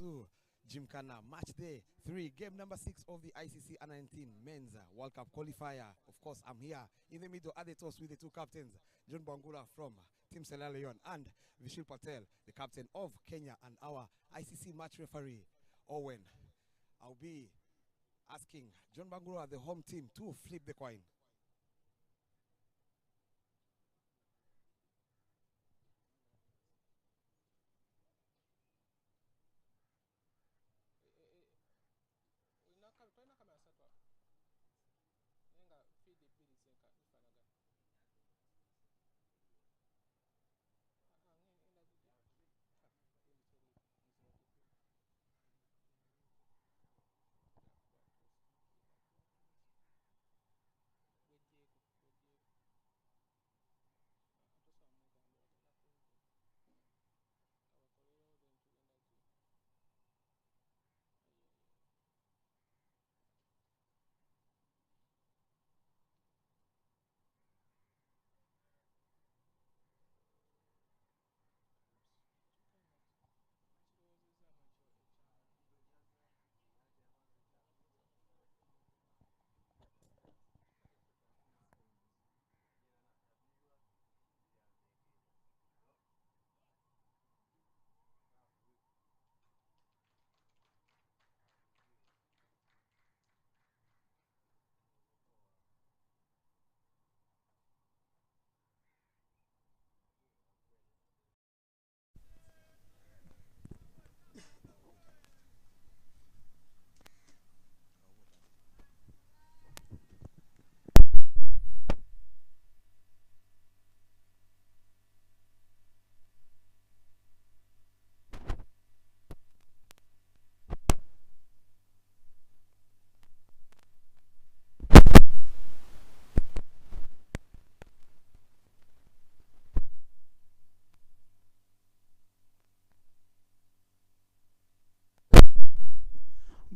to Gymkhana Match Day 3, game number 6 of the ICC U19 Men's World Cup Qualifier. Of course, I'm here in the middle at the toss with the two captains, John Bangura from Team Leone and Vishil Patel, the captain of Kenya, and our ICC match referee, Owen. I'll be asking John Bangura, the home team, to flip the coin.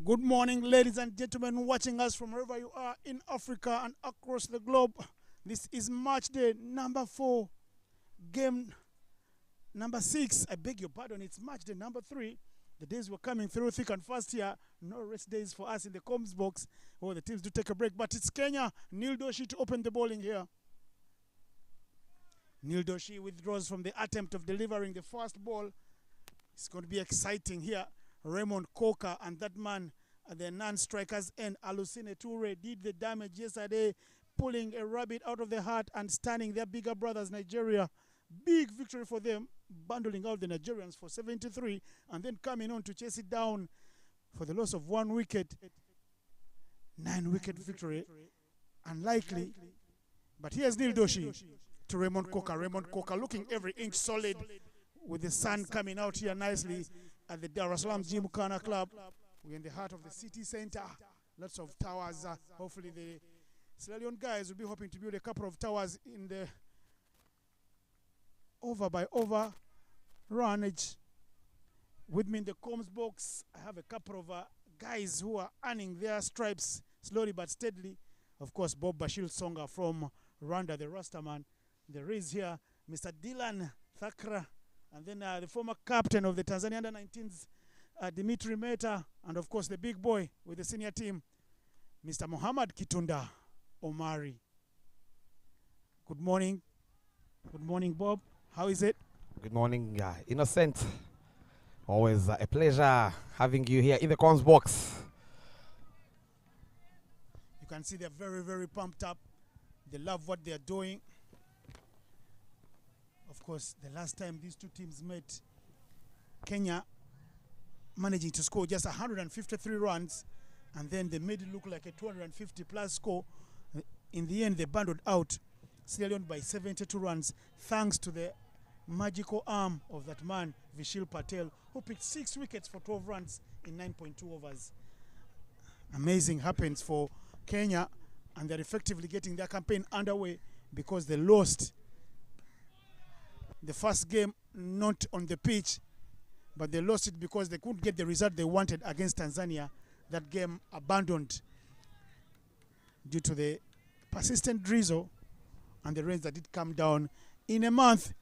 Good morning, ladies and gentlemen, watching us from wherever you are in Africa and across the globe. This is match day number 4, game number 6. I beg your pardon, it's match day number 3. The days were coming through thick and fast here. No rest days for us in the comms box. Oh, the teams do take a break, but it's Kenya. Neil Doshi to open the bowling here. Neil Doshi withdraws from the attempt of delivering the first ball. It's going to be exciting here. Raymond Coker and that man at the non-strikers end, Alusine Toure, did the damage yesterday, pulling a rabbit out of the hat and stunning their bigger brothers, Nigeria. Big victory for them, bundling out the Nigerians for 73 and then coming on to chase it down for the loss of 1 wicket. 9-wicket victory, unlikely. But here's Neil Doshi to Raymond Coker. Raymond Coker looking every inch solid with the sun coming out here nicely at the Dar es Salaam Gymkhana Club. We're in the heart of the city center. Lots of towers. Hopefully the Sierra Leone guys will be hoping to build a couple of towers in the over by over runnage. With me in the comms box, I have a couple of guys who are earning their stripes slowly but steadily. Of course, Bob Bashir Songa from Rwanda, the Rastaman. There is here Mr. Dylan Thakra, and then the former captain of the Tanzania Under-19s, Dimitri Meta, and of course the big boy with the senior team, Mr. Muhammad Kitunda Omari. Good morning. Good morning, Bob. How is it? Good morning, Innocent. Always a pleasure having you here in the comms box. You can see they're very, very pumped up. They love what they're doing. Of course, the last time these two teams met, Kenya managing to score just 153 runs, and then they made it look like a 250-plus score. In the end, they bundled out Sierra Leone by 72 runs, thanks to the magical arm of that man, Vishil Patel, who picked 6 wickets for 12 runs in 9.2 overs. Amazing happens for Kenya, and they're effectively getting their campaign underway because they lost the first game, not on the pitch, but they lost it because they couldn't get the result they wanted against Tanzania. That game abandoned due to the persistent drizzle and the rains that did come down in a month,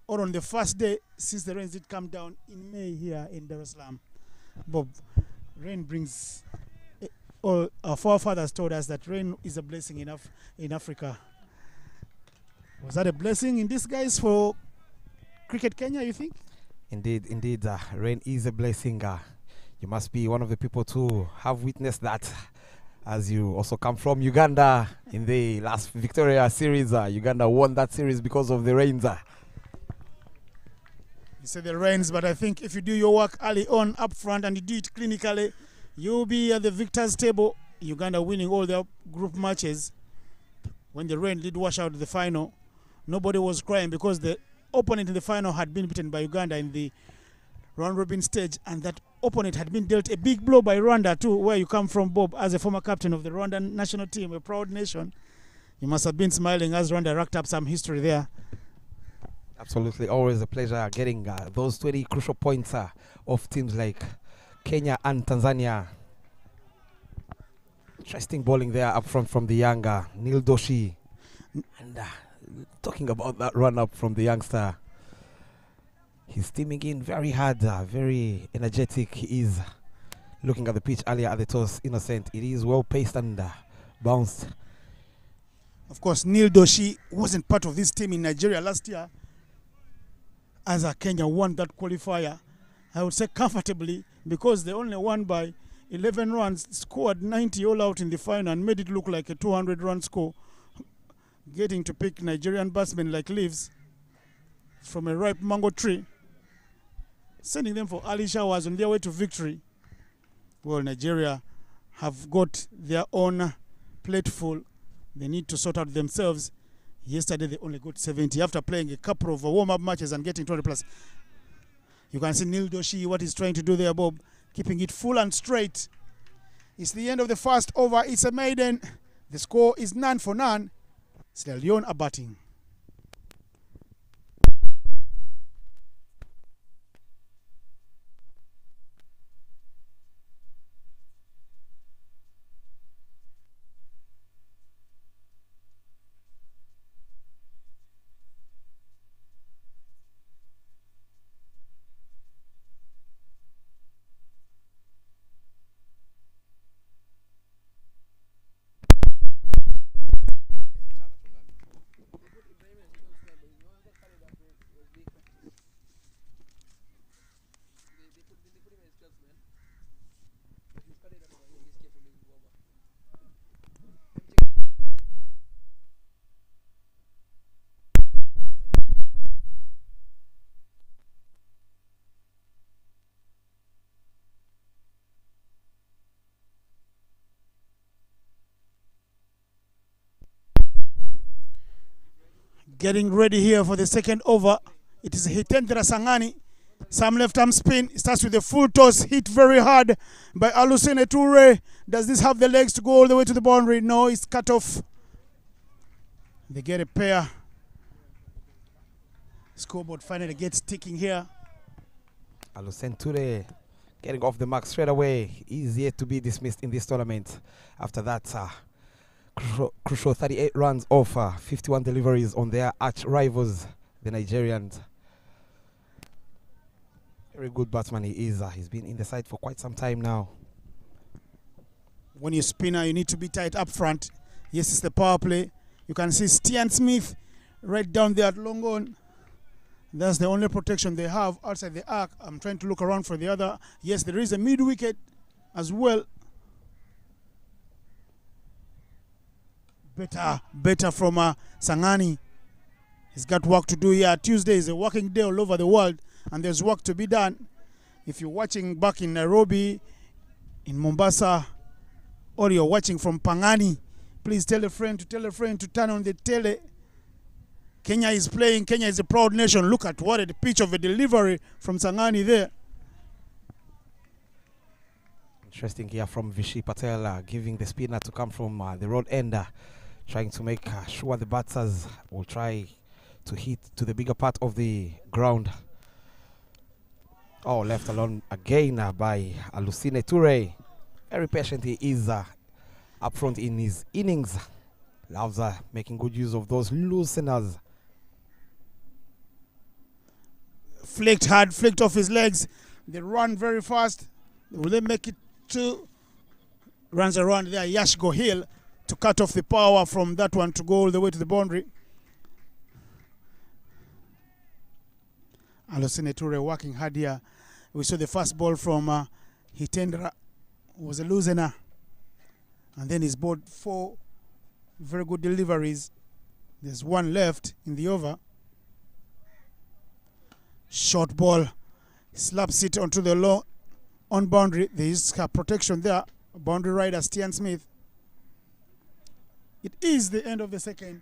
or on the first day since the rains did come down in May here in Dar es Salaam. Bob, rain brings. All our forefathers told us that rain is a blessing in Africa. Was that a blessing in disguise for Cricket Kenya, you think? Indeed, rain is a blessing. You must be one of the people to have witnessed that, as you also come from Uganda in the last Victoria series. Uganda won that series because of the rains. You say the rains, but I think if you do your work early on up front and you do it clinically, you'll be at the victor's table. Uganda winning all their group matches. When the rain did wash out the final, nobody was crying because the opponent in the final had been beaten by Uganda in the round-robin stage, and that opponent had been dealt a big blow by Rwanda too, where you come from, Bob, as a former captain of the Rwandan national team, a proud nation. You must have been smiling as Rwanda racked up some history there. Absolutely, always a pleasure getting those 20 crucial points of teams like Kenya and Tanzania. Interesting bowling there up front from the younger Neil Doshi. And talking about that run-up from the youngster, he's steaming in very hard, very energetic. He is looking at the pitch earlier at the toss, innocent. It is well-paced and bounced. Of course, Neil Doshi wasn't part of this team in Nigeria last year, as Kenya won that qualifier, I would say comfortably, because they only won by 11 runs, scored 90 all out in the final and made it look like a 200-run score, getting to pick Nigerian batsmen like leaves from a ripe mango tree, sending them for early showers on their way to victory. Well, Nigeria have got their own plate full. They need to sort out themselves. Yesterday they only got 70 after playing a couple of warm-up matches and getting 20 plus. You can see Neil Doshi, what he's trying to do there, Bob, keeping it full and straight. It's the end of the first over. It's a maiden. The score is none for none. It's the Leone are batting. Getting ready here for the second over. It is Hitendra Sangani. Some left arm spin. It starts with a full toss, hit very hard by Alusene Toure. Does this have the legs to go all the way to the boundary? No, it's cut off. They get a pair. Scoreboard finally gets ticking here. Alusene Toure getting off the mark straight away. He's yet to be dismissed in this tournament. After that, crucial 38 runs off 51 deliveries on their arch rivals, the Nigerians. Very good batsman he is. He's been in the side for quite some time now. When you're spinner, you need to be tight up front. Yes, it's the power play. You can see Stian Smith right down there at long on. That's the only protection they have outside the arc. I'm trying to look around for the other. Yes, there is a mid wicket as well. Better from Sangani. He's got work to do here. Tuesday is a working day all over the world, and there's work to be done. If you're watching back in Nairobi, in Mombasa, or you're watching from Pangani, please tell a friend to turn on the tele. Kenya is playing. Kenya is a proud nation. Look at what a pitch of a delivery from Sangani there. Interesting here from Vishy Patel, giving the spinner to come from the road ender, trying to make sure the batters will try to hit to the bigger part of the ground. Oh, left alone again by Alusene Toure. Very patient he is up front in his innings. Loves making good use of those looseners. Flicked hard, flicked off his legs. They run very fast. Will they make it 2? Runs around there, Yash Gohil to cut off the power from that one to go all the way to the boundary. Alosine Ture working hard here. We saw the first ball from Hitendra, was a loosener. And then he's bought 4 very good deliveries. There's 1 left in the over. Short ball. Slaps it onto the low on boundary. There is protection there. Boundary rider Stian Smith. It is the end of the second.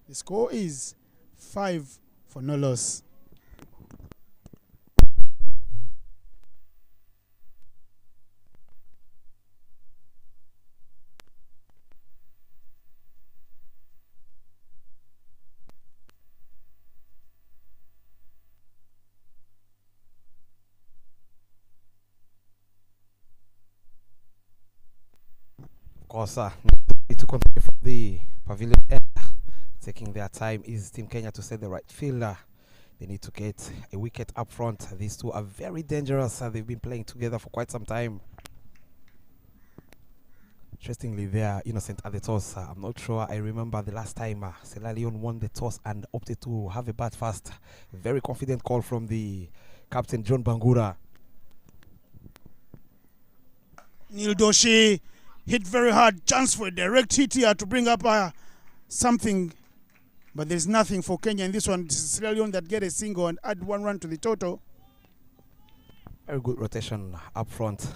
The score is 5 for no loss. Of course, to continue from the pavilion end, taking their time is Team Kenya to set the right fielder. They need to get a wicket up front. These two are very dangerous. They've been playing together for quite some time. Interestingly, they are innocent at the toss. I'm not sure I remember the last time Sierra Leone won the toss and opted to have a bat first. Very confident call from the captain, John Bangura. Neil Doshi hit very hard. Chance for a direct hit here to bring up something. But there's nothing for Kenya in this one. It's Sierra Leone that get a single and add 1 run to the total. Very good rotation up front.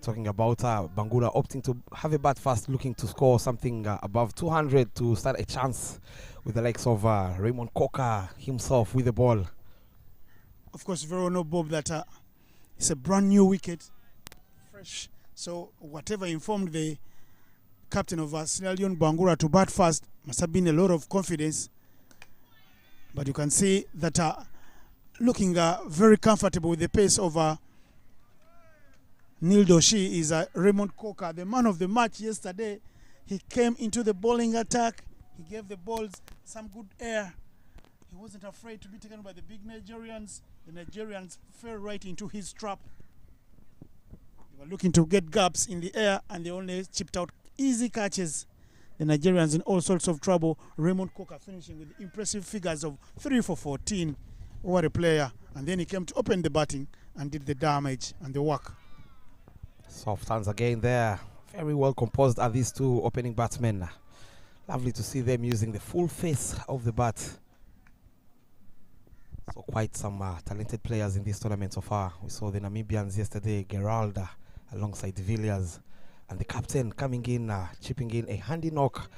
Talking about Bangura opting to have a bat first, looking to score something above 200 to start a chance with the likes of Raymond Coker himself with the ball. Of course, very no Bob that it's a brand new wicket. Fresh. So whatever informed the captain of Sierra Leone, Bangura, to bat first must have been a lot of confidence. But you can see that looking very comfortable with the pace of Neil Doshi is Raymond Coker, the man of the match yesterday. He came into the bowling attack. He gave the balls some good air. He wasn't afraid to be taken by the big Nigerians. The Nigerians fell right into his trap. They were looking to get gaps in the air and they only chipped out easy catches. The Nigerians in all sorts of trouble. Raymond Coker finishing with impressive figures of 3 for 14. What a player. And then he came to open the batting and did the damage and the work. Soft hands again there. Very well composed are these two opening batsmen. Lovely to see them using the full face of the bat. So quite some talented players in this tournament so far. We saw the Namibians yesterday, Geralda alongside Villiers. And the captain coming in, chipping in a handy knock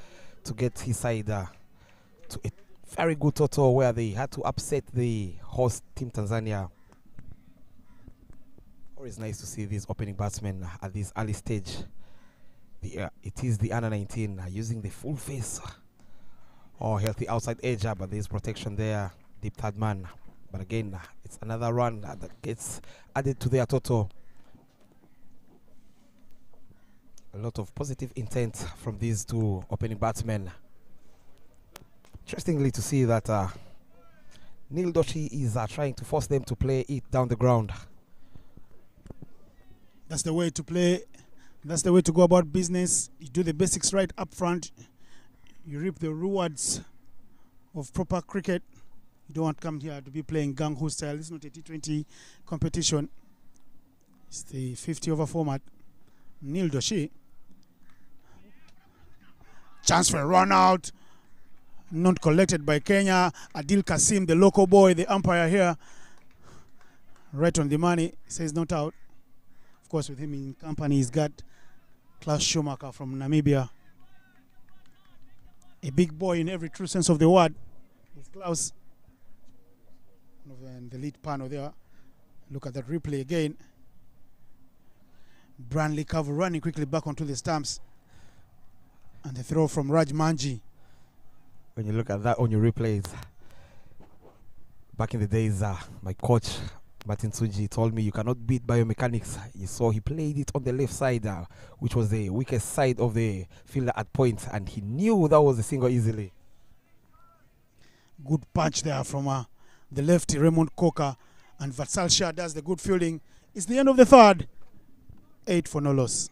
to get his side to a very good total where they had to upset the host Team Tanzania. Always nice to see these opening batsmen at this early stage. It is the under 19 using the full face. Oh, healthy outside edge, but there's protection there. Deep third man. But again, it's another run that gets added to their total. A lot of positive intent from these two opening batsmen. Interestingly to see that Neil Doshi is trying to force them to play it down the ground. That's the way to play. That's the way to go about business. You do the basics right up front. You reap the rewards of proper cricket. You don't want to come here to be playing gang-ho style. It's not a T20 competition. It's the 50 over format. Neil Doshi. Chance for a run out. Not collected by Kenya. Adil Kasim, the local boy, the umpire here. Right on the money. Says not out. Of course, with him in company, he's got Klaus Schumacher from Namibia. A big boy in every true sense of the word. It's Klaus. And the lead panel there. Look at that replay again. Branley cover running quickly back onto the stumps. And the throw from Raj Manji. When you look at that on your replays, back in the days, my coach, Martin Suji, told me you cannot beat biomechanics. You saw he played it on the left side, which was the weakest side of the fielder at point, and he knew that was a single easily. Good punch there from the lefty Raymond Coker. and Vatsal Shah does the good fielding. It's the end of the third. 8 for no loss.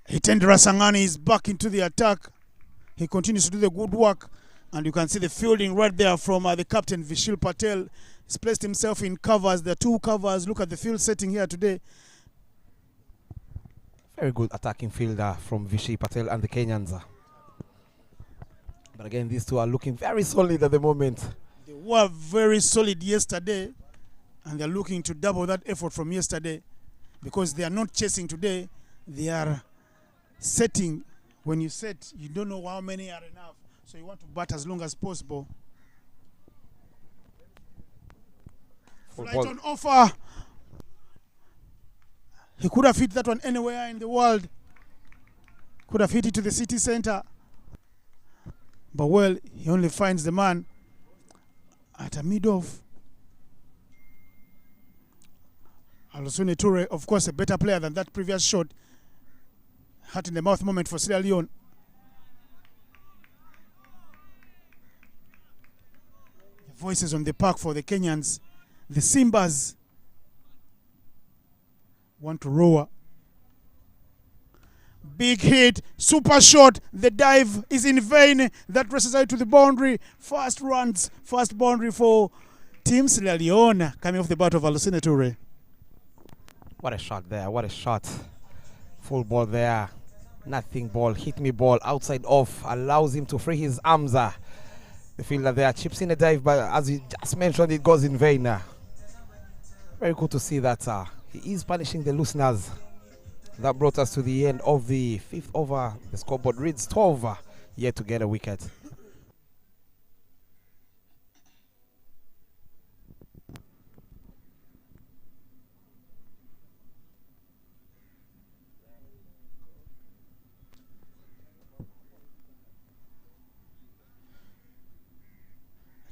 Hitendra Sangani is back into the attack. He continues to do the good work, and you can see the fielding right there from the captain Vishil Patel. He's placed himself in covers. There are 2 covers. Look at the field setting here today. Very good attacking fielder from Vishil Patel and the Kenyans. But again, these two are looking very solid at the moment. They were very solid yesterday, and they're looking to double that effort from yesterday, because they are not chasing today. They are setting. When you set, you don't know how many are enough, so you want to bat as long as possible. Flight on offer. He could have hit that one anywhere in the world. Could have hit it to the city center. But well, he only finds the man at a mid-off. Alusune Toure, of course, a better player than that previous shot. Heart in the mouth moment for Sierra Leone. The voices on the park for the Kenyans. The Simbas want to roar. Big hit, super shot. The dive is in vain. That races out to the boundary. First runs, first boundary for Team Sierra Leone, coming off the bat of Alusune Toure. What a shot there, what a shot. Full ball there. Nothing ball, hit me ball, outside off, allows him to free his arms. The fielder there chips in a dive, but as you just mentioned, it goes in vain. Very good to see that he is punishing the looseners. That brought us to the end of the 5th over. The scoreboard reads 12, yet to get a wicket.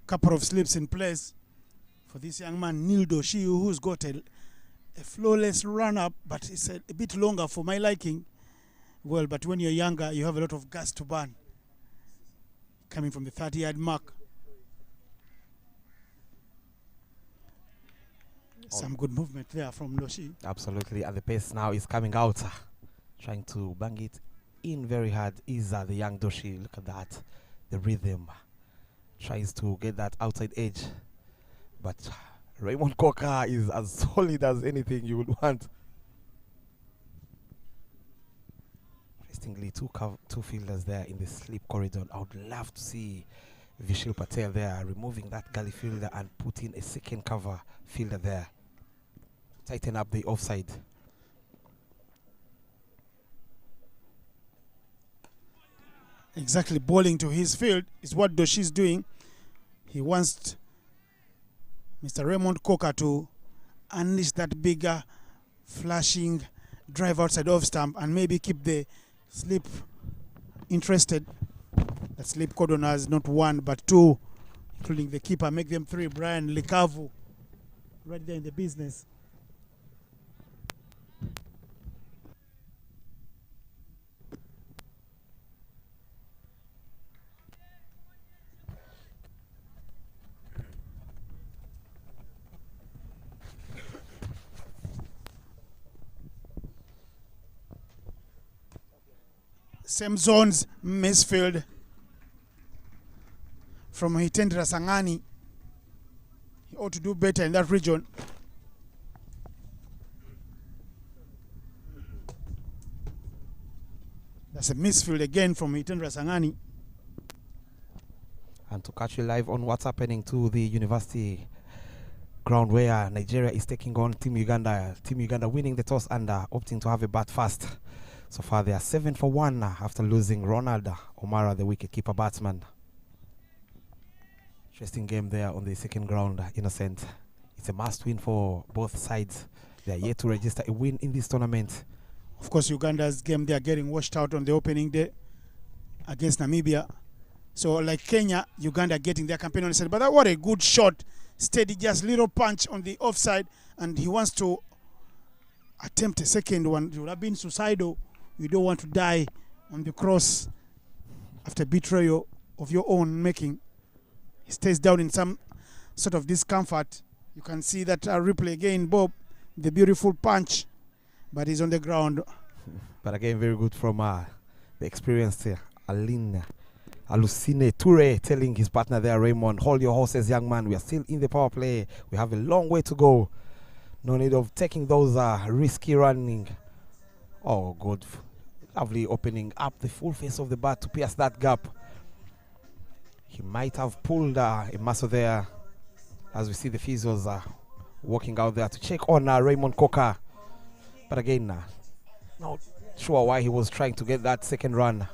Couple of slips in place for this young man, Neil Doshi, who's got a flawless run-up, but it's a bit longer for my liking. Well, but when you're younger, you have a lot of gas to burn. Coming from the 30-yard mark. Some good movement there from Doshi. Absolutely, and the pace now is coming out. Trying to bang it in very hard is the young Doshi. Look at that, the rhythm. Tries to get that outside edge, but Raymond Coker is as solid as anything you would want. Interestingly, two fielders there in the slip corridor. I would love to see Vishil Patel there removing that gully fielder and putting a second cover fielder there. Tighten up the offside. Exactly, bowling to his field is what Doshi is doing. He wants Mr. Raymond Coker to unleash that bigger, flashing drive outside off stump and maybe keep the slip interested. The slip cordon has not 1 but 2, including the keeper. Make them 3. Brian Likavu, right there in the business. Same zones, misfield from Hitendra Sangani. He ought to do better in that region. That's a misfield again from Hitendra Sangani. And to catch you live on what's happening to the university ground where Nigeria is taking on Team Uganda. Team Uganda winning the toss and opting to have a bat first. So far, they are 7 for 1 after losing Ronald Omara, the wicketkeeper batsman. Interesting game there on the second ground, Innocent. It's a must win for both sides. They are yet to register a win in this tournament. Of course, Uganda's game, they are getting washed out on the opening day against Namibia. So like Kenya, Uganda getting their campaign on the side. But that, what a good shot. Steady, just little punch on the offside. And he wants to attempt a second one. It would have been suicidal. You don't want to die on the cross after betrayal of your own making. He stays down in some sort of discomfort. You can see that replay again, Bob, the beautiful punch, but he's on the ground. But again, very good from the experienced Alucine Toure telling his partner there, Raymond, hold your horses, young man. We are still in the power play. We have a long way to go. No need of taking those risky running. Oh, good. Lovely opening up the full face of the bat to pierce that gap. He might have pulled a muscle there, as we see the physios walking out there to check on Raymond Coker. But again, not sure why he was trying to get that second run.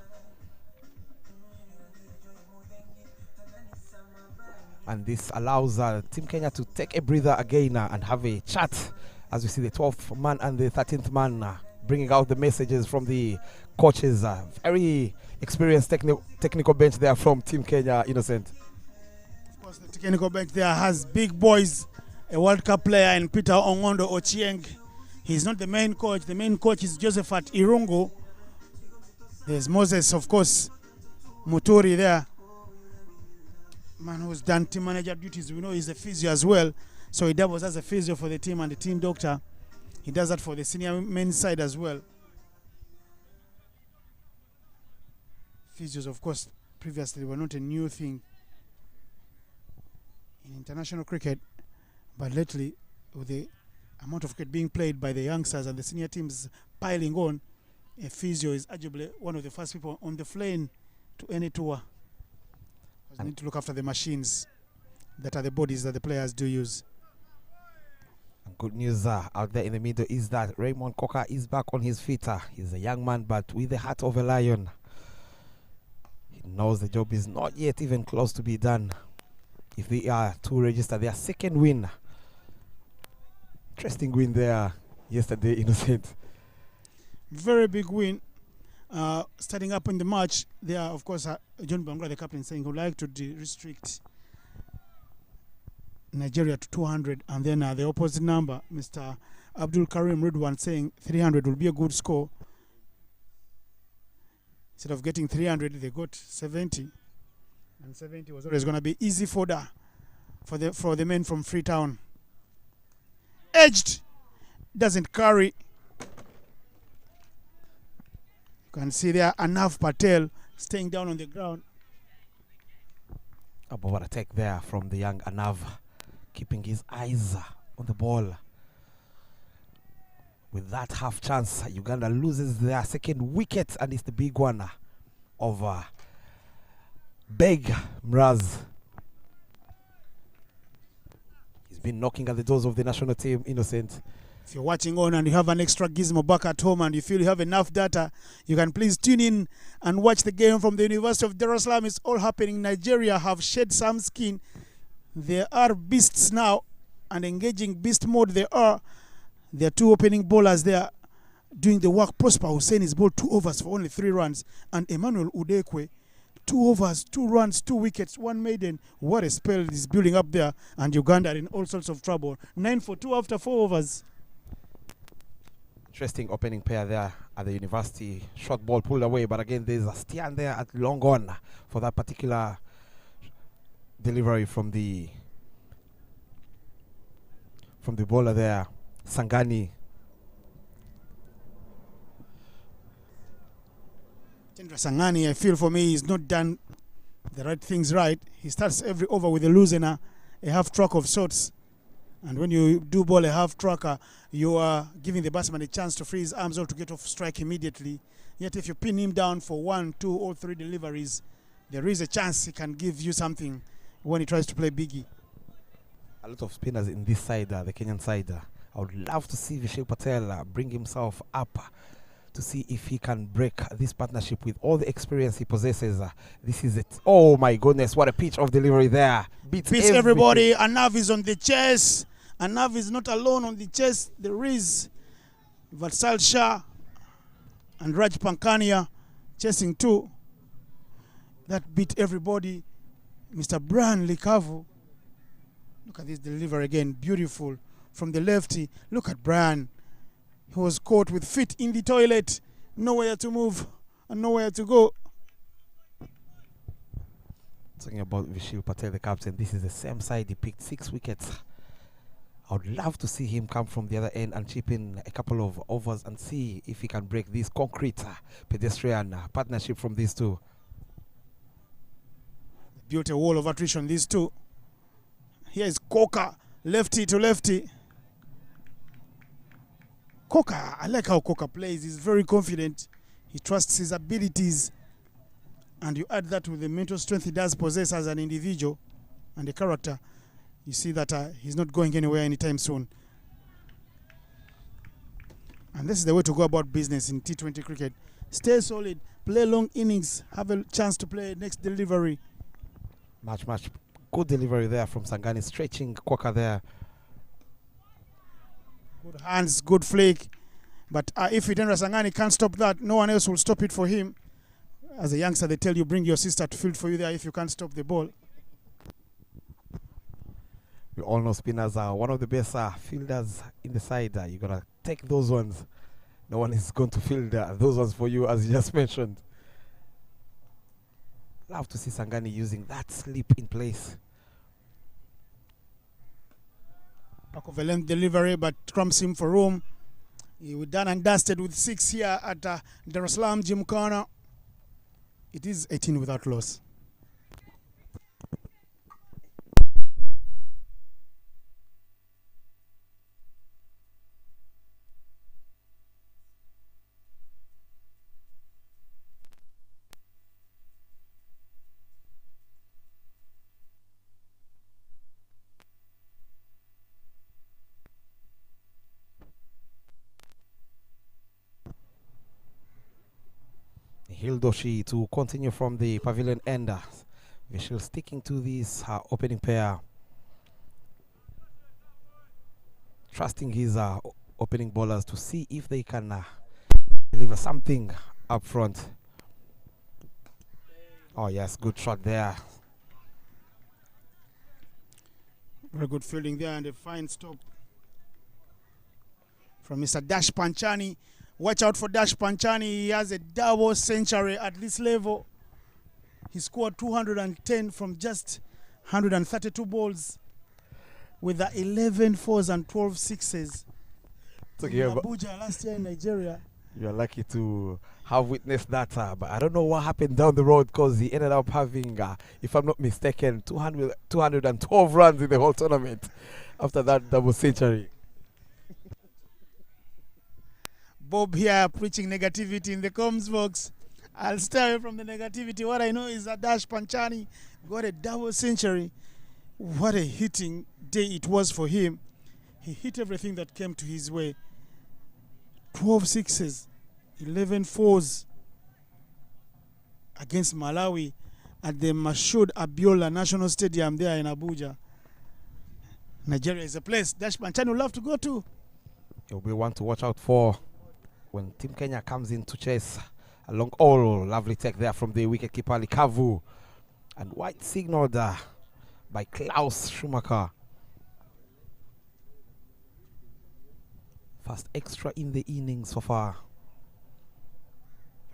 And this allows Team Kenya to take a breather again and have a chat, as we see the 12th man and the 13th man bringing out the messages from the coaches. Very experienced technical bench there from Team Kenya, Innocent. Of course, the technical bench there has big boys, a World Cup player, and Peter Ongondo Ochieng. He's not the main coach. The main coach is Josephat Irungu. There's Moses, of course, Muturi there. Man who's done team manager duties. We know he's a physio as well. So he doubles as a physio for the team and the team doctor. He does that for the senior men's side as well. Physios, of course, previously were not a new thing in international cricket. But lately, with the amount of cricket being played by the youngsters and the senior teams piling on, a physio is arguably one of the first people on the plane to any tour. Because they need to look after the machines that are the bodies that the players do use. And good news out there in the middle is that Raymond Coker is back on his feet. He's a young man, but with the heart of a lion. He knows the job is not yet even close to be done. If they are to register their second win. Interesting win there yesterday, Innocent. Very big win. Starting up in the match, there, of course, John Bangura, the captain, saying he would like to restrict Nigeria to 200, and then the opposite number, Mr. Abdul Karim Ridwan, saying 300 will be a good score. Instead of getting 300, they got 70, and 70 was always going to be easy for the men from Freetown. Edged, doesn't carry. You can see there Anav Patel staying down on the ground. What a take there from the young Anav, keeping his eyes on the ball. With that half chance, Uganda loses their second wicket, and it's the big one of Beg Mraz. He's been knocking at the doors of the national team, Innocent. If you're watching on and you have an extra gizmo back at home and you feel you have enough data, you can please tune in and watch the game from the University of Dar es Salaam. It's all happening. Nigeria have shed some skin. They are beasts now, and engaging beast mode they are. There are two opening bowlers there doing the work. Prosper Hussein is bowled 2 overs for only 3 runs. And Emmanuel Udekwe, 2 overs, 2 runs, 2 wickets, 1 maiden. What a spell is building up there. And Uganda are in all sorts of trouble. 9 for 2 after 4 overs. Interesting opening pair there at the University. Short ball pulled away, but again there's a stand there at long on for that particular delivery from the bowler there, Sangani. Chandra Sangani, I feel for me, he's not done the right things right. He starts every over with a loosener, a half track of sorts. And when you do bowl a half tracker, you are giving the batsman a chance to free his arms or to get off strike immediately. Yet if you pin him down for 1, 2, or 3 deliveries, there is a chance he can give you something when he tries to play biggie. A lot of spinners in this side, the Kenyan side. I would love to see Vishal Patel bring himself up to see if he can break this partnership with all the experience he possesses. This is it. Oh my goodness, what a pitch of delivery there. Beats everybody. Anav is on the chase. Anav is not alone on the chase. There is Vatsal Shah and Raj Pankania chasing too. That beat everybody. Mr. Brian Likavu. Look at this delivery again. Beautiful from the lefty. Look at Brian. He was caught with feet in the toilet. Nowhere to move and nowhere to go. Talking about Vishil Patel, the captain, this is the same side. He picked 6 wickets. I would love to see him come from the other end and chip in a couple of overs and see if he can break this concrete pedestrian partnership from these two. Built a wall of attrition, these two. Here is Coca, lefty to lefty. Coca, I like how Coca plays. He's very confident. He trusts his abilities. And you add that with the mental strength he does possess as an individual and a character. You see that he's not going anywhere anytime soon. And this is the way to go about business in T20 cricket. Stay solid, play long innings, have a chance to play next delivery. Much good delivery there from Sangani, stretching Kwaka there. Good hands, good flick. But if Hitendra Sangani can't stop that, no one else will stop it for him. As a youngster, they tell you, bring your sister to field for you there if you can't stop the ball. We all know spinners are one of the best fielders in the side. You're going to take those ones. No one is going to field those ones for you, as you just mentioned. Love to see Sangani using that slip in place. Back of a length delivery, but crumbs him for room. He was done and dusted with 6 here at Dar es Salaam Gymkhana. It is 18 without loss. Hildoshi to continue from the pavilion end. Vishal sticking to this opening pair. Trusting his opening bowlers to see if they can deliver something up front. Oh yes, good shot there. Very good fielding there and a fine stop from Mr. Dash Panchani. Watch out for Dash Panchani. He has a double century at this level. He scored 210 from just 132 balls with the 11 fours and 12 sixes. In Abuja last year in Nigeria. You're lucky to have witnessed that, but I don't know what happened down the road because he ended up having, if I'm not mistaken, 212 runs in the whole tournament after that double century. Bob here preaching negativity in the comms box. I'll stay away from the negativity. What I know is that Dash Panchani got a double century. What a hitting day it was for him. He hit everything that came to his way. 12 sixes, 11 fours against Malawi at the Mashoud Abiola National Stadium there in Abuja. Nigeria is a place Dash Panchani will love to go to. He'll be one to watch out for when Team Kenya comes in to chase along. All lovely take there from the wicketkeeper Likavu, and white signaled by Klaus Schumacher. First extra in the innings so far.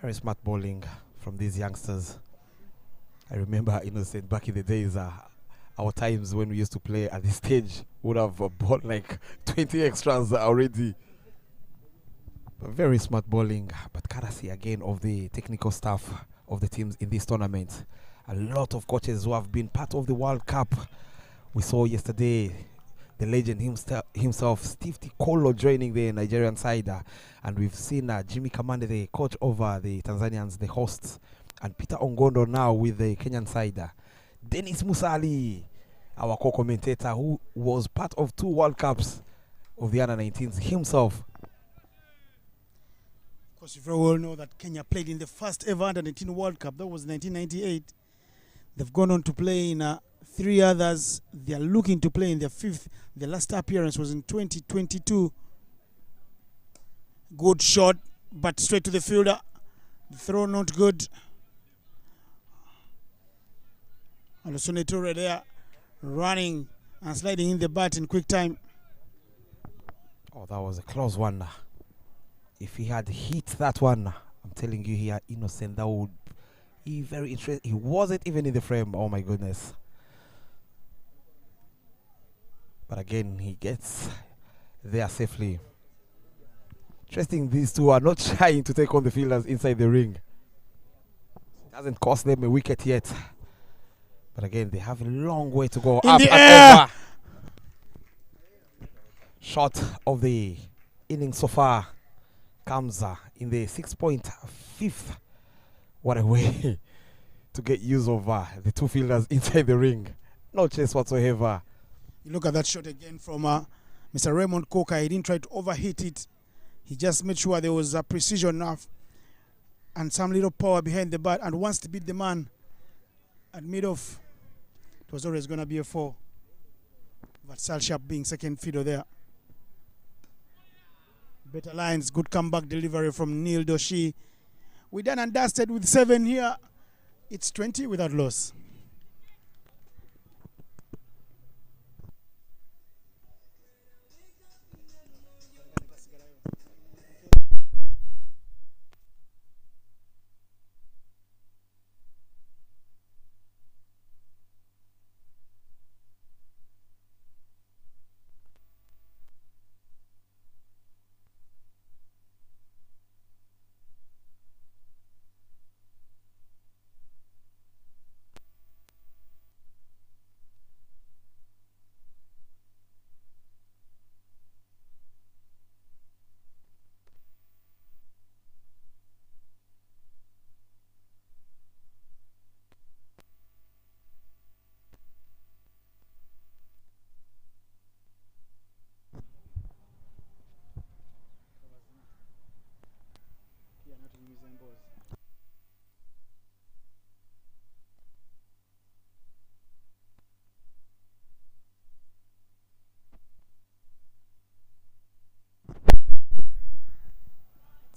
Very smart bowling from these youngsters. I remember, innocent, back in the days, our times when we used to play at this stage would have bowled like 20 extras already. Very smart bowling, but courtesy again of the technical staff of the teams in this tournament. A lot of coaches who have been part of the World Cup. We saw yesterday the legend himself, Steve Tikolo, joining the Nigerian side. And we've seen Jimmy Kamande, the coach over the Tanzanians, the hosts, and Peter Ongondo now with the Kenyan side. Dennis Musali, our co-commentator, who was part of 2 World Cups of the under-19s himself. course, you very well know that Kenya played in the first ever Under-19 World Cup. That was 1998. They've gone on to play in 3 others. They are looking to play in their 5th. Their last appearance was in 2022. Good shot, but straight to the fielder. The throw not good. Leone Toure there, running and sliding in the bat in quick time. Oh, that was a close one. If he had hit that one, I'm telling you here, Innocent, that would be very interesting. He wasn't even in the frame. Oh my goodness. But again, he gets there safely. Interesting, these two are not trying to take on the fielders inside the ring. Hasn't cost them a wicket yet. But again, they have a long way to go. In up the and air. over. Shot of the inning so far comes in the 6.5th. What a way to get use of the 2 fielders inside the ring. No chase whatsoever. You look at that shot again from Mr. Raymond Coker. He didn't try to overhit it. He just made sure there was precision enough and some little power behind the bat, and wants to beat the man at mid-off. It was always going to be a 4. But Salshap being second fiddle there. Better lines, good comeback delivery from Neil Doshi. We done and dusted with 7 here. It's 20 without loss.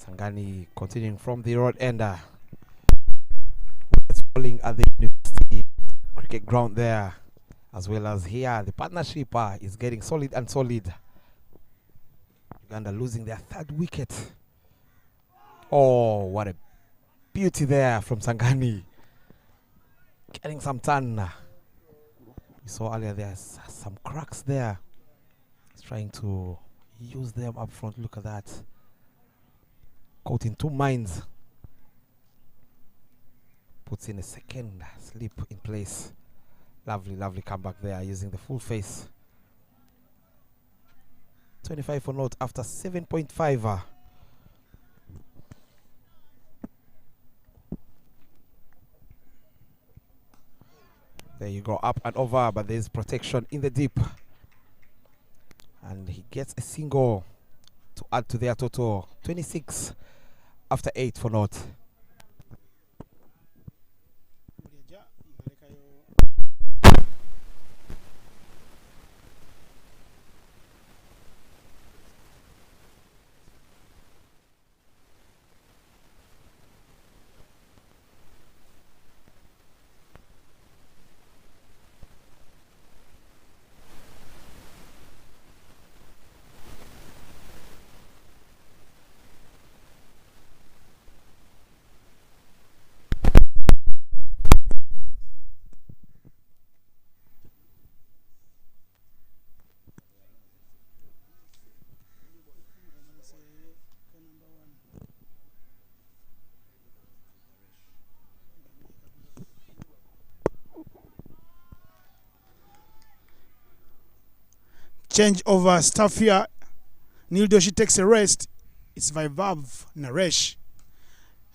Sangani continuing from the road ender. It's falling at the University cricket ground there, as well as here. The partnership is getting solid and solid. Uganda losing their 3rd wicket. Oh, what a beauty there from Sangani. Getting some turn. We saw earlier there's some cracks there. He's trying to use them up front. Look at that. Caught in 2 minds. Puts in a second slip in place. Lovely, lovely comeback there using the full face. 25 for naught after 7.5. There you go, up and over, but there's protection in the deep. And he gets a single to add to their total. 26 after 8 for naught. Change over stuff here. Neil Doshi takes a rest. It's Vaibhav Naresh.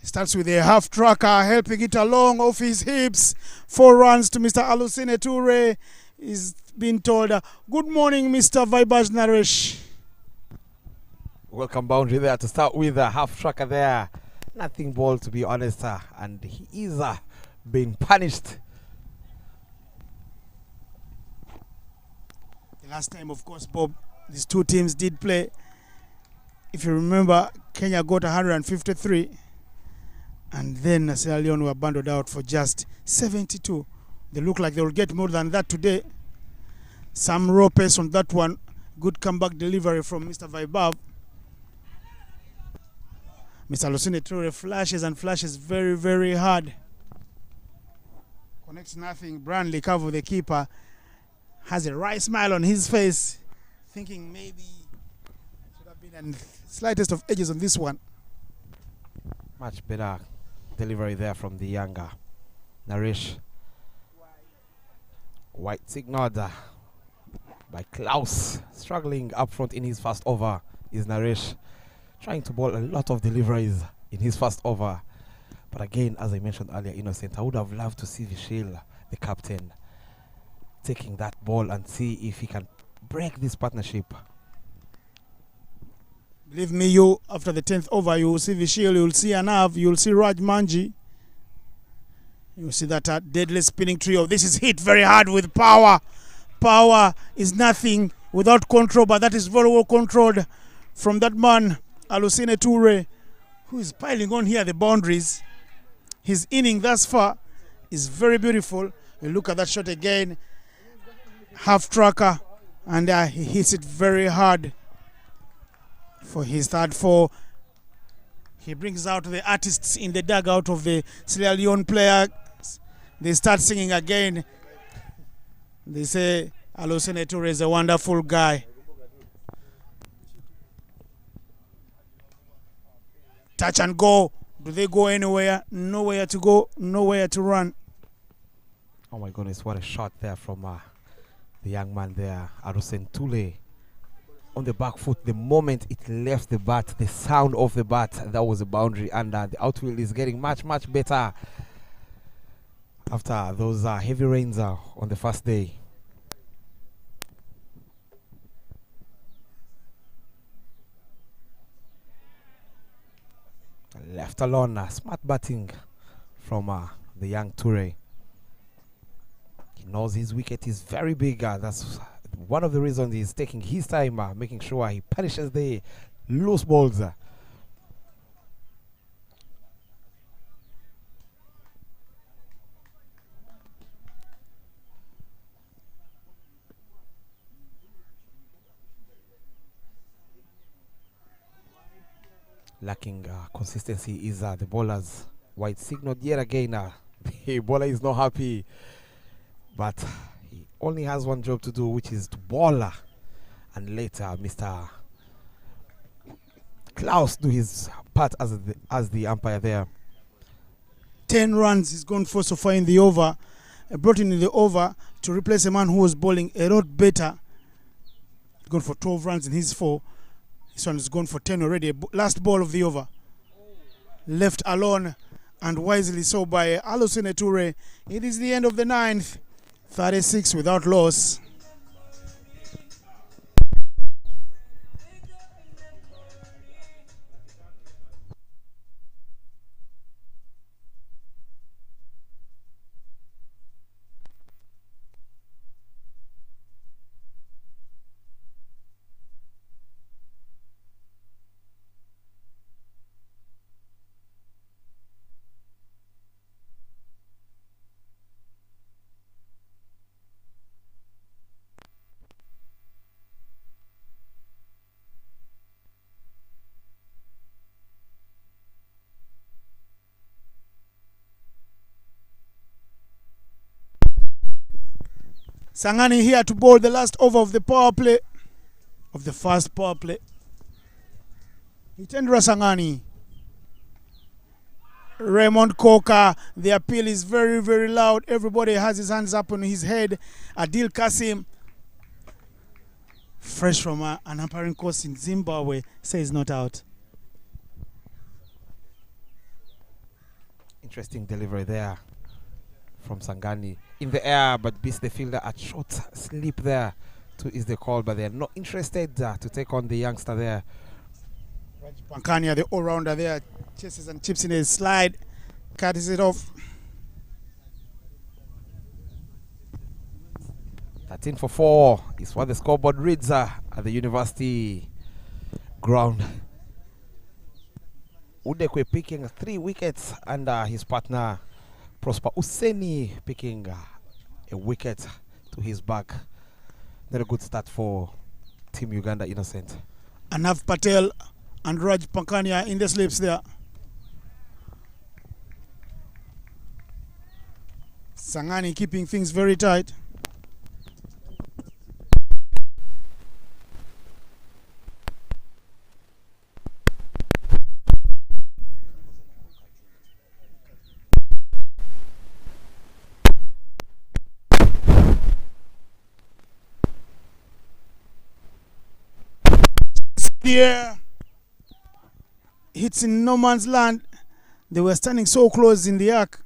He starts with a half tracker, helping it along off his hips. 4 runs to Mr. Leone Toure. He's been told, good morning, Mr. Vaibhav Naresh. Welcome boundary there to start with. A half tracker there. Nothing ball, to be honest. And he is being punished. The last time, of course, Bob, these two teams did play. If you remember, Kenya got 153. And then Sierra Leone were bundled out for just 72. They look like they will get more than that today. Some raw pace on that one. Good comeback delivery from Mr. Vaibhav. Mr. Lucine Traore flashes and flashes very, very hard. Connects nothing. Branley Kavu, the keeper, has a wry smile on his face, thinking maybe should have been the slightest of edges on this one. Much better delivery there from the younger Naresh. White signaled by Klaus. Struggling up front in his first over is Naresh. Trying to ball a lot of deliveries in his first over. But again, as I mentioned earlier, Innocent, I would have loved to see Vishil, the captain, taking that ball and see if he can break this partnership. Believe me, you, after the 10th over, you will see Vishil, you will see Anav, you will see Raj Manji. You will see that deadly spinning trio. This is hit very hard with power. Power is nothing without control, but that is very well controlled from that man, Alusine Toure, who is piling on here the boundaries. His inning thus far is very beautiful. You look at that shot again, half tracker, and he hits it very hard for his third four. He brings out the artists in the dugout of the Sierra Leone players. They start singing again. They say Alusine Toure is a wonderful guy. Touch and go. Do they go anywhere? Nowhere to go, nowhere to run. Oh my goodness, what a shot there from the young man there, Arusen Tule. On the back foot, the moment it left the bat, the sound of the bat, that was a boundary, and the outfield is getting much, much better after those heavy rains on the first day. Left alone, smart batting from the young Toure. He knows his wicket is very big. That's one of the reasons he's taking his time, making sure he punishes the loose balls. Lacking consistency is the bowler's white signal yet again. The bowler is not happy, but he only has one job to do, which is to bowl and later Mr. Klaus do his part as the umpire there. 10 runs he's gone for so far in the over. Brought in the over to replace a man who was bowling a lot better. He's gone for 12 runs in his 4. This one has gone for 10 already. Last ball of the over. Left alone and wisely so by Alusine Toure. It is the end of the 9th. 36 without loss. Sangani here to bowl the last over of the power play, of the first power play. Hitendra Sangani. Raymond Coker, the appeal is very, very loud. Everybody has his hands up on his head. Adil Kasim, fresh from an umpiring course in Zimbabwe, says not out. Interesting delivery there from Sangani. In the air, but beats the fielder at short sleep there. Two is the call, but they're not interested to take on the youngster there Pankania, the all-rounder there, chases and chips in a slide, cuts it off. 13-4 is what the scoreboard reads at the university ground. Udekwe picking 3 wickets and his partner Prosper Useni picking a wicket to his back. Not a good start for Team Uganda Innocent. Anav Patel and Raj Pankania in the slips there. Sangani keeping things very tight. Yeah, hits in no man's land. They were standing so close in the arc.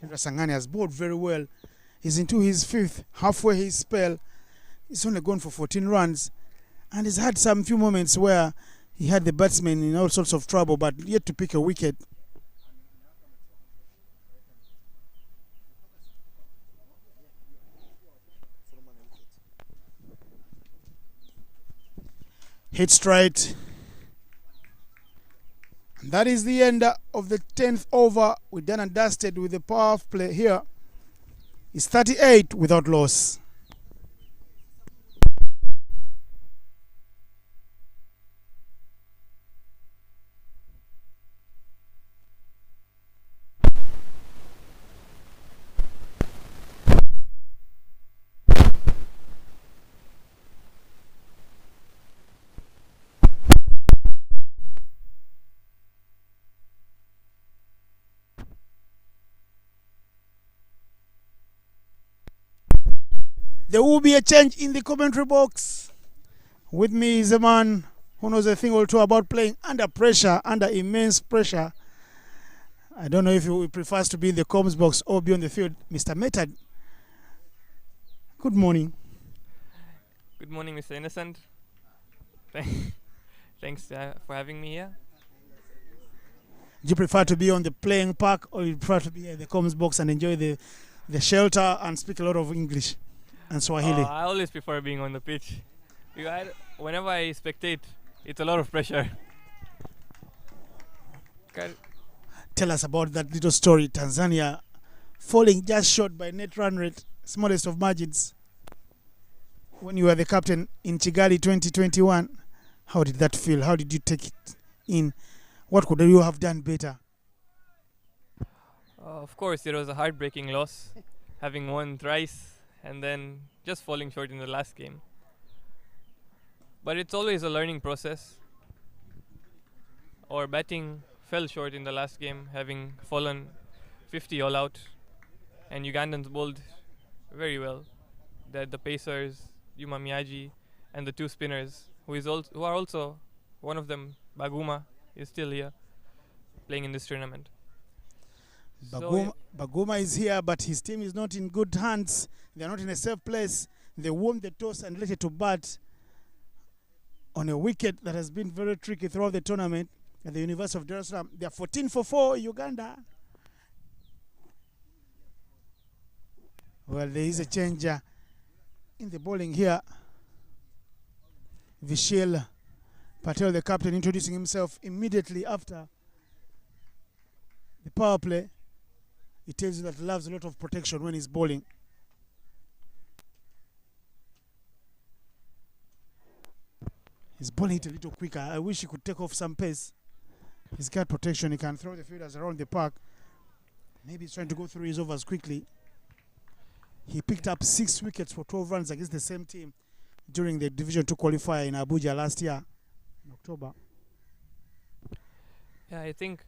Sangani has bowled very well. He's into his 5th, halfway his spell. He's only gone for 14 runs, and he's had some few moments where he had the batsmen in all sorts of trouble, but yet to pick a wicket. Hit straight. And that is the end of the 10th over. We're done and dusted with the power play here. It's 38 without loss. There will be a change in the commentary box. With me is a man who knows a thing or two about playing under pressure, under immense pressure. I don't know if he prefers to be in the comms box or be on the field. Mr. Metad, good morning. Good morning, Mr. Innocent. Thanks for having me here. Do you prefer to be on the playing park, or you prefer to be in the comms box and enjoy the shelter and speak a lot of English and Swahili? I always prefer being on the pitch. Because whenever I spectate, it's a lot of pressure. Tell us about that little story. Tanzania falling just short by net run rate, smallest of margins. When you were the captain in Kigali 2021, how did that feel? How did you take it in? What could you have done better? Of course, it was a heartbreaking loss, having won thrice and then just falling short in the last game. But it's always a learning process. Our batting fell short in the last game, having fallen 50 all out, and Ugandans bowled very well. The pacers, Yuma Miyagi, and the 2 spinners, who are also, one of them, Baguma, is still here, playing in this tournament. Baguma is here, but his team is not in good hands. They are not in a safe place. They won the toss and elected to bat on a wicket that has been very tricky throughout the tournament at the University of Dar es Salaam. They are 14-4 Uganda. Well, there is a change in the bowling here. Vishal Patel, the captain, introducing himself immediately after the power play. He tells you that he loves a lot of protection when he's bowling. He's bowling it a little quicker. I wish he could take off some pace. He's got protection. He can throw the fielders around the park. Maybe he's trying to go through his overs quickly. He picked up 6 wickets for 12 runs against the same team during the Division 2 qualifier in Abuja last year in October. Yeah, I think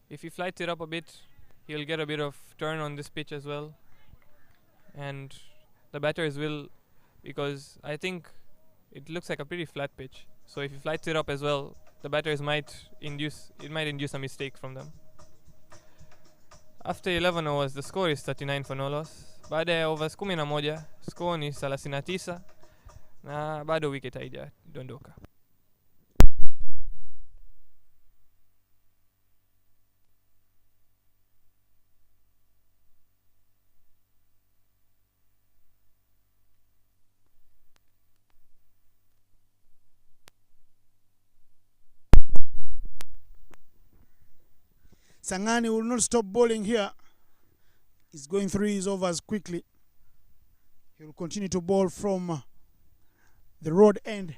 if he flights it up a bit, he'll get a bit of turn on this pitch as well. And the batters will, because I think it looks like a pretty flat pitch. So if he flights it up as well, the batters might induce a mistake from them. After 11 overs, the score is 39 for no loss. Baada ya overs 11, score ni 39 na bado wicket haijadondoka. Sangani will not stop bowling here. He's going through his overs quickly. He will continue to bowl from the road end.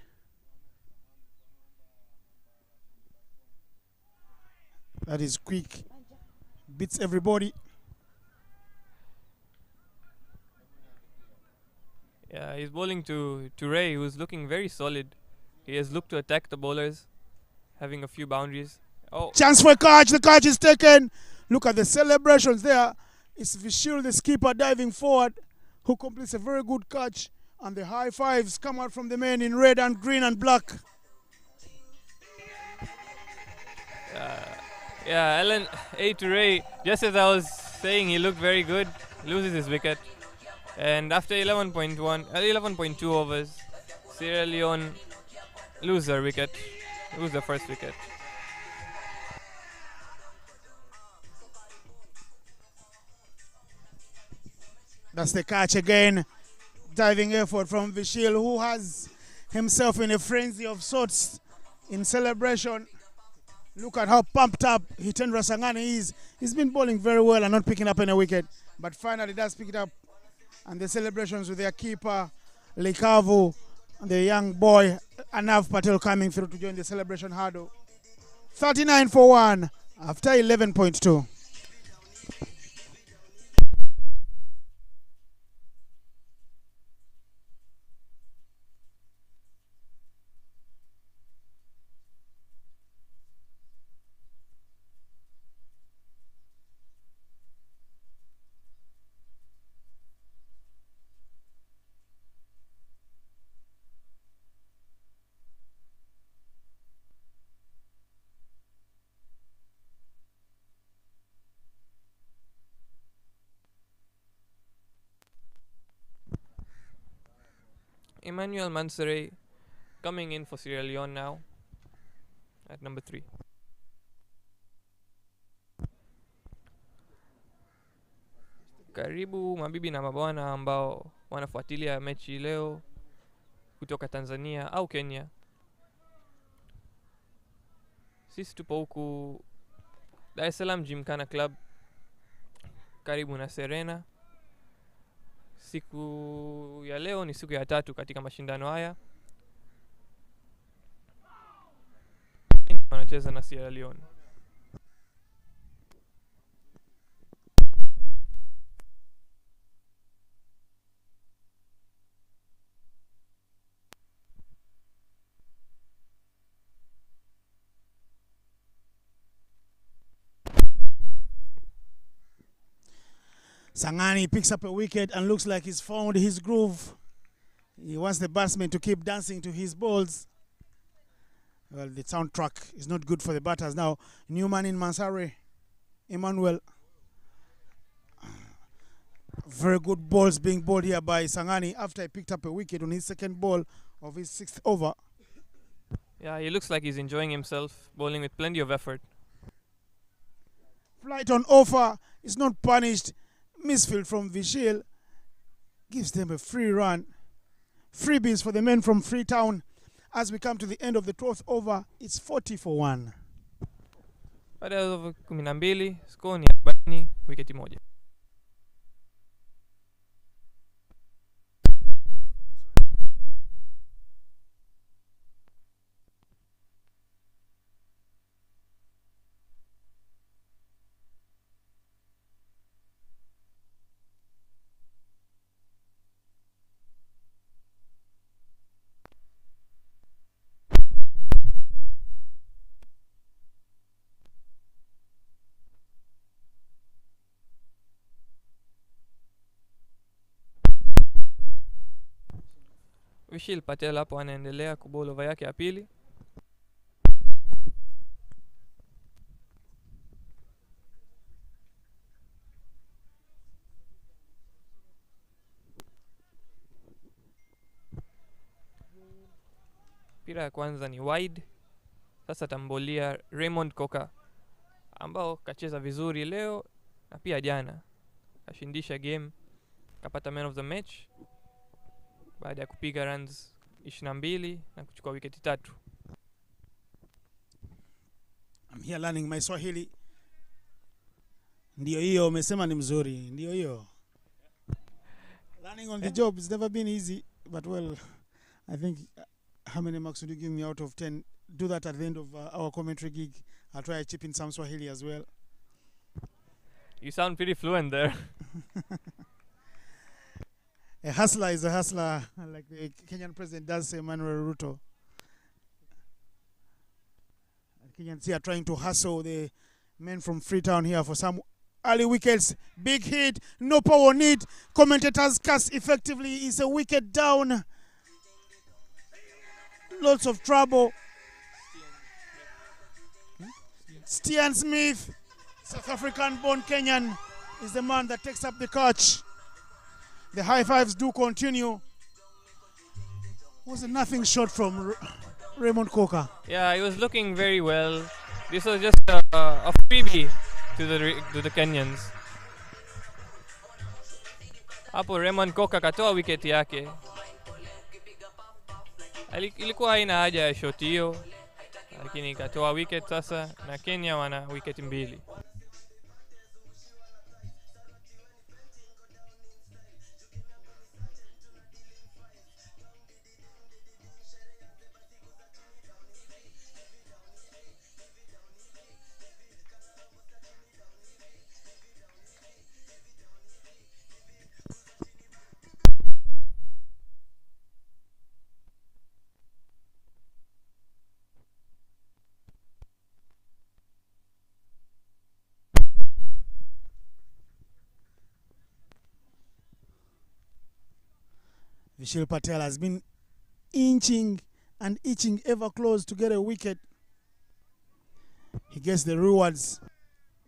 That is quick. Beats everybody. Yeah, he's bowling to Ray, who's looking very solid. He has looked to attack the bowlers, having a few boundaries. Oh, Chance for a catch. The catch is taken. Look at the celebrations there. It's Vishil, the skipper, diving forward, who completes a very good catch. And the high fives come out from the men in red and green and black. yeah, Alan A to Ray. Just as I was saying, he looked very good. Loses his wicket. And after 11.2 overs, Sierra Leone lose their wicket. Lose their first wicket. That's the catch again. Diving effort from Vishil, who has himself in a frenzy of sorts in celebration. Look at how pumped up Hitendra Sangani is. He's been bowling very well and not picking up any wicket. But finally does pick it up. And the celebrations with their keeper, Likavu, and the young boy, Anav Patel, coming through to join the celebration hurdle. 39 for 1 after 11.2. Emmanuel Mansare coming in for Sierra Leone now at number 3. Karibu mabibi na mabwana ambao wanafuatilia mechi leo kutoka Tanzania au Kenya. Sisi tupo huku Dar es Salaam Gymkhana Club karibu na Serena. Siku ya leo ni siku ya 3 katika mashindano haya. Wanacheza na Sierra Leone. Sangani picks up a wicket and looks like he's found his groove. He wants the batsman to keep dancing to his balls. Well, the soundtrack is not good for the batters now. New man in Mansare, Emmanuel. Very good balls being bowled here by Sangani after he picked up a wicket on his second ball of his 6th over. Yeah, he looks like he's enjoying himself, bowling with plenty of effort. Flight on offer is not punished. Misfield from Vishil gives them a free run. Freebies for the men from Freetown. As we come to the end of the 12th over, it's 40 for 1. Baada ya over 12, score ni 40, wiketi moja. Vishil Patel hapo anaendelea kubowl over yake ya pili. Mpira ya kwanza ni wide. Sasa tambolia Raymond Koka ambao kacheza vizuri leo na pia jana. Kashindisha game, kapata man of the match baada ya kupiga runs 22 na kuchukua wiketi 3. I'm here learning my Swahili. Ndio hiyo umesema ni mzuri. Ndio hiyo. Learning on the job has never been easy, but well, I think how many marks would you give me out of 10? Do that at the end of our commentary gig. I'll try to chip in some Swahili as well. You sound pretty fluent there. A hustler is a hustler, like the Kenyan president does say, Emmanuel Ruto. Kenyans here trying to hustle the men from Freetown here for some early wickets. Big hit, no power need. Commentators cast effectively. It's a wicket down. Lots of trouble. Stian Smith, South African-born Kenyan, is the man that takes up the catch. The high fives do continue. Was a nothing shot from Raymond Coker. Yeah, he was looking very well. This was just a freebie to the Kenyans. Hapo Raymond Coker katoa wicket yake. Ilikuwa haina haja ya shot hiyo, lakini katoa wicket sasa na Kenya wana wicket mbili. Vishal Patel has been inching and itching ever close to get a wicket. He gets the rewards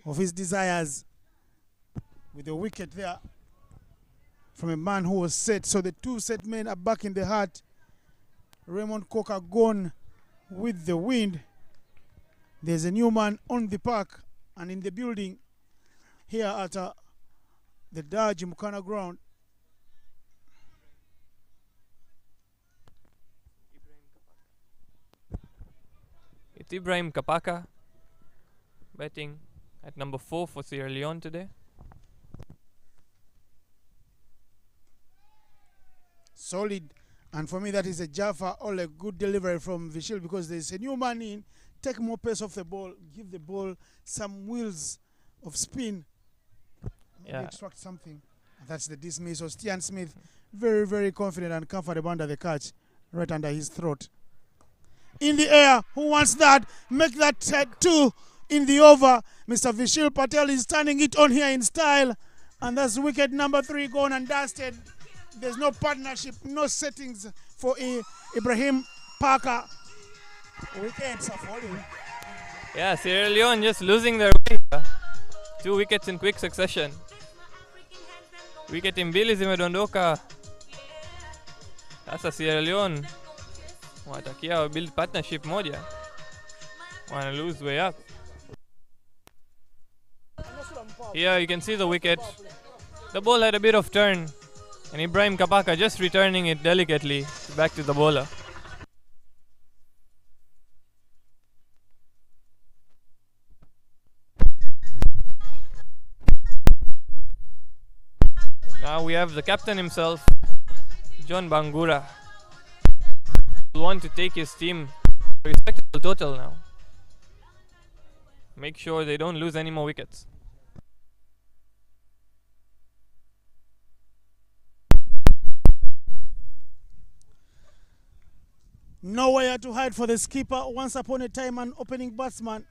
of his desires with a wicket there from a man who was set. So the two set men are back in the hat. Raymond Coker gone with the wind. There's a new man on the park and in the building here at the Daji Mukana ground. It's Ibrahim Kapaka batting at number 4 for Sierra Leone today. Solid. And for me, that is a Jaffa or a good delivery from Vishal because there's a new man in. Take more pace off the ball. Give the ball some wheels of spin. Maybe extract something. And that's the dismiss. So Stian Smith, very, very confident and comfortable under the catch, right under his throat. In the air, who wants that? Make that 2 in the over. Mr. Vishal Patel is turning it on here in style. And that's wicket number 3 gone and dusted. There's no partnership, no settings for Ibrahim Parker. Wickets are falling. Yeah, Sierra Leone just losing their way. 2 wickets in quick succession. Wicket mbili zimedondoka. Sasa Sierra Leone watakia wa build partnership moja. Wanna lose way up. Here you can see the wicket. The ball had a bit of turn. And Ibrahim Kapaka just returning it delicately back to the bowler. Now we have the captain himself, John Bangura. Will want to take his team to a respectable total now. Make sure they don't lose any more wickets. Nowhere to hide for the skipper. Once upon a time, an opening batsman.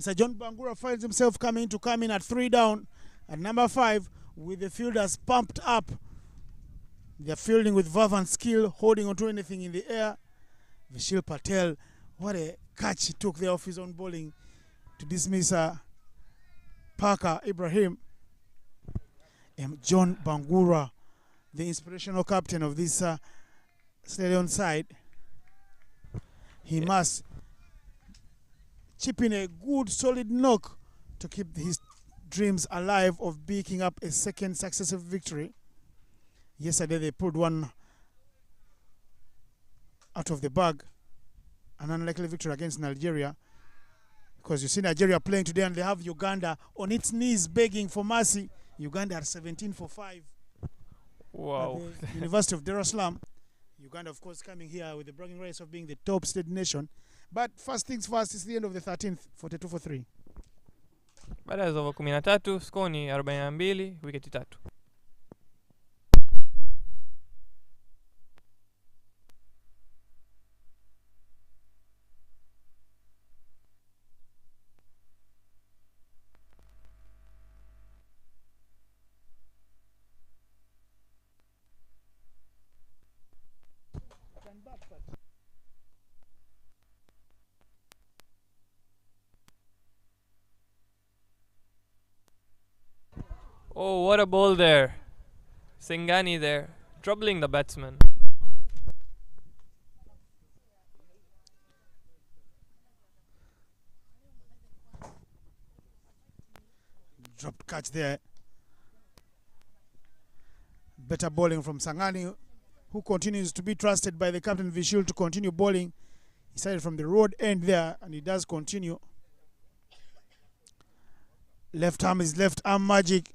Mr. John Bangura finds himself come in at 3 down. At number 5, with the fielders pumped up. They're fielding with verve and skill, holding onto anything in the air. Vishal Patel, what a catch he took there off his own bowling to dismiss Parker Ibrahim. John Bangura, the inspirational captain of this Leone side. He must chip in a good solid knock to keep his dreams alive of picking up a second successive victory. Yesterday they pulled one out of the bag, an unlikely victory against Nigeria, Because you see Nigeria playing today and they have Uganda on its knees begging for mercy. Uganda are 17 for 5. Wow. At the University of Dar es Salaam. Uganda, of course, coming here with the bragging rights of being the top state nation. But first things first, it's the end of the 13th, 42 for 3. Baada ya over 13, score ni 42, wiketi 3. Oh, what a ball there. Singani there, troubling the batsman. Dropped catch there. Better bowling from Sangani, who continues to be trusted by the captain Vishul to continue bowling. He started from the road end there, and he does continue. Left arm is left arm magic.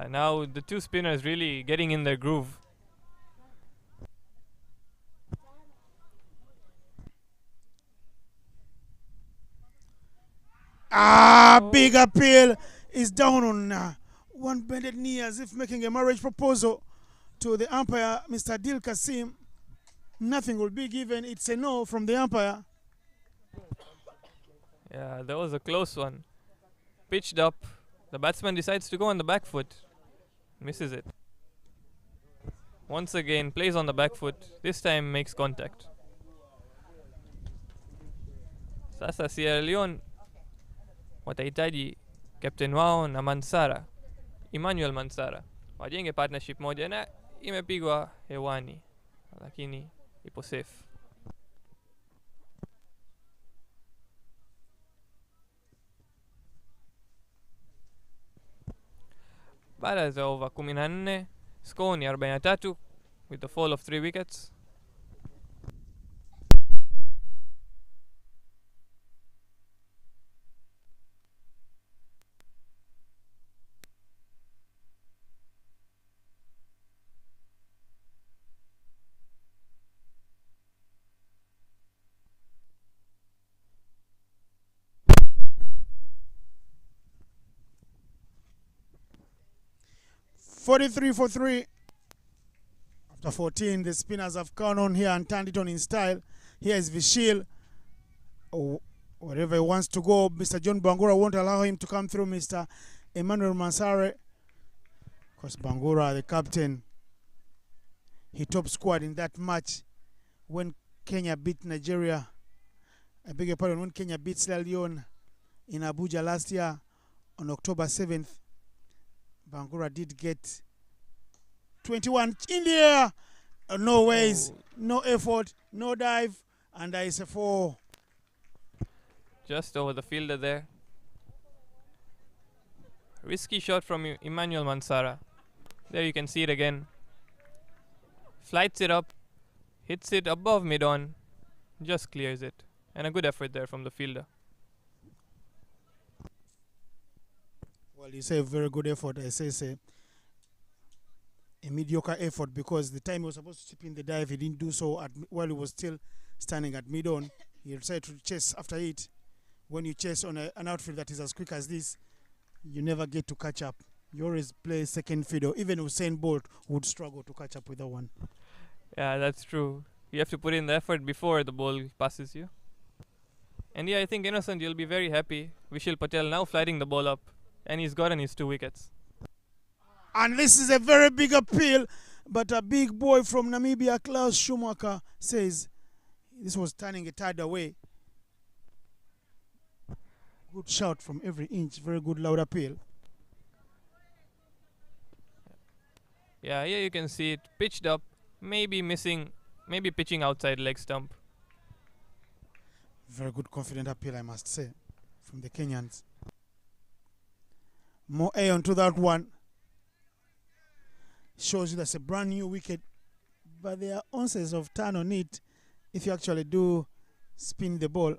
Now the two spinners really getting in their groove. Big appeal is down on one bended knee as if making a marriage proposal to the umpire, Mr. Dil Kasim. Nothing will be given. It's a no from the umpire. Yeah, that was a close one. Pitched up. The batsman decides to go on the back foot. Misses it. Once again, plays on the back foot. This time makes contact. Sasa Sierra Leone watahitaji captain wao na Mansara, Emmanuel Mansara, wajenge partnership moja, na imepigwa hewani, lakini ipo safe. Baada ya over 14, score ni 43 with the fall of 3 wickets. .43 for 3. After 14, the spinners have gone on here and turned it on in style. Here is Vishil. Wherever he wants to go, Mr. John Bangura won't allow him to come through Mr. Emmanuel Mansare. Of course, Bangura, the captain, he top scored in that match when Kenya beat Nigeria. I beg your pardon, when Kenya beat Sierra Leone in Abuja last year on October 7th. Bangura did get 21 in the air. No ways, no effort, no dive, and there is a 4. Just over the fielder there. Risky shot from Emmanuel Mansara. There you can see it again. Flights it up, hits it above mid-on, just clears it. And a good effort there from the fielder. Well, you say a very good effort. I say a mediocre effort, because the time he was supposed to chip in the dive, he didn't do so while he was still standing at mid-on. He decided to chase after it. When you chase on an outfield that is as quick as this, you never get to catch up. You always play second fiddle. Even Usain Bolt would struggle to catch up with that one. Yeah, that's true. You have to put in the effort before the ball passes you. And yeah, I think Innocent, you'll be very happy. Vishal Patel now flighting the ball up. And he's gotten his 2 wickets. And this is a very big appeal. But a big boy from Namibia, Klaus Schumacher, says this was turning a tide away. Good shout from every inch. Very good loud appeal. Yeah, here you can see it pitched up. Maybe missing, maybe pitching outside leg stump. Very good confident appeal, I must say, from the Kenyans. More air onto that one. Shows you that's a brand new wicket. But there are ounces of turn on it if you actually do spin the ball.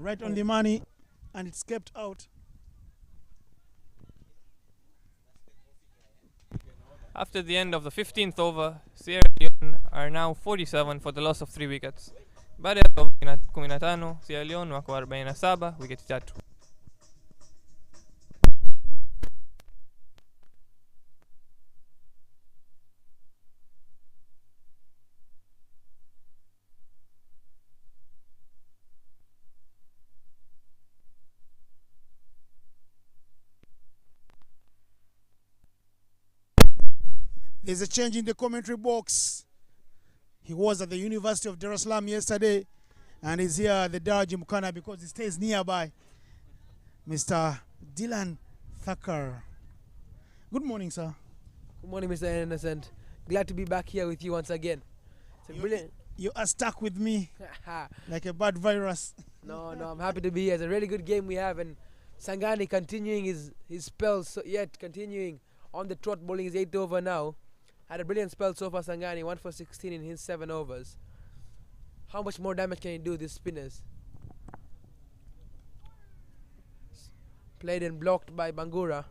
Right on the money, and it's kept out. After the end of the 15th over, Sierra Leone are now 47 for the loss of 3 wickets. Baada ya over 15, Sierra Leone wako 47 wiketi 3. There's a change in the commentary box. He was at the University of Dar es Salaam yesterday and is here at the Dar Gymkhana because he stays nearby. Mr. Dylan Thacker. Good morning, sir. Good morning, Mr. Innocent. Glad to be back here with you once again. It's a brilliant. You are stuck with me like a bad virus. No, I'm happy to be here. It's a really good game we have, and Sangani continuing his spells, yet continuing on the trot, bowling his 8th over now. Had a brilliant spell so far, Sangani, 1 for 16 in his 7 overs. How much more damage can he do, these spinners? Played and blocked by Bangura.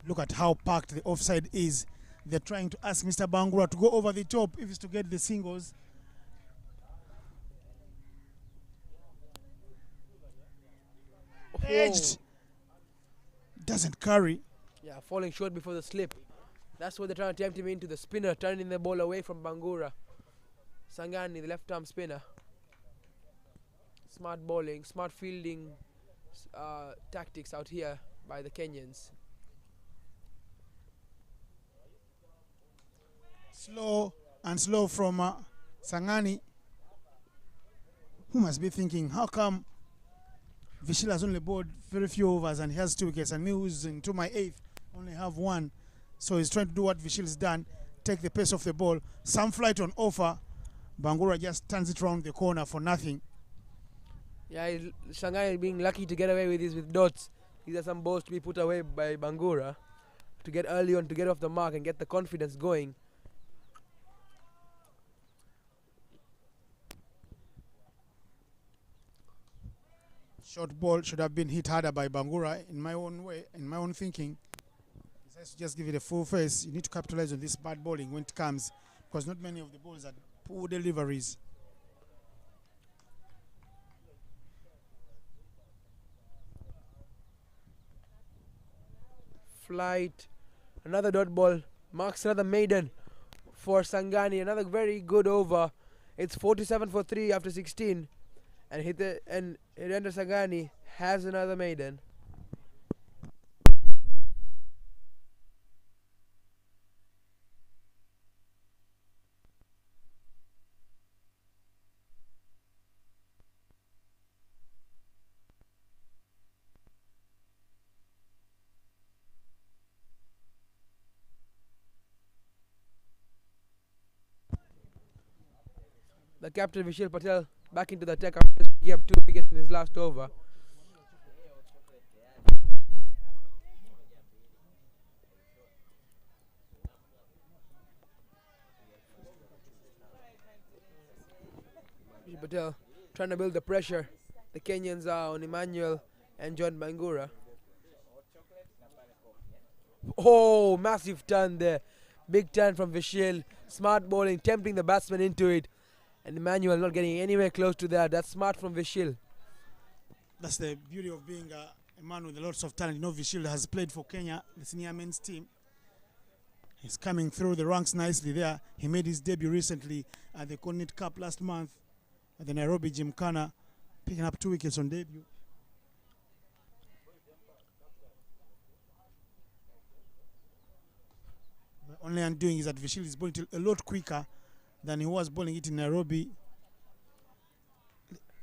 Look at how packed the offside is. They're trying to ask Mr. Bangura to go over the top if it's to get the singles. Edged. Doesn't carry. Yeah, falling short before the slip. That's what they're trying to tempt him into, the spinner, turning the ball away from Bangura. Sangani, the left-arm spinner. Smart bowling, smart fielding tactics out here by the Kenyans. Slow from Sangani, who must be thinking, how come Vishil has only bowled very few overs and he has 2 wickets, and me who's into my 8th only have 1. So he's trying to do what Vishil's done, take the pace of the ball. Some flight on offer. Bangura just turns it around the corner for nothing. Yeah, Shanghai being lucky to get away with this with dots. These are some balls to be put away by Bangura to get early on, to get off the mark and get the confidence going. Short ball should have been hit harder by Bangura in my own way, in my own thinking. Let's just give it a full face. You need to capitalize on this bad bowling when it comes, because not many of the balls are poor deliveries. Flight, another dot ball, marks another maiden for Sangani. Another very good over. It's 47 for 3 after 16, and Hirendra Sangani has another maiden. The captain Vishal Patel back into the attack after picking up 2 wickets in his last over. Vishal Patel trying to build the pressure. The Kenyans are on Emmanuel and John Bangura. Oh, massive turn there. Big turn from Vishal. Smart bowling, tempting the batsman into it. And Emmanuel not getting anywhere close to that. That's smart from Vishal. That's the beauty of being a man with lots of talent. You know, Vishal has played for Kenya, the senior men's team. He's coming through the ranks nicely there. He made his debut recently at the Connect Cup last month at the Nairobi Gymkhana, picking up 2 wickets on debut. The only undoing is that Vishal is bowling a lot quicker than he was bowling it in Nairobi.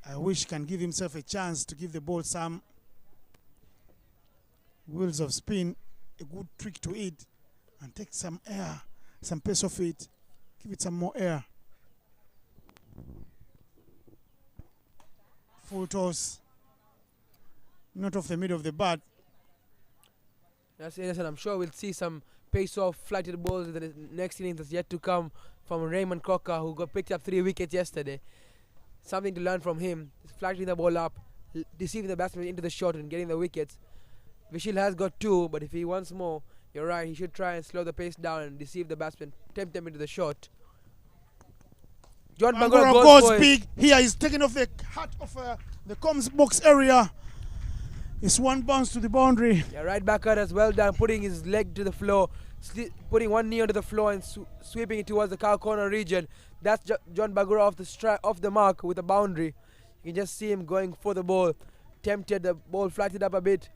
I wish he can give himself a chance to give the ball some wheels of spin, a good trick to it, and take some air, some pace off it, give it some more air. Full toss, not off the middle of the bat. Yes, and I'm sure we'll see some pace-off flighted balls in the next inning that's yet to come from Raymond Crocker, who got picked up 3 wickets yesterday. Something to learn from him. He's flattening the ball up, deceiving the batsman into the shot and getting the wickets. Vishal has got 2, but if he wants more, you're right, he should try and slow the pace down and deceive the batsman, tempt them into the shot. John Bangura goes big. Here he's taking off the hat of the comms box area. It's one bounce to the boundary. Yeah, right backer as well done, putting his leg to the floor, putting one knee onto the floor and sweeping it towards the cow corner region. That's John Bangura off the mark with a boundary. You can just see him going for the ball. Tempted, the ball flattened up a bit.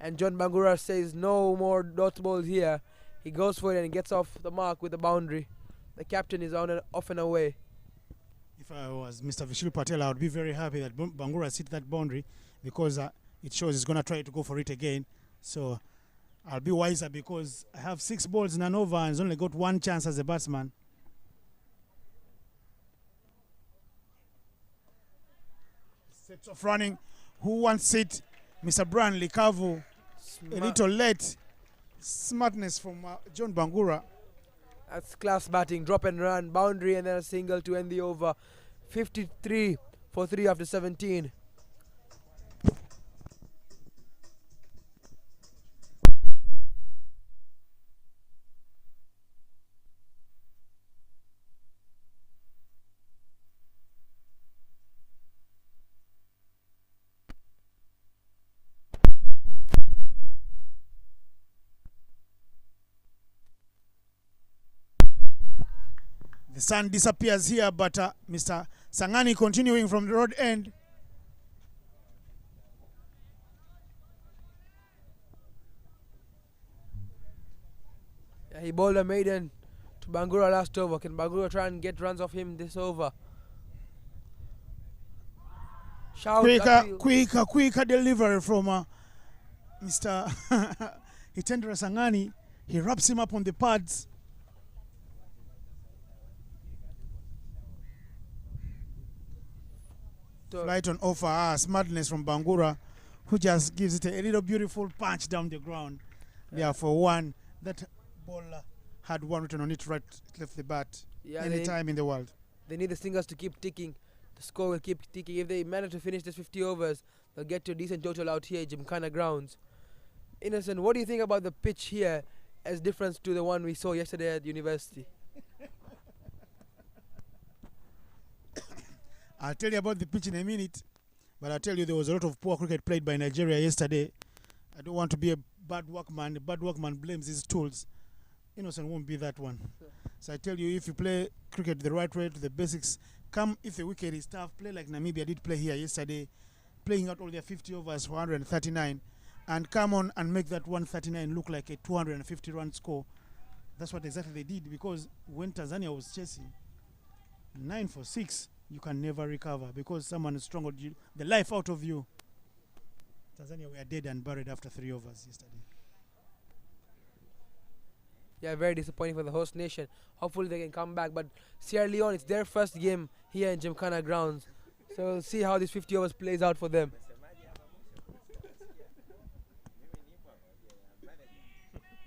And John Bangura says no more dot balls here. He goes for it and gets off the mark with the boundary. The captain is off and away. If I was Mr. Vishal Patel, I would be very happy that Bangura hit that boundary because it shows he's going to try to go for it again. So I'll be wiser because I have 6 balls in an over and he's only got 1 chance as a batsman. Sets off running. Who wants it? Mr. Branley Kavu. A little late. Smartness from John Bangura. That's class batting. Drop and run. Boundary and then a single to end the over. 53 for 3 after 17. The sun disappears here, but Mr. Sangani continuing from the road end. Yeah, he bowled a maiden to Bangura last over. Can Bangura try and get runs off him this over? Shout Quicker delivery from Mr. Hitendra Sangani. He wraps him up on the pads. Flight on offer, smartness from Bangura, who just gives it a little beautiful punch down the ground. Yeah, for 1. That ball had 1 written on it, right left the bat. Yeah, any time in the world. They need the singles to keep ticking. The score will keep ticking. If they manage to finish this 50 overs, they'll get to a decent total out here at Gymkhana grounds. Innocent, what do you think about the pitch here as difference to the one we saw yesterday at university? I'll tell you about the pitch in a minute, but I'll tell you there was a lot of poor cricket played by Nigeria yesterday. I don't want to be a bad workman. The bad workman blames his tools. Innocent won't be that one. So I tell you, if you play cricket the right way, to the basics, come if the wicket is tough, play like Namibia did play here yesterday, playing out all their 50 overs for 139, and come on and make that 139 look like a 250-run score. That's what exactly they did, because when Tanzania was chasing 9 for 6, you can never recover because someone has strangled you, the life out of you. Tanzania were dead and buried after 3 overs yesterday. Yeah, very disappointing for the host nation. Hopefully they can come back, but Sierra Leone, it's their first game here in Gymkhana grounds. So we'll see how this 50 overs plays out for them.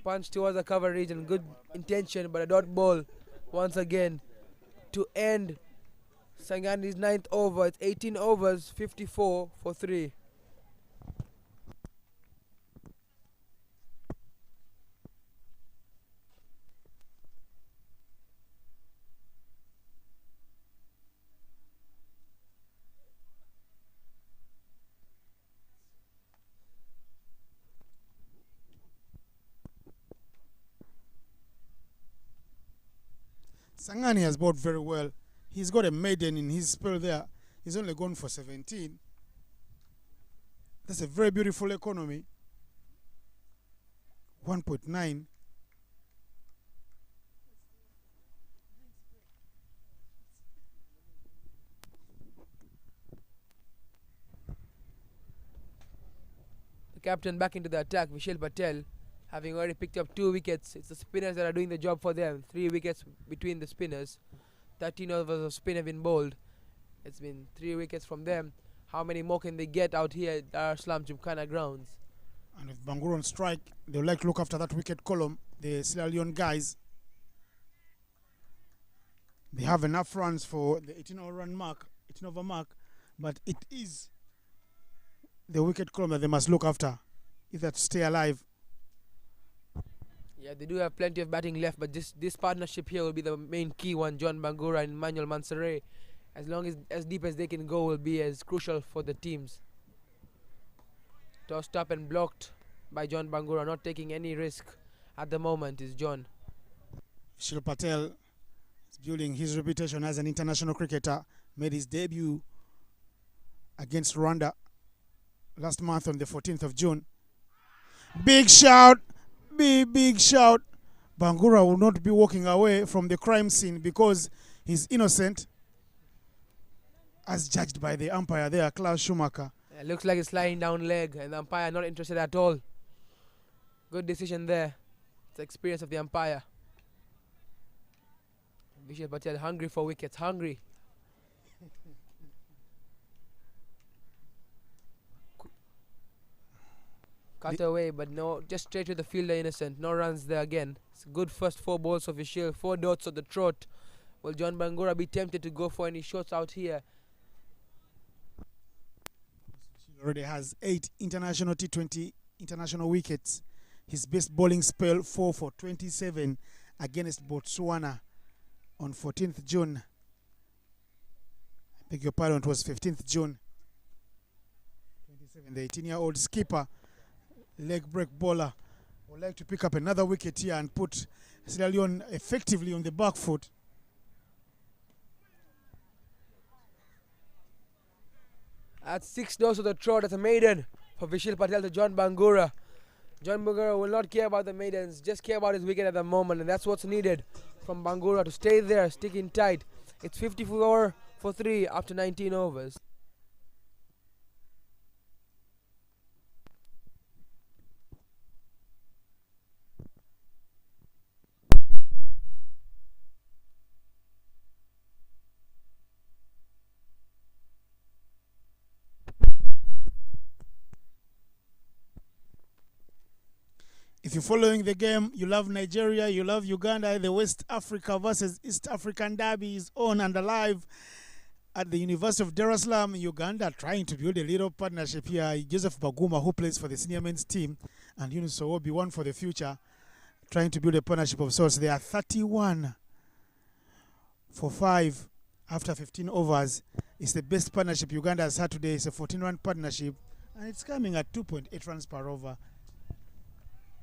Punch towards the cover region, good intention, but a dot ball once again to end Sangani's 9th over. It's 18 overs, 54 for 3. Sangani has bowled very well. He's got a maiden in his spell there. He's only gone for 17. That's a very beautiful economy. 1.9. The captain back into the attack, Vishal Patel, having already picked up 2 wickets. It's the spinners that are doing the job for them. 3 wickets between the spinners. 13 overs of spin have been bowled. It's been 3 wickets from them. How many more can they get out here at Dar es Salaam Gymkhana grounds? And if Bangura on strike, they'll like to look after that wicket column. The Sierra Leone guys, they have enough runs for the 18 over mark, but it is the wicket column that they must look after, either to stay alive. Yeah, they do have plenty of batting left, but this partnership here will be the main key one. John Bangura and Emmanuel Mansaray, as deep as they can go, will be as crucial for the teams. Tossed up and blocked by John Bangura, not taking any risk at the moment is John. Vishal Patel is building his reputation as an international cricketer. Made his debut against Rwanda last month on the 14th of June. Big shout! Big shout! Bangura will not be walking away from the crime scene because he's innocent, as judged by the umpire there, Klaus Schumacher. It looks like it's lying down leg, and the umpire not interested at all. Good decision there. It's the experience of the umpire. Vishal Patel hungry for wickets, hungry. Cut away, but no, just straight to the fielder, innocent. No runs there again. It's a good first 4 balls of Vishal, 4 dots of the trot. Will John Bangura be tempted to go for any shots out here? He already has 8 international T20 international wickets. His best bowling spell 4 for 27 against Botswana on 14th June. I beg your pardon, it was 15th June. 27, the 18-year-old skipper, leg break bowler, would like to pick up another wicket here and put Sierra Leone effectively on the back foot. At 6 dots of the trot as a maiden for Vishal Patel to John Bangura. John Bangura will not care about the maidens, just care about his wicket at the moment, and that's what's needed from Bangura to stay there, sticking tight. It's 54 for 3 after 19 overs. If you're following the game, you love Nigeria, you love Uganda, the West Africa versus East African derby is on and alive at the University of Dar es Salaam, Uganda, trying to build a little partnership here. Joseph Baguma, who plays for the senior men's team, and Yunus Owobi, one for the future, trying to build a partnership of sorts. They are 31 for 5 after 15 overs. It's the best partnership Uganda has had today. It's a 14-run partnership, and it's coming at 2.8 runs per over.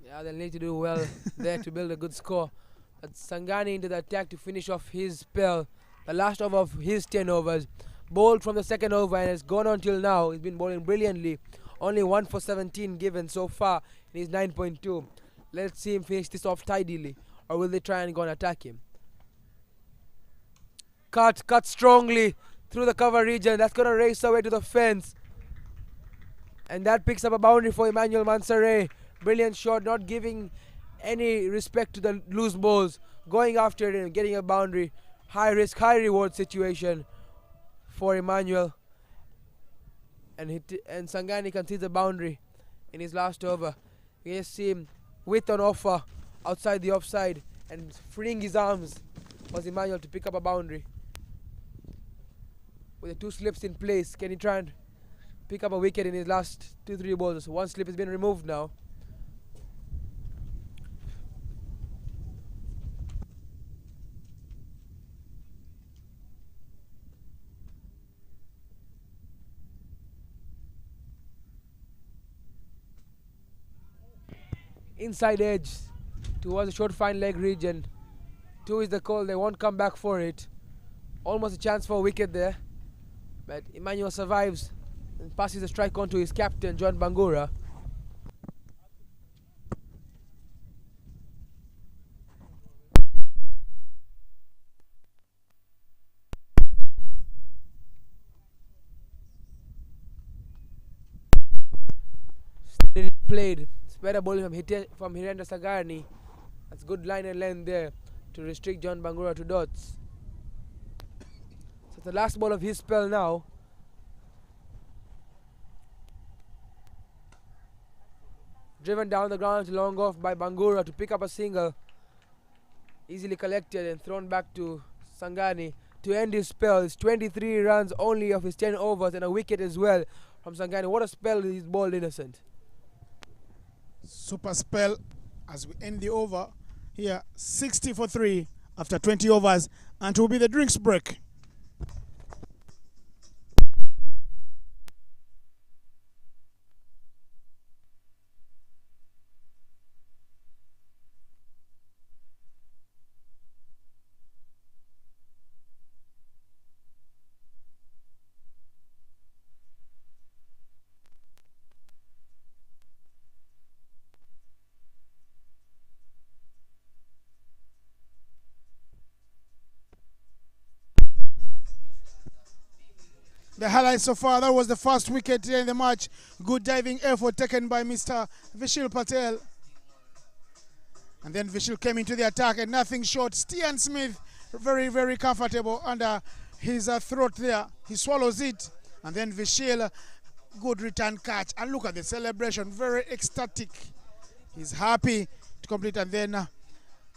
Yeah, they'll need to do well there to build a good score. But Sangani into the attack to finish off his spell. The last over of his 10 overs. Bowled from the second over and has gone on till now. He's been bowling brilliantly. Only 1 for 17 given so far in his 9.2. Let's see him finish this off tidily. Or will they try and go and attack him? Cut strongly through the cover region. That's going to race away to the fence. And that picks up a boundary for Emmanuel Mansaray. Brilliant shot, not giving any respect to the loose balls. Going after it and getting a boundary. High risk, high reward situation for Emmanuel. And Sangani concedes a boundary in his last over. You can see him with an offer outside the offside and freeing his arms was Emmanuel to pick up a boundary. With the 2 slips in place, can he try and pick up a wicket in his last 2-3 balls? 1 slip has been removed now. Inside edge towards the short fine leg region. 2 is the call, they won't come back for it. Almost a chance for a wicket there. But Emmanuel survives and passes the strike on to his captain, John Bangura. Steady played. Better bowling from Hirenda Sagani. That's good line and length there to restrict John Bangura to dots. So the last ball of his spell now. Driven down the ground, long off by Bangura to pick up a single. Easily collected and thrown back to Sangani to end his spell. It's 23 runs only of his 10 overs and a wicket as well from Sangani. What a spell he's bowled, Innocent. Super spell as we end the over here. 60 for 3 after 20 overs, and it will be the drinks break. The highlights so far, that was the first wicket here in the match. Good diving effort taken by Mr. Vishil Patel. And then Vishil came into the attack and nothing short. Stian Smith, very, very comfortable under his throat there. He swallows it. And then Vishil, good return catch. And look at the celebration, very ecstatic. He's happy to complete. And then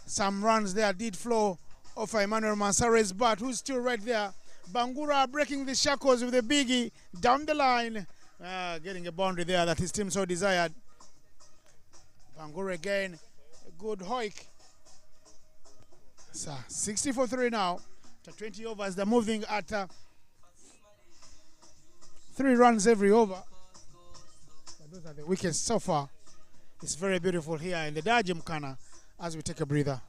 some runs there did flow off Emmanuel Mansare's bat, who's still right there. Bangura breaking the shackles with a biggie down the line. Getting a boundary there that his team so desired. Bangura again, a good hoik. So 60 for 3 now. After 20 overs, they're moving at 3 runs every over. But those are the wickets so far. It's very beautiful here in the Dajim Kana as we take a breather.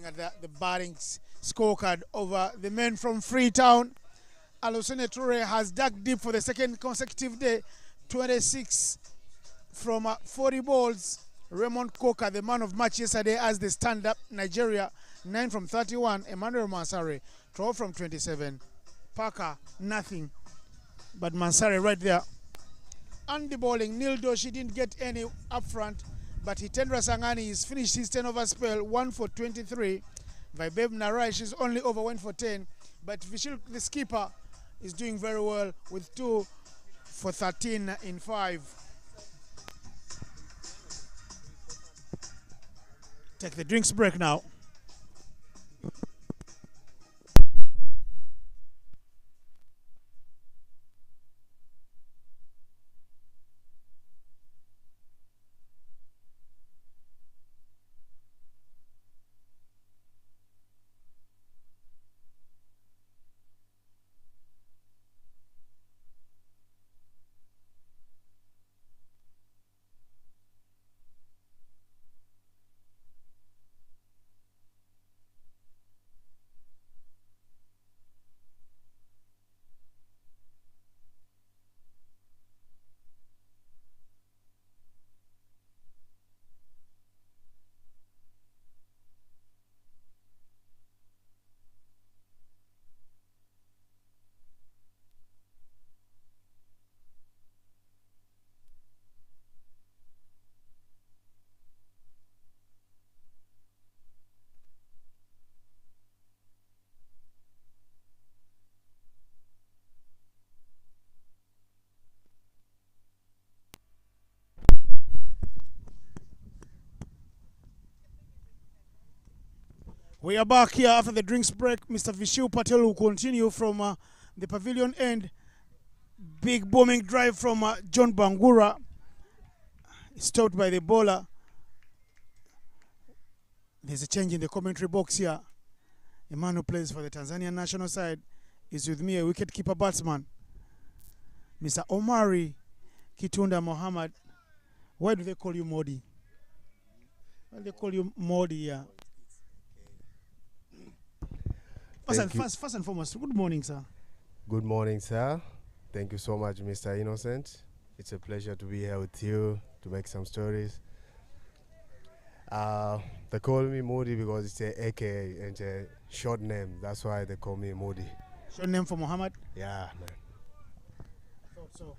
At the batting scorecard over the men from Freetown. Alusene Toure has dug deep for the second consecutive day. 26 from 40 balls. Raymond Coker, the man of match yesterday as they stand up. Nigeria, 9 from 31. Emmanuel Mansare, 12 from 27. Parker, nothing. But Mansare right there. And the bowling, Neil Doshi didn't get any up front. But Hitendra Sangani has finished his 10 over spell, 1 for 23. Vaibeb Naraish is only over 1 for 10. But Vishil, the skipper, is doing very well with 2 for 13 in 5. Take the drinks break now. We are back here after the drinks break. Mr. Vishil Patel will continue from the pavilion end. Big booming drive from John Bangura. Stopped by the bowler. There's a change in the commentary box here. A man who plays for the Tanzanian national side is with me, a wicket-keeper batsman, Mr. Omari Kitunda Mohammed. Why do they call you Modi? Why do they call you Modi here? First and foremost, good morning, sir. Good morning, sir. Thank you so much, Mr. Innocent. It's a pleasure to be here with you to make some stories. They call me Modi because it's a AKA and a short name. That's why they call me Modi. Short name for Muhammad? Yeah, man. I thought so.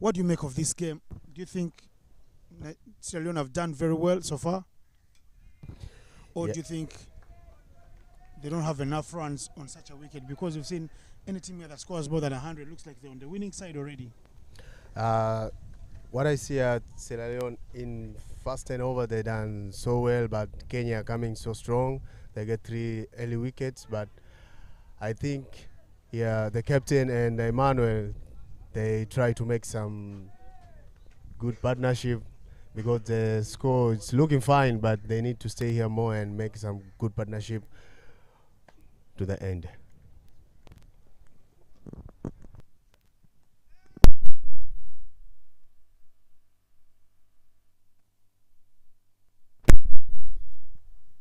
What do you make of this game? Do you think Sierra Leone have done very well so far? Or do you think they don't have enough runs on such a wicket? Because we've seen any team here that scores more than 100 looks like they're on the winning side already. What I see at Sierra Leone in first 10 over, they done so well, but Kenya coming so strong. They get 3 early wickets, but I think yeah, the captain and Emmanuel, they try to make some good partnership because the score is looking fine, but they need to stay here more and make some good partnership to the end.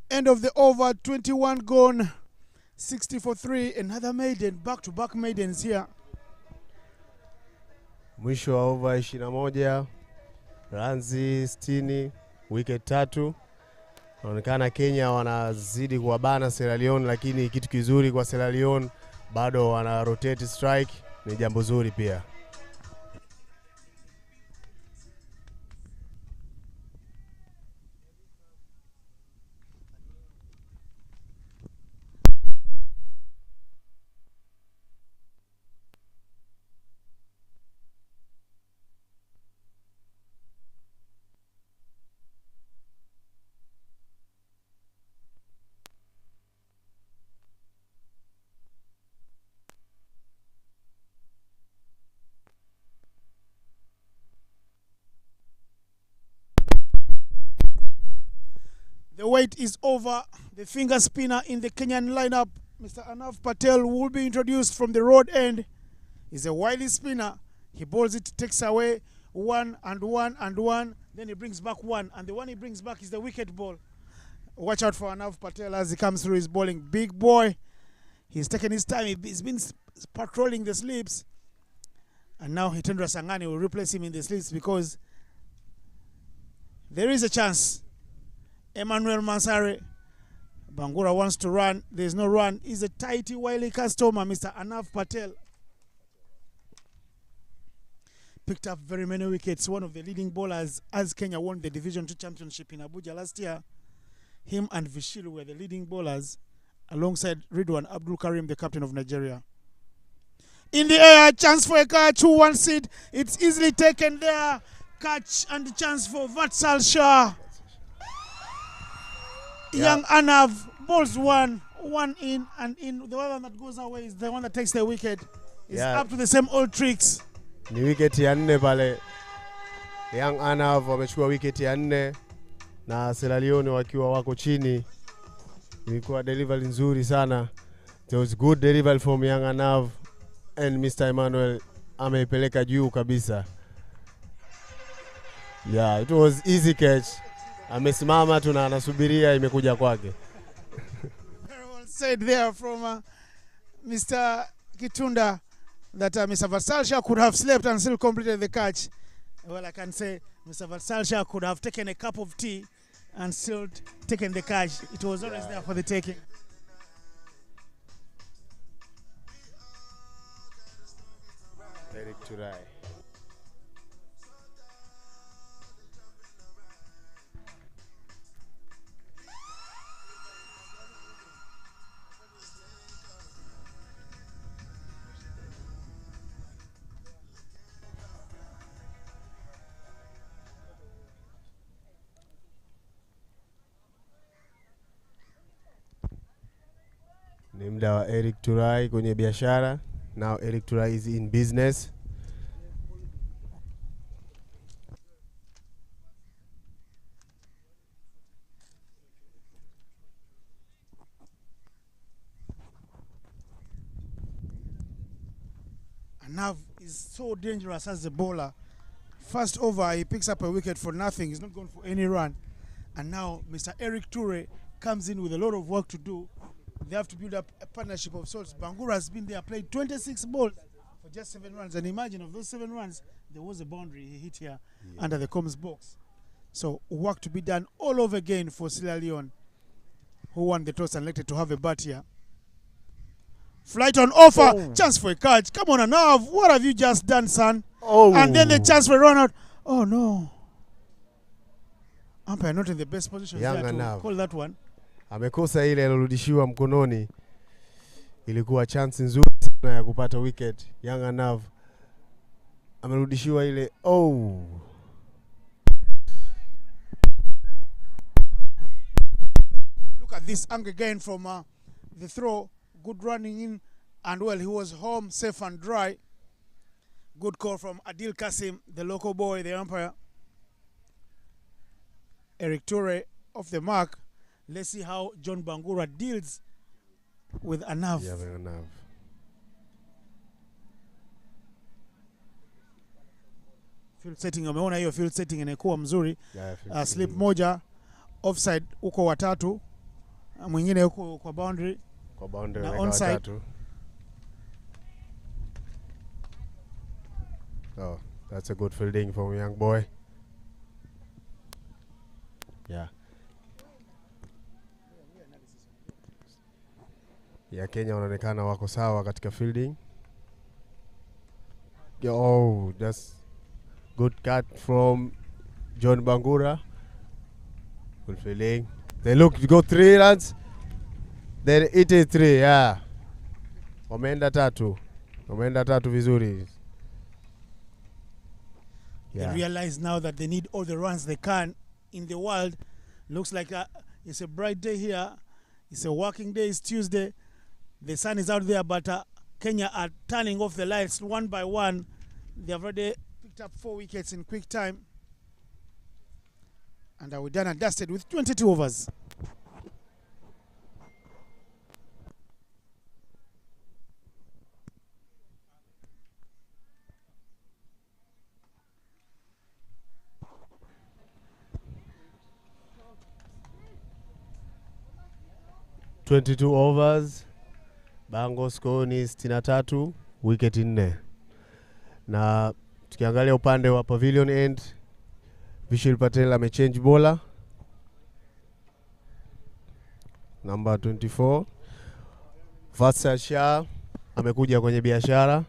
End of the over, 21 gone, 60 for 3. Another maiden, back-to-back maidens here. Mwisho wa over 21, ranzi 60, wicket 3. Inaonekana Kenya wanazidi kuwabana Sierra Leone, lakini kitu kizuri kwa Sierra Leone, bado wana rotate strike, ni jambo zuri pia. The wait is over. The finger spinner in the Kenyan lineup, Mr. Anav Patel, will be introduced from the road end. He's a wily spinner. He bowls it, takes away 1 and 1 and 1. Then he brings back 1. And the one he brings back is the wicket ball. Watch out for Anav Patel as he comes through his bowling. Big boy. He's taken his time. He's been patrolling the slips. And now Hitendra Sangani will replace him in the slips because there is a chance. Emmanuel Mansare, Bangura wants to run. There's no run. He's a tighty, wily customer, Mr. Anav Patel. Picked up very many wickets. One of the leading bowlers as Kenya won the Division 2 Championship in Abuja last year. Him and Vishilu were the leading bowlers alongside Ridwan Abdul Karim, the captain of Nigeria. In the air, chance for a catch, 2-1 seed. It's easily taken there. Catch and chance for Vatsal Shah. Young Anav bowls one in, and in the one that goes away is the one that takes the wicket. It's up to the same old tricks. Ni wicket ya 4 pale. Young Anav wamechukua wicket ya 4 na Sierra Leone wakiwa wako chini. Ilikuwa delivery nzuri sana. There was good delivery from Young Anav and Mr. Emmanuel ameipeleka juu kabisa. Yeah, it was easy catch. Amesimama tu na anasubiria imekuja kwake. Very well said there from Mr. Kitunda that Mr. Vatsalsha could have slept and still completed the catch. Well, I can say Mr. Vatsalsha could have taken a cup of tea and still taken the catch. It was always there for the taking. Eric Turai. Ni muda wa Eric Turai kwenye biashara. Now Eric Turai is in business. Anav is so dangerous as a bowler. First over, he picks up a wicket for nothing. He's not going for any run. And now Mr. Eric Ture comes in with a lot of work to do. They have to build up a partnership of sorts. Bangura has been there, played 26 balls for just 7 runs. And imagine of those 7 runs, there was a boundary he hit here under the Combs box. So work to be done all over again for Sierra Leone, who won the toss and elected to have a bat here. Flight on offer, chance for a catch. Come on, Anav, what have you just done, son? And then the chance for a run out. Oh, no. Umpire not in the best position there to call that one. Amekosa ile alirudishiwa mkononi. Ilikuwa chance nzuri sana ya kupata wicket. Young Anav amerudishiwa ile. Look at this angle again from the throw. Good running in And well, he was home safe and dry. Good call from Adil Kasim, the local boy, the umpire. Eric Toure off the mark. Let's see how John Bangura deals with Anav. Yeah, Anav. Field setting, umeona hiyo field setting inakuwa mzuri. Yeah, slip moja, offside uko watatu, mwingine uko kwa boundary. Kwa boundary na na onside. Watatu. Oh, that's a good fielding from a young boy. Yeah. Ya Kenya wanaonekana wako sawa katika fielding. Oh, that's good cut from John Bangura. Good fielding. They look to go 3 runs. Then it is 3, yeah. Wameenda tatu vizuri. They realize now that they need all the runs they can in the world. Looks like it's a bright day here. It's a working day. It's Tuesday. The sun is out there, but Kenya are turning off the lights one by one. They have already picked up 4 wickets in quick time. And we're done and dusted with 22 overs. ...22 overs. Bango score ni 63, wicket 4. Na tukiangalia upande wa pavilion end, Vishal Patel amechange bowler. Number 24. Vatsal Shah amekuja kwenye biashara.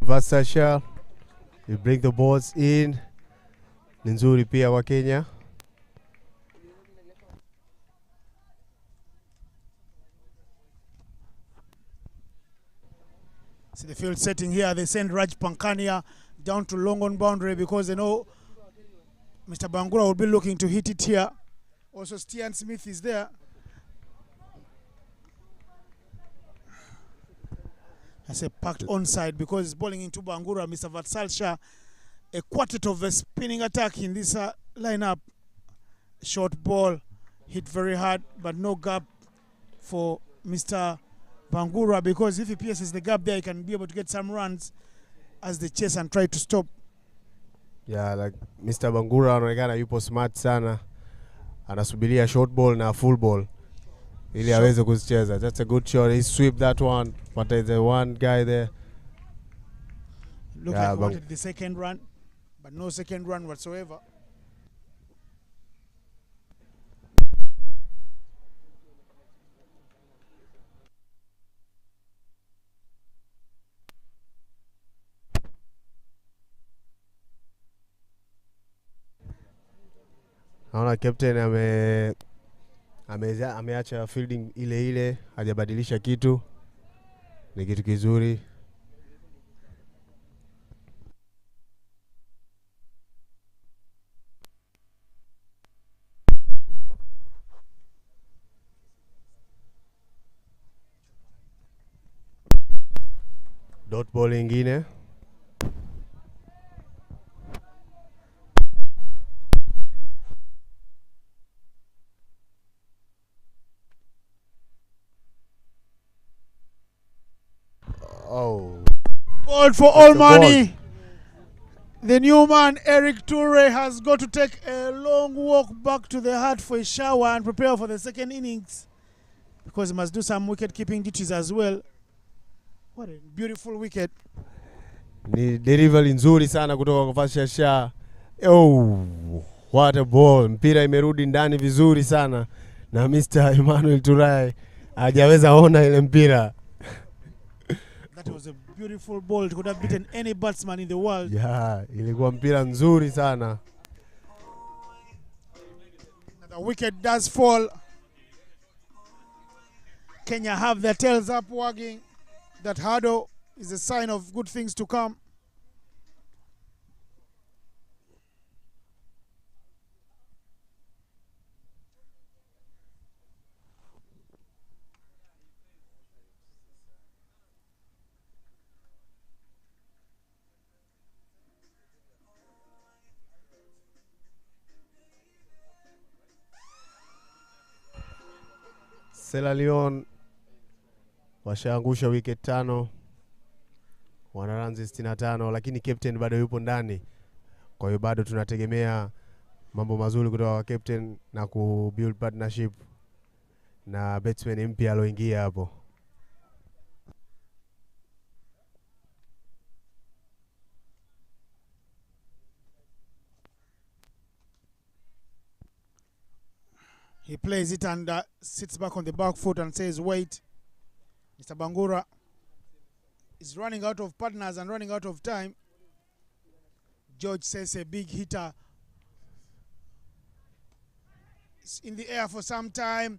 Vatsal Shah, we bring the balls in. Nzuri pia wa Kenya. See the field setting here. They send Raj Pankania down to long on boundary because they know Mr. Bangura will be looking to hit it here. Also, Stian Smith is there. I say packed onside because he's bowling into Bangura. Mr. Vatsal Shah, a quartet of a spinning attack in this lineup. Short ball, hit very hard, but no gap for Mr. Bangura because if he pierces the gap there, he can be able to get some runs as they chase and try to stop. Yeah, like Mr. Bangura anaonekana yupo smart sana. Anasubiria short ball na full ball ili aweze kuzicheza. That's a good shot. He sweep that one, but there's a one guy there. Look like he wanted the second run, but no second run whatsoever. Naona captain ameacha fielding ile hajabadilisha kitu. Ni kitu kizuri. Dot ball ingine. Oh. Ball for all money. The new man, Eric Toure, has got to take a long walk back to the hut for a shower and prepare for the second innings because he must do some wicket-keeping duties as well. What a beautiful wicket. Ni delivery nzuri sana kutoka kwa Vatsal Shah. Oh, what a ball. Mpira imerudi ndani vizuri sana na Mr. Emmanuel Turai hajaweza ona ile mpira. That was a beautiful ball. It could have beaten any batsman in the world. Yeah, ilikuwa mpira nzuri sana. The wicket does fall. Kenya have their tails up wagging. That hurdle is a sign of good things to come. Leone washaangusha wicket 5, wana runs 65, lakini captain bado yupo ndani. Kwa hiyo bado tunategemea mambo mazuri kutoka kwa captain na ku build partnership na batsman mpya aloingia hapo. He plays it and sits back on the back foot and says, wait. Mr. Bangura is running out of partners and running out of time. George says a big hitter. It's in the air for some time.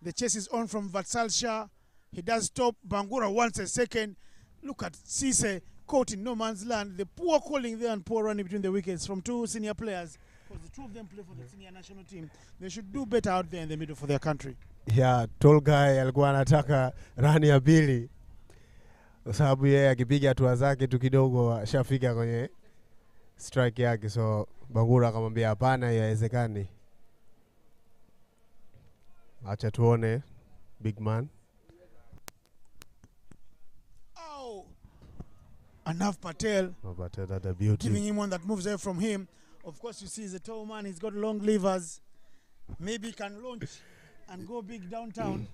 The chase is on from Vatsalsha. He does stop. Bangura wants a second. Look at Cisse caught in no man's land. The poor calling there and poor running between the wickets from two senior players. Because the two of them play for the senior national team. They should do better out there in the middle for their country. Yeah, tall guy alikuwa anataka run ya pili. Kwa sababu yeye akipiga hatua zake tu kidogo ashafika kwenye strike yake, so Bangura akamwambia hapana, haiwezekani. Acha tuone big man. Oh! Anav Patel. Patel, that a beauty. Giving him one that moves away from him. Of course, you see he's a tall man. He's got long levers. Maybe he can launch and go big downtown.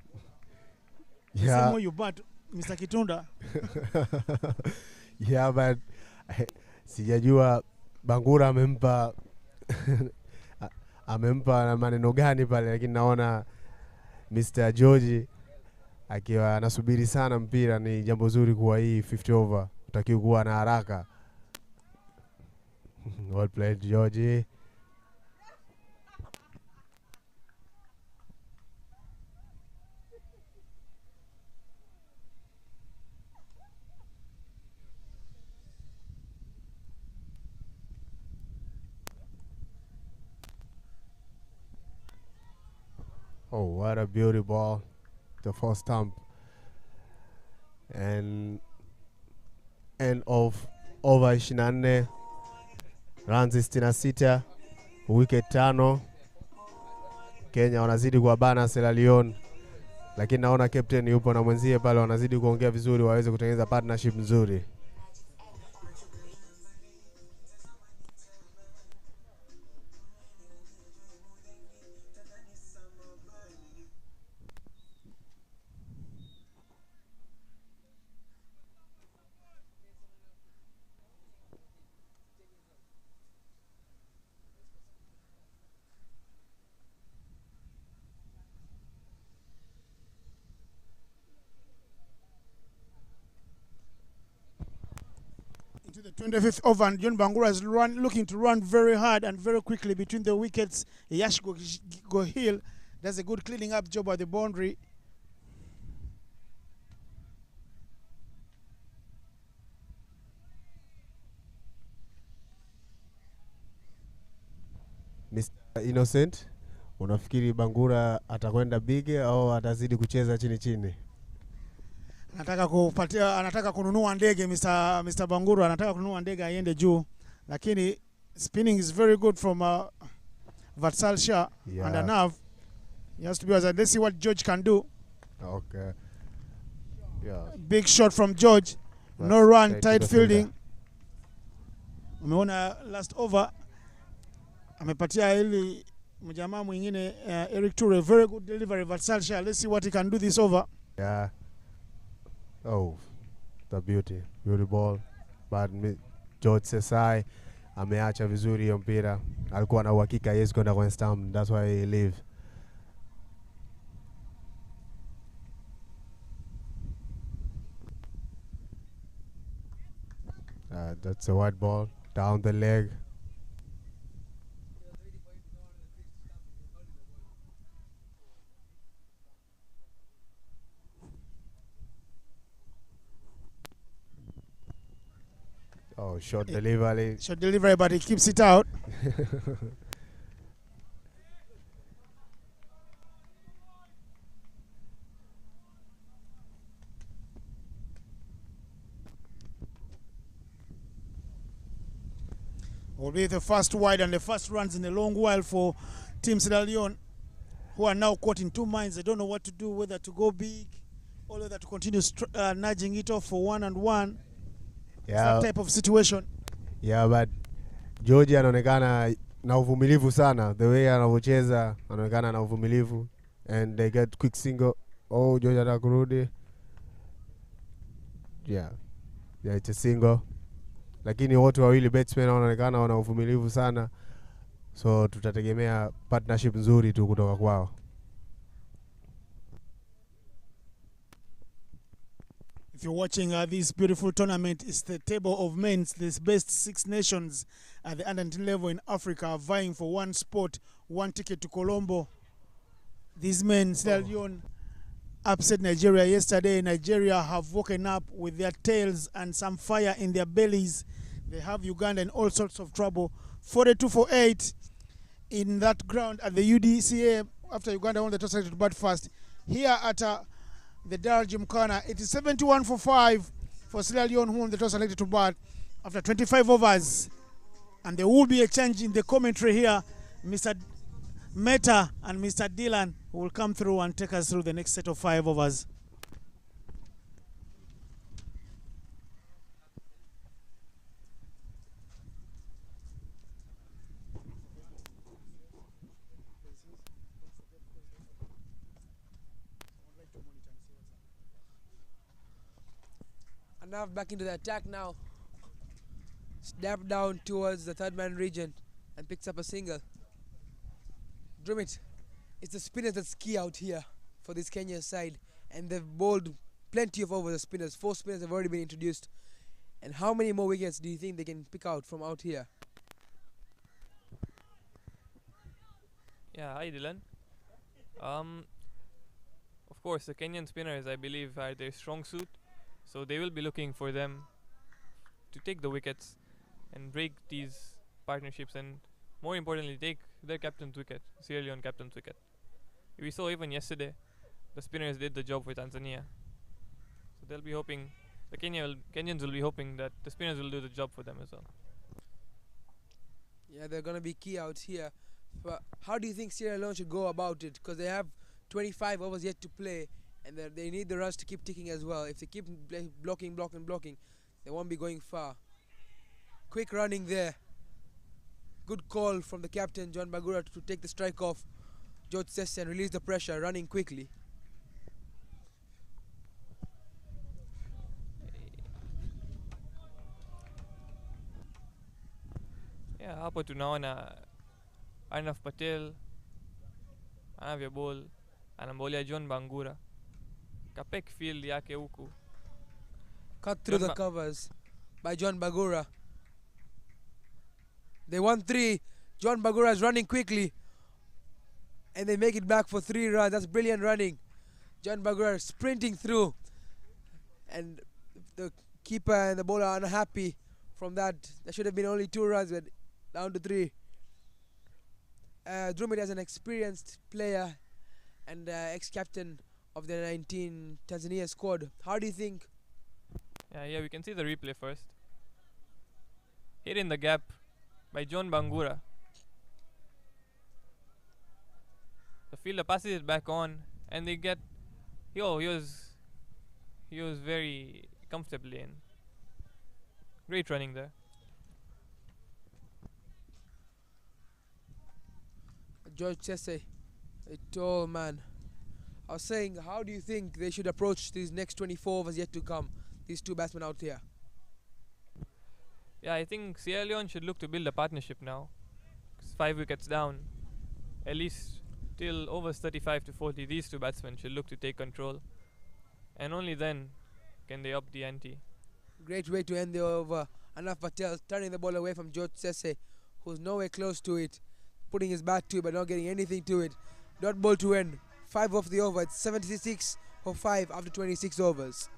Yeah. Same way you bat, Mr. Kitunda. Yeah, but sijajua Bangura amempa maneno gani pale, lakini naona Mr. George akiwa anasubiri sana mpira. Ni jambo zuri kuwa hii 50 over. Utakiwa kuwa na haraka. Well played, George. Oh, what a beauty ball. The first stump. And end of over 24. Runs 66. Wicket 5. Kenya wanazidi kuwabana Leone. Lakini naona captain yupo na mwenzie pale wanazidi kuongea vizuri waweze kutengeneza partnership nzuri. Into the 25th over, and John Bangura is looking to run very hard and very quickly between the wickets. Yash Gohil does a good cleaning up job at the boundary. Mr. Innocent, unafikiri Bangura atakwenda big au atazidi kucheza chini chini? Anataka kununua ndege Mr. Bangura, anataka kununua ndege aende juu, lakini spinning is very good from Vatsal Shah. Yeah. And Anav, he has to be. Let's see what George can do. Okay. Yeah. Big shot from George. That's no run, tight tight fielding. Umeona last over amepatia ili mjamaa mwingine Eric Ture, very good delivery Vatsal Shah. Let's see what he can do this over. Yeah. Oh, the beauty ball. But George Sesai ameacha vizuri hiyo mpira. Alikuwa na uhakika yes kwenda kwenye stump. That's why he leave. That's a white ball down the leg. Oh, short delivery. Short delivery, but he keeps it out. Will be the first wide and the first runs in a long while for Team Sierra Leone, who are now caught in two minds. They don't know what to do, whether to go big or whether to continue nudging it off for 1-on-1. Yeah. That type of situation. Yeah, but Georgia anaonekana na uvumilivu sana. The way anavyocheza anaonekana na uvumilivu, and they get quick single. Oh, Georgia atakurudi. Yeah, it's a single. Lakini wote wawili batsmen wanaonekana wana uvumilivu sana, so tutategemea partnership nzuri tu kutoka kwao. If you're watching this beautiful tournament, it's the table of men's. The best 6 nations at the under-19 level in Africa are vying for one spot, one ticket to Colombo. These men, Sierra Leone, upset Nigeria yesterday. Nigeria have woken up with their tails and some fire in their bellies. They have Uganda in all sorts of trouble. 42-8 in that ground at the UDCA after Uganda won the toss to bat first. Here at the Dar Gymkhana, it is 71-5 for Sierra Leone, who won the toss selected to bat after 25 overs. And there will be a change in the commentary here. Mr. Meta and Mr. Dylan will come through and take us through the next set of 5 overs. And now back into the attack now. Snap down towards the third man region and picks up a single. Drumit, it's the spinners that's key out here for this Kenya side, and they've bowled plenty of over the spinners. 4 spinners have already been introduced. And how many more wickets do you think they can pick out from out here? Yeah, hi Dylan. Of course, the Kenyan spinners, I believe, are their strong suit, so they will be looking for them to take the wickets and break these partnerships, and more importantly, take their captain's wicket, Sierra Leone captain's wicket. We saw even yesterday, the spinners did the job for Tanzania. So they'll be hoping, Kenyans will be hoping that the spinners will do the job for them as well. Yeah, they're going to be key out here. But how do you think Sierra Leone should go about it? Because they have 25 overs yet to play, and they need the runs to keep ticking as well. If they keep blocking, they won't be going far. Quick running there. Good call from the captain, John Bagura, to take the strike off George Sesse and release the pressure, running quickly. Yeah, hapo tunaona Arnav Patel anavyo ball, anambolea John Bangura. Kapek field yake huku. Cut through the covers by John Bagura. They won 3. John Bagura is running quickly, and they make it back for 3 runs. That's brilliant running. John Bagura sprinting through, and the keeper and the bowler are unhappy from that. There should have been only 2 runs, but down to 3. Drumit is an experienced player and ex-captain of the 19 Tanzania squad. How do you think? Yeah, we can see the replay first. Hit in the gap by John Bangura. The fielder passes it back on, and they get. He was very comfortably in. Great running there. George Sesse, a tall man. I was saying, how do you think they should approach these next 24 overs yet to come? These 2 batsmen out here. Yeah, I think Sierra Leone should look to build a partnership now. 5 wickets down, at least till overs 35-40, these 2 batsmen should look to take control, and only then can they up the ante. Great way to end the over. Arnav Patel turning the ball away from George Sese, who's nowhere close to it, putting his back to it but not getting anything to it. Dot ball to end. 5 off the over. It's 76 for 5 after 26 overs.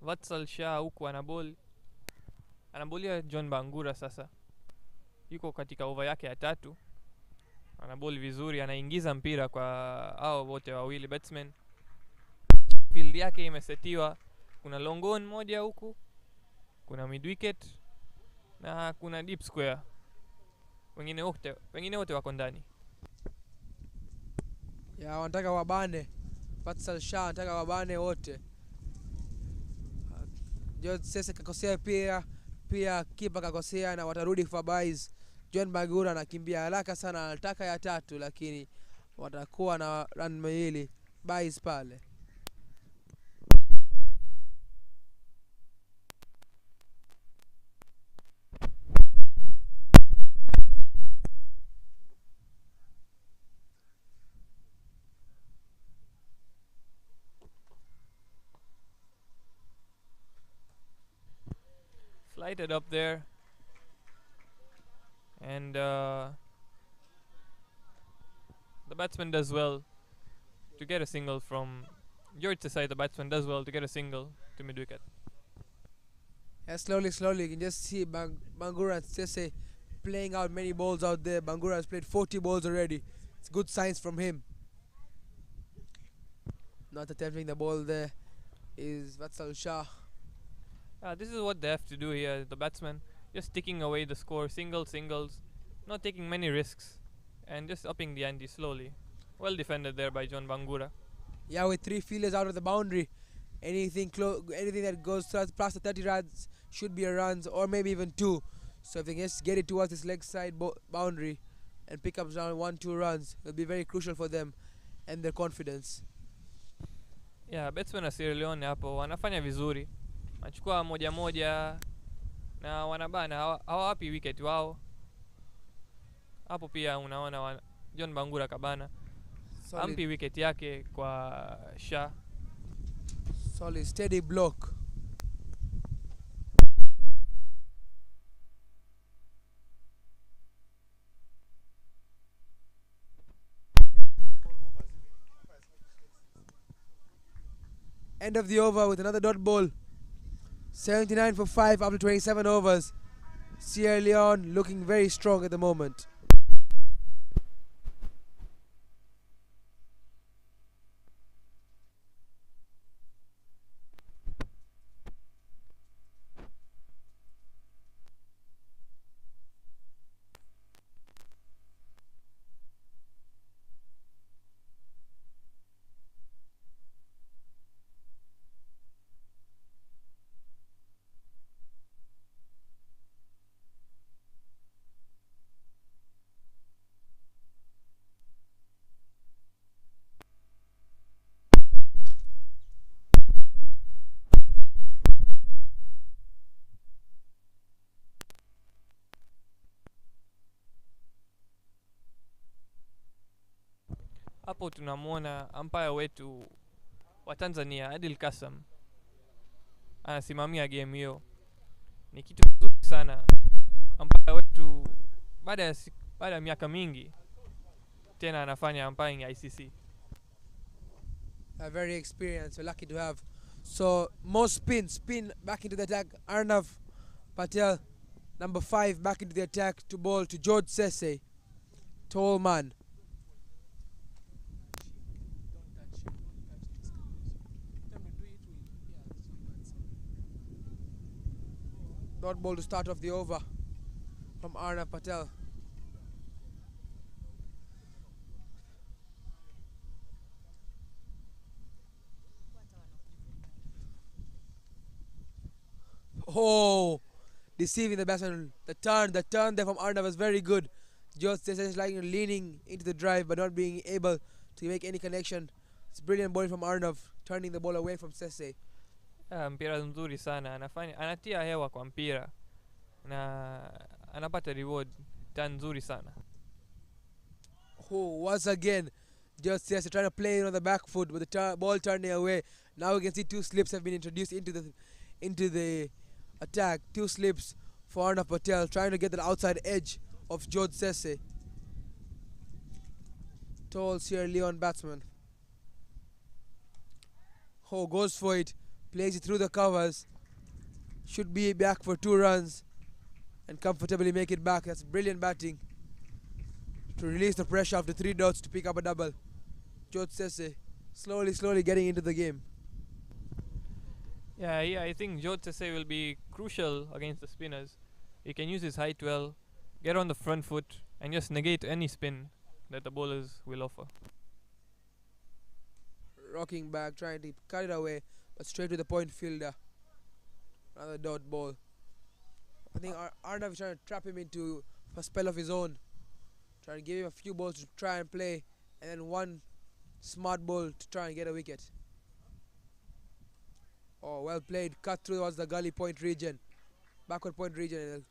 Vatsal Shah huku anabolia John Bangura sasa. Yuko katika over yake ya 3. Anaboli vizuri, anaingiza mpira kwa hao wote wawili batsmen. Field yake imesetiwa. Kuna long on moja huku, kuna mid wicket na kuna deep square. Wengine wote wako ndani. Ya wanataka wabane. Vatsal Shah wanataka wabane wote. George Sese kakosea pia kipa kakosea na watarudi for buys. John Bangura anakimbia haraka sana, anataka ya 3 lakini watakuwa na run mbili buys pale. Slighted up there, and the batsman does well to get a single from George's side. The batsman does well to get a single to mid wicket. Yeah, slowly you can just see Bangura and Sese playing out many balls out there. Bangura has played 40 balls already. It's good signs from him. Not attempting the ball there is Vatsal Shah. This is what they have to do here, the batsman. Just ticking away the score, singles, not taking many risks, and just upping the ante slowly. Well defended there by John Bangura. Yeah, with 3 fielders out of the boundary, anything that goes past the 30 runs should be a runs, or maybe even 2. So if they just get it towards this leg side boundary and pick up around 1-2 runs, it'll be very crucial for them and their confidence. Yeah, batsmen wa Sierra Leone hapo wanafanya vizuri. Wanachukua moja na wanabana, hawapi wicket wao. Hapo pia unaona John Bangura kabana. Ampi wicket yake kwa Shah. Solid steady block. End of the over with another dot ball. 79 for 5 after 27 overs. Sierra Leone looking very strong at the moment. Hapo tunamwona umpire wetu wa Tanzania Adil Kasam anasimamia game hiyo. Ni kitu kizuri sana. Umpire wetu baada ya miaka mingi tena anafanya umpiring ya ICC. Very experienced. We're lucky to have. So more spin back into the attack. Arnav Patel, number 5, back into the attack to ball to George Sese, tall man. Dot ball to start off the over from Arnav Patel. Oh, deceiving the batsman. The turn there from Arnav was very good. George Sese is like leaning into the drive but not being able to make any connection. It's brilliant bowling from Arnav, turning the ball away from Sese. Mpira nzuri sana, anatia hewa kwa mpira na anapata reward, turn nzuri sana. Oh, once again, George Sese trying to play it on the back foot with the ball turning away. Now we can see 2 slips have been introduced into the attack. 2 slips for Arnav Patel, trying to get the outside edge of George Sese. Tall Sierra Leone batsman. Oh, goes for it, plays it through the covers. Should be back for 2 runs and comfortably make it back. That's brilliant batting to release the pressure after 3 dots to pick up a double. George Sese slowly getting into the game. Yeah, I think George Sese will be crucial against the spinners. He can use his height well, get on the front foot, and just negate any spin that the bowlers will offer. Rocking back, trying to cut it away, but straight to the point fielder. Another dot ball. I think Arnav is trying to trap him into a spell of his own. Trying to give him a few balls to try and play, and then one smart ball to try and get a wicket. Oh, well played. Cut through towards the gully point region. Backward point region. And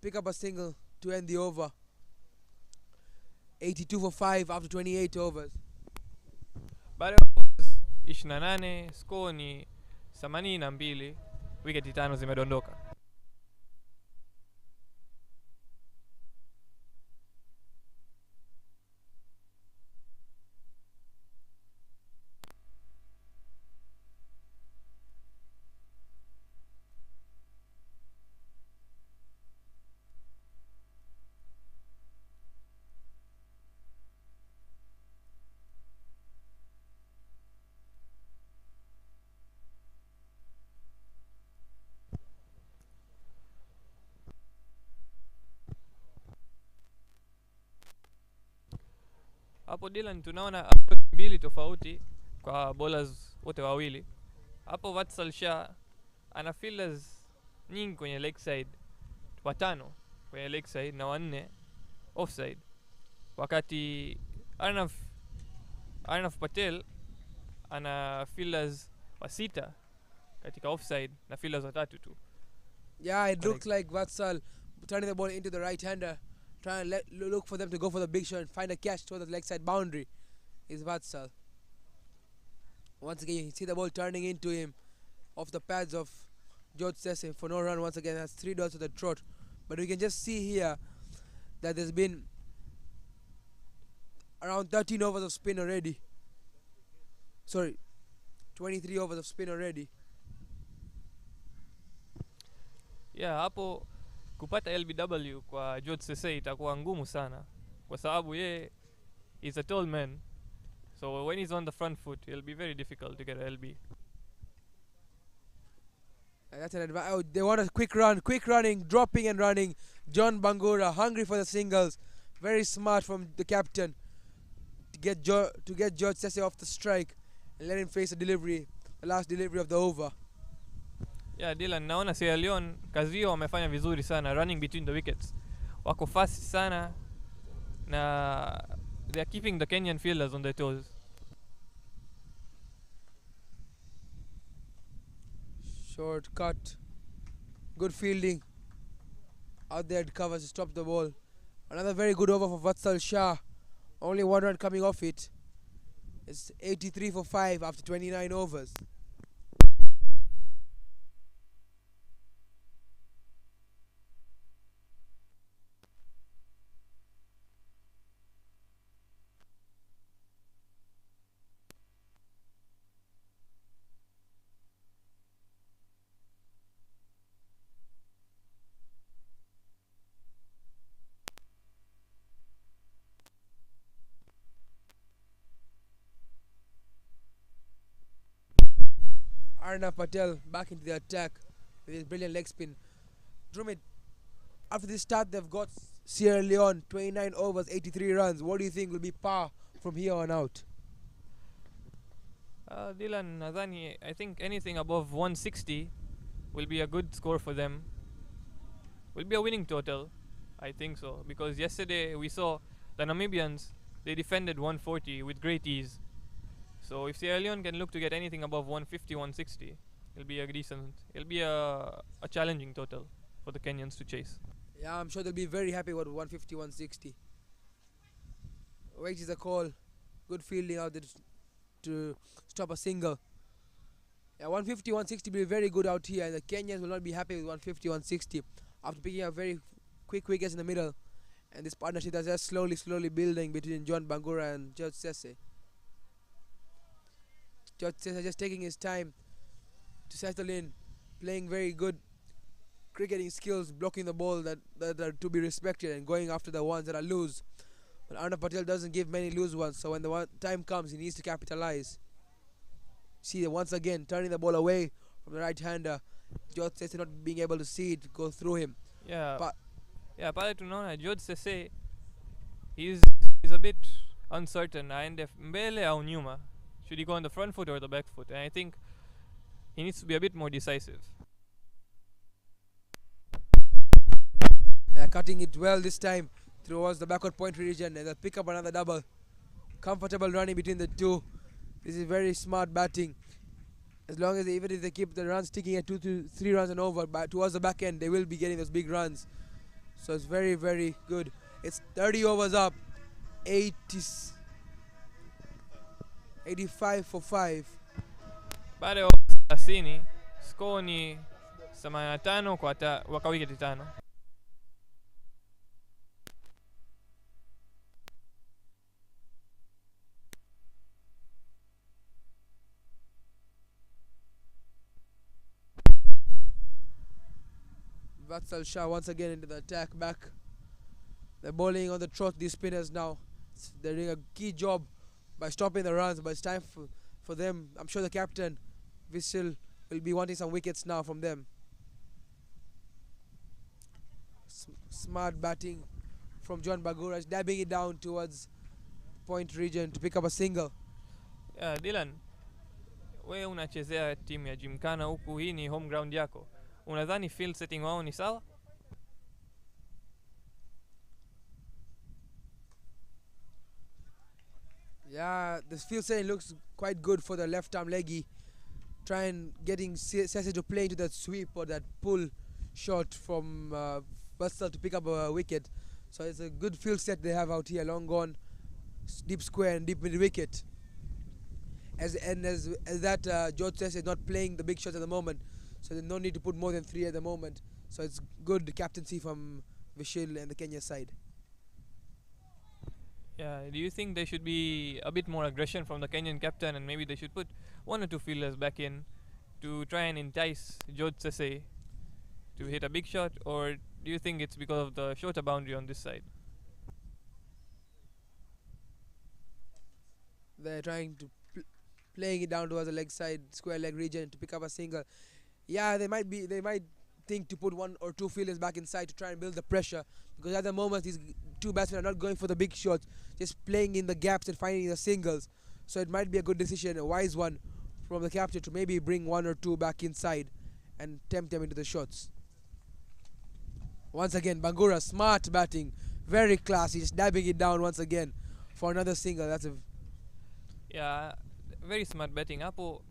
pick up a single to end the over. 82 for 5 after 28 overs. Baada ya overs 28, score ni 82, wicket 5 zimedondoka. Hapo Dylan tunaona approach mbili tofauti kwa bowlers wote wawili. Hapo Vatsal Shah ana fielders nyingi kwenye leg side, 5 kwenye leg side na 4 offside, wakati Arnav Patel ana fielders 6 katika offside na fielders 3 tu. Yeah, it looks like Vatsal turning the ball into the right-hander, trying to look for them to go for the big shot and find a catch toward the leg side boundary is Vatsal. Once again, you see the ball turning into him off the pads of George Sese for no run. Once again, has 3 dots to the trot. But we can just see here that there's been around 13 overs of spin already. Sorry, 23 overs of spin already. Yeah, hapo kupata LBW kwa George Sese itakuwa ngumu sana kwa sababu yeye is a tall man, so when he's on the front foot it'll be very difficult to get a LB. And that's an advantage. Oh, they want a quick running, dropping and running. John Bangura hungry for the singles, very smart from the captain to get George Sese off the strike and let him face the last delivery of the over. Yeah, Dylan, naona Sierra Leone kazi yao wamefanya vizuri sana running between the wickets. Wako fast sana na they are keeping the Kenyan fielders on their toes. Short cut. Good fielding. Out there it covers to stop the ball. Another very good over for Vatsal Shah. Only 1 run coming off it. It's 83 for 5 after 29 overs. Arnav Patel back into the attack with his brilliant leg spin. Drumit, after this start they've got Sierra Leone 29 overs, 83 runs. What do you think will be par from here on out? Dylan, nadhani I think anything above 160 will be a good score for them. Will be a winning total, I think so, because yesterday we saw the Namibians, they defended 140 with great ease. So if Sierra Leone can look to get anything above 150, 160, it'll be a challenging total for the Kenyans to chase. Yeah, I'm sure they'll be very happy with 150, 160. Wait is a call. Good fielding out there to stop a single. Yeah, 150, 160 will be very good out here, and the Kenyans will not be happy with 150, 160 after picking up very quick wickets in the middle. And this partnership that's just slowly building between John Bangura and George Sese. George Sese just taking his time to settle in, playing very good cricketing skills, blocking the ball that are to be respected and going after the ones that are loose. But Arnav Patel doesn't give many loose ones, so when the time comes, he needs to capitalize. See, once again, turning the ball away from the right-hander. George Sese not being able to see it go through him. Pale tunaona George Sese, he's a bit uncertain, aende mbele au nyuma. Should he go on the front foot or the back foot? And I think he needs to be a bit more decisive. They're cutting it well this time towards the backward point region, and they'll pick up another double. Comfortable running between the two. This is very smart batting. As long as even if they keep the runs sticking at 2 to 3 runs and over, but towards the back end they will be getting those big runs. So it's very good. It's 30 overs up, 85 for 5. Baada ya 30, score ni 85 kwa wicket 5. Vatsal Shah once again into the attack back. They're bowling on the trot, these spinners now. They're doing a key job by stopping the runs, but it's time for them. I'm sure the captain, Vissel, will be wanting some wickets now from them. Smart batting from John Bagura, dabbing it down towards point region to pick up a single. Dylan, wewe unachezea timu ya Gymkhana huku, hii ni home ground yako. Unadhani field setting wao ni sawa? Yeah, the field setting looks quite good for the left arm leggy. Try and getting Sese to play into that sweep or that pull shot from Vatsal to pick up a wicket. So it's a good field set they have out here. Long gone, deep square and deep mid wicket. As that George Sese is not playing the big shots at the moment, so there's no need to put more than 3 at the moment. So it's good captaincy from Vishil and the Kenya side. Yeah, do you think there should be a bit more aggression from the Kenyan captain, and maybe they should put 1 or 2 fielders back in to try and entice George Sese to hit a big shot, or do you think it's because of the shorter boundary on this side? They're trying to playing it down towards the leg side, square leg region to pick up a single. Yeah, they might think to put 1 or 2 fielders back inside to try and build the pressure, because at the moment these 2 batsmen are not going for the big shots, just playing in the gaps and finding the singles. So it might be a good decision, a wise one from the captain to maybe bring 1 or 2 back inside and tempt them into the shots. Once again, Bangura, smart batting, very classy, just dabbing it down once again for another single. That's a very smart batting. Hapo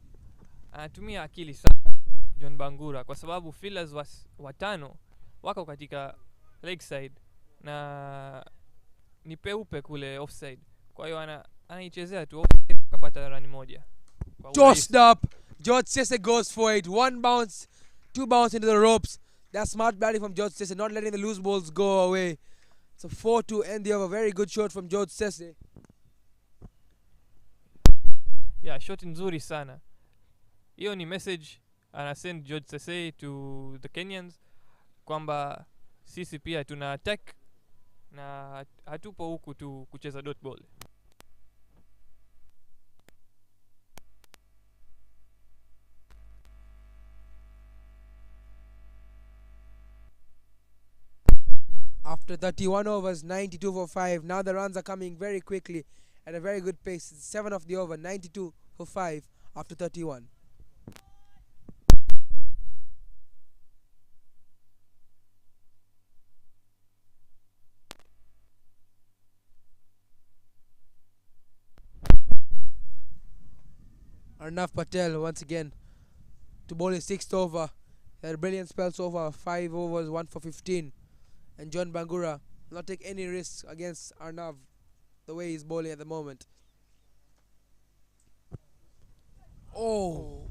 anatumia akili sana John Bangura, kwa sababu fielders watano wako katika leg side na ni peupe kule offside. Kwa hiyo anaichezea tu offside kapata run moja. Tossed up. George Sese goes for it. 1 bounce, 2 bounce into the ropes. That's smart batting from George Sese, not letting the loose balls go away. So 4 to end the over. Very good shot from George Sese. Yeah, shot nzuri sana. Hiyo ni message anasend George Sese to the Kenyans kwamba sisi pia tuna attack na hatupo huku tu kucheza dot ball. After 31 overs, 92 for 5. Now the runs are coming very quickly at a very good pace. 7 of the over, 92 for 5 after 31. Arnav Patel once again to bowl his 6th over. He had a brilliant spell so far, 5 overs, 1 for 15. And John Bangura will not take any risks against Arnav the way he's bowling at the moment. Oh,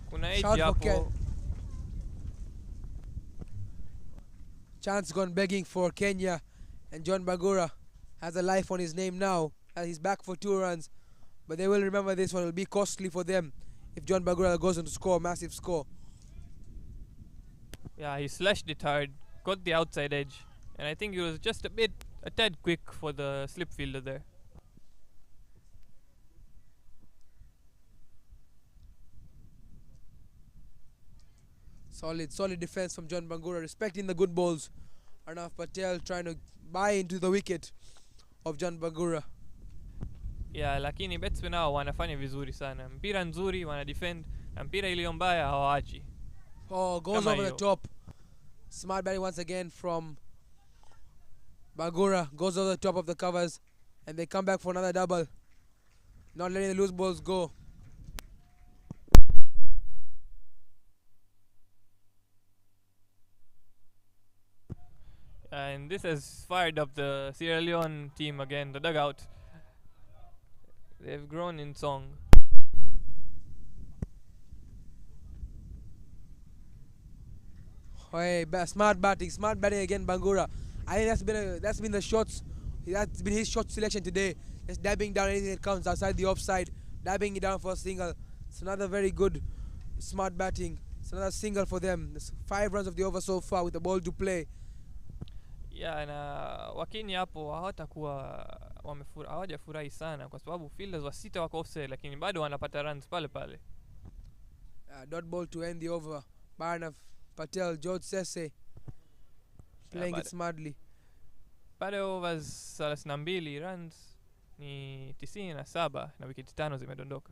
Kuna edge shout for Ken. hapo. Chance gone begging for Kenya, and John Bangura has a life on his name now as he's back for 2 runs. But they will remember this one. It will be costly for them if John Bangura goes on to score a massive score. Yeah, he slashed it hard, got the outside edge, and I think he was just a tad quick for the slip fielder there. Solid defense from John Bangura, respecting the good balls. Arnav Patel trying to buy into the wicket of John Bangura. Yeah, lakini batsmen hao wanafanya vizuri sana. Mpira nzuri wana defend, na mpira iliyo mbaya hawaachi. Oh, goes Kama over the hiyo. top. Smart batting once again from Bangura. Goes over the top of the covers, and they come back for another double. Not letting the loose balls go. And this has fired up the Sierra Leone team again, the dugout. They've grown in song. Hey, smart batting again, Bangura. I think that's been the shots. That's been his shot selection today. Just dabbing down anything that comes outside the offside, dabbing it down for a single. It's another very good, smart batting. It's another single for them. There's 5 runs of the over so far with the ball to play. Yeah, na Wakenya hapo hawajafurahi sana kwa sababu fielders wa 6 wako offside, lakini bado wanapata runs pale pale. Dot ball to end the over. Arnav Patel, George Sese playing it smartly. Pale overs 32, runs ni 97 na wicket 5 zimedondoka.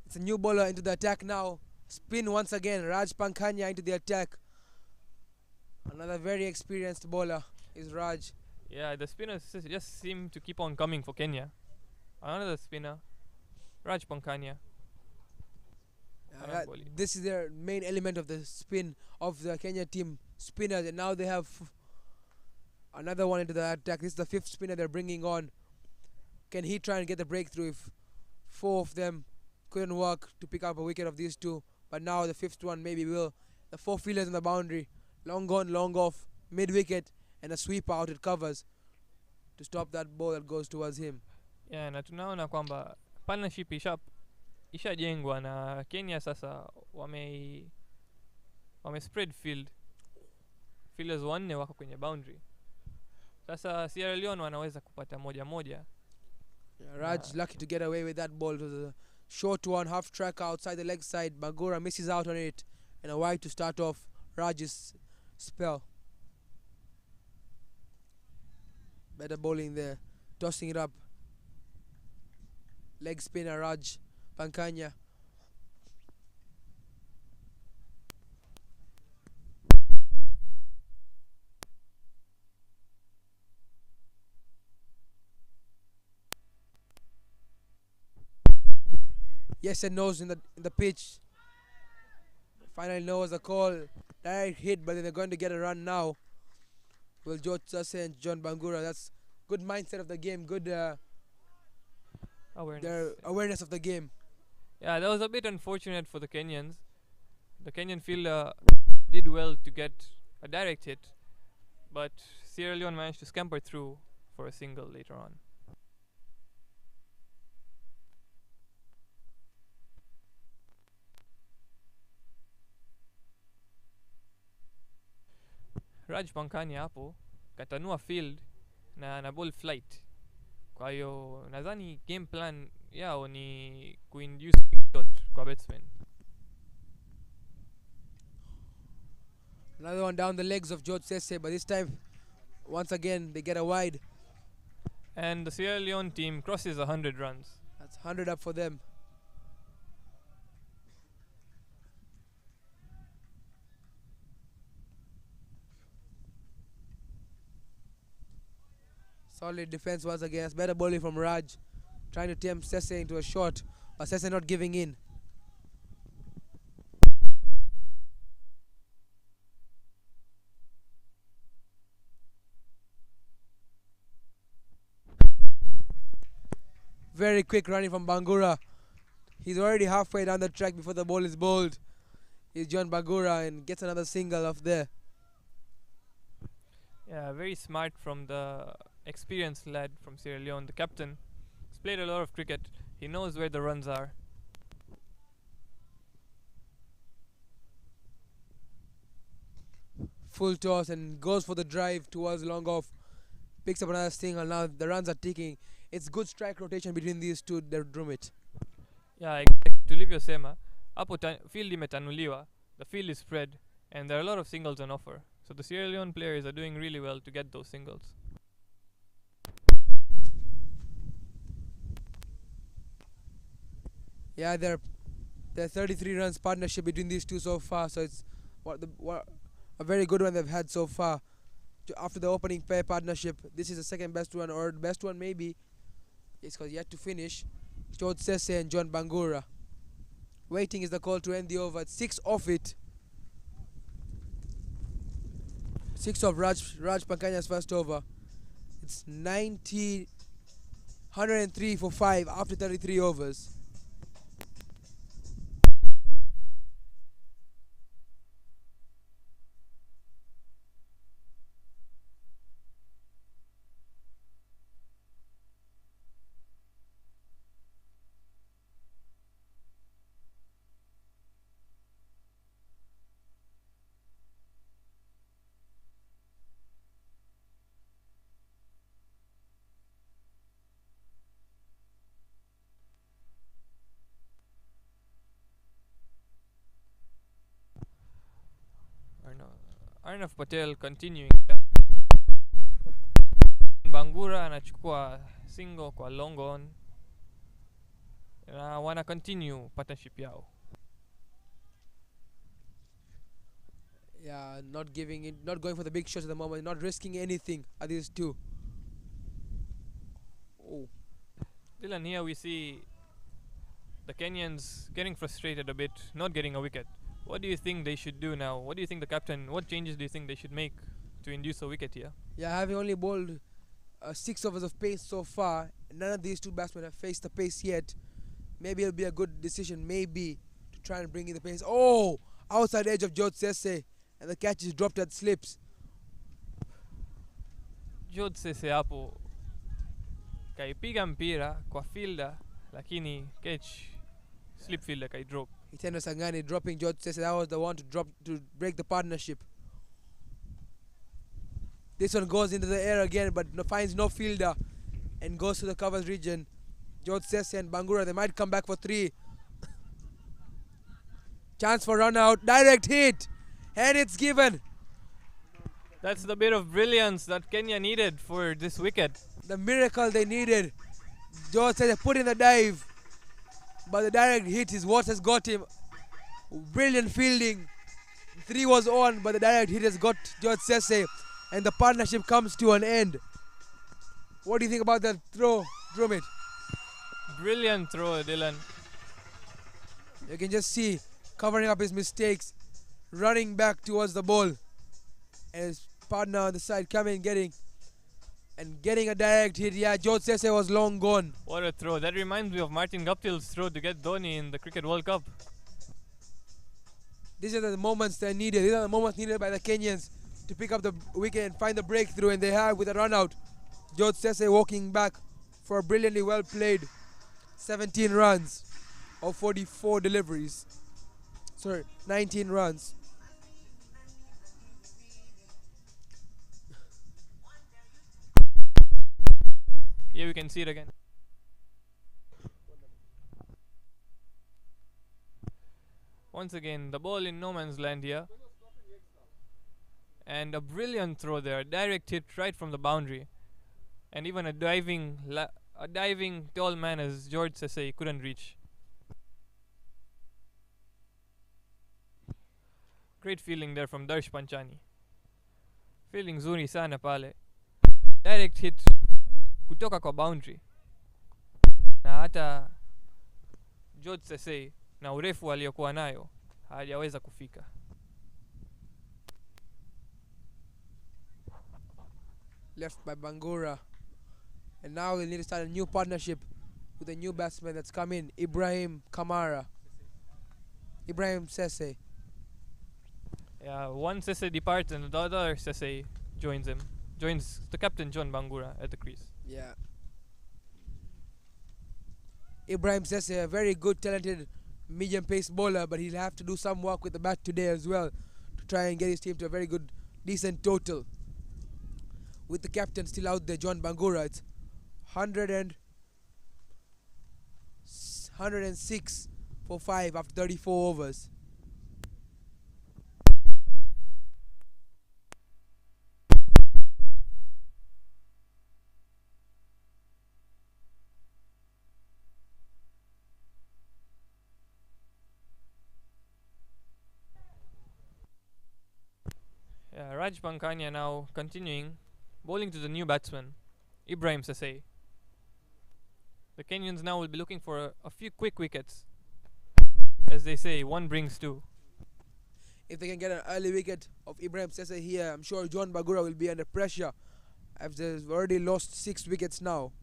It's a new bowler into the attack now. Spin once again. Raj Pankhania into the attack. Another very experienced bowler is Raj. Yeah, the spinners just seem to keep on coming for Kenya. Another spinner, Raj Pankhania. This is their main element of the spin of the Kenya team, spinners, and now they have another one into the attack. This is the 5th spinner they're bringing on. Can he try and get the breakthrough if 4 of them couldn't work to pick up a wicket of these 2? But now the 5th one maybe will. The 4 fielders on the boundary, long gone, long off, mid-wicket, and a sweep out it covers to stop that ball that goes towards him. Yeah, na tunaona kwamba partnership ishajengwa na Kenya sasa wame spread field. Fielders 4 wako kwenye boundary. Sasa Sierra Leone wanaweza kupata moja. Yeah, Raj lucky to get away with that ball. It was a short one, half track outside the leg side. Bangura misses out on it, and a wide to start off Raj's spell. Better bowling there, tossing it up. Leg spinner Raj Pankhania. Yes and no's in the pitch. Finally knows a call. Direct hit, but then they're going to get a run now. Will George Sase and John Bangura. That's good mindset of the game. Good their awareness of the game. Yeah, that was a bit unfortunate for the Kenyans. The Kenyan fielder did well to get a direct hit, but Sierra Leone managed to scamper through for a single later on. Raj Pankhania hapo katanua field na ball flight. Kwa hiyo nadhani game plan yao ni kuinduce shot kwa batsman. Another one down the legs of George Sese, but this time, once again, they get a wide. And the Sierra Leone team crosses 100 runs. That's 100 up for them. Solid defense once again. That's better bowling from Raj. Trying to tempt Sese into a shot, but Sese not giving in. Very quick running from Bangura. He's already halfway down the track before the ball is bowled. He's John Bangura and gets another single off there. Yeah, very smart from the experienced lad from Sierra Leone, the captain. He's played a lot of cricket. He knows where the runs are. Full toss and goes for the drive towards long off. Picks up another single. Now the runs are ticking. It's good strike rotation between these two, Drumit. Yeah, tulivyosema hapo field imetanuliwa, the field is spread, and there are a lot of singles on offer. So the Sierra Leone players are doing really well to get those singles. Yeah, they're 33 runs partnership between these two so far. So it's a very good one they've had so far. After the opening pair partnership, this is the second best one, or the best one maybe. It's because yet to finish. George Sese and John Bangura. Waiting is the call to end the over. It's 6 off it. 6 of Raj Pankanya's first over. It's 103 for 5 after 33 overs. Arnav Patel continuing. Bangura anachukua single kwa long on. Na wana continue partnership yao. Yeah, not giving it, not going for the big shots at the moment, not risking anything at these two. Oh. Dylan, here we see the Kenyans getting frustrated a bit, not getting a wicket. What do you think they should do now? What do you think the captain, what changes do you think they should make to induce a wicket here? Yeah, having only bowled 6 overs of pace so far, none of these two batsmen have faced the pace yet. Maybe it'll be a good decision, maybe, to try and bring in the pace. Oh! Outside edge of George Sese, and the catch is dropped at slips. George Sese hapo kaipiga mpira kwa fielder, lakini catch slip fielder kaidrop. Itendo Sangani dropping George Sese. That was the one to break the partnership. This one goes into the air again, but finds no fielder and goes to the covers region. George Sese and Bangura, they might come back for 3. Chance for run out, direct hit, and it's given. That's the bit of brilliance that Kenya needed for this wicket. The miracle they needed. George Sese put in the dive, but the direct hit is what has got him. Brilliant fielding. 3 was on, but the direct hit has got George Sese, and the partnership comes to an end. What do you think about that throw, Drumit? Brilliant throw, Dylan. You can just see covering up his mistakes, running back towards the ball, and his partner on the side coming, getting a direct hit. Yeah, George Sese was long gone. What a throw. That reminds me of Martin Guptill's throw to get Dhoni in the Cricket World Cup. These are the moments they needed. These are the moments needed by the Kenyans to pick up the wicket and find the breakthrough, and they have with a run out. George Sese walking back for a brilliantly well played 17 runs of 44 deliveries. Sorry, 19 runs. Here we can see it again. Once again, the ball in no man's land here. And a brilliant throw there, direct hit right from the boundary. And even a diving tall man as George Sesay couldn't reach. Great feeling there from Darsh Panchani. Feeling zuri sana pale. Direct hit kutoka kwa boundary. Na hata George Sesay na urefu aliyokuwa nayo hajaweza kufika. Left by Bangura. And now they need to start a new partnership with a new batsman that's come in, Ibrahim Sesay. Yeah, one Sesay departs and the other Sesay joins him. Joins the captain John Bangura at the crease. Yeah. Ibrahim Sesay, a very good, talented medium pace bowler, but he'll have to do some work with the bat today as well to try and get his team to a very good, decent total. With the captain still out there, John Bangura, it's 106 for 5 after 34 overs. Yeah, Raj Pankania now continuing, bowling to the new batsman, Ibrahim Sesay. The Kenyans now will be looking for a few quick wickets. As they say, one brings two. If they can get an early wicket of Ibrahim Sesay here, I'm sure John Bangura will be under pressure, as they've already lost 6 wickets now.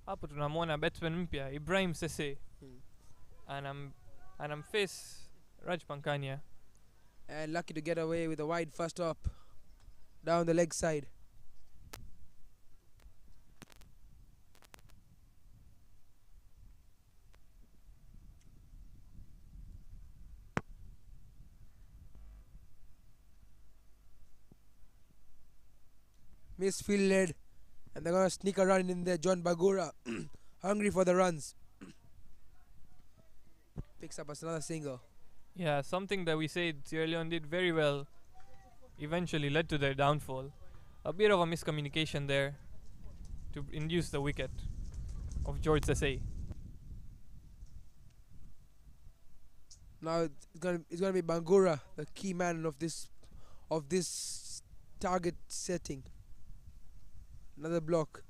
Hapo tunamwona batsman mpya Ibrahim Sesay anamface Raj Pankania. And lucky to get away with a wide first up down the leg side. Misfielded, and they're gonna sneak a run in there. John Bangura, hungry for the runs, picks up another single. Yeah, something that we said Sierra Leone did very well eventually led to their downfall. A bit of a miscommunication there to induce the wicket of George Sesay. Now it's gonna be Bangura, the key man of this target setting. Another block.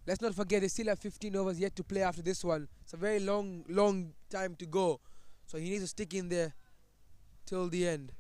Let's not forget they still have 15 overs yet to play after this one. It's a very long time to go. So he needs to stick in there till the end.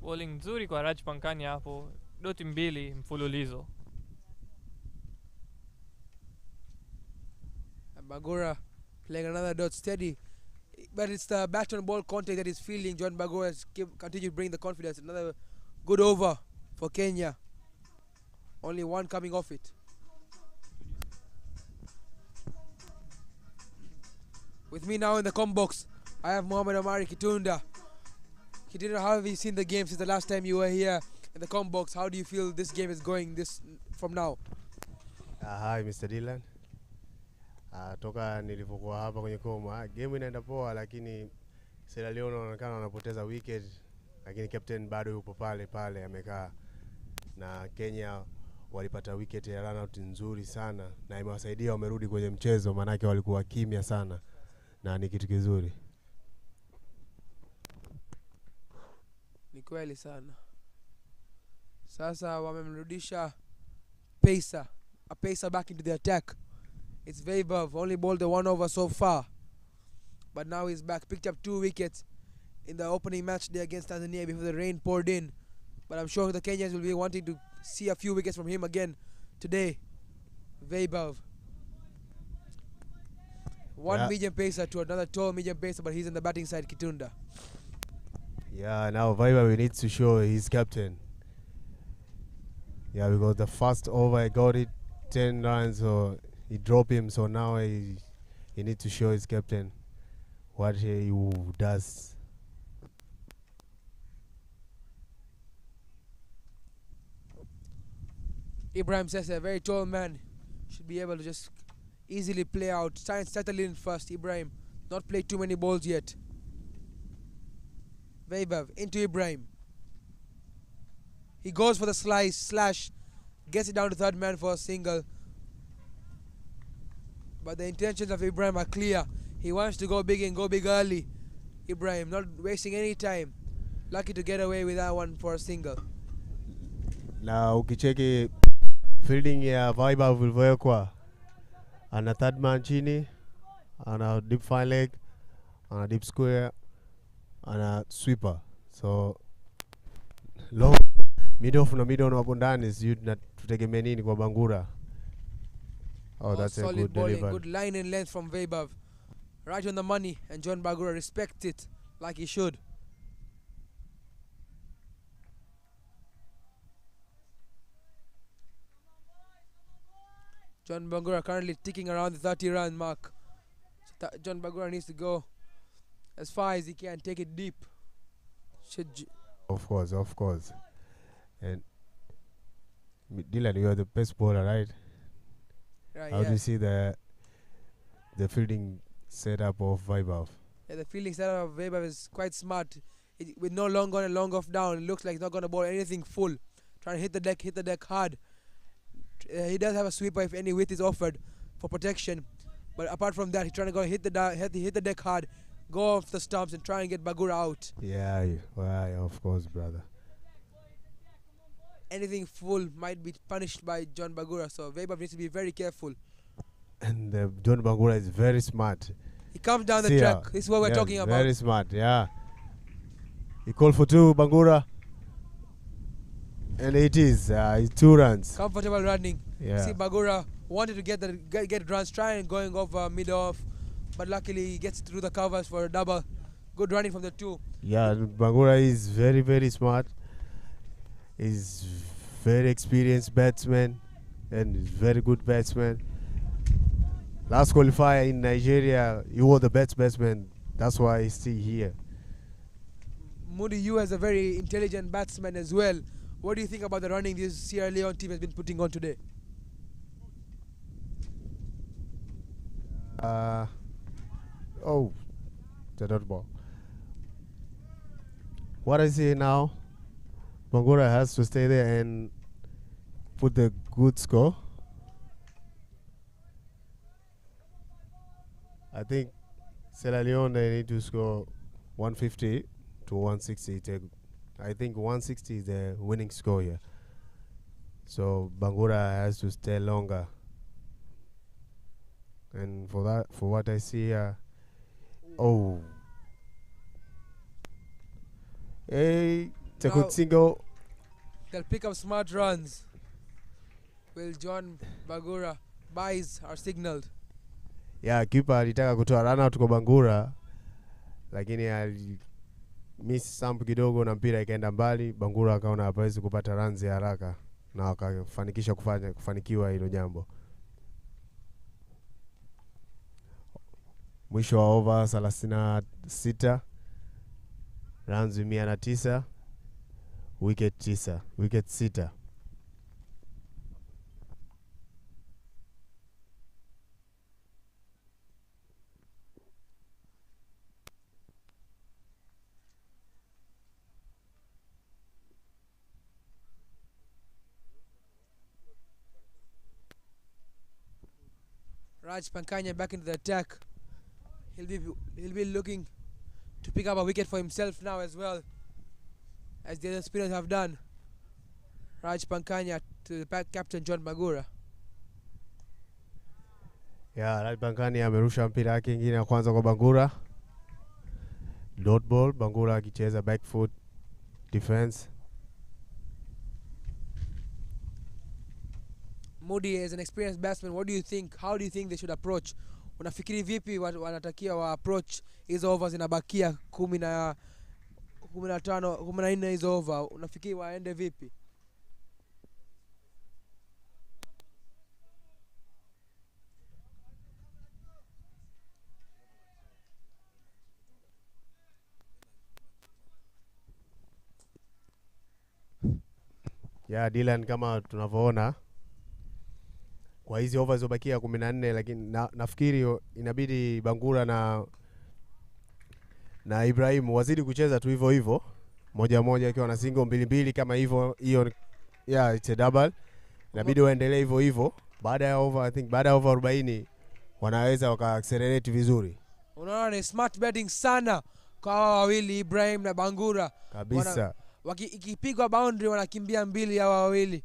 Bowling nzuri kwa Raj Pankania hapo, doti mbili mfululizo. And Bangura playing another dot steady, but it's the bat on ball contact that is fielding. John Bangura has continued to bring the confidence. Another good over for Kenya. Only one coming off it. With me now in the com box, I have Mohamed Amari Kitunda. Kitunda, how have you seen the game since the last time you were here in the com box? How do you feel this game is going from now? Hi Mr. Dylan. Toka nilipokuwa hapa kwenye koma, game inaenda poa, lakini Sierra Leone wanaonekana wanapoteza wicket, lakini captain bado yupo pale pale amekaa, na Kenya walipata wicket ya run out nzuri sana na imewasaidia wamerudi kwenye mchezo, manake walikuwa kimya sana na ni kitu kizuri. Ni kweli sana. Sasa wamemrudisha a pacer back into the attack. It's Vaibhav, only bowled the 1 over so far, but now he's back. Picked up 2 wickets in the opening match day against Tanzania before the rain poured in, but I'm sure the Kenyans will be wanting to see a few wickets from him again today. Vaibhav. One medium pacer to another tall medium pacer, but he's on the batting side, Kitunda. Yeah, now Viber needs to show he's captain. Yeah, because the first over he got it 10 runs, so he dropped him. So now he needs to show his captain what he does. Ibrahim says a very tall man should be able to just easily play out. Try and settle in first, Ibrahim. Not play too many balls yet. Vaibhav into Ibrahim. He goes for the slash, gets it down to third man for a single. But the intentions of Ibrahim are clear. He wants to go big and go big early. Ibrahim not wasting any time. Lucky to get away with that one for a single. Now ukicheki fielding ya Viber vilivyowekwa, ana third man chini, ana deep fine leg, ana deep square, ana sweeper. So long mid off na mid on hapo ndani, sijui tutegemea nini kwa Bangura. Oh, that's a good bowling, delivery. good line and length from Vaibhav. Right on the money, and John Bangura respects it like he should. John Bangura currently ticking around the 30-run mark. So John Bangura needs to go as far as he can, take it deep. Of course. And Dylan, you are the best bowler, right? Right. How do you see the fielding setup of Vaibhav? Yeah, the fielding setup of Vaibhav is quite smart. With no long on and long off down, it looks like he's not going to bowl anything full. Trying to hit the deck hard. He does have a sweeper if any width is offered for protection, but apart from that, he's trying to go hit the deck hard, go off the stumps and try and get Bangura out. Yeah, of course, brother. Anything full might be punished by John Bangura, so Vaibhav needs to be very careful. And John Bangura is very smart. He comes down the track. This is what we're talking about. Very smart, yeah. He called for 2, Bangura. And it is 2 runs. Comfortable running. Yeah. See, Bangura wanted to get runs, trying going off mid off, but luckily he gets through the covers for a double. Good running from the 2. Yeah, Bangura is very, very smart. He's very experienced batsman and very good batsman. Last qualifier in Nigeria, he was the best batsman. That's why he's still here. Moody, you as a very intelligent batsman as well. What do you think about the running this Sierra Leone team has been putting on today? The dot ball. What I see now, Bangura has to stay there and put the good score. I think Sierra Leone, they need to score 150 to 160. I think 160 is the winning score here. So Bangura has to stay longer. And for what I see here, hey, it's a good single. They'll pick up smart runs. Will John Bangura buys are signaled. Yeah, keeper alitaka kutoa run out kwa Bangura, lakini miss samp kidogo na mpira ikaenda mbali. Bangura akaona hapawezi kupata runs ya haraka na wakafanikisha kufanikiwa hilo jambo. Mwisho wa over 36, runs 109, wicket 6. Raj Pankanya back into the attack. He'll be looking to pick up a wicket for himself now as well, as the other spinners have done. Raj Pankanya to the captain John Bangura. Yeah, Raj Pankanya amerusha mpira yake ingine ya kwanza kwa Bangura. Dot ball, Bangura akicheza back foot defense. Moody, as an experienced batsman, what do you think? How do you think they should approach Unafikiri vipi wanatakia wa approach hizo overs zinabakia 10 na 15 14 hizo over, unafikiri waende vipi? Ya Dylan, kama tunavyoona kwa hizi overs zobakia 14, lakini nafikiri inabidi Bangura na Ibrahim wazidi kucheza tu hivyo hivyo, moja moja akiwa na single, mbili mbili kama hivyo. Hiyo it's a double. Inabidi waendelee hivyo hivyo. Baada ya over, I think baada ya over 40 wanaweza waka-accelerate vizuri. Unaona ni smart betting sana kwa wawili, Ibrahim na Bangura Kabisa. Ikipigwa boundary wanakimbia mbili hawa wawili.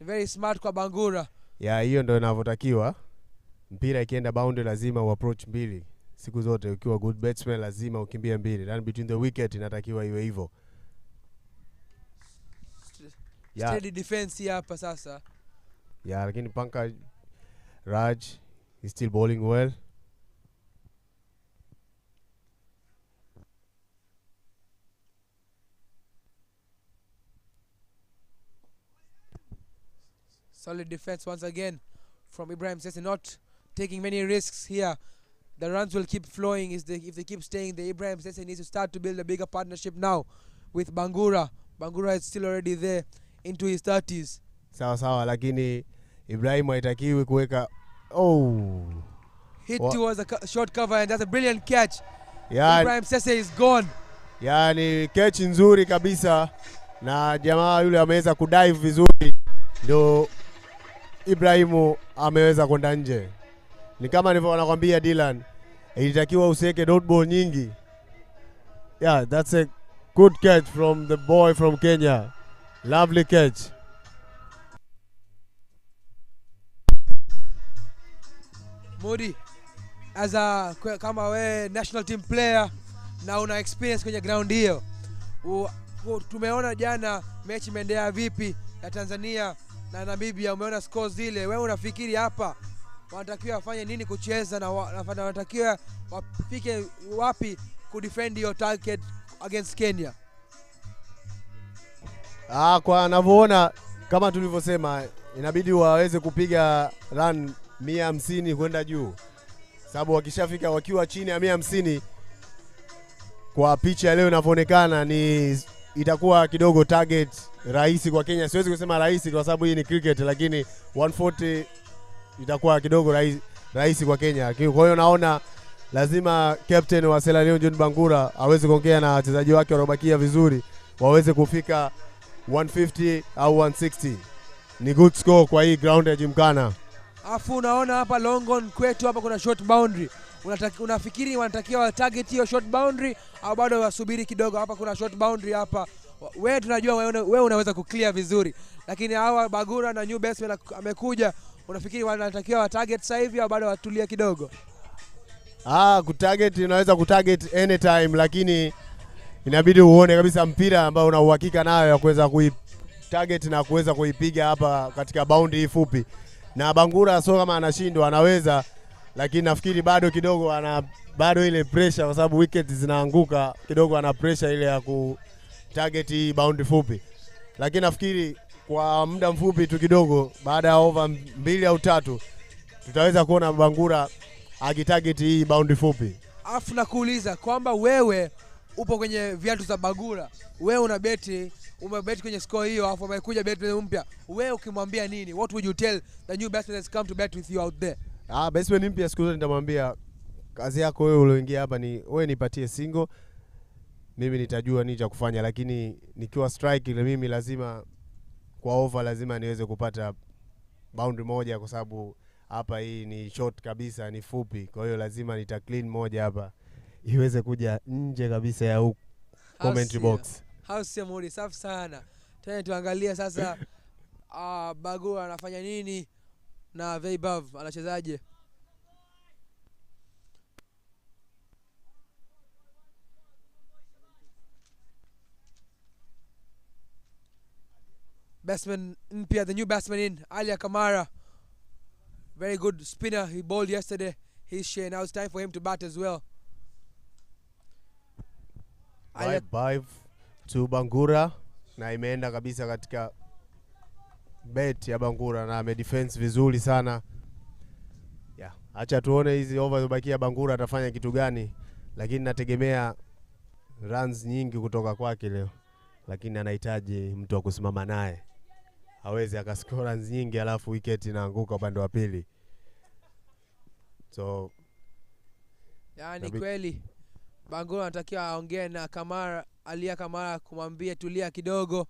Very smart kwa Bangura. Ya hiyo ndio inavyotakiwa. Mpira ikienda boundary lazima uapproach mbili. Siku zote ukiwa good batsman lazima ukimbie mbili. Run between the wicket inatakiwa iwe hivyo. Steady defense hapa sasa. Lakini Pankaj Raj is still bowling well. Solid defense once again from Ibrahim Sese, not taking many risks here. The runs will keep flowing if they keep staying there. Ibrahim Sese needs to start to build a bigger partnership now with Bangura. Bangura is still already there into his 30s. Sawa, lakini Ibrahim haitakiwi kuweka hit towards a short cover, and that's a brilliant catch. Ibrahim Sese is gone. Ni catch nzuri kabisa na jamaa yule ameweza kudive vizuri, ndio Ibrahimu ameweza kwenda nje. Ni kama nilivyo nakwambia Dylan, ilitakiwa usiweke dot ball nyingi. That's a good catch from the boy from Kenya. Lovely catch. Modi, kama we national team player na una experience kwenye ground hiyo, tumeona jana mechi imeendea vipi ya Tanzania na Namibia, umeona scores zile. Wewe unafikiri hapa wanatakiwa wafanye nini kucheza na wanatakiwa wafike wapi kudefend your target against Kenya? Kwa anavyoona kama tulivyosema, inabidi waweze kupiga run 150 kwenda juu, sababu wakishafika wakiwa chini ya 150 kwa picha leo inavyoonekana itakuwa kidogo target rahisi kwa Kenya. Siwezi kusema rahisi kwa sababu hii ni cricket, lakini 140 itakuwa kidogo rahisi kwa Kenya. Kwa hiyo naona lazima captain wa Sierra Leone John Bangura aweze kuongea na wachezaji wake wanaobakia vizuri, waweze kufika 150 au 160. Ni good score kwa hii ground ya Gymkhana. Afu unaona hapa Longon kwetu hapa kuna short boundary. Unafikiri wanatakiwa target hiyo short boundary au bado wasubiri kidogo? Hapa kuna short boundary hapa. Wewe tunajua wewe unaweza kuclear vizuri, lakini hawa Bangura na new batsman amekuja, unafikiri wanatakiwa target sasa hivi au bado watulia kidogo? Kutarget unaweza kutarget anytime, lakini inabidi uone kabisa mpira ambao una uhakika nayo ya kuweza kuitarget na kuweza kuipiga hapa katika boundary fupi. Na Bangura sio kama anashindwa, anaweza, lakini nafikiri bado kidogo bado ile pressure, kwa sababu wicket zinaanguka kidogo, ana pressure ile ya ku target hii boundary fupi. Lakini nafikiri kwa muda mfupi tu kidogo, baada ya over 2 au 3 tutaweza kuona Bangura akitarget hii boundary fupi. Afu nakuuliza kwamba wewe upo kwenye viatu za Bangura, wewe umebeti kwenye score hiyo, afu amekuja batsman mpya, wewe ukimwambia nini? What would you tell the new batsman that's come to bet with you out there? Batsman mpya siku zote nitamwambia kazi yako wewe ulioingia hapa ni wewe nipatie single, mimi nitajua nini cha kufanya, lakini nikiwa strike ile mimi lazima kwa over lazima niweze kupata boundary moja, kwa sababu hapa hii ni short kabisa, ni fupi. Kwa hiyo lazima nita clean moja hapa iweze kuja nje kabisa ya huko commentary box. House Modi, safi sana. Tena tuangalie sasa Bangura anafanya nini na Veibav anachezaje? Batsman mpya, the new batsman in, Ali Kamara. Very good spinner, he bowled yesterday. his share. Now it's time for him to bat as well. 5 to Bangura, na imeenda kabisa katika bet ya Bangura na amedefense vizuri sana. Yeah, acha tuone hizi over zobakia Bangura atafanya kitu gani, lakini nategemea runs nyingi kutoka kwake leo, lakini anahitaji mtu wa kusimama naye hawezi akascore runs nyingi alafu wicket inaanguka upande wa pili. So yani kweli Bangura anatakiwa aongee na Kamara, Alia Kamara, kumwambia tulia kidogo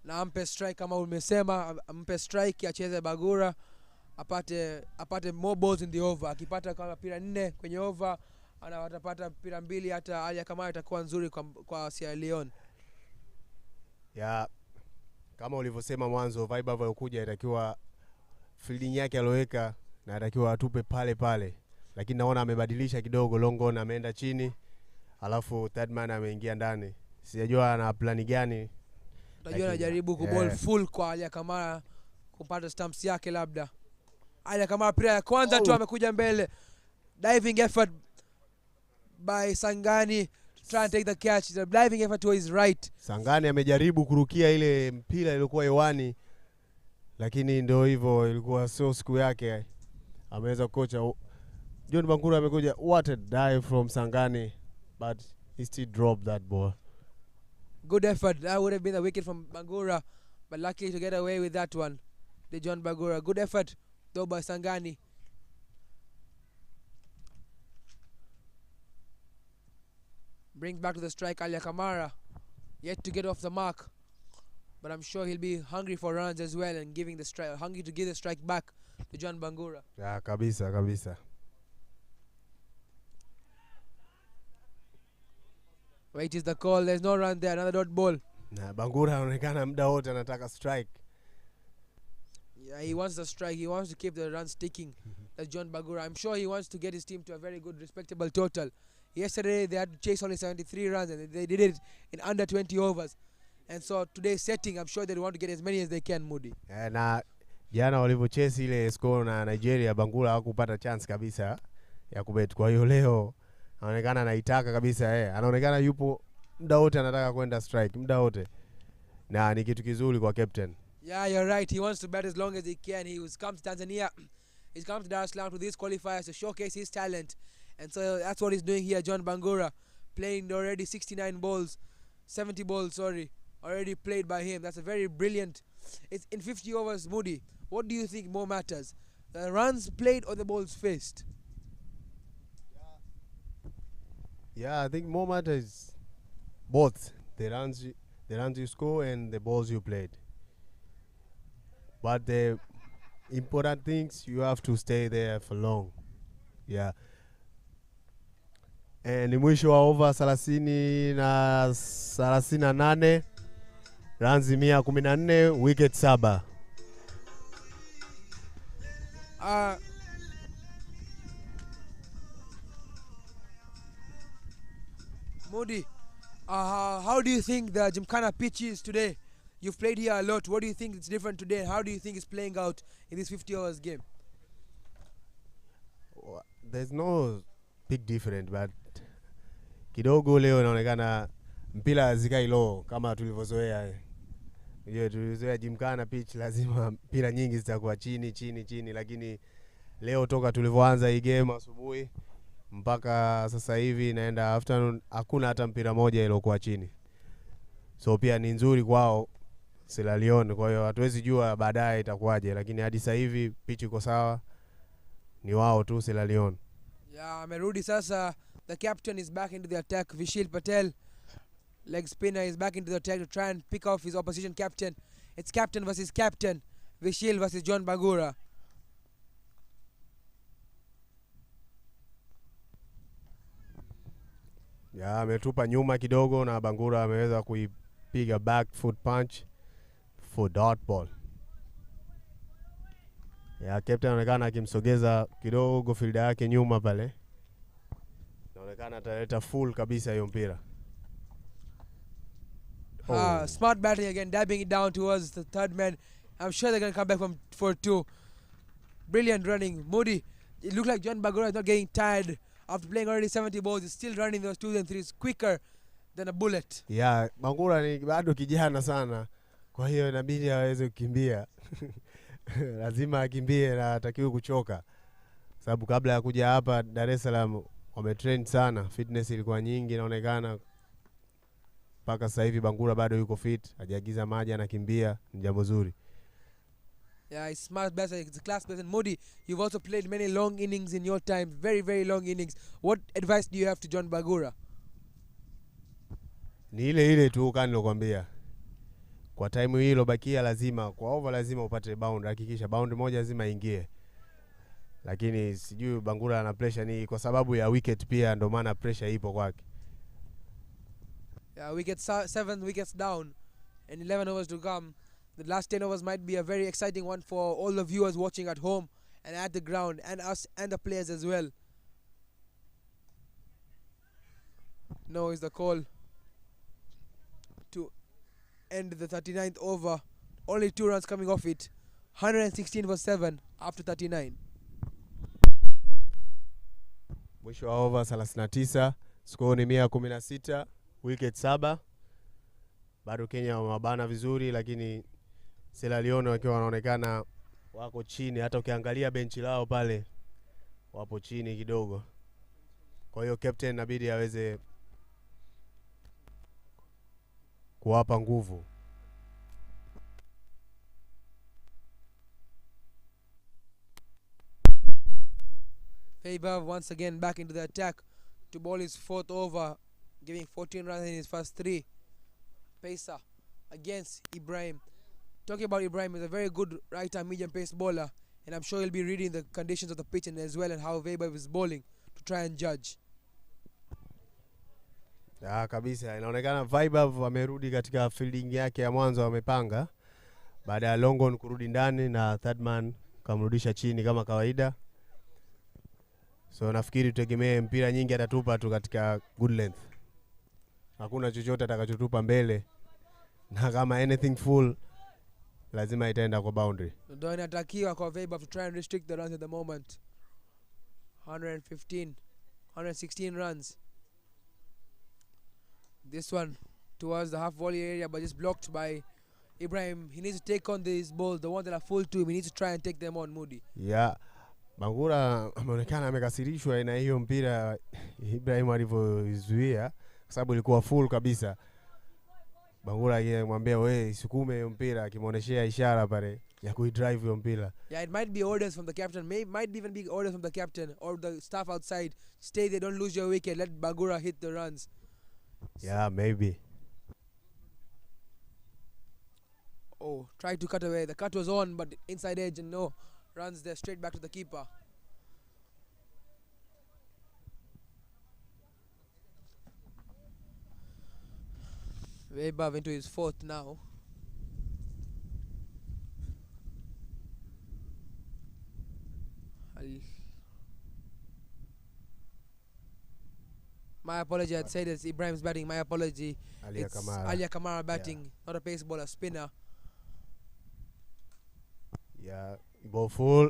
na ampe strike kama umesema, ampe strike acheze Bangura apate more balls in the over. Akipata kama pira 4 kwenye over atapata pira 2, hata Alia Kamara itakuwa nzuri kwa Sierra Leone. Ya kama ulivyosema mwanzo, vibe avayokuja itakiwa fielding yake aloweka na itakiwa atupe pale pale, lakini naona amebadilisha kidogo, long on ameenda chini alafu third man ameingia ndani. Sijajua ana plani gani, najua anajaribu kuball full kwa Alia Kamara kupata stumps yake labda. Alia Kamara pira ya kwanza tu amekuja mbele, diving effort by Sangani to try and take the catch. The diving effort to his right. Sangani amejaribu kurukia ile mpira ilikuwa hewani, lakini ndio hivyo, ilikuwa sio siku yake. Ameweza kocha John Bangura amekuja, what a dive from Sangani, but he still dropped that ball. Good effort. That would have been a wicket from Bangura, but luckily to get away with that one, the John Bangura. Good effort though by Sangani. Brings back to the strike Alia Kamara, yet to get off the mark, but I'm sure he'll be hungry for runs as well and giving the strike, hungry to give the strike back to John Bangura. Yeah, kabisa. Wait is the call. There's no run there. Another dot ball. Na Bangura anaonekana muda wote anataka strike. Yeah, he wants the strike. He wants to keep the runs ticking. That's John Bangura. I'm sure he wants to get his team to a very good, respectable total. Yesterday they had to chase only 73 runs and they did it in under 20 overs. And so today's setting, I'm sure they want to get as many as they can, Moody. Na jana walivyochase ile score na Nigeria, Bangura hakupata chance kabisa ya kubet. Kwa hiyo leo anaonekana anaitaka kabisa, anaonekana yupo muda wote anataka kwenda strike muda wote, na ni kitu kizuri kwa captain. Yeah, you're right. He wants to bat as long as he can. He's come to Tanzania. He's come to Dar es Salaam to these qualifiers to showcase his talent. And so that's what he's doing here, John Bangura, playing already 70 balls, already played by him. That's a very brilliant. It's in 50 overs, Moody. What do you think more matters, the runs played or the balls faced? Yeah, I think more matters both the runs you score and the balls you played. But the important things, you have to stay there for long. Yeah. Ni mwisho wa over 30 na 38, runs 114, wicket 7. Modi, how do you think the Gymkhana pitch is today? You've played here a lot. What do you think is different today? How do you think it's playing out in this 50 overs game? There's no big difference, but kidogo leo inaonekana mpira zikai low kama tulivyozoea. Hiyo tulizoea Gymkhana pitch lazima mpira nyingi zitakuwa chini, lakini leo toka tulivyoanza hii game asubuhi mpaka sasa hivi naenda afternoon hakuna hata mpira moja iliyokuwa chini. So pia ni nzuri kwao Sierra Leone, kwa hiyo hatuwezi jua baadaye itakuwaje, lakini hadi sasa hivi pitch iko sawa, ni wao tu Sierra Leone. Yeah, amerudi sasa. The captain is back into the attack. Vishil Patel, leg spinner, is back into the attack to try and pick off his opposition captain. It's captain versus captain. Vishil versus John Bangura. Yeah, ametupa nyuma kidogo na Bangura ameweza kuipiga back foot punch for dot ball. Yeah, captain anaonekana akimsogeza kidogo fielder yake nyuma pale. Anaonekana ataleta full kabisa hiyo mpira. Smart batting again, dabbing it down towards the third man. I'm sure they're going to come back for 2. Brilliant running. Moody, it looked like John Bagura is not getting tired after playing already 70 balls. He's still running those 2s and 3s quicker than a bullet. Yeah, Bangura ni bado kijana sana. Kwa hiyo inabidi aweze kukimbia. Lazima akimbie na atakiwe kuchoka. Sababu kabla ya kuja hapa Dar es Salaam wametrain sana. Fitness ilikuwa nyingi inaonekana. Paka sasa hivi Bangura bado yuko fit. Hajagiza maji anakimbia. Ni jambo zuri. Yeah, he's smart best. He's a class person. Modi, you've also played many long innings in your time. Very, very long innings. What advice do you have to John Bagura? Ni ile tu kani nilokuambia. Kwa time hilo bakia lazima, kwa over lazima upate bound. Hakikisha bound moja lazima ingie. Lakini sijui Bangura ana pressure ni kwa sababu ya wicket pia ndo maana pressure ipo kwake. Yeah, we get 7 wickets down and 11 overs to come. The last 10 overs might be a very exciting one for all the viewers watching at home and at the ground, and us and the players as well. No is the call to end the 39th over. Only 2 runs coming off it. 116 for 7 after 39. Mwisho wa over 39, score ni 116, wicket 7. Bado Kenya wamebana vizuri, lakini Leone wakiwa wanaonekana wako chini. Hata ukiangalia benchi lao pale wapo chini kidogo. Kwa hiyo captain inabidi aweze kuwapa nguvu. Faber once again back into the attack to bowl his 4th over, giving 14 runs in his first 3. Pacer against Ibrahim. Talking about Ibrahim, he's a very good right-arm medium-pace bowler, and I'm sure he'll be reading the conditions of the pitch and as well and how Weber is bowling to try and judge. Kabisa inaonekana Vibe amerudi katika fielding yake ya mwanzo amepanga baada ya Longon kurudi ndani na third man kamrudisha chini kama kawaida. So nafikiri tutegemee mpira nyingi atatupa tu katika good length. Hakuna chochote atakachotupa mbele. Na kama anything full lazima itaenda kwa boundary. Ndio inatakiwa kwa Weber to try and restrict the runs at the moment. 116 runs. This one towards the half volley area, but just blocked by Ibrahim. He needs to take on these balls, the ones that are full to him. He needs to try and take them on, Moody. Yeah. Bangura ameonekana amekasirishwa na hiyo mpira Ibrahim alivyozuia kwa sababu ilikuwa full kabisa. Bangura akimwambia wewe sukume mpira, akimuoneshia ishara pale ya kuidrive hiyo mpira. Yeah, it might be orders from the captain, might even be orders from the captain or the staff outside. Stay there, don't lose your wicket, let Bangura hit the runs. Yeah, maybe. Oh, tried to cut away. The cut was on, but inside edge and no. Runs there straight back to the keeper. Weber into his 4th now. My apology, I'd said it's Ibrahim's batting. My apology. It's Alia Kamara batting, yeah. Not a pace bowler, spinner. Yeah, ball full.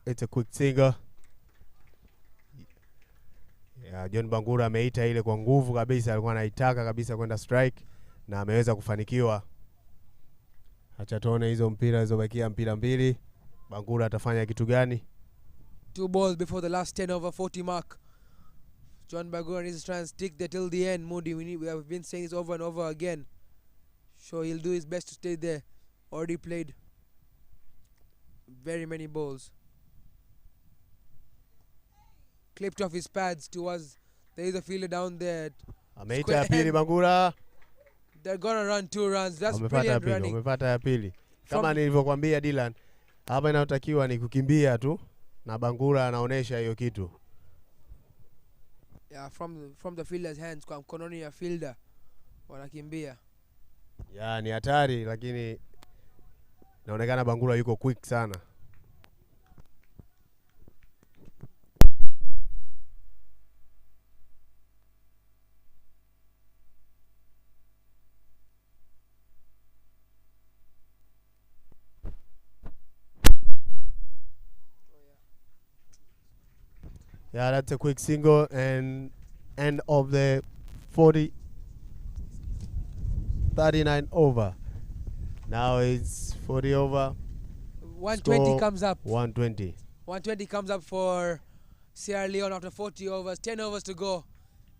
It's a quick single. Yeah, John Bangura ameita ile kwa nguvu kabisa, alikuwa anaitaka kabisa kwenda strike na ameweza kufanikiwa. Acha tuone hizo mpira zizobakia mpira mbili. Bangura atafanya kitu gani? 2 balls before the last 10 over 40 mark. John Bangura needs to try and stick there till the end. Moody, we have been saying this over and over again. Sure, he'll do his best to stay there. Already played very many balls. Clipped off his pads towards, there is a fielder down there. Ameita ya pili Bangura. They're gonna run 2 runs. That's brilliant running. Wamepata ya pili. Kama nilivyokuambia Dylan, hapa inayotakiwa ni kukimbia tu na Bangura anaonesha hiyo kitu. Yeah, from the fielder's hands kwa mkononi ya fielder wanakimbia. Yeah, ni hatari lakini inaonekana Bangura yuko quick sana. Yeah, that's a quick single and end of the 39 over. Now it's 40 over. 120 Score comes up. 120. 120 comes up for Sierra Leone after 40 overs. 10 overs to go.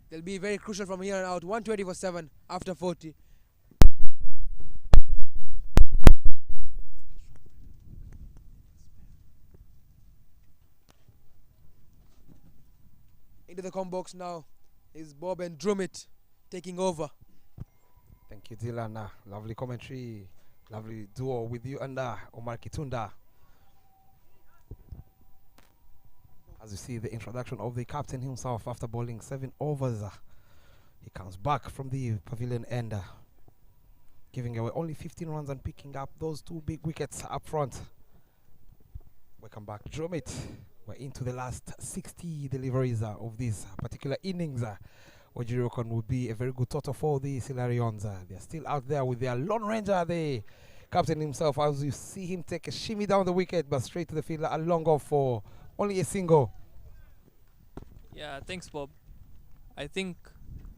They'll be very crucial from here on out. 120 for 7 after 40. Into the com box now is Bob and Drummit taking over. Thank you, Dylan. Lovely commentary, lovely duo with you and Omar Kitunda. As you see the introduction of the captain himself after bowling 7 overs. He comes back from the pavilion end, giving away only 15 runs and picking up those 2 big wickets up front. Welcome back, Drummit. We're into the last 60 deliveries of this particular innings. What you reckon would be a very good total for the Silarions. They're still out there with their Lone Ranger, the captain himself, as you see him take a shimmy down the wicket, but straight to the fielder, a long off for only a single. Yeah, thanks, Bob. I think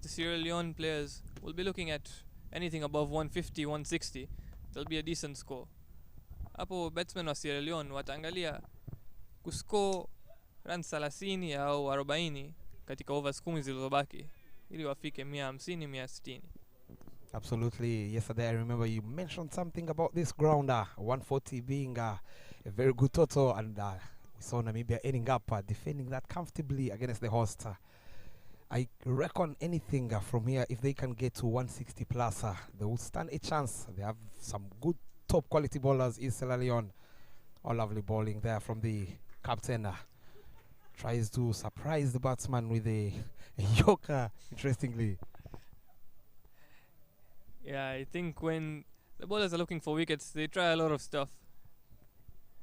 the Sierra Leone players will be looking at anything above 150, 160. That'll be a decent score. Hapo batsmen wa Sierra Leone wataangalia kuscore runs 30 au 40 katika overs 10 zilizobaki ili wafike 150, 160. Absolutely. Yesterday, I remember you mentioned something about this grounder, 140 being a very good total, and we saw Namibia ending up defending that comfortably against the host. I reckon anything from here, if they can get to 160 plus, they will stand a chance. They have some good top quality bowlers in Sierra Leone. All lovely bowling there from the captain. Tries to surprise the batsman with a yorker, interestingly. Yeah, I think when the bowlers are looking for wickets, they try a lot of stuff.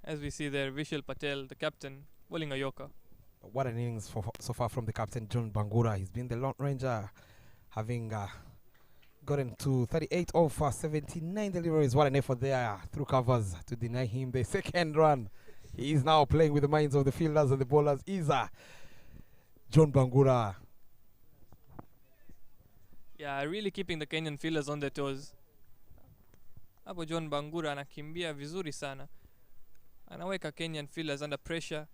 As we see there, Vishal Patel, the captain, bowling a yorker. What an innings so far from the captain, John Bangura. He's been the Lone Ranger, having gotten to 38 over 79 deliveries. What an effort there through covers to deny him the second run. He is now playing with the minds of the fielders and the bowlers. John Bangura. Yeah, really keeping the Kenyan fielders on their toes. Hapo John Bangura anakimbia vizuri sana. Anaweka Kenyan fielders under pressure.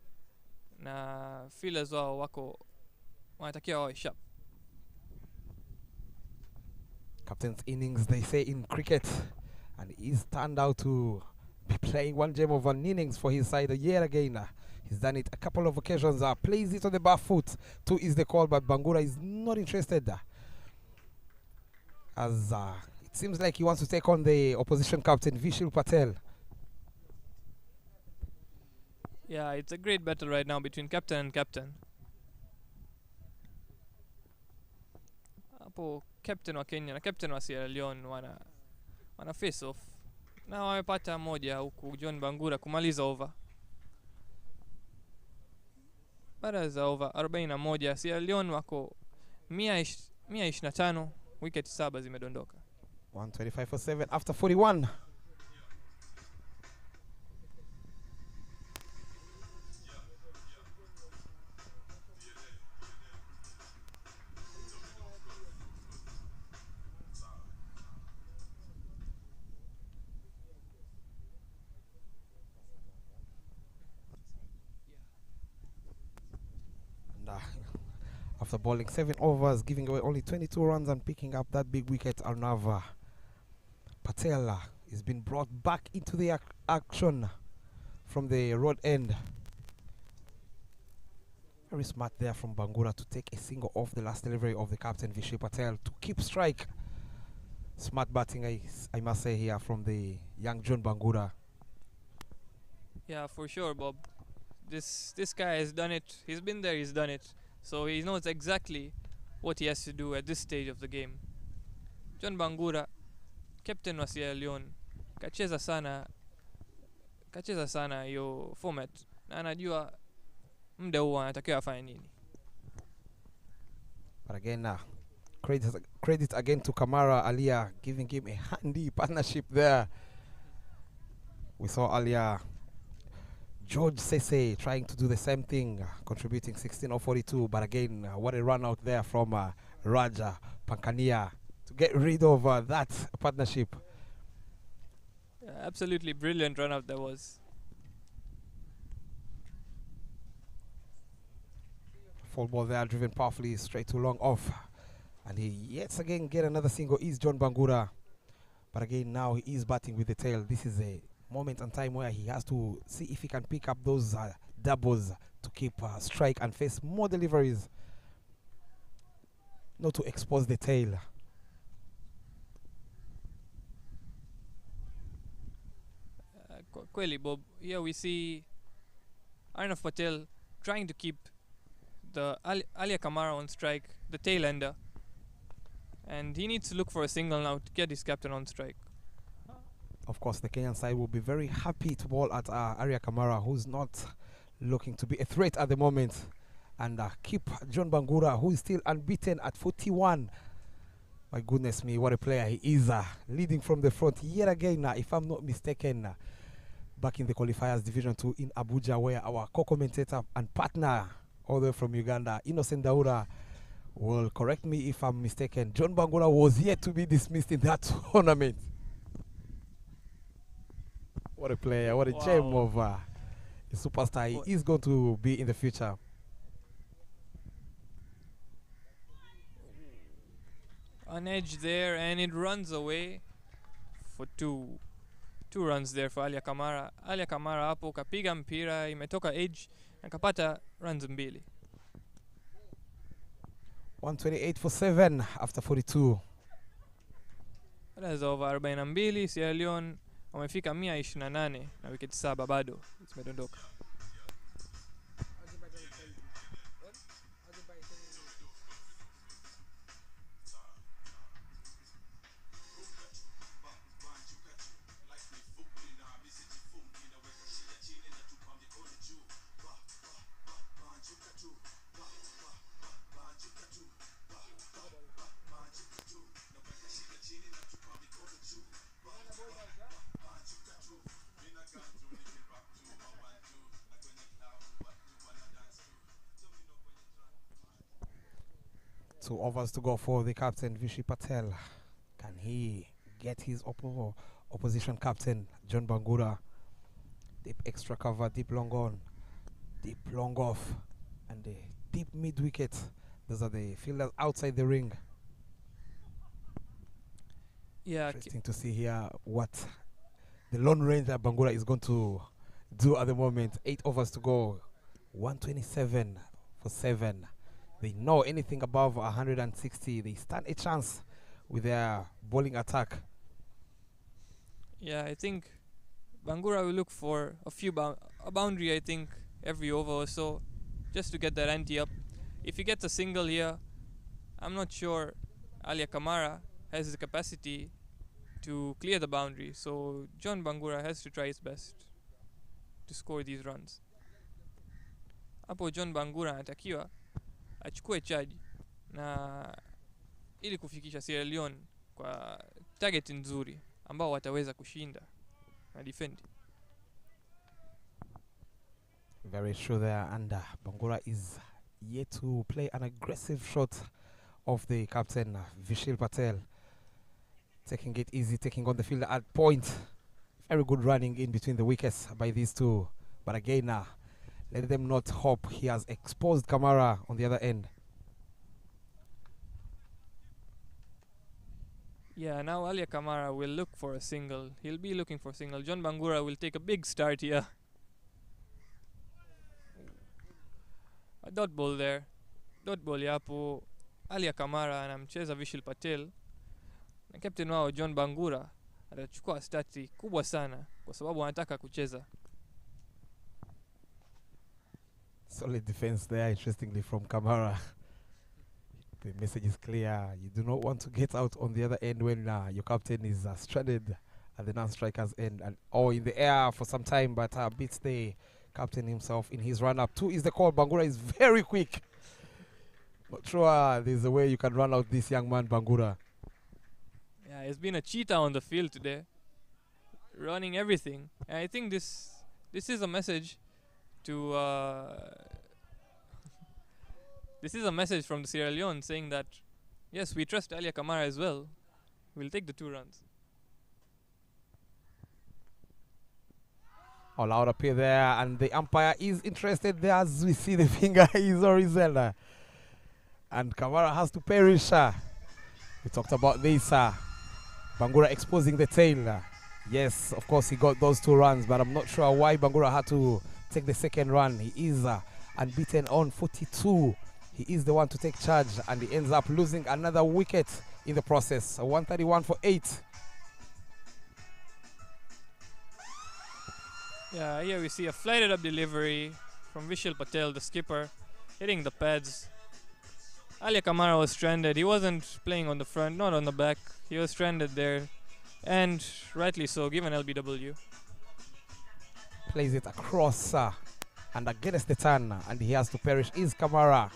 Na fielders wao wako wanatakiwa wawe sharp. Captain's innings, they say in cricket. And he's turned out to be playing one gem of an innings for his side yet again. He's done it a couple of occasions. Plays it on the back foot. 2 is the call, but Bangura is not interested. As it seems like he wants to take on the opposition captain, Vishal Patel. Yeah, it's a great battle right now between captain and captain. Hapo captain wa Kenya na captain wa Sierra Leone wana face off. Na wamepata moja huku John Bangura kumaliza over. Baada za over 41, Sierra Leone wako 125, wicket 7 zimedondoka. 125 for 7 after 41. After bowling 7 overs, giving away only 22 runs and picking up that big wicket, Arnav Patel has been brought back into the action from the road end. Very smart there from Bangura to take a single off the last delivery of the captain, Vishal Patel, to keep strike. Smart batting, I must say, here from the young John Bangura. Yeah, for sure, Bob. This guy has done it. He's been there, he's done it. So he knows exactly what he has to do at this stage of the game. John Bangura, captain wa Sierra Leone, kacheza sana hiyo format na anajua muda huo anatakiwa afanye nini. But again, credit again to Kamara Alia, giving him a handy partnership there. We saw Alia George Sese trying to do the same thing, contributing 16 of 42. But again, what a run out there from Raja Pankania to get rid of that partnership. Absolutely brilliant run out that was. Full ball there, driven powerfully straight to long off. And he yet again get another single is John Bangura. But again, now he is batting with the tail. This is a moment and time where he has to see if he can pick up those doubles to keep strike and face more deliveries. Not to expose the tail. Kweli Bob, here we see Arnav Patel trying to keep the Alia Kamara on strike, the tail ender. And he needs to look for a single now to get his captain on strike. Of course, the Kenyan side will be very happy to bowl at Alia Kamara, who's not looking to be a threat at the moment. And keep John Bangura, who is still unbeaten at 41. My goodness me, what a player he is. Leading from the front yet again, if I'm not mistaken, back in the qualifiers Division 2 in Abuja, where our co-commentator and partner all the way from Uganda, Innocent Daura, will correct me if I'm mistaken. John Bangura was yet to be dismissed in that tournament. What a player, what a gem of a superstar he is going to be in the future. An edge there, and it runs away for two runs there for Alia Kamara. Alia Kamara hapo kapiga mpira, imetoka edge na kapata runs mbili. 128 for 7 after 42. Runs over 42, Sierra Leone wamefika 128 na wicket 7 bado zimedondoka. Two overs to go for the captain, Vishy Patel. Can he get his opposition captain, John Bangura? Deep extra cover, deep long on, deep long off, and the deep mid wicket. Those are the fielders outside the ring. Yeah, interesting to see here what the Lone Ranger Bangura is going to do at the moment. 8 overs to go, 127 for 7. They know anything above 160, they stand a chance with their bowling attack. Yeah, I think Bangura will look for a boundary, I think, every over or so, just to get that ante up. If he gets a single here, I'm not sure Alia Kamara has the capacity to clear the boundary. So John Bangura has to try his best to score these runs. Hapo John Bangura anatakiwa achukue charge na ili kufikisha Sierra Leone kwa target nzuri ambao wataweza kushinda na defend. Very true there, and Bangura is yet to play an aggressive shot of the captain, Vishil Patel. Taking it easy, taking on the field at point. Very good running in between the wickets by these two. But again, let them not hope. He has exposed Kamara on the other end. Yeah, now Alia Kamara will look for a single. He'll be looking for a single. John Bangura will take a big start here. A dot ball there. Dot ball yapo. Alia Kamara anamcheza Vishil Patel. Na captain wao John Bangura atachukua stati kubwa sana kwa sababu anataka kucheza. Solid defense there, interestingly, from Kamara. The message is clear. You do not want to get out on the other end when your captain is stranded at the non-striker's end or in the air for some time, but beats the captain himself in his run-up. 2 is the call. Bangura is very quick. Not sure there's a way you can run out this young man, Bangura. Yeah, he's been a cheetah on the field today, running everything. And I think this is a message to this is a message from the Sierra Leone saying that yes, we trust Alia Kamara as well. We'll take the 2 runs. All out up here there, and the umpire is interested there as we see the finger is horizontal. And Kamara has to perish. We talked about this. Bangura exposing the tail. Yes, of course, he got those 2 runs, but I'm not sure why Bangura had to take the second run. He is unbeaten on 42. He is the one to take charge, and he ends up losing another wicket in the process. 131 for 8. Yeah, here we see a flighted up delivery from Vishal Patel, the skipper, hitting the pads. Alia Kamara was stranded. He wasn't playing on the front, not on the back. He was stranded there, and rightly so, given LBW. Plays it across and against the turn, and he has to perish. Is Kamara.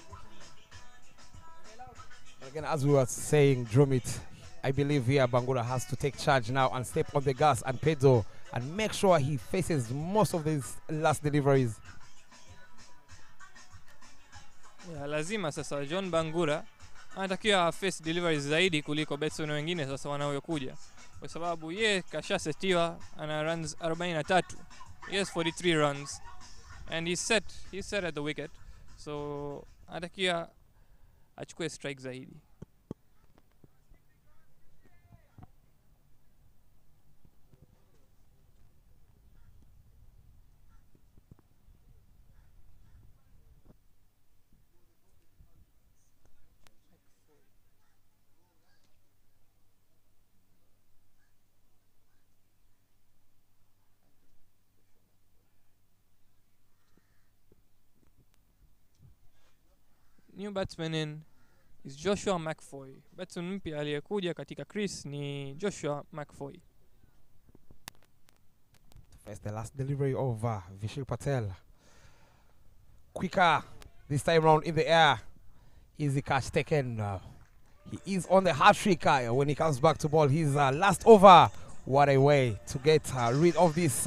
But again, as we were saying, Drumit, I believe here Bangura has to take charge now and step on the gas and pedal and make sure he faces most of these last deliveries. Yeah, lazima sasa John Bangura anatakiwa face deliveries zaidi kuliko batsmen wengine sasa wanaokuja, kwa sababu yeye kashasetiwa ana runs 43. He has 43 runs and he's set at the wicket, so anatakiwa achukue strike zaidi. New batsman in is Joshua McFoy. Batsman mpya aliyekuja katika crease ni Joshua McFoy. First, the last delivery of Vishal Patel. Quicker this time round in the air. Easy catch taken. He is on the hat trick when he comes back to ball. His last over. What a way to get rid of this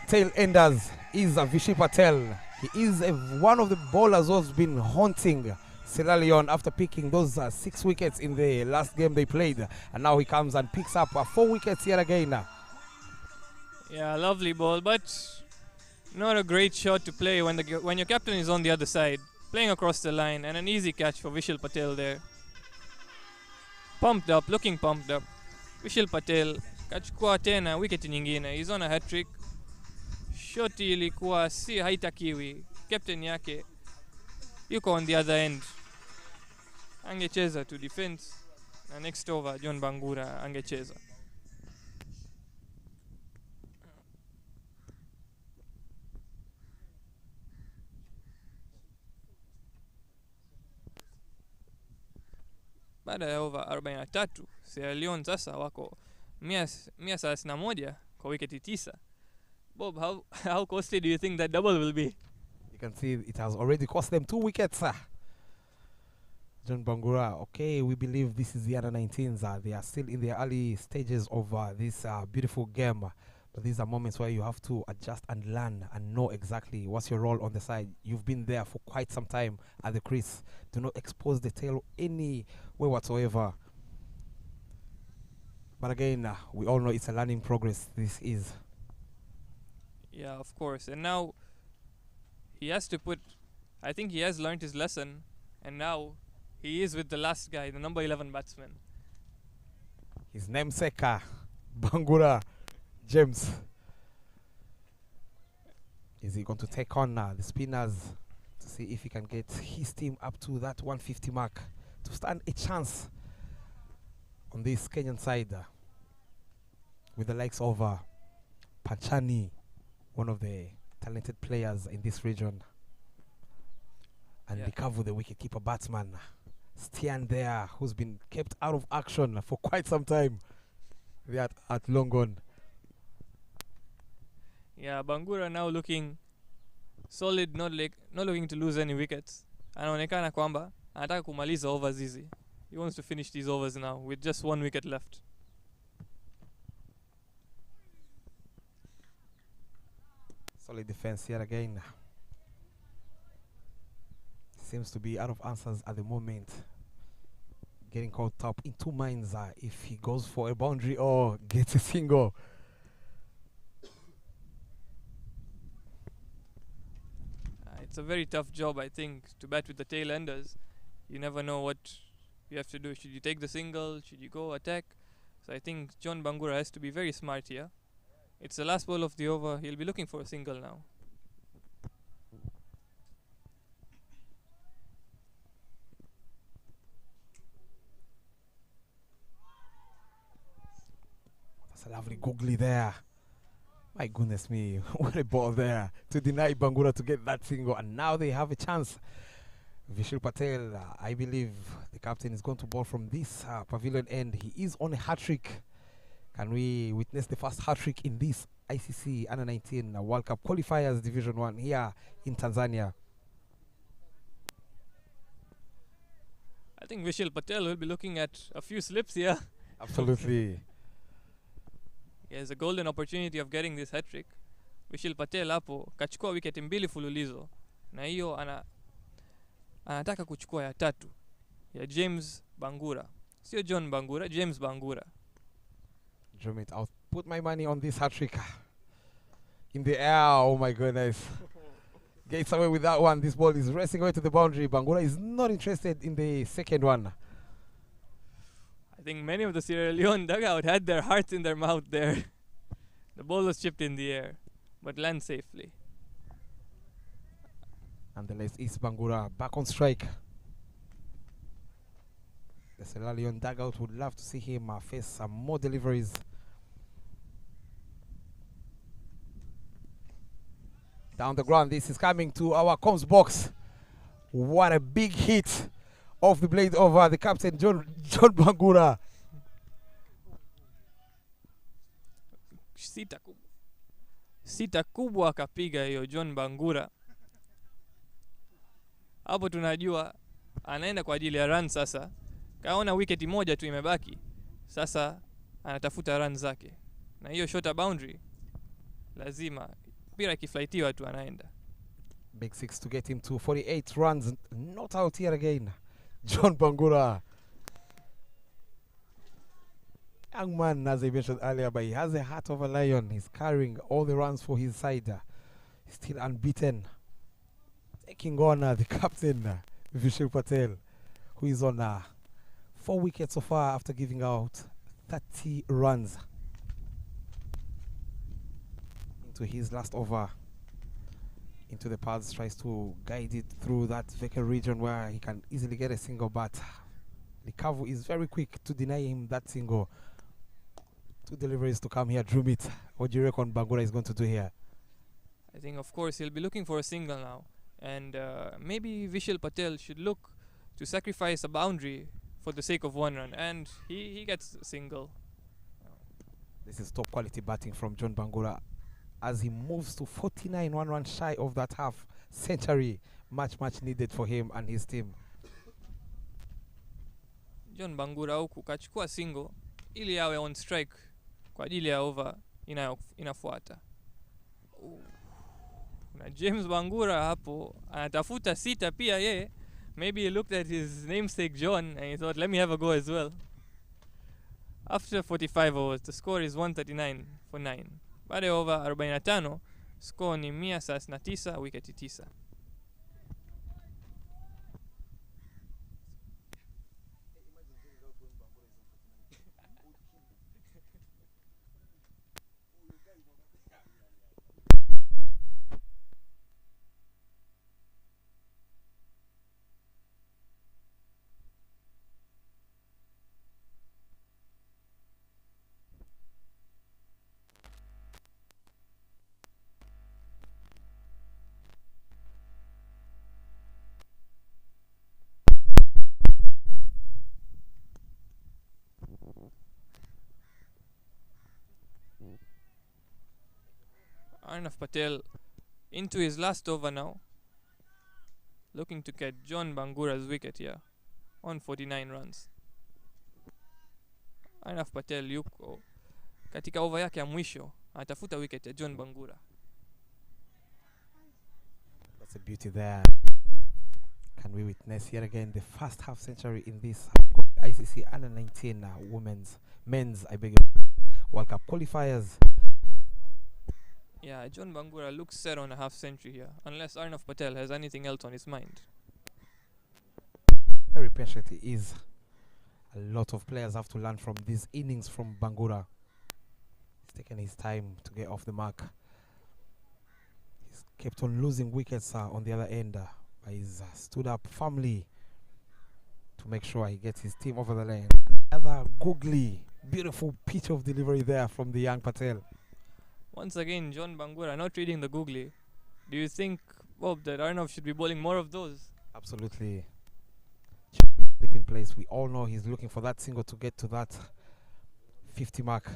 tail enders is Vishal Patel. He is one of the bowlers who's been haunting Sierra Leone after picking those 6 wickets in the last game they played. And now he comes and picks up 4 wickets here again. Yeah, lovely ball, but not a great shot to play when your captain is on the other side, playing across the line, and an easy catch for Vishal Patel there. Pumped up, looking pumped up. Vishal Patel kachukua tena wicket nyingine. He's on a hat-trick. Shoti ilikuwa si haitakiwi. Captain yake yuko on the other end. Angecheza to defense. Na next over John Bangura angecheza. Baada ya over 43, Sierra Leone sasa wako 131 kwa wiketi 9. Bob, how costly do you think that double will be? You can see it has already cost them 2 wickets. John Bangura, okay, we believe this is the under 19s. They are still in the early stages of this beautiful game. But these are moments where you have to adjust and learn and know exactly what's your role on the side. You've been there for quite some time at the crease. Do not expose the tail any way whatsoever. But again, we all know it's a learning progress. This is. Yeah, of course. And now he has to put, I think he has learned his lesson. And now he is with the last guy, the number 11 batsman. His namesake, Bangura James. Is he going to take on the spinners to see if he can get his team up to that 150 mark to stand a chance on this Kenyan side with the likes of Panchani, one of the talented players in this region, and Bikavu, the wicketkeeper batsman, Stian there, who's been kept out of action for quite some time there at Longon. Yeah, Bangura now looking solid, not looking to lose any wickets. Anaonekana kwamba anataka kumaliza overs hizi. He wants to finish these overs now with just 1 wicket left. Solid defense yet again. Seems to be out of answers at the moment. Getting caught up in two minds if he goes for a boundary or gets a single. It's a very tough job, I think, to bat with the tail enders. You never know what you have to do. Should you take the single? Should you go attack? So I think John Bangura has to be very smart here. It's the last ball of the over. He'll be looking for a single now. That's a lovely googly there. My goodness me, what a ball there to deny Bangura to get that single, and now they have a chance. Vishal Patel, I believe the captain is going to ball from this pavilion end. He is on a hat-trick. Can we witness the first hat-trick in this ICC Under-19 World Cup Qualifiers Division 1 here in Tanzania? I think Vishal Patel will be looking at a few slips here. Absolutely. He has a golden opportunity of getting this hat-trick. Vishal Patel hapo kachukua wicket mbili fululizo, na hiyo anataka kuchukua ya tatu ya James Bangura. Sio John Bangura, James Bangura. Jumit, I'll put my money on this hat-trick. In the air, oh my goodness. Gets away with that one. This ball is racing away to the boundary. Bangura is not interested in the second one. I think many of the Sierra Leone dugout had their hearts in their mouth there. The ball was chipped in the air, but lands safely. Nonetheless, East Bangura back on strike. The Sierra Leone dugout would love to see him face some more deliveries. Down the ground, this is coming to our comms box. What a big hit off the blade over the captain, John Bangura. Sita kubwa akapiga hiyo John Bangura. Hapo tunajua anaenda kwa ajili ya run sasa. Kaona wicket moja tu imebaki. Sasa anatafuta run zake. Na hiyo shorter boundary lazima mpira ikiflightiwa tu anaenda. Big six to get him to 48 runs. Not out here again. John Bangura. Young man, as I mentioned earlier, but he has a heart of a lion. He's carrying all the runs for his side. He's still unbeaten. Taking on the captain, Vishal Patel, who is on 4 wickets so far after giving out 30 runs into his last over. Into the paths, tries to guide it through that vacant region where he can easily get a single, but Likavu is very quick to deny him that single. 2 deliveries to come here. Drumit, what do you reckon Bangura is going to do here? I think, of course, he'll be looking for a single now. And maybe Vishal Patel should look to sacrifice a boundary for the sake of 1 run. And he gets a single. This is top quality batting from John Bangura as he moves to 49, 1 run shy of that half century. Much needed for him and his team. John Bangura huku kachukua single ili awe on strike kwa ajili ya over inafuata. Na James Bangura hapo anatafuta sita pia ye. Maybe he looked at his namesake John and he thought, let me have a go as well. After 45 overs, the score is 139 for 9. Baada ya over 45, score ni 139, wicket 9. Arnav Patel into his last over now, looking to get John Bangura's wicket here on 49 runs. Arnav Patel yuko katika over yake ya mwisho, atafuta wicket ya John Bangura. a beauty there. Can we witness yet again the first half century in this ICC Under 19 men's World Cup qualifiers? Yeah, John Bangura looks set on a half century here, unless Arnav Patel has anything else on his mind. Very patient he is. A lot of players have to learn from these innings from Bangura. He's taken his time to get off the mark. He's kept on losing wickets on the other end, but he's stood up firmly to make sure he gets his team over the lane. Another googly, beautiful pitch of delivery there from the young Patel. Once again, John Bangura not reading the googly. Do you think, Bob, that Arnav should be bowling more of those? Absolutely. Slip in place. We all know he's looking for that single to get to that 50 mark.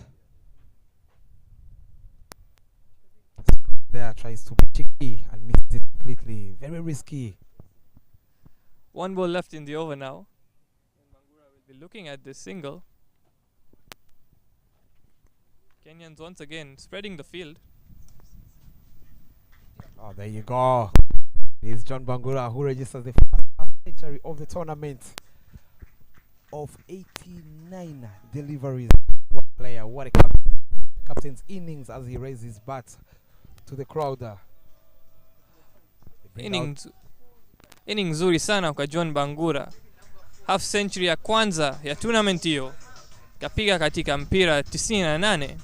There tries to be cheeky and misses it completely. Very risky. One ball left in the over now. Bangura will be looking at this single. Kenyans once again spreading the field. Oh, there you go. It is John Bangura who registers the first half century of the tournament of 89 deliveries. What a player, what a captain. Captain's innings as he raises his bat to the crowd. Innings nzuri sana kwa John Bangura. Half century ya kwanza ya tournament hiyo. Kapiga katika mpira 98.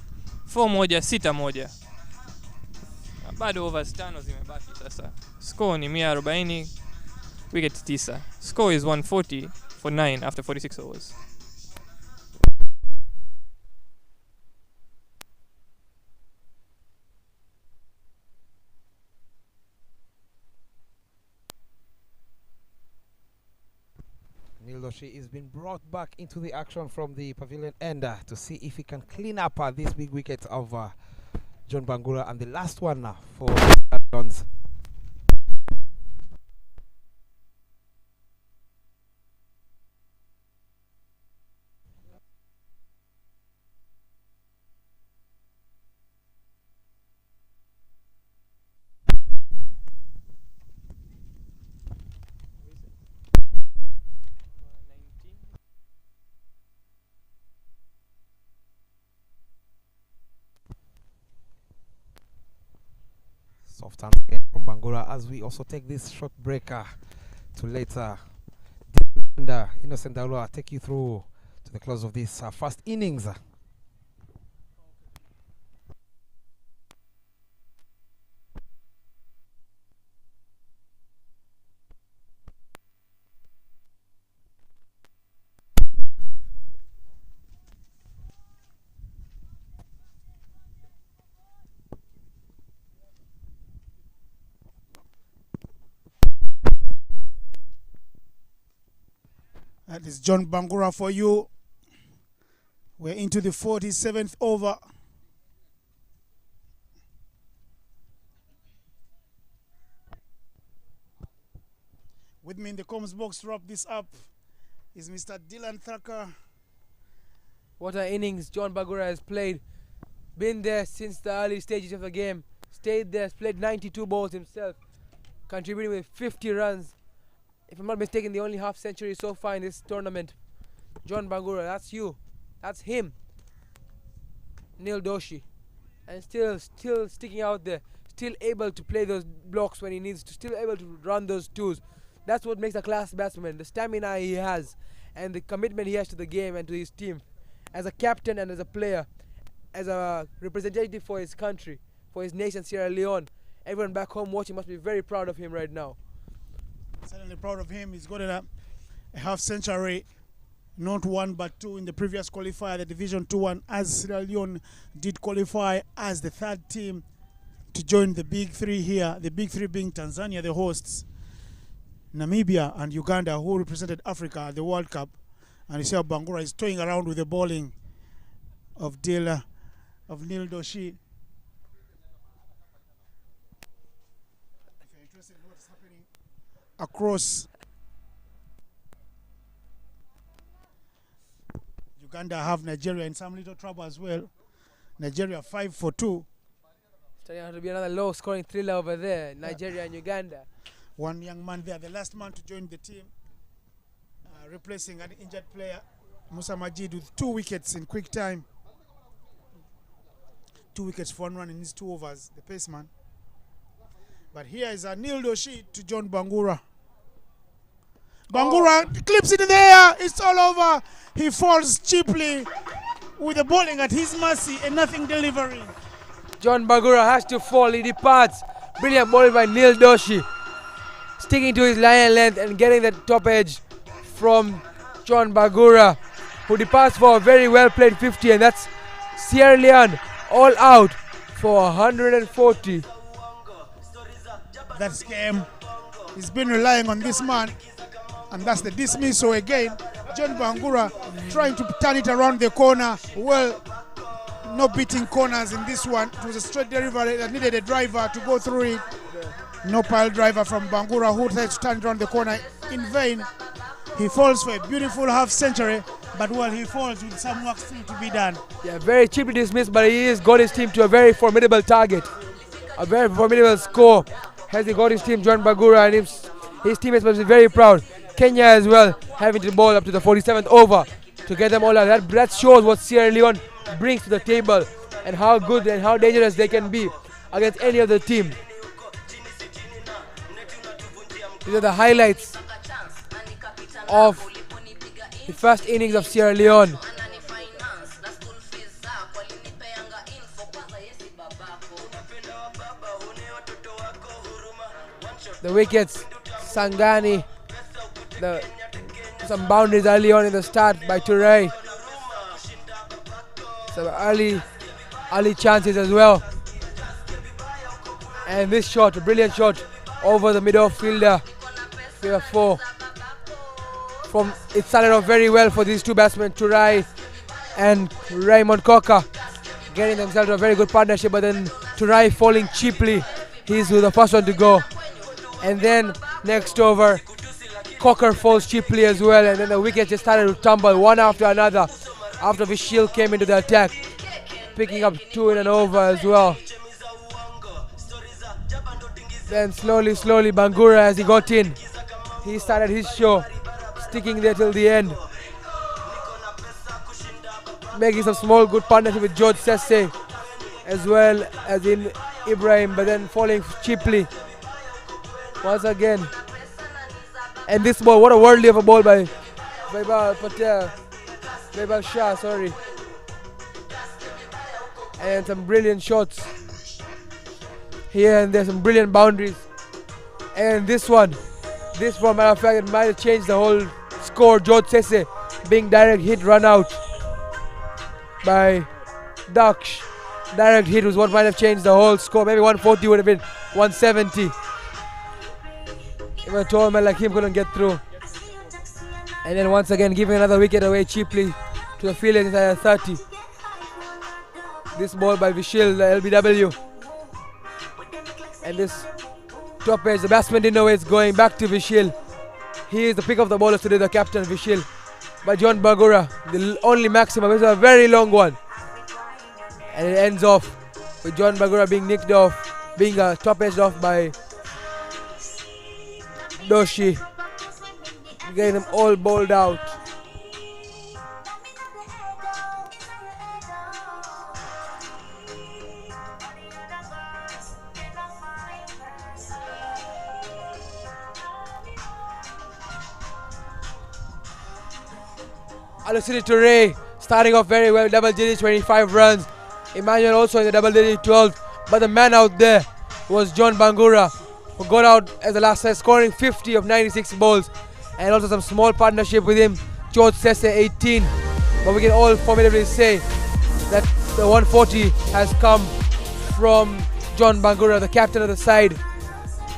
4-1-6-1. Bado overs 5 zimebaki sasa. Score ni 140, wicket 9. Score is 140 for 9 after 46 overs. Doshi is being brought back into the action from the pavilion end to see if he can clean up this big wicket of John Bangura, and the last one for the Lions. Soft hands again from Bangura as we also take this short breaker to later. And Innocent Daula take you through to the close of this first innings. That is John Bangura for you. We're into the 47th over. With me in the comms box to wrap this up is Mr. Dylan Thacker. What an innings John Bangura has played. Been there since the early stages of the game. Stayed there, played 92 balls himself. Contributing with 50 runs. If I'm not mistaken, the only half century so far in this tournament. John Bangura, that's you. That's him. Neil Doshi. And still sticking out there. Still able to play those blocks when he needs to. Still able to run those twos. That's what makes a class batsman. The stamina he has. And the commitment he has to the game and to his team. As a captain and as a player. As a representative for his country. For his nation, Sierra Leone. Everyone back home watching must be very proud of him right now. Certainly proud of him. He's got a half century, not one but two in the previous qualifier, the Division 2-1, as Sierra Leone did qualify as the third team to join the big three here. The big three being Tanzania, the hosts, Namibia and Uganda, who represented Africa at the World Cup. And you see how Bangura is toying around with the bowling of Neil Doshi. Across Uganda have Nigeria in some little trouble as well. Nigeria 5-2. Starting out to be another low scoring thriller over there. Nigeria and Uganda. One young man there, the last man to join the team, replacing an injured player, Musa Majid, with 2 wickets in quick time. 2 wickets for 1 run in his 2 overs, the paceman. But here is a Neil Doshi to John Bangura. Bangura clips it in the air, it's all over. He falls cheaply with the bowling at his mercy and nothing delivering. John Bangura has to fall, he departs. Brilliant bowling by Neil Doshi. Sticking to his line length and getting the top edge from John Bangura, who departs for a very well played 50, and that's Sierra Leone all out for 140. That's game. He's been relying on this man, and that's the dismissal again. John Bangura trying to turn it around the corner. Well, no beating corners in this one. It was a straight delivery that needed a driver to go through it. No pile driver from Bangura, who tried to turn around the corner in vain. He falls for a beautiful half century, but well, he falls with some work still to be done. Yeah, very cheaply dismissed, but he has got his team to a very formidable target. A very formidable score has he got his team, John Bangura, and his teammates must be very proud. Kenya as well, having to bowl up to the 47th over to get them all out. That shows what Sierra Leone brings to the table and how good and how dangerous they can be against any other team. These are the highlights of the first innings of Sierra Leone. The wickets, Sangani, some boundaries early on in the start by Turai. Some early chances as well. And this shot, a brilliant shot over the middle fielder, fielder 4. It started off very well for these two batsmen, Turai and Raymond Cocker, getting themselves to a very good partnership, but then Turai falling cheaply. He's the first one to go. And then next over, Cocker falls cheaply as well, and then the wickets just started to tumble one after another after Vishil came into the attack, picking up 2 in an over as well. Then slowly Bangura, as he got in, he started his show, sticking there till the end, making some small good partnership with George Sesse as well as in Ibrahim, but then falling cheaply once again. And this ball, what a worldly of a ball by Vaibhav Shah, sorry. And some brilliant shots here and there, some brilliant boundaries. And this one, matter of fact, it might have changed the whole score. George Sesse being direct hit, run out by Daksh. Direct hit was what might have changed the whole score. Maybe 140 would have been 170. Even a tall man like him couldn't get through. And then once again giving another wicket away cheaply to the field inside 30. This ball by Vishil, the LBW. And this top edge, the batsman didn't know where it's going, back to Vishil. He is the pick of the bowlers today, the captain Vishil. By John Bangura, the only maximum. It's a very long one. And it ends off with John Bangura being nicked off, being top edged off by Doshi, getting them all bowled out. Alusini Toure starting off very well, double digit 25 runs. Emmanuel also in the double digit 12, but the man out there was John Bangura, who got out as the last set, scoring 50 of 96 balls, and also some small partnership with him, George Sesse 18. But we can all formidably say that the 140 has come from John Bangura, the captain of the side,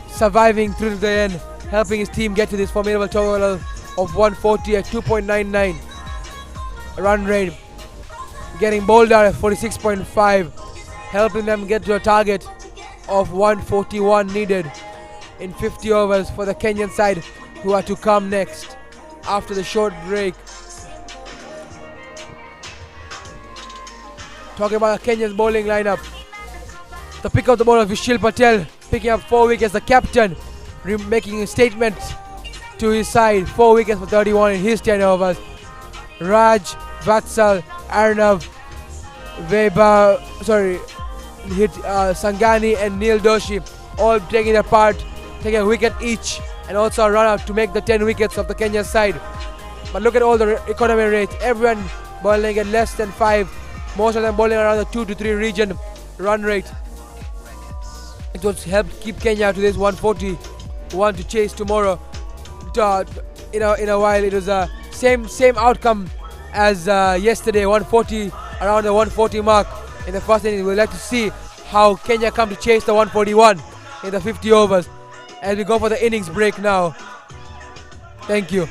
surviving through to the end, helping his team get to this formidable total of 140 at 2.99 run rate, getting bowled out at 46.5, helping them get to a target of 141 needed in 50 overs for the Kenyan side, who are to come next after the short break. Talking about Kenya's bowling lineup, the pick of the ball of Vishil Patel, picking up 4 wickets, the captain making a statement to his side. 4 wickets for 31 in his 10 overs. Raj, Vatsal, Arnav, Sangani and Neil Doshi all taking a part, taking a wicket each, and also a run out to make the 10 wickets of the Kenya side. But look at all the economy rates. Everyone bowling at less than 5. Most of them bowling around the 2 to 3 region run rate. It was helped keep Kenya to this 141 to chase tomorrow. In a while, it was a same outcome as yesterday, 140, around the 140 mark in the first inning. We'd like to see how Kenya come to chase the 141 in the 50 overs as we go for the innings break now. Thank you.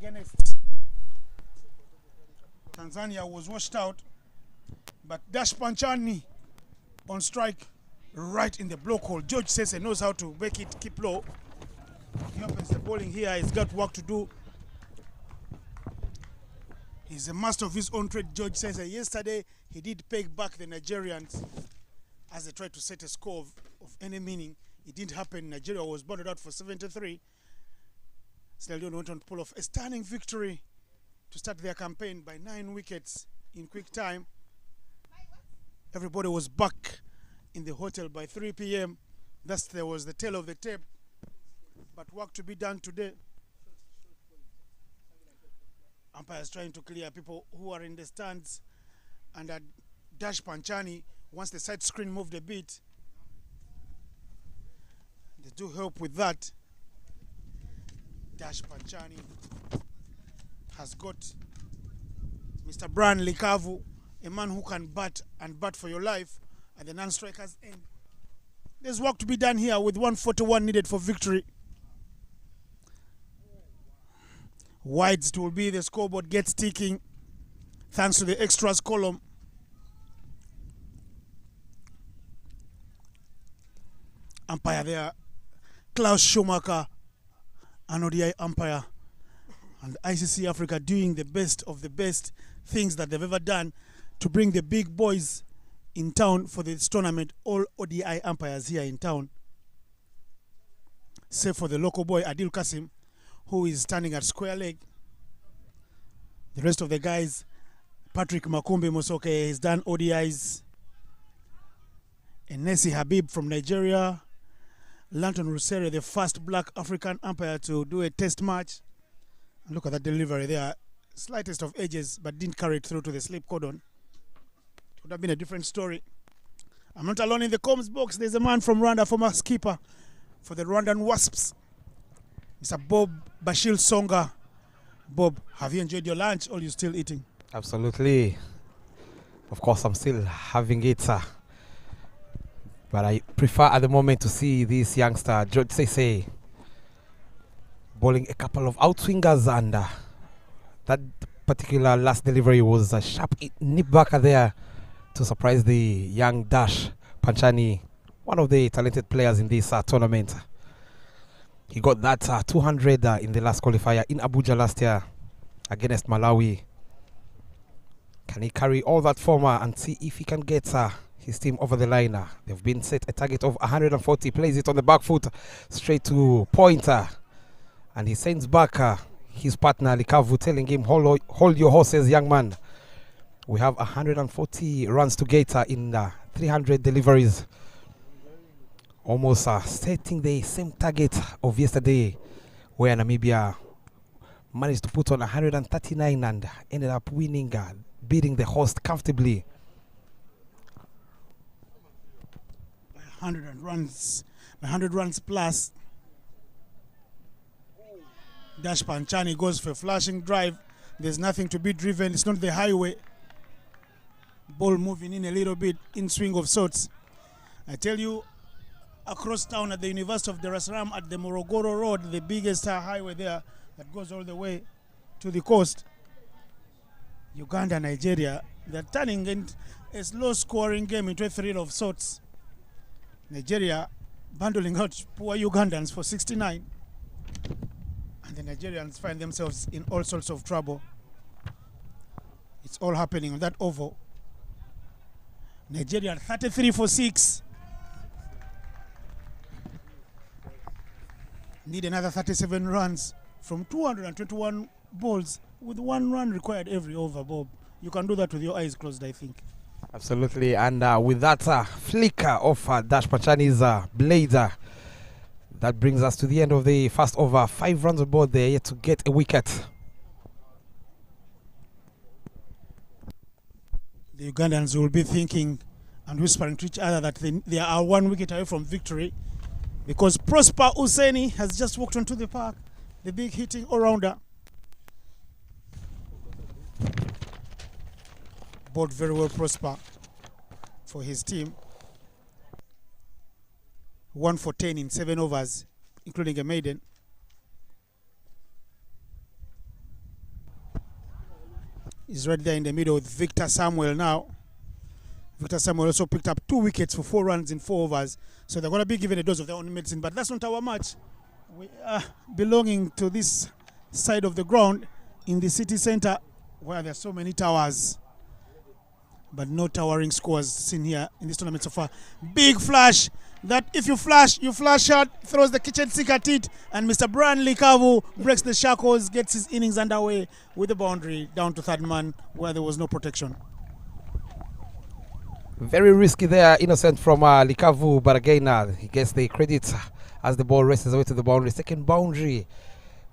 against Tanzania was washed out, but Dash Panchani on strike right in the block hole. George Sese knows how to make it keep low. He opens the bowling here. He's got work to do. He's a master of his own trade, George Sese. Yesterday, he did peg back the Nigerians as they tried to set a score of any meaning. It didn't happen. Nigeria was bonded out for 73. Leone went on to pull off a stunning victory to start their campaign by 9 wickets in quick time. Everybody was back in the hotel by 3 p.m. Thus, there was the tail of the tape. But work to be done today. Umpires trying to clear people who are in the stands. And at Dash Panchani, once the side screen moved a bit, they do help with that. Dash Panchani has got Mr. Brian Likavu, a man who can bat and bat for your life at the non-strikers end. There's work to be done here with 141 needed for victory. Wides will be the scoreboard gets ticking thanks to the extras column. Umpire there, Klaus Schumacher, an ODI umpire, and ICC Africa doing the best of the best things that they've ever done to bring the big boys in town for this tournament. All ODI umpires here in town, save for the local boy Adil Kasim, who is standing at square leg. The rest of the guys, Patrick Makumbi Musoke has done ODIs. Enesi Habib from Nigeria. Lanton Rusere, the first black African umpire to do a test match. And look at that delivery there. Slightest of edges, but didn't carry it through to the slip cordon. It would have been a different story. I'm not alone in the comms box. There's a man from Rwanda, former skipper for the Rwandan Wasps, Mr. Bob Bashil Songa. Bob, have you enjoyed your lunch or are you still eating? Absolutely. Of course, I'm still having it, sir. But I prefer at the moment to see this youngster, George Sese, bowling a couple of outswingers, and that particular last delivery was a sharp nip back there to surprise the young Dash Panchani, one of the talented players in this tournament. He got that 200 in the last qualifier in Abuja last year against Malawi. Can he carry all that form and see if he can get his team over the line? They've been set a target of 140, plays it on the back foot straight to pointer, and he sends back his partner Likavu, telling him, hold your horses, young man. We have 140 runs to get in 300 deliveries, almost setting the same target of yesterday, where Namibia managed to put on 139 and ended up winning, beating the host comfortably. 100 runs plus. Dash Panchani goes for a flashing drive. There's nothing to be driven. It's not the highway. Ball moving in a little bit, in swing of sorts. I tell you, across town at the University of Dar es Salaam at the Morogoro Road, the biggest highway there that goes all the way to the coast, Uganda, Nigeria, they're turning in a slow scoring game into a thrill of sorts. Nigeria bundling out poor Ugandans for 69. And the Nigerians find themselves in all sorts of trouble. It's all happening on that oval. Nigeria 33 for 6. Need another 37 runs from 221 balls with 1 run required every over, Bob. You can do that with your eyes closed, I think. Absolutely, and with that flicker of Dash Panchani's blade, that brings us to the end of the first over. 5 runs aboard there, yet to get a wicket. The Ugandans will be thinking and whispering to each other that they are 1 wicket away from victory, because Prosper Useni has just walked onto the park, the big hitting all-rounder. Bowled very well, Prosper, for his team. 1 for 10 in 7 overs, including a maiden. is right there in the middle with Victor Samuel now. Victor Samuel also picked up 2 wickets for 4 runs in 4 overs. So they're going to be given a dose of their own medicine. But that's not our match. We are belonging to this side of the ground in the city center where there are so many towers. But no towering scores seen here in this tournament so far. Big flash. That if you flash out, throws the kitchen sink at it, and Mr. Brian Likavu breaks the shackles, gets his innings underway with the boundary down to third man where there was no protection. Very risky there, innocent from Likavu, but again he gets the credit as the ball races away to the boundary. Second boundary.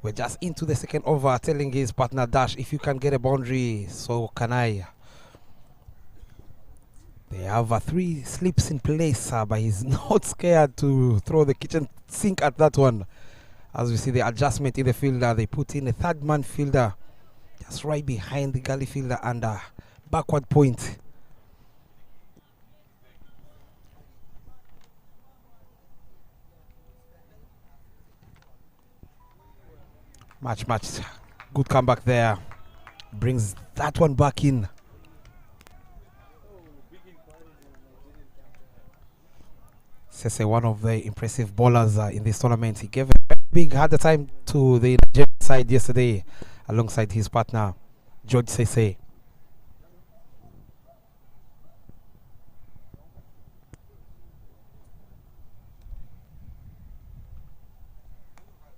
We're just into the second over, telling his partner Dash, if you can get a boundary, so can I. They have 3 slips in place, but he's not scared to throw the kitchen sink at that one. As we see the adjustment in the fielder, they put in a third man fielder just right behind the gully fielder and backward point. Much good comeback there. Brings that one back in. Sese, one of the impressive bowlers in this tournament. He gave a big hard time to the Nigerian side yesterday alongside his partner George Sese.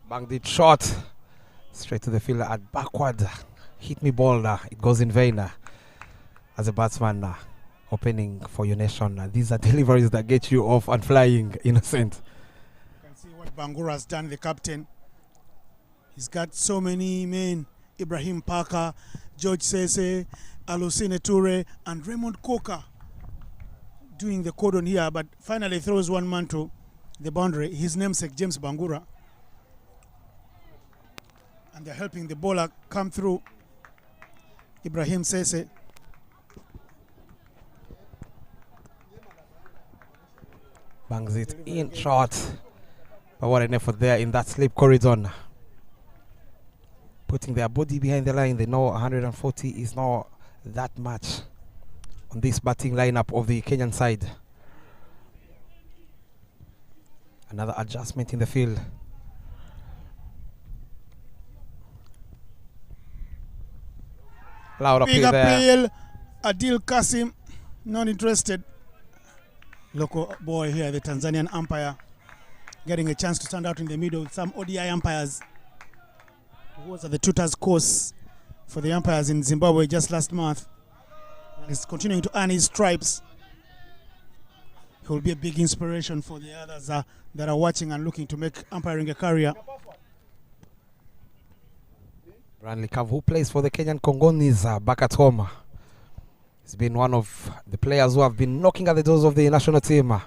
Banged it short straight to the fielder at backward. Hit me ball, it goes in vain. As a batsman opening for your nation, these are deliveries that get you off and flying, innocent. You can see what Bangura has done, the captain. He's got so many men: Ibrahim Parker, George Sese, Alusine Toure, and Raymond Coker doing the cordon here, but finally throws one man to the boundary, his namesake James Bangura. And they're helping the bowler come through, Ibrahim Sese. Bangs it in short. But what an effort there in that slip corridor. Putting their body behind the line. They know 140 is not that much on this batting lineup of the Kenyan side. Another adjustment in the field. Loud Big appeal there. appeal. Adil Kasim, not interested. Local boy here, the Tanzanian umpire, getting a chance to stand out in the middle with some ODI umpires who was at the tutors course for the umpires in Zimbabwe just last month. And he's continuing to earn his stripes. He will be a big inspiration for the others that are watching and looking to make umpiring a career. Branley Kav, who plays for the Kenyan Congonis back at home. He's been one of the players who have been knocking at the doors of the national team.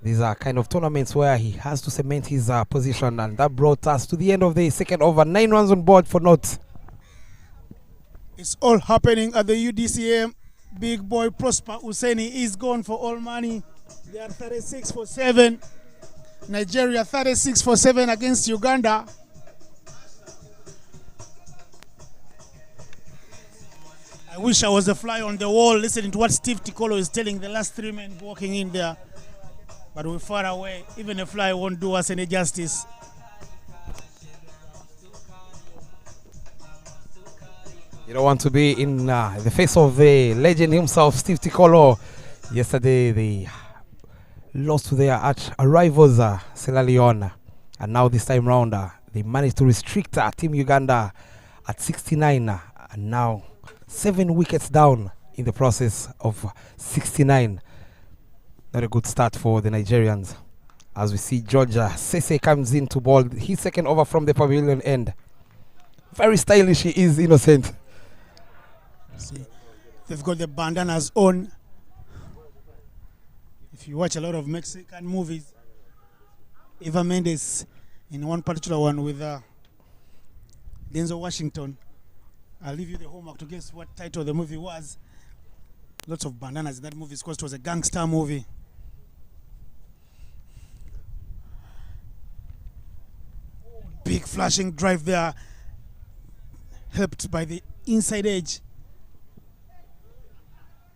These are kind of tournaments where he has to cement his position, and that brought us to the end of the second over. 9 runs on board for naught. It's all happening at the UDCM. Big boy Prosper Useni is gone for all money. They are 36 for 7. Nigeria 36 for 7 against Uganda. I wish I was a fly on the wall listening to what Steve Tikolo is telling the last 3 men walking in there. But we're far away. Even a fly won't do us any justice. You don't want to be in the face of the legend himself, Steve Tikolo. Yesterday, they lost to their arch rivals, Sierra Leone. And now this time round, they managed to restrict Team Uganda at 69. And now 7 wickets down in the process of 69. Not a good start for the Nigerians. As we see Georgia Sese comes in to bowl his second over from the pavilion end. Very stylish he is, innocent. See, they've got the bandanas on. If you watch a lot of Mexican movies, Eva Mendes in one particular one with Denzel Washington. I'll leave you the homework to guess what title the movie was. Lots of bandanas in that movie because it was a gangster movie. Big flashing drive there, helped by the inside edge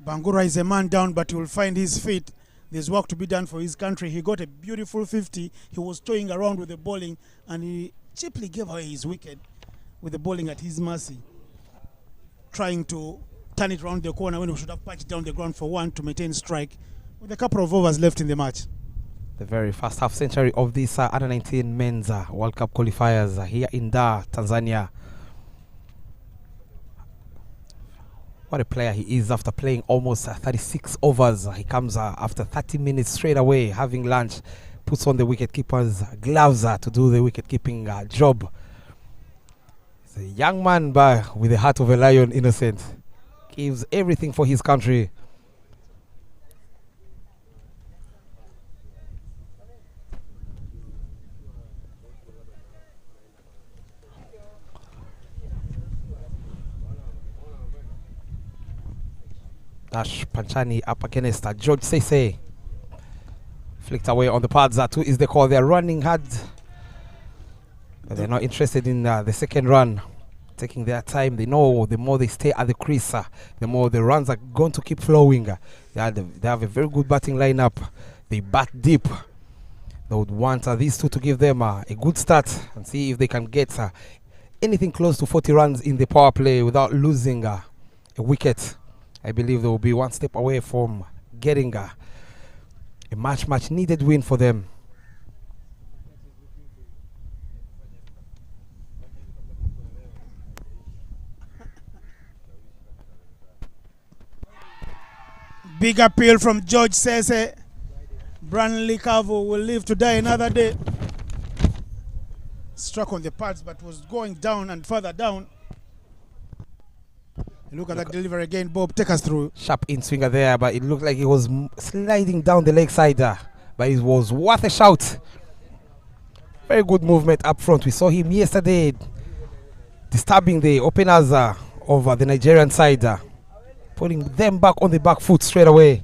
Bangura is a man down, but he will find his feet. There's work to be done for his country. He got a beautiful 50. He was toying around with the bowling, and he cheaply gave away his wicket with the bowling at his mercy, trying to turn it around the corner when we should have patched down the ground for one to maintain strike with a couple of overs left in the match. The very first half century of this Under 19 men's World Cup qualifiers here in Dar, Tanzania. What a player he is after playing almost 36 overs. He comes after 30 minutes straight away, having lunch, puts on the wicket-keeper's gloves to do the wicket-keeping job. He's a young man but with the heart of a lion, innocent. Gives everything for his country. Dash Panchani up against George Sese. Flicked away on the pads. Two is the call. They're running hard, but they're not interested in the second run. Taking their time. They know the more they stay at the crease, the more the runs are going to keep flowing. They have a very good batting lineup. They bat deep. They would want these two to give them a good start and see if they can get anything close to 40 runs in the power play without losing a wicket. I believe they will be one step away from getting a much needed win for them. Big appeal from George Sese. Branley Cavu will live to die another day. Struck on the pads but was going down and further down. Look at that delivery again, Bob. Take us through. Sharp in swinger there, but it looked like he was sliding down the leg side. But it was worth a shout. Very good movement up front. We saw him yesterday disturbing the openers of the Nigerian side, putting them back on the back foot straight away.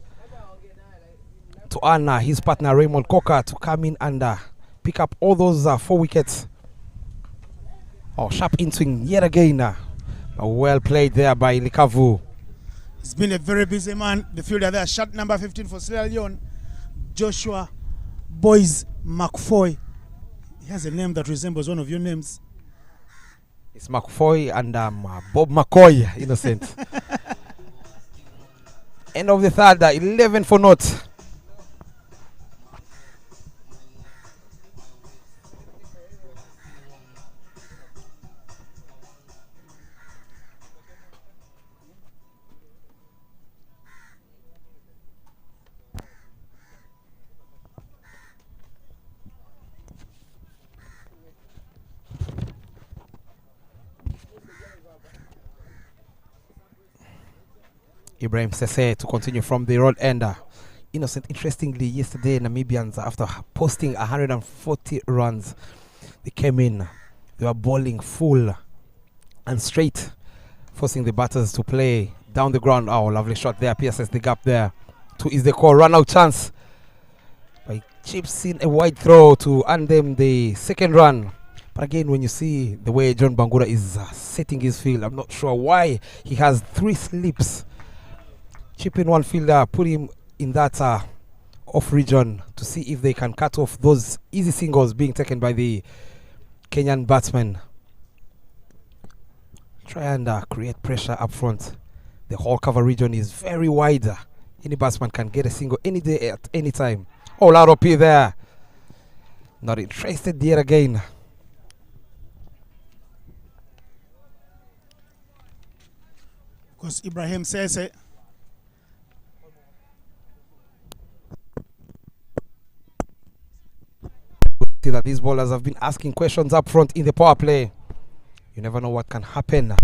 To earn his partner Raymond Coker to come in and pick up all those 4 wickets. Oh, sharp in swing yet again. Well played there by Likavu. He's been a very busy man. The fielder there, shot number 15 for Sierra Leone, Joshua Boys McFoy. He has a name that resembles one of your names. It's McFoy and Bob McCoy, innocent. End of the third, 11 for naught. Ibrahim Sese to continue from the road ender. Innocent, interestingly, yesterday Namibians, after posting 140 runs, they came in. They were bowling full and straight, forcing the batters to play down the ground. Oh, lovely shot there. Pierces the gap there. 2 is the call. Run out chance. By chips in a wide throw to earn them the second run. But again, when you see the way John Bangura is setting his field, I'm not sure why he has 3 slips. Chip in one fielder, put him in that off region to see if they can cut off those easy singles being taken by the Kenyan batsmen. Try and create pressure up front. The whole cover region is very wide. Any batsman can get a single any day at any time. Oh, loud up here there. Not interested yet again. Because Ibrahim Sese that these bowlers have been asking questions up front in the power play. You never know what can happen.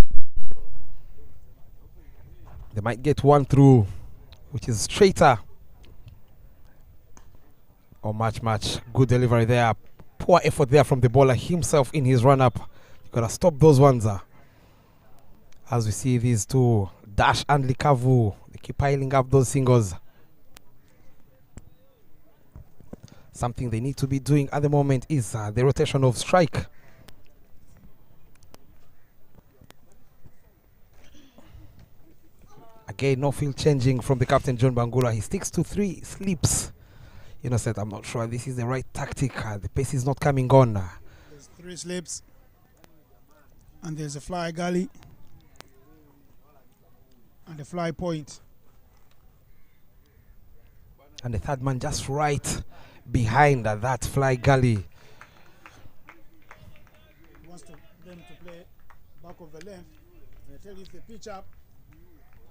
They might get one through, which is straighter. Oh, much good delivery there. Poor effort there from the bowler himself in his run-up. You gotta stop those ones. As we see these two, Dash and Likavu, they keep piling up those singles. Something they need to be doing at the moment is the rotation of strike. Again, no field changing from the captain, John Bangura. He sticks to 3 slips. Innocent, I'm not sure this is the right tactic. The pace is not coming on. There's 3 slips. And there's a fly gully. And a fly point. And the third man just right behind that fly gully. He wants them to play back of the length. And I tell you, if they pitch up,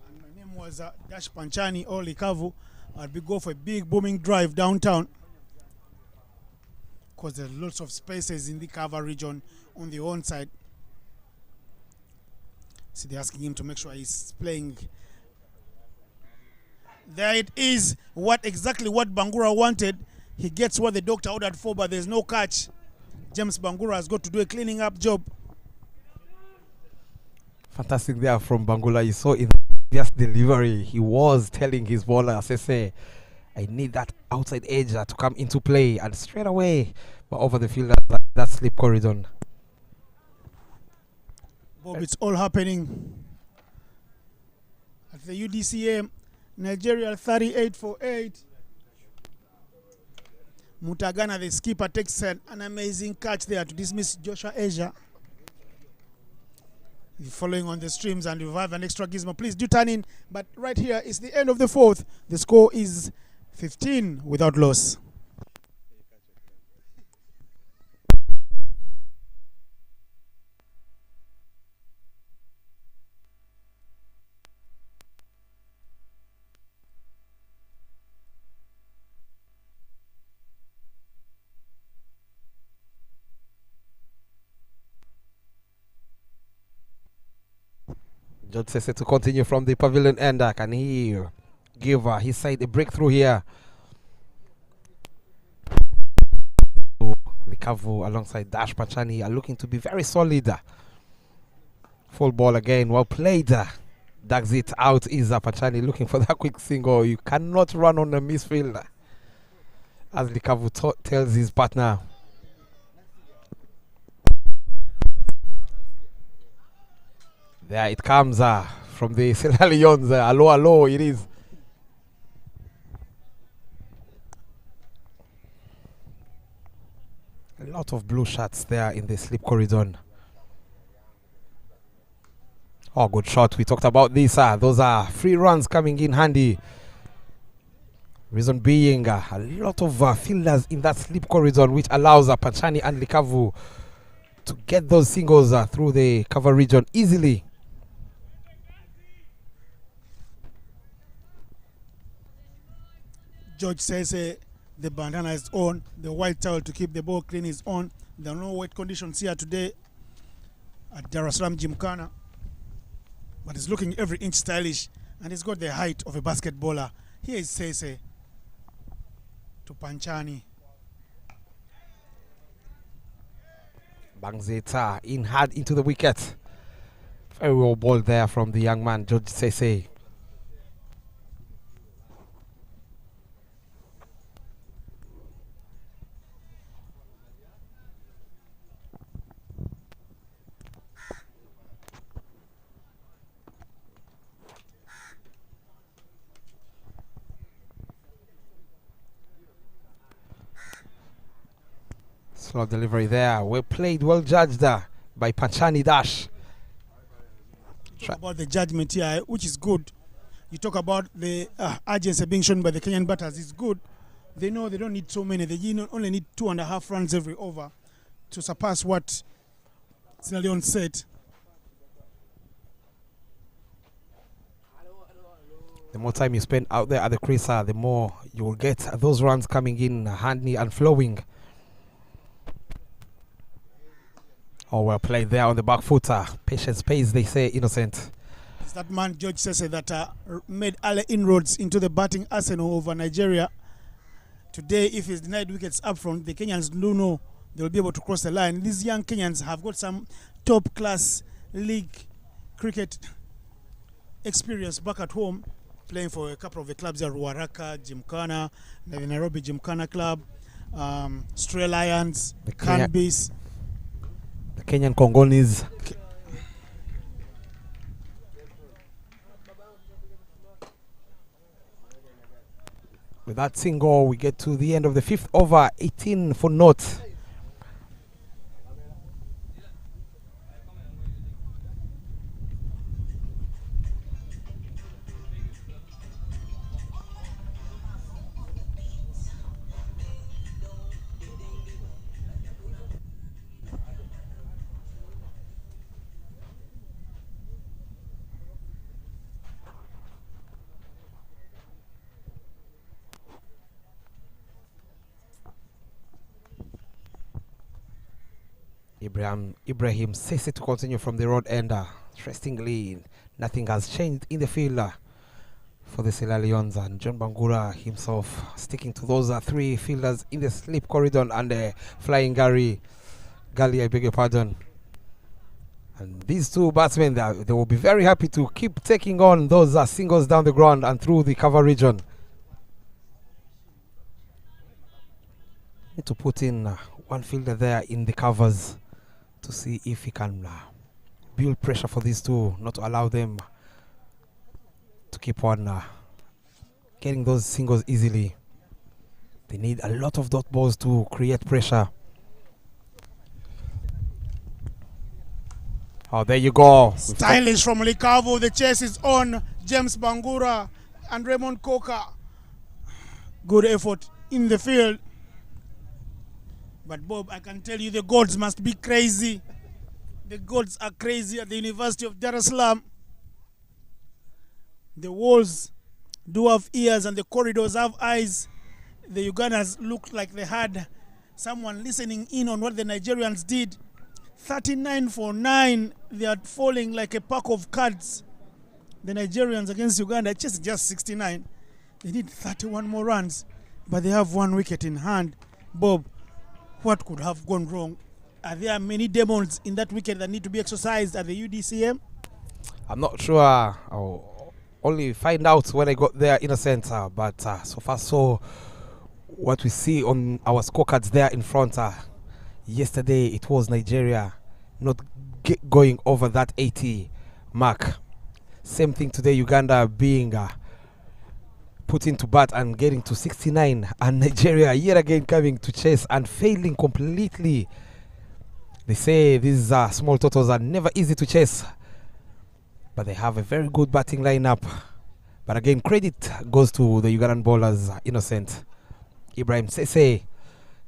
and my name was Dash Panchani or Likavu, I'd go for a big booming drive downtown. Because there's lots of spaces in the cover region on the own side. So they're asking him to make sure he's playing. There it is. Exactly what Bangura wanted. He gets what the doctor ordered for, but there's no catch. James Bangura has got to do a cleaning up job. Fantastic there from Bangula. You saw in the previous delivery, he was telling his bowler, Sese, I need that outside edge to come into play. And straight away, but over the field, that slip corridor. Bob, it's all happening at the UDCA. Nigeria 38 for 8. Mutagana, the skipper, takes an amazing catch there to dismiss Joshua Asia. He's following on the streams and revive an extra gizmo. Please do turn in. But right here is the end of the 4th. The score is 15 without loss. George Sese to continue from the pavilion end. Can he give his side a breakthrough here? Likavu alongside Dash Pachani are looking to be very solid. Full ball again, well played. Dags it out is Pachani looking for that quick single. You cannot run on a misfield, as Likavu tells his partner. There it comes from the Sierra Leone's. Hello, it is. A lot of blue shots there in the slip corridor. Oh, good shot. We talked about this. Those are free runs coming in handy. Reason being a lot of fielders in that slip corridor, which allows Pachani and Likavu to get those singles through the cover region easily. George says the bandana is on, the white towel to keep the ball clean is on. There are no wet conditions here today at Dar es Salaam Gymkhana, but it's looking every inch stylish, and he's got the height of a basketballer. Here is Sese to Panchani. Bangs it in hard into the wicket. Very well ball there from the young man, George Sese. Slow delivery there. Well played, well judged by Panchani Dash. Talk about the judgment here, which is good. You talk about the urgency being shown by the Kenyan batters. It's good. They know they don't need so many. They only need 2.5 runs every over to surpass what Sierra Leone said. The more time you spend out there at the crease, the more you will get those runs coming in handy and flowing. Oh, well played there on the back foot. Patience pays, they say, Innocent. It's that man, George Sese, that made early inroads into the batting arsenal over Nigeria. Today, if he's denied wickets up front, the Kenyans do know they'll be able to cross the line. These young Kenyans have got some top-class league cricket experience back at home, playing for a couple of the clubs here, Ruaraka, Gymkhana, the Nairobi Gymkhana Club, Stray Lions, Canbis. The Kenyan Congolese. With that single, we get to the end of the 5th over, 18 for naught. Ibrahim says it to continue from the road end. Interestingly, nothing has changed in the field for the Sierra Leones, and John Bangura himself sticking to those 3 fielders in the slip corridor and flying Gally, I beg your pardon. And these 2 batsmen, they will be very happy to keep taking on those singles down the ground and through the cover region. Need to put in one fielder there in the covers to see if he can build pressure for these 2, not to allow them to keep on getting those singles easily. They need a lot of dot balls to create pressure. Oh, there you go. Stylish from Likavu. The chase is on. James Bangura and Raymond Coker. Good effort in the field. But Bob, I can tell you the gods must be crazy. The gods are crazy at the University of Dar es Salaam. The walls do have ears and the corridors have eyes. The Ugandans looked like they had someone listening in on what the Nigerians did. 39 for 9. They are falling like a pack of cards. The Nigerians against Uganda, just 69. They need 31 more runs, but they have 1 wicket in hand. Bob, what could have gone wrong? Are there many demons in that wicket that need to be exercised at the UDCM? I'm not sure. I'll only find out when I got there, Innocent. But so far, so what we see on our scorecards there in front. Yesterday, it was Nigeria not going over that 80 mark. Same thing today, Uganda being put into bat and getting to 69, and Nigeria yet again coming to chase and failing completely. They say these small totals are never easy to chase, but they have a very good batting lineup. But again, credit goes to the Ugandan bowlers, Innocent. Ibrahim Sese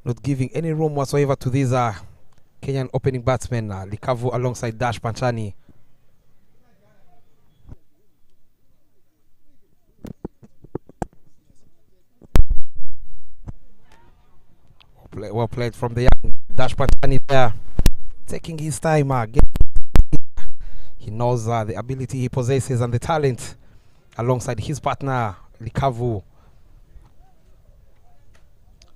not giving any room whatsoever to these Kenyan opening batsmen, Likavu alongside Dash Panchani. Well played from the young Dash Panchani there, taking his time. He knows the ability he possesses and the talent alongside his partner Likavu.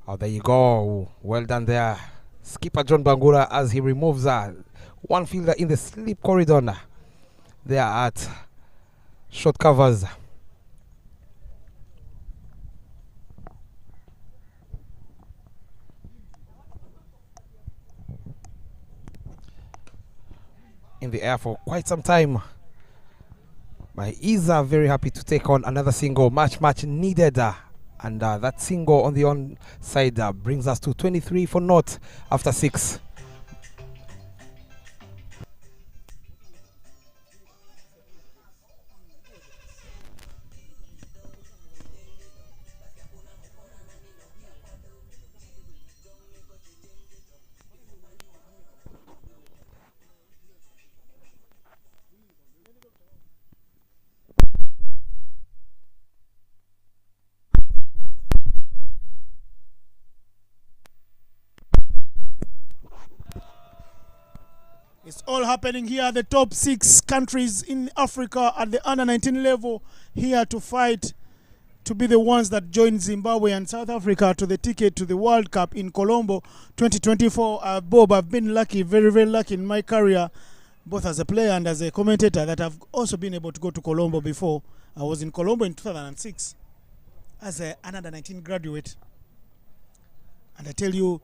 Oh, there you go. Well done there, skipper John Bangura, as he removes one fielder in the slip corridor. They are at short covers. In the air for quite some time. My E's are very happy to take on another single, much needed. And that single on the onside brings us to 23 for naught after 6. It's all happening here. The top 6 countries in Africa at the under-19 level here to fight to be the ones that join Zimbabwe and South Africa to the ticket to the World Cup in Colombo 2024. Bob, I've been lucky, very lucky in my career, both as a player and as a commentator, that I've also been able to go to Colombo before. I was in Colombo in 2006 as an under-19 graduate. And I tell you,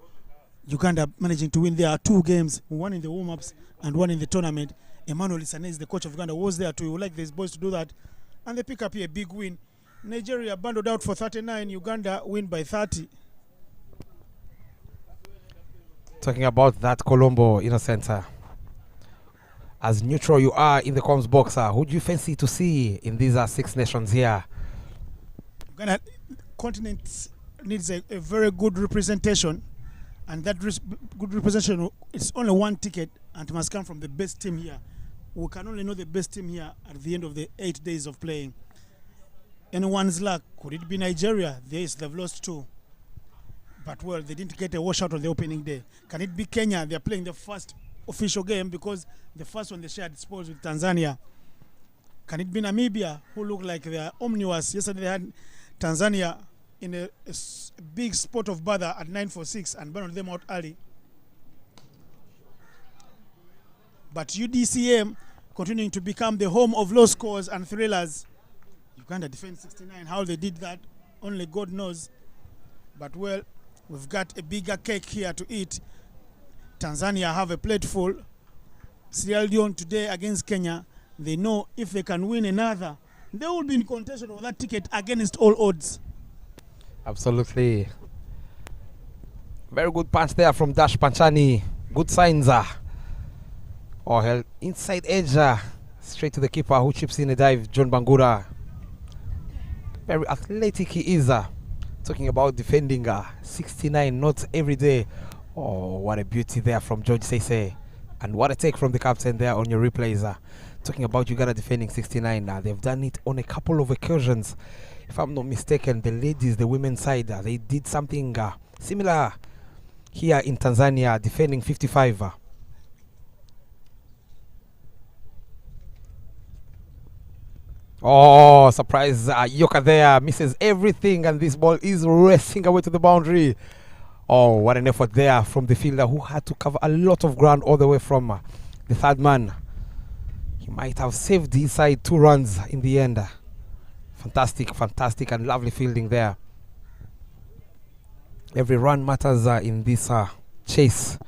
Uganda managing to win there 2 games, one in the warm-ups and one in the tournament. Emmanuel Isanez, the coach of Uganda, was there too. He would like these boys to do that. And they pick up here a big win Nigeria bundled out for 39. Uganda win by 30. Talking about that Colombo Innocent, as neutral you are in the comms box, who do you fancy to see in these 6 nations here? Uganda continent needs a very good representation, and that good representation, it's only one ticket, and it must come from the best team here. We can only know the best team here at the end of the 8 days of playing. Anyone's luck. Could it be Nigeria? Yes, they've lost 2. But well, they didn't get a washout on the opening day. Can it be Kenya? They're playing the first official game because the first one they shared spoils with Tanzania. Can it be Namibia, who look like they are omnibus? Yesterday they had Tanzania in a big spot of bother at 9-4-6 and burned them out early. But UDCM continuing to become the home of low scores and thrillers. Uganda defend 69. How they did that, only God knows. But well, we've got a bigger cake here to eat. Tanzania have a plate full. Sierra Leone today against Kenya. They know if they can win another, they will be in contention for that ticket against all odds. Absolutely. Very good punch there from Dash Panchani. Good signs. Oh, hell. Inside edge. Straight to the keeper who chips in a dive, John Bangura. Very athletic he is. Talking about defending 69, not every day. Oh, what a beauty there from George Sese. And what a take from the captain there on your replays. Talking about Uganda defending 69. They've done it on a couple of occasions. If I'm not mistaken, the ladies, the women's side, they did something similar here in Tanzania, defending 55. Oh, surprise. Yoka there misses everything, and this ball is racing away to the boundary. Oh, what an effort there from the fielder who had to cover a lot of ground all the way from the third man. He might have saved his side 2 runs in the end. Fantastic, fantastic and lovely fielding there. Every run matters in this chase.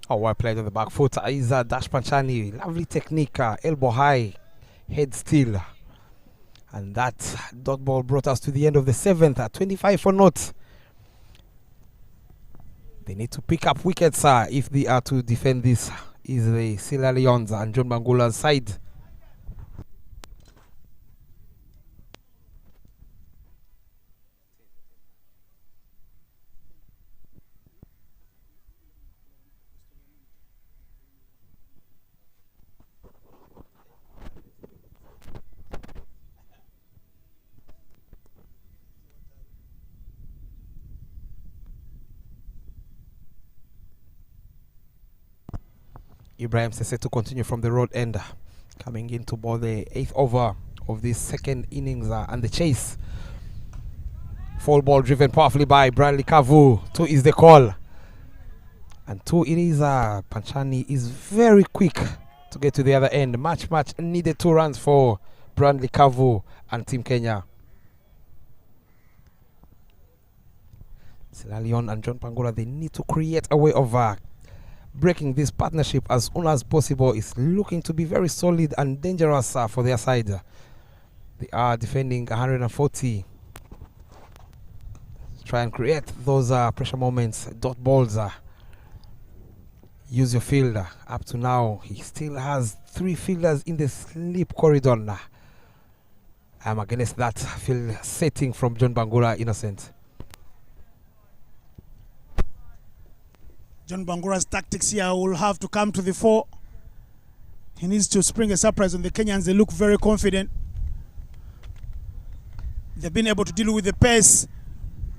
Oh, well played on the back foot. Is Dash Panchani. Lovely technique, elbow high, head still. And that dot ball brought us to the end of the 7th, 25 for naught. They need to pick up wickets if they are to defend this. Is the Sierra Leone's and John Bangula's side. Ibrahim Sese to continue from the road end, coming in to ball the 8th over of this second innings and the chase. Full ball driven powerfully by Bradley Kavu. 2 is the call. And 2 it is. Panchani is very quick to get to the other end. Much needed 2 runs for Bradley Kavu and Team Kenya. Sierra Leone and John Pangula, they need to create a way of breaking this partnership as soon as possible. Is looking to be very solid and dangerous for their side. They are defending 140. Try and create those pressure moments, dot balls. Use your fielder. Up to now, he still has 3 fielders in the slip corridor. I'm against that field setting from John Bangura Innocent. John Bangura's tactics here will have to come to the fore. He needs to spring a surprise on the Kenyans. They look very confident. They've been able to deal with the pace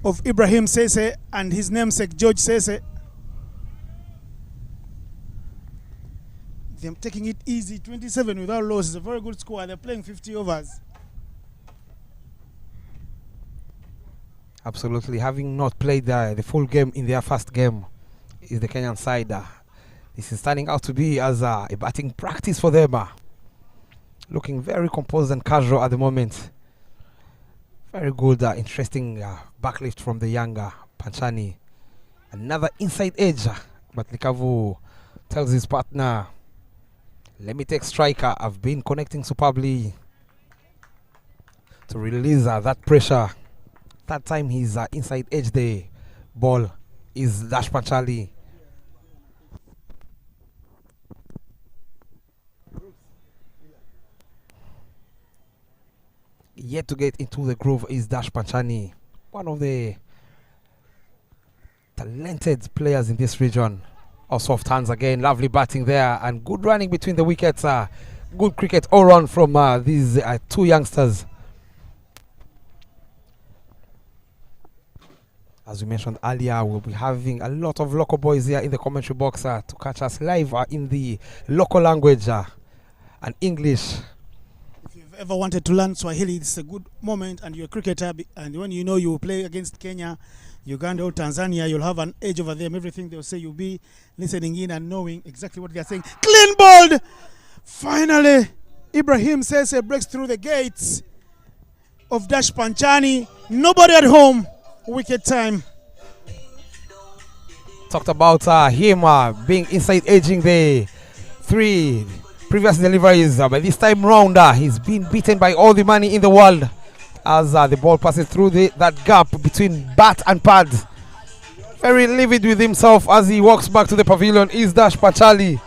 of Ibrahim Sese and his namesake George Sese. They're taking it easy. 27 without loss is a very good score. They're playing 50 overs. Absolutely. Having not played the full game in their first game, is the Kenyan side. This is turning out to be as a batting practice for them. looking very composed and casual at the moment. Very good, interesting backlift from the younger Panchani. Another inside edge, but Likavu tells his partner, let me take striker. I've been connecting superbly to release that pressure. That time he's inside edge the ball is Dash Panchali. Yet to get into the groove is Dash Panchani, one of the talented players in this region. Also soft hands again, lovely batting there, and good running between the wickets. Good cricket all round from these two youngsters. As we mentioned earlier, we'll be having a lot of local boys here in the commentary box to catch us live in the local language and English. If you've ever wanted to learn Swahili, it's a good moment, and you're a cricketer, and when you know you will play against Kenya, Uganda or Tanzania, you'll have an edge over them. Everything they'll say, you'll be listening in and knowing exactly what they're saying. Clean ball! Finally, Ibrahim Sese breaks through the gates of Dash Panchani. Nobody at home. Wicket time. Talked about him being inside edging the three previous deliveries, but this time round he's been beaten by all the money in the world as the ball passes through that gap between bat and pad. Very livid with himself as he walks back to the pavilion is Dash Panchali.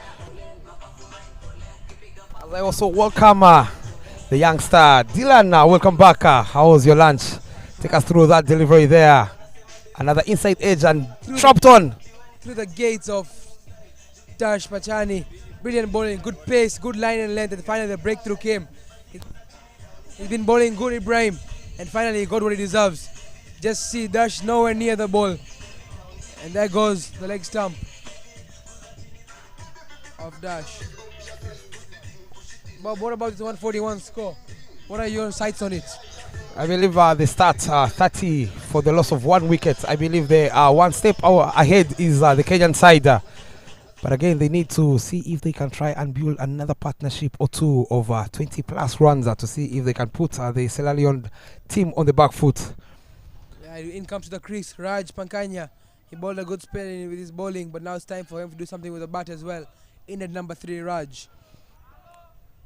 As I also welcome the youngster Dylan. Welcome back. How was your lunch? Take us through that delivery there. Another inside edge and chopped on. Through the gates of Dash Panchani. Brilliant bowling, good pace, good line and length, and finally the breakthrough came. He's been bowling good, Ibrahim, and finally he got what he deserves. Just see Dash nowhere near the ball. And there goes the leg stump of Dash. Bob, what about the 141 score? What are your sights on it? I believe the stats are 30 for the loss of 1 wicket. I believe they are one step ahead is the Kenyan side. But again, they need to see if they can try and build another partnership or two of 20 plus runs to see if they can put the Sierra Leone team on the back foot. Yeah, in comes to the crease, Raj Pankanya. He bowled a good spell with his bowling, but now it's time for him to do something with the bat as well. In at number 3, Raj.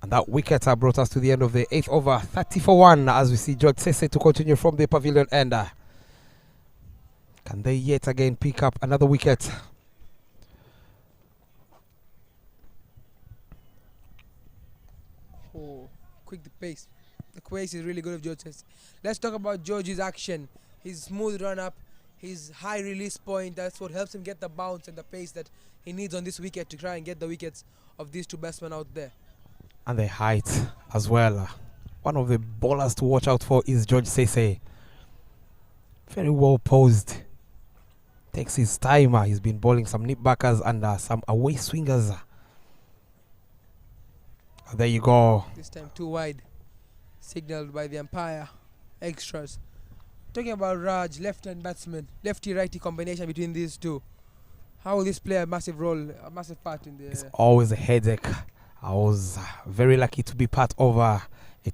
And that wicket brought us to the end of the 8th over, 30 for 1, as we see George Sese to continue from the pavilion end. Can they yet again pick up another wicket? Oh, quick the pace. The pace is really good of George Sese. Let's talk about George's action. His smooth run up, his high release point. That's what helps him get the bounce and the pace that he needs on this wicket to try and get the wickets of these two batsmen out there. And the height as well. One of the bowlers to watch out for is George Sese. Very well posed. Takes his time. He's been bowling some nip backers and some away swingers. There you go. This time too wide. Signaled by the umpire. Extras. Talking about Raj, left-hand batsman. Lefty-righty combination between these two. How will this play a massive role, a massive part in the... It's always a headache. I was very lucky to be part of a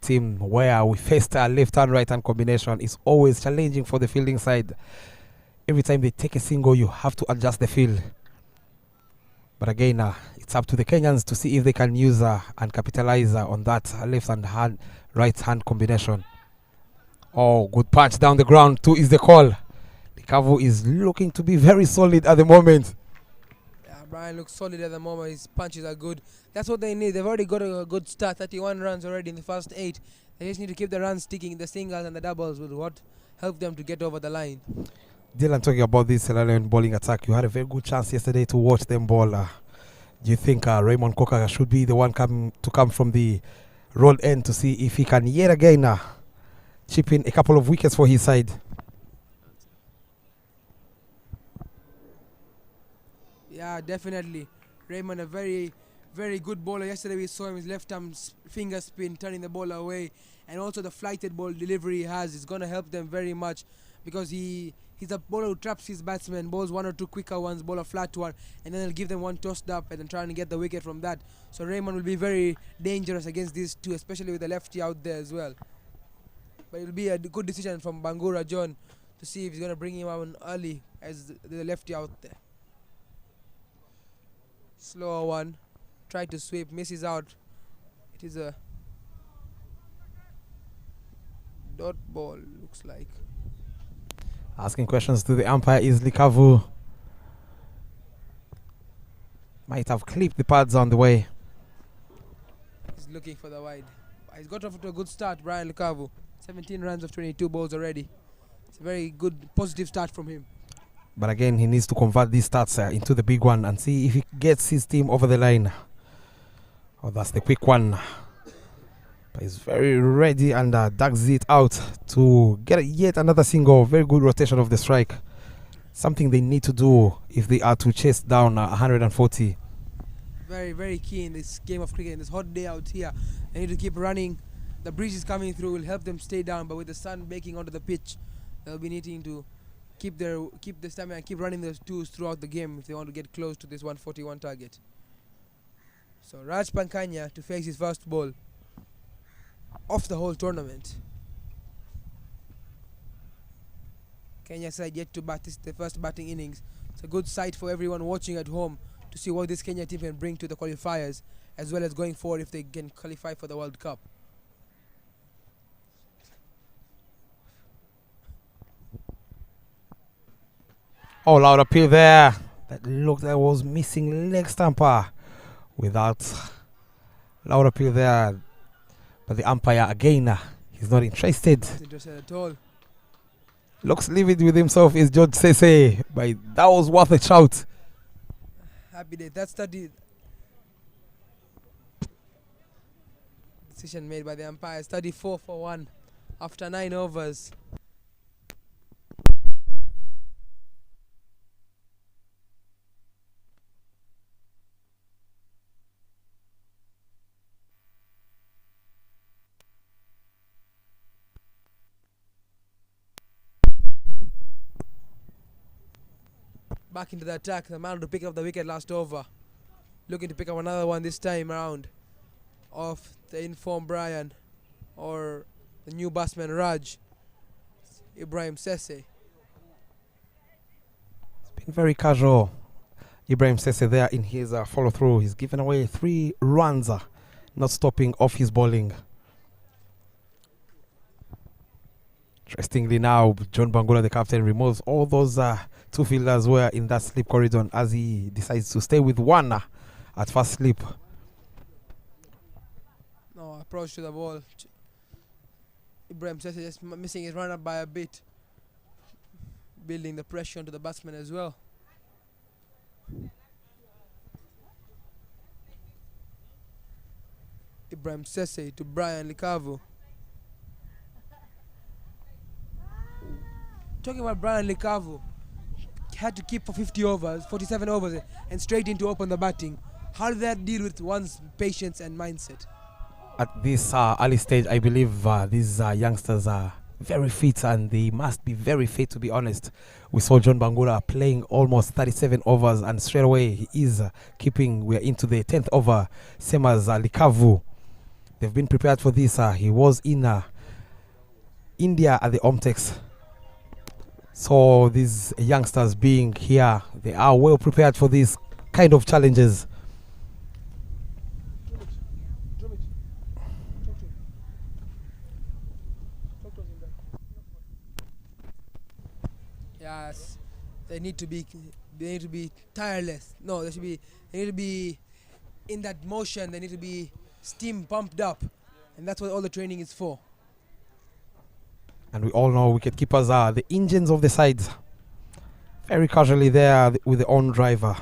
team where we faced a left and right hand combination. It's always challenging for the fielding side. Every time they take a single, you have to adjust the field. But again, it's up to the Kenyans to see if they can use and capitalize on that left and right hand combination. Oh, good punch down the ground. 2 is the call. The Kavu is looking to be very solid at the moment. Brian looks solid at the moment. His punches are good. That's what they need. They've already got a good start. 31 runs already in the first 8. They just need to keep the runs sticking. The singles and the doubles will what help them to get over the line. Dylan, talking about this Sierra Leone bowling attack, you had a very good chance yesterday to watch them bowl. Do you think Raymond Koka should be the one to come from the roll end to see if he can yet again chip in a couple of wickets for his side? Yeah, definitely. Raymond, a very, very good bowler. Yesterday we saw him, his left arm finger spin, turning the ball away. And also the flighted ball delivery he has is going to help them very much. because he's a bowler who traps his batsmen, bowls one or two quicker ones, bowl a flat one, and then he'll give them one tossed up and then trying to get the wicket from that. So Raymond will be very dangerous against these two, especially with the lefty out there as well. But it will be a good decision from Bangura John to see if he's going to bring him on early as the lefty out there. Slower one, try to sweep, misses out. It is a dot ball, looks like. Asking questions to the umpire is Likavu. Might have clipped the pads on the way. He's looking for the wide. He's got off to a good start, Brian Likavu. 17 runs of 22 balls already. It's a very good, positive start from him. But again, he needs to convert these stats into the big one and see if he gets his team over the line. Oh, that's the quick one. But he's very ready and ducks it out to get yet another single. Very good rotation of the strike. Something they need to do if they are to chase down 140. Very, very key in this game of cricket, in this hot day out here. They need to keep running. The breeze is coming through, will help them stay down, but with the sun baking onto the pitch, they'll be needing to keep the stamina and keep running those twos throughout the game if they want to get close to this 141 target. So Raj Pankanya to face his first ball of the whole tournament. Kenya side yet to bat. This is the first batting innings. It's a good sight for everyone watching at home to see what this Kenya team can bring to the qualifiers, as well as going forward if they can qualify for the World Cup. Oh, loud appeal there. That looked like was missing leg stamper. Without loud appeal there. But the umpire again, he's not interested. Not interested at all. Looks livid with himself is George Sese. But that was worth a shout. Happy day. That's the decision made by the umpires. 34 for 1 after 9 overs. Back into the attack, the man to pick up the wicket last over. Looking to pick up another one this time around of the informed Brian or the new batsman Raj. Ibrahim Sese. It's been very casual. Ibrahim Sese there in his follow through. He's given away 3 runs, not stopping off his bowling. Interestingly now, John Bangula, the captain, removes all those 2 fielders were in that slip corridor as he decides to stay with 1 at first slip. No approach to the ball. Ibrahim Sese just missing his run up by a bit, building the pressure onto the batsman as well. Ibrahim Sese to Brian Likavu. Talking about Brian Likavu, had to keep for 50 overs, 47 overs, and straight in to open the batting. How did that deal with one's patience and mindset? At this early stage, I believe these youngsters are very fit and they must be very fit, to be honest. We saw John Bangula playing almost 37 overs and straight away he is keeping, we're into the 10th over, same as Likavu. They've been prepared for this. He was in India at the Omtex. So these youngsters being here, they are well prepared for these kind of challenges. Yes, they need to be tireless. No, they need to be in that motion. They need to be steam pumped up, and that's what all the training is for. And we all know wicketkeepers are the engines of the sides. Very casually there with the on driver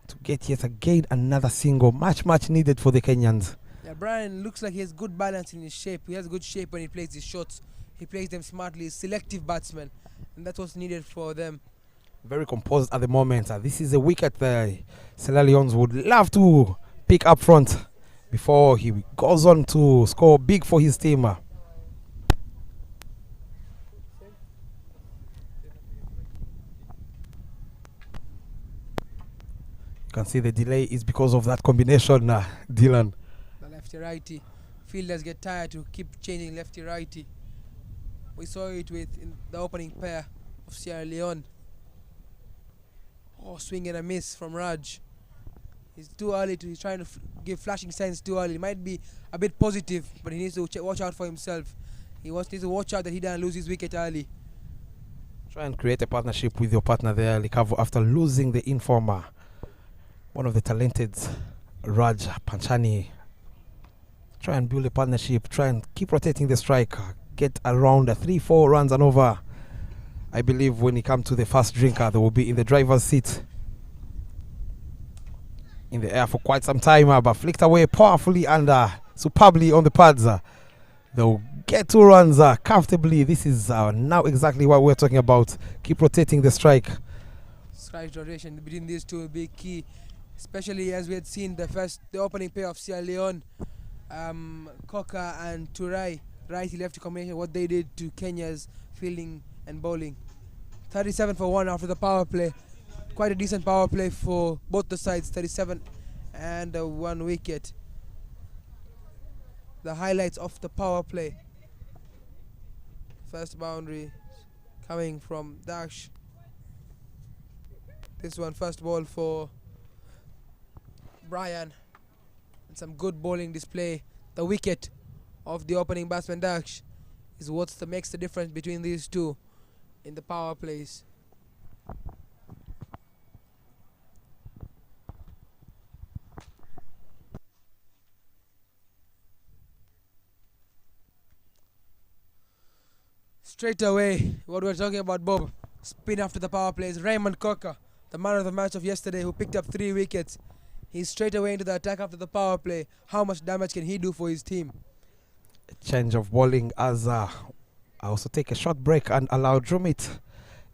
to get yet again another single. Much needed for the Kenyans. Yeah, Brian looks like he has good balance in his shape. He has good shape when he plays his shots. He plays them smartly. He's selective batsman, and that's what's needed for them. Very composed at the moment. This is a wicket the Sierra Leones would love to pick up front before he goes on to score big for his team. can see the delay is because of that combination, Dylan. The lefty-righty. Fielders get tired to keep changing lefty-righty. We saw it in the opening pair of Sierra Leone. Oh, swing and a miss from Raj. He's too early he's trying to give flashing signs too early. It might be a bit positive, but he needs to watch out for himself. He needs to watch out that he doesn't lose his wicket early. Try and create a partnership with your partner there, Likavu, after losing the informer. One of the talented Raj Panchani. Try and build a partnership. Try and keep rotating the striker. Get around 3-4 runs and over. I believe when he comes to the first drinker, they will be in the driver's seat. In the air for quite some time, but flicked away powerfully and superbly on the pads. They'll get 2 runs comfortably. This is now exactly what we're talking about. Keep rotating the strike. Strike rotation between these two will be key, especially as we had seen the opening pair of Sierra Leone, Koka and Turai, righty-lefty combination, what they did to Kenya's fielding and bowling. 37 for 1 after the power play. Quite a decent power play for both the sides, 37 and 1 wicket. The highlights of the power play. First boundary coming from Dash. This one, first ball for Brian. And some good bowling display. The wicket of the opening batsman Dash is what makes the difference between these two in the power plays. Straight away, what we're talking about, Bob, spin after the power plays. Raymond Koka, the man of the match of yesterday, who picked up 3 wickets. He's straight away into the attack after the power play. How much damage can he do for his team? A change of bowling as I also take a short break and allow Drumit,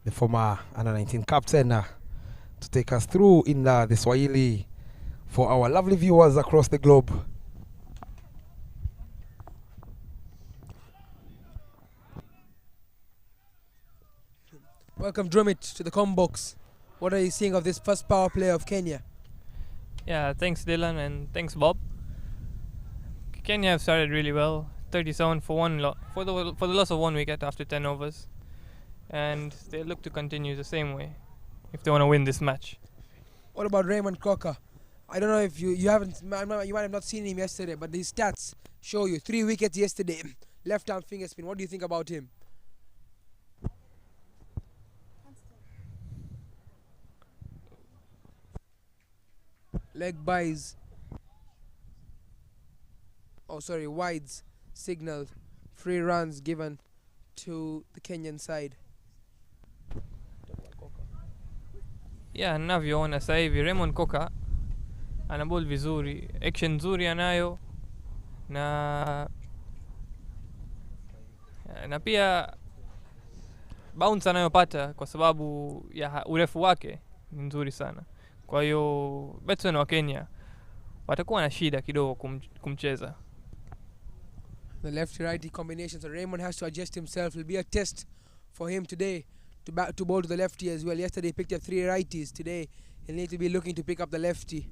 the former U19 captain, to take us through in the Swahili for our lovely viewers across the globe. Welcome, Drumit, to the Combox. What are you seeing of this first power play of Kenya? Yeah, thanks Dylan and thanks Bob. Kenya have started really well. 37 for 1 for the loss of 1 wicket after 10 overs, and they look to continue the same way if they want to win this match. What about Raymond Koka? I don't know if you might have not seen him yesterday, but his stats show you 3 wickets yesterday. Left arm finger spin. What do you think about him? Leg buys. Oh, sorry, wides signaled. Free runs given to the Kenyan side. Yeah, ninavyoona sasa hivi Raymond Koka ana ball vizuri, action nzuri anayo na pia bounce anayopata kwa sababu ya urefu wake ni nzuri sana. Kwa hiyo batsmen wa Kenya watakuwa na shida kidogo kumcheza. The left-righty combination, so Raymond has to adjust himself. It will be a test for him today to bowl to the lefty as well. Yesterday he picked up 3 righties. Today he'll need to be looking to pick up the lefty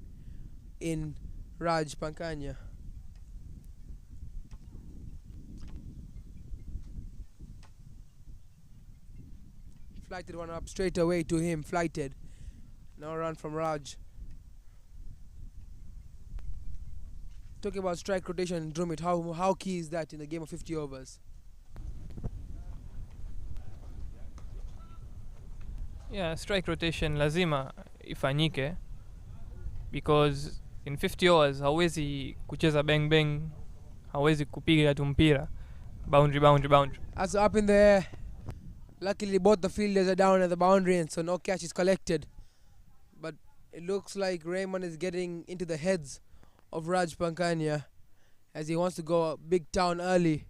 in Raj Pankanya. Flighted one up straight away to him, flighted. No run from Raj. Talking about strike rotation, Drumit, how key is that in the game of 50 overs? Yeah, strike rotation lazima ifanyike because in 50 overs hawezi kucheza bang bang, hawezi kupiga tu mpira boundary. As up in the air, luckily both the fielders are down at the boundary and so no catch is collected. But it looks like Raymond is getting into the heads of Raj Pankanya as he wants to go big town early,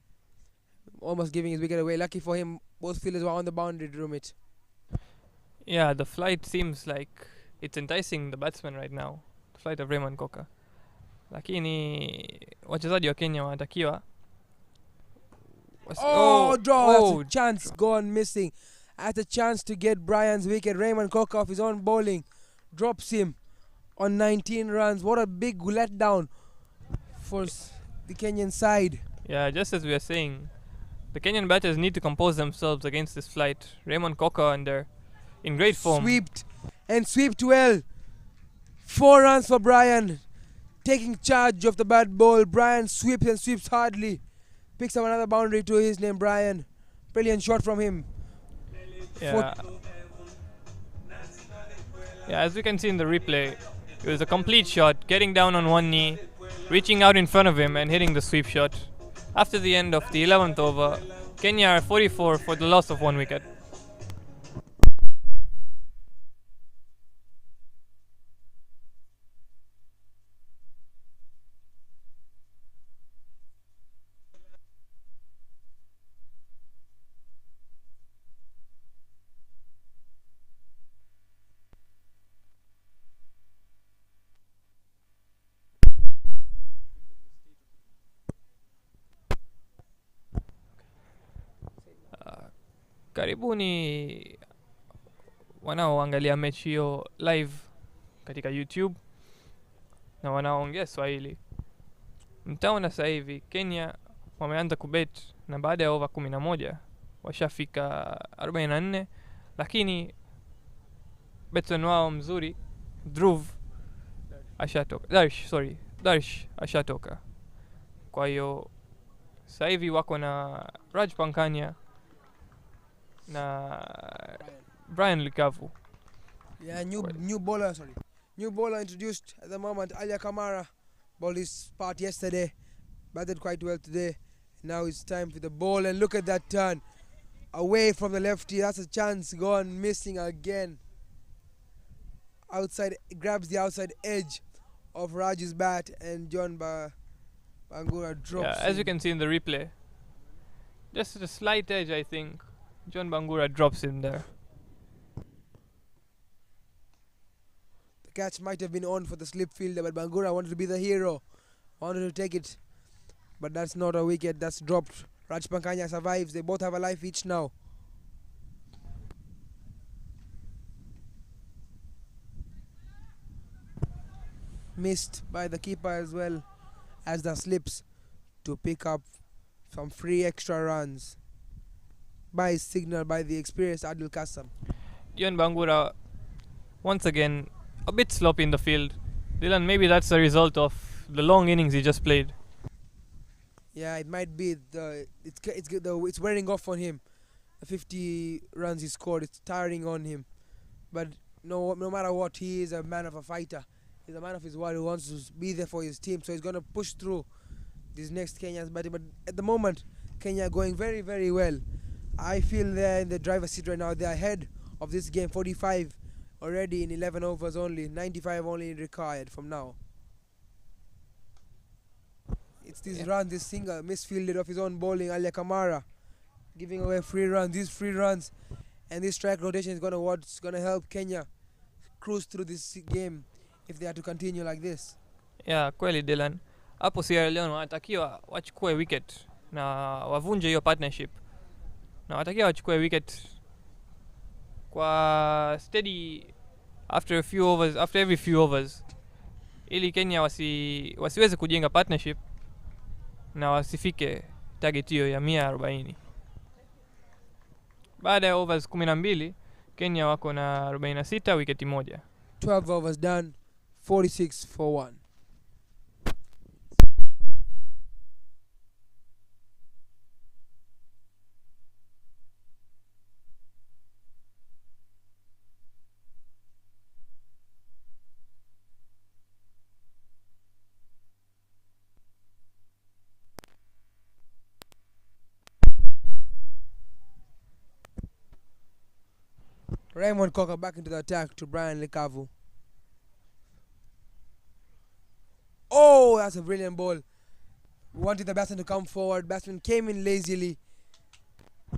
almost giving his wicket away. Lucky for him, both fielders were on the boundary to room it. Yeah, the flight seems like it's enticing the batsman right now, the flight of Raymond Koka. Lakini wachezaji wa Kenya wanatakiwa draw, chance gone missing. At a chance to get Brian's wicket, Raymond Koka off his own bowling drops him on 19 runs. What a big letdown for the Kenyan side. Yeah, just as we were saying, the Kenyan batters need to compose themselves against this flight. Raymond Cocker under in great form. Swept well. 4 runs for Brian. Taking charge of the bat ball. Brian sweeps and sweeps hardly. Picks up another boundary to his name, Brian. Brilliant shot from him. Yeah. Yeah, as we can see in the replay, it was a complete shot, getting down on one knee, reaching out in front of him and hitting the sweep shot. After the end of the 11th over, Kenya are 44 for the loss of 1 wicket. Karibuni wanaoangalia mechi hiyo live katika YouTube na wanaoongea Swahili. Mtaona sasa hivi Kenya wameanza kubet na baada ya over 11 washafika 44, lakini batsman wao mzuri Dhruv ashatoka. Darsh ashatoka. Kwa hiyo sasa hivi wako na Raj Pankania na Brian Likavu. Yeah, new bowler introduced at the moment. Alia Kamara bowled his part yesterday, batted quite well today. Now it's time for the ball, and look at that turn away from the lefty. That's a chance gone missing again. Outside, grabs the outside edge of Raj's bat, and John Bangura drops. Yeah, as you can see in the replay, just a slight edge, I think. John Bangura drops him there. The catch might have been on for the slip fielder, but Bangura wanted to be the hero, wanted to take it. But that's not a wicket, that's dropped. Raj Pankania survives. They both have a life each now. Missed by the keeper as well as the slips to pick up some free extra runs. By signal by the experienced Adil Kassam. John Bangura, once again, a bit sloppy in the field. Dylan, maybe that's a result of the long innings he just played. Yeah, it might be. It's wearing off on him. The 50 runs he scored, it's tiring on him. But no matter what, he is a man of a fighter. He's a man of his word who wants to be there for his team. So he's going to push through this next Kenya's batting. But at the moment, Kenya are going very, very well. I feel they're in the driver's seat right now. They're ahead of this game, 45 already in 11 overs only, 95 only required from now. It's this run, this single misfielded of his own bowling, Alia Kamara, giving away free runs. These free runs and this strike rotation is what's gonna help Kenya cruise through this game if they are to continue like this. Yeah, kweli Dylan. Hapo Sierra Leone wanatakiwa wachukue wicket na wavunje hiyo partnership. Na watakia wachukue wicket kwa steady after every few overs, ili Kenya wasiweze kujenga partnership na wasifike target hiyo ya 140. Baada ya overs 12, Kenya wako na 46, wicket moja. 12 overs done, 46 for 1. Raymond Cocker back into the attack to Brian Likavu. Oh, that's a brilliant ball. Wanted the batsman to come forward. Batsman came in lazily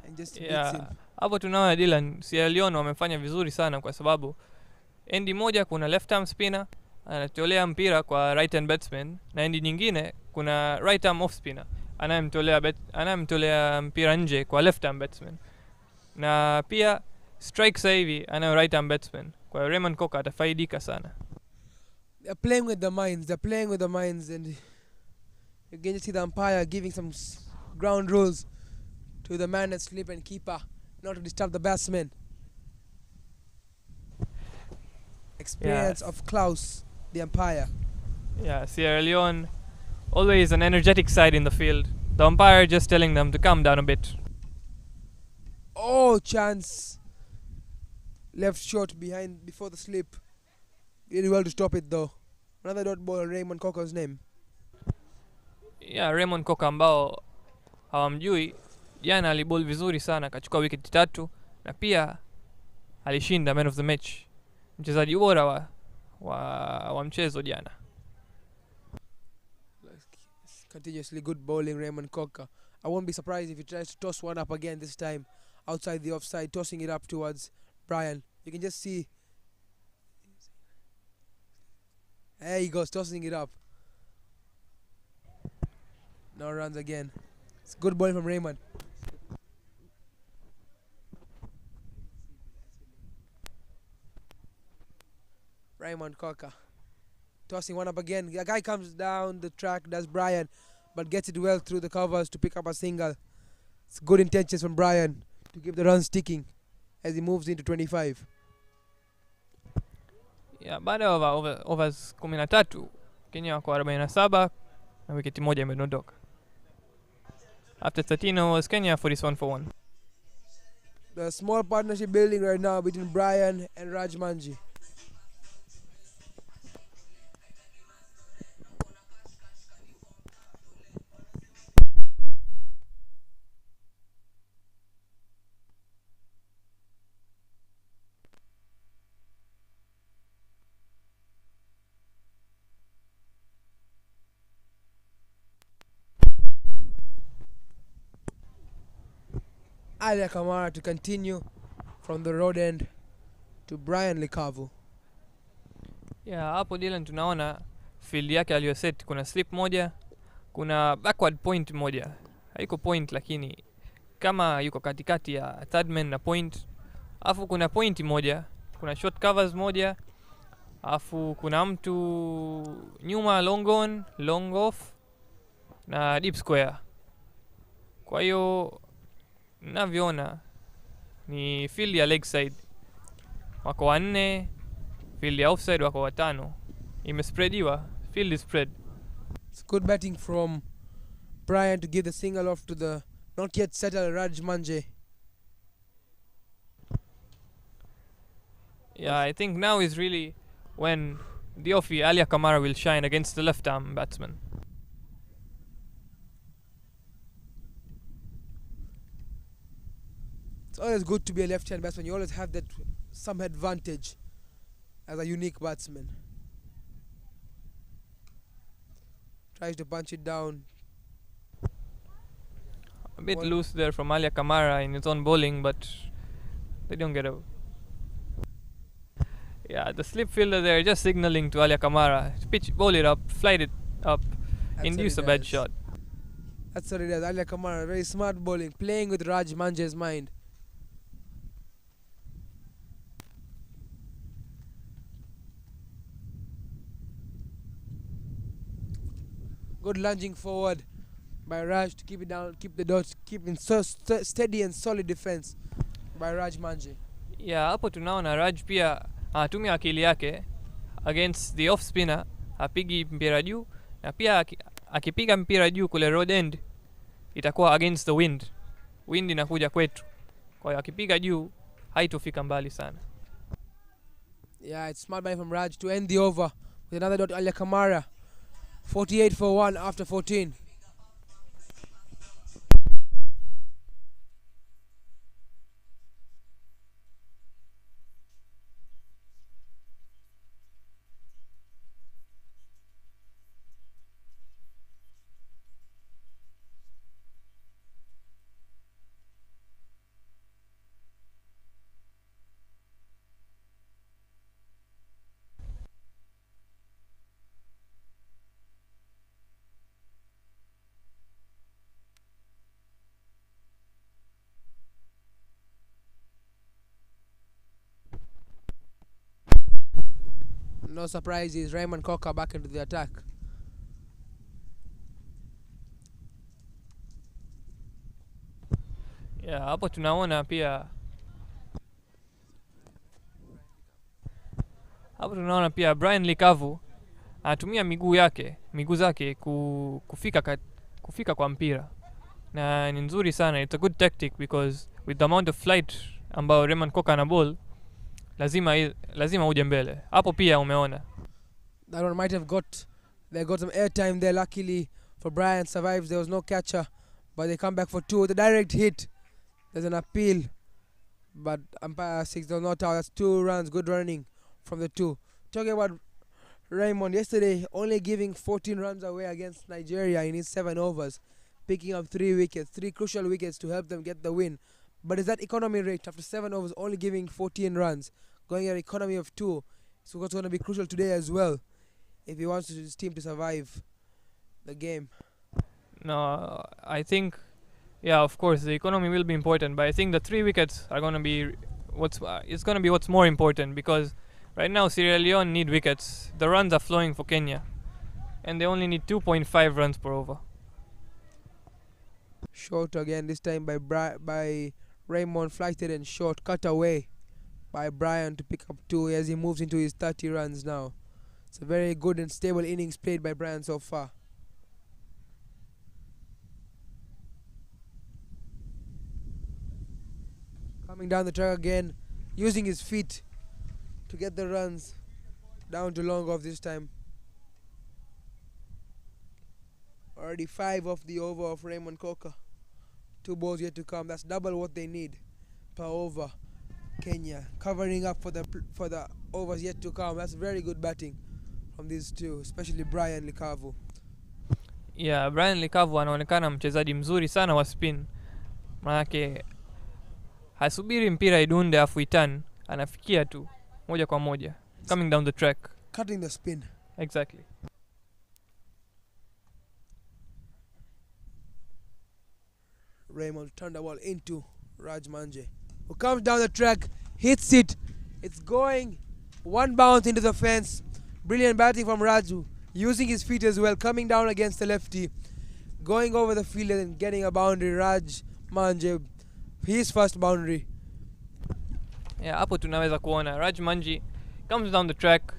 and just hits him. Hapo tunaona Dylan, Sierra Leone wamefanya vizuri sana kwa sababu endi moja kuna left arm spinner anatolea mpira kwa right hand batsman, na endi nyingine kuna right arm off spinner anayemtolea mpira nje kwa left arm batsman. Na pia strike sasa hivi anayo right arm batsman. Kwa Raymond Cocker atafaidika sana. They're playing with the minds. They're playing with the minds, and you can just see the umpire giving some ground rules to the man asleep and keeper, not to disturb the batsman. Experience of Klaus, the umpire. Yeah, Sierra Leone, always an energetic side in the field. The umpire just telling them to calm down a bit. Oh, chance. Left short behind before the slip. Really well to stop it though. Another dot ball on Raymond Coco's name. Yeah, Raymond Coca ambao hawamjui, jana alibowl vizuri sana, akachukua wicket 3 na pia alishinda man of the match, mchezaji bora wa mchezo jana. Continuously good bowling, Raymond Coca. I won't be surprised if he tries to toss one up again this time outside the offside, tossing it up towards Brian. You can just see. There he goes, tossing it up. No runs again. It's good bowling from Raymond. Raymond Coca tossing one up again. The guy comes down the track, does Brian, but gets it well through the covers to pick up a single. It's good intentions from Brian to keep the runs sticking as he moves into 25. Yeah, baada ya overs 13, Kenya wako 47 na wicket moja imedondoka. After 13 overs, Kenya 47 for 1. The small partnership building right now between Brian and Raj Manji. Alia Kamara to continue from the road end to Brian Likavu. Yeah, hapo Dylan tunaona field yake aliyoset, kuna slip moja, kuna backward point moja. Haiko point lakini kama yuko katikati ya third man na point. Afu kuna point moja, kuna short covers moja. Afu kuna mtu nyuma long on, long off na deep square. Kwa hiyo navyoona ni field ya leg side wako 4, field ya offside wako 5. Imespreadiwa, field is spread. It's good batting from Brian to give the single off to the not yet settled Raj Manje. Yeah, I think now is really when the offie Alia Kamara will shine against the left arm batsman. It's always good to be a left-hand batsman. You always have that some advantage as a unique batsman. Tries to punch it down. A bit loose there from Alia Kamara in his own bowling, but they don't get out. Yeah, the slip fielder there just signaling to Alia Kamara. Pitch, bowl it up, flight it up, induce a bad shot. That's what it is. Alia Kamara, very smart bowling, playing with Raj Manje's mind. Good lunging forward by Raj to keep it down, keep the dot, keeping so steady and solid defense by Raj Manje. Yeah, hapo tunaona Raj pia anatumia akili yake against the off spinner, apigi mpira juu na pia akipiga mpira juu kule road end itakuwa against the wind. Wind inakuja kwetu. Kwa hiyo akipiga juu haitofika mbali sana. Yeah, it's smart by from Raj to end the over with another dot. Alia Kamara 48 for 1 after 14. No surprises, Raymond Cocker back into the attack. Yeah, hapo tunaona pia Brian Likavu anatumia miguu zake kufika kwa mpira, na ni nzuri sana. It's a good tactic because with the amount of flight ambao Raymond Cocker ana ball, lazima uje mbele. Hapo pia umeona That one might have got some airtime there. Luckily for Brian, survives. There was no catcher, but they come back for two. The direct hit. There's an appeal, but umpire 6 does not out. That's 2 runs. Good running from the 2. Talking about Raymond, yesterday only giving 14 runs away against Nigeria in his 7 overs, picking up 3 wickets, 3 crucial wickets to help them get the win. But is that economy rate after 7 overs only giving 14 runs, going at an economy of 2? So what's going to be crucial today as well if he wants his team to survive the game? No, I think, yeah, of course the economy will be important, but I think the 3 wickets are going to be what's more important, because right now Sierra Leone need wickets. The runs are flowing for Kenya, and they only need 2.5 runs per over. Short again, this time by Raymond, flighted and short, cut away by Brian to pick up 2 as he moves into his 30 runs now. It's a very good and stable innings played by Brian so far. Coming down the track again, using his feet to get the runs down to long off this time. Already 5 off the over of Raymond Cocker. 2 balls yet to come. That's double what they need per over. Kenya covering up for the overs yet to come. That's very good batting from these two, especially Brian Likavu. Yeah, Brian Likavu anaonekana mchezaji mzuri sana wa spin. Manake hasubiri mpira idunde afu itan, anafikia tu moja kwa moja, coming down the track, cutting the spin. Exactly. Raymond turned the ball into Raj Manje, who comes down the track, hits it. It's going 1 bounce into the fence. Brilliant batting from Raju, using his feet as well, coming down against the lefty, going over the field and getting a boundary. Raj Manje, his first boundary. Yeah, hapo tunaweza kuona Raj Manji comes down the track,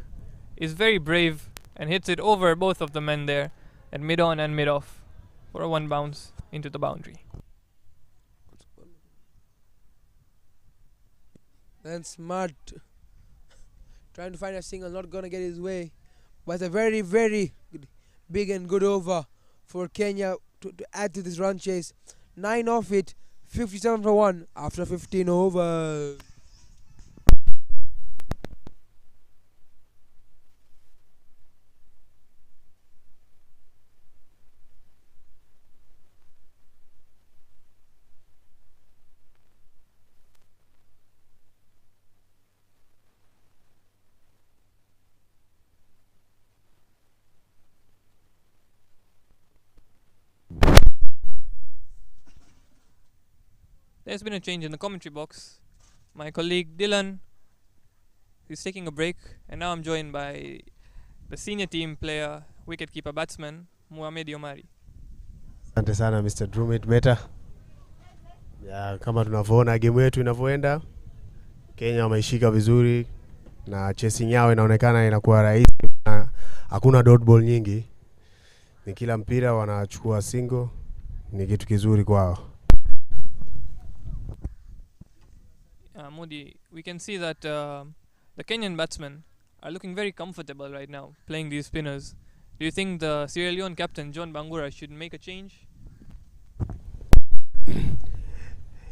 is very brave and hits it over both of the men there at mid on and mid off for a 1 bounce into the boundary. Then Smart trying to find a single, not gonna get his way, but a very, very big and good over for Kenya to add to this run chase. 9 off it, 57 for 1 after 15 overs. There's been a change in the commentary box. My colleague Dylan is taking a break, and now I'm joined by the senior team player, wicketkeeper batsman Mohamed Omari. Asante sana Mr. Drumit Meta. Ya, kama tunavyoona game yetu inavyoenda, Kenya wameishika vizuri na chasing yao inaonekana inakuwa rahisi. Hakuna dot ball nyingi. Ni kila mpira wanachukua single, ni kitu kizuri kwao. Modi, we can see that the Kenyan batsmen are looking very comfortable right now playing these spinners. Do you think the Sierra Leone captain John Bangura should make a change?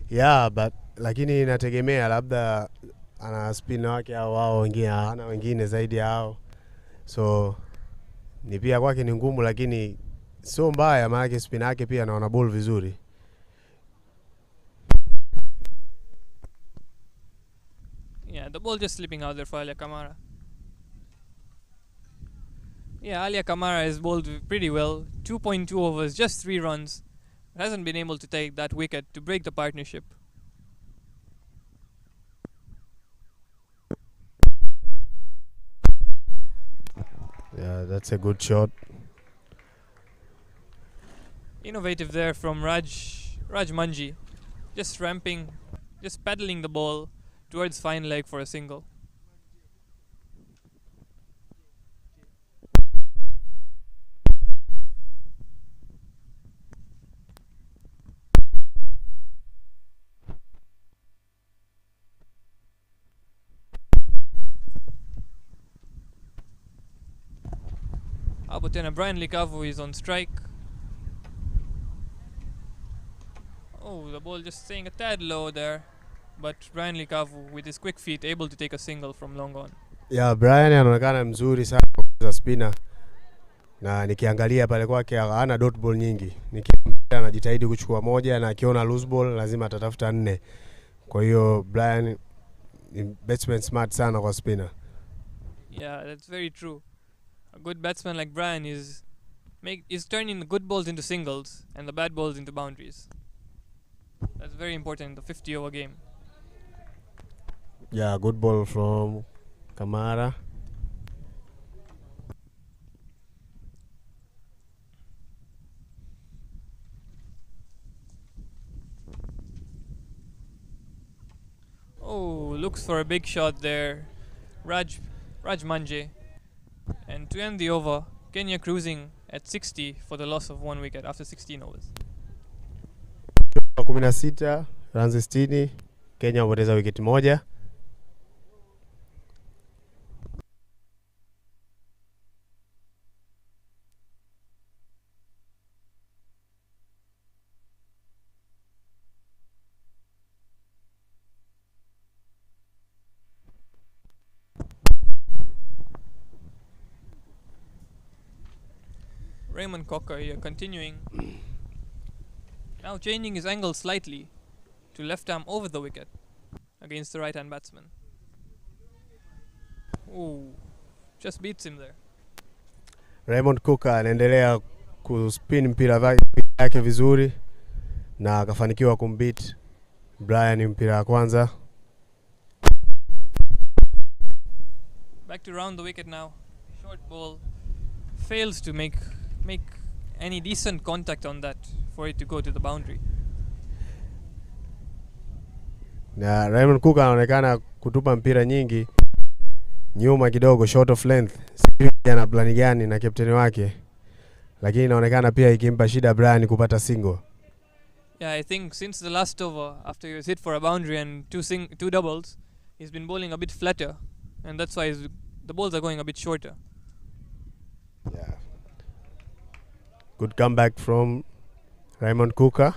Yeah, but lakini inategemea, labda ana spinner wake au wao wengine ana wengine zaidi yao. So ni pia kwake ni ngumu, lakini sio mbaya, maana spinner yake pia anaona ball vizuri. Yeah, the ball just slipping out there for Alia Kamara. Yeah, Alia Kamara has bowled pretty well. 2.2 overs, just 3 runs. Hasn't been able to take that wicket to break the partnership. Yeah, that's a good shot. Innovative there from Raj Manji. Just ramping, just pedaling the ball towards fine leg for a single. But then Brian Likavu is on strike. Oh, the ball just staying a tad low there. But Brian Likavu with his quick feet able to take a single from long on. Yeah, Brian anaonekana mzuri sana kwa spinner. Na nikiangalia pale kwake hana dot ball nyingi. Nikiangalia anajitahidi kuchukua moja na akiona loose ball lazima atatafuta 4. Kwa hiyo Brian ni batsman smart sana kwa spinner. Yeah, that's very true. A good batsman like Brian is turning the good balls into singles and the bad balls into boundaries. That's very important in the 50-over game. Yeah, good ball from Kamara. Oh, looks for a big shot there. Raj Manje. And to end the over, Kenya cruising at 60 for the loss of 1 wicket after 16 overs. 16 runs 60, Kenya wapoteza wicket moja. Raymond Cocker here continuing. Now changing his angle slightly to left arm over the wicket against the right hand batsman. Ooh, just beats him there. Raymond Cocker anaendelea kuspin mpira yake vizuri na akafanikiwa kumbeat Brian mpira wa kwanza. Back to round the wicket now. Short ball fails to make any decent contact on that for it to go to the boundary. Na Raymond Cocker anaonekana kutupa mpira nyingi nyuma kidogo, short of length. Sijui ana plani gani na captain wake, lakini inaonekana pia ikimpa shida Brian kupata single. Yeah, I think since the last over, after he was hit for a boundary and two doubles, he's been bowling a bit flatter, and that's why the balls are going a bit shorter. Yeah. Good comeback from Raymond Cocker.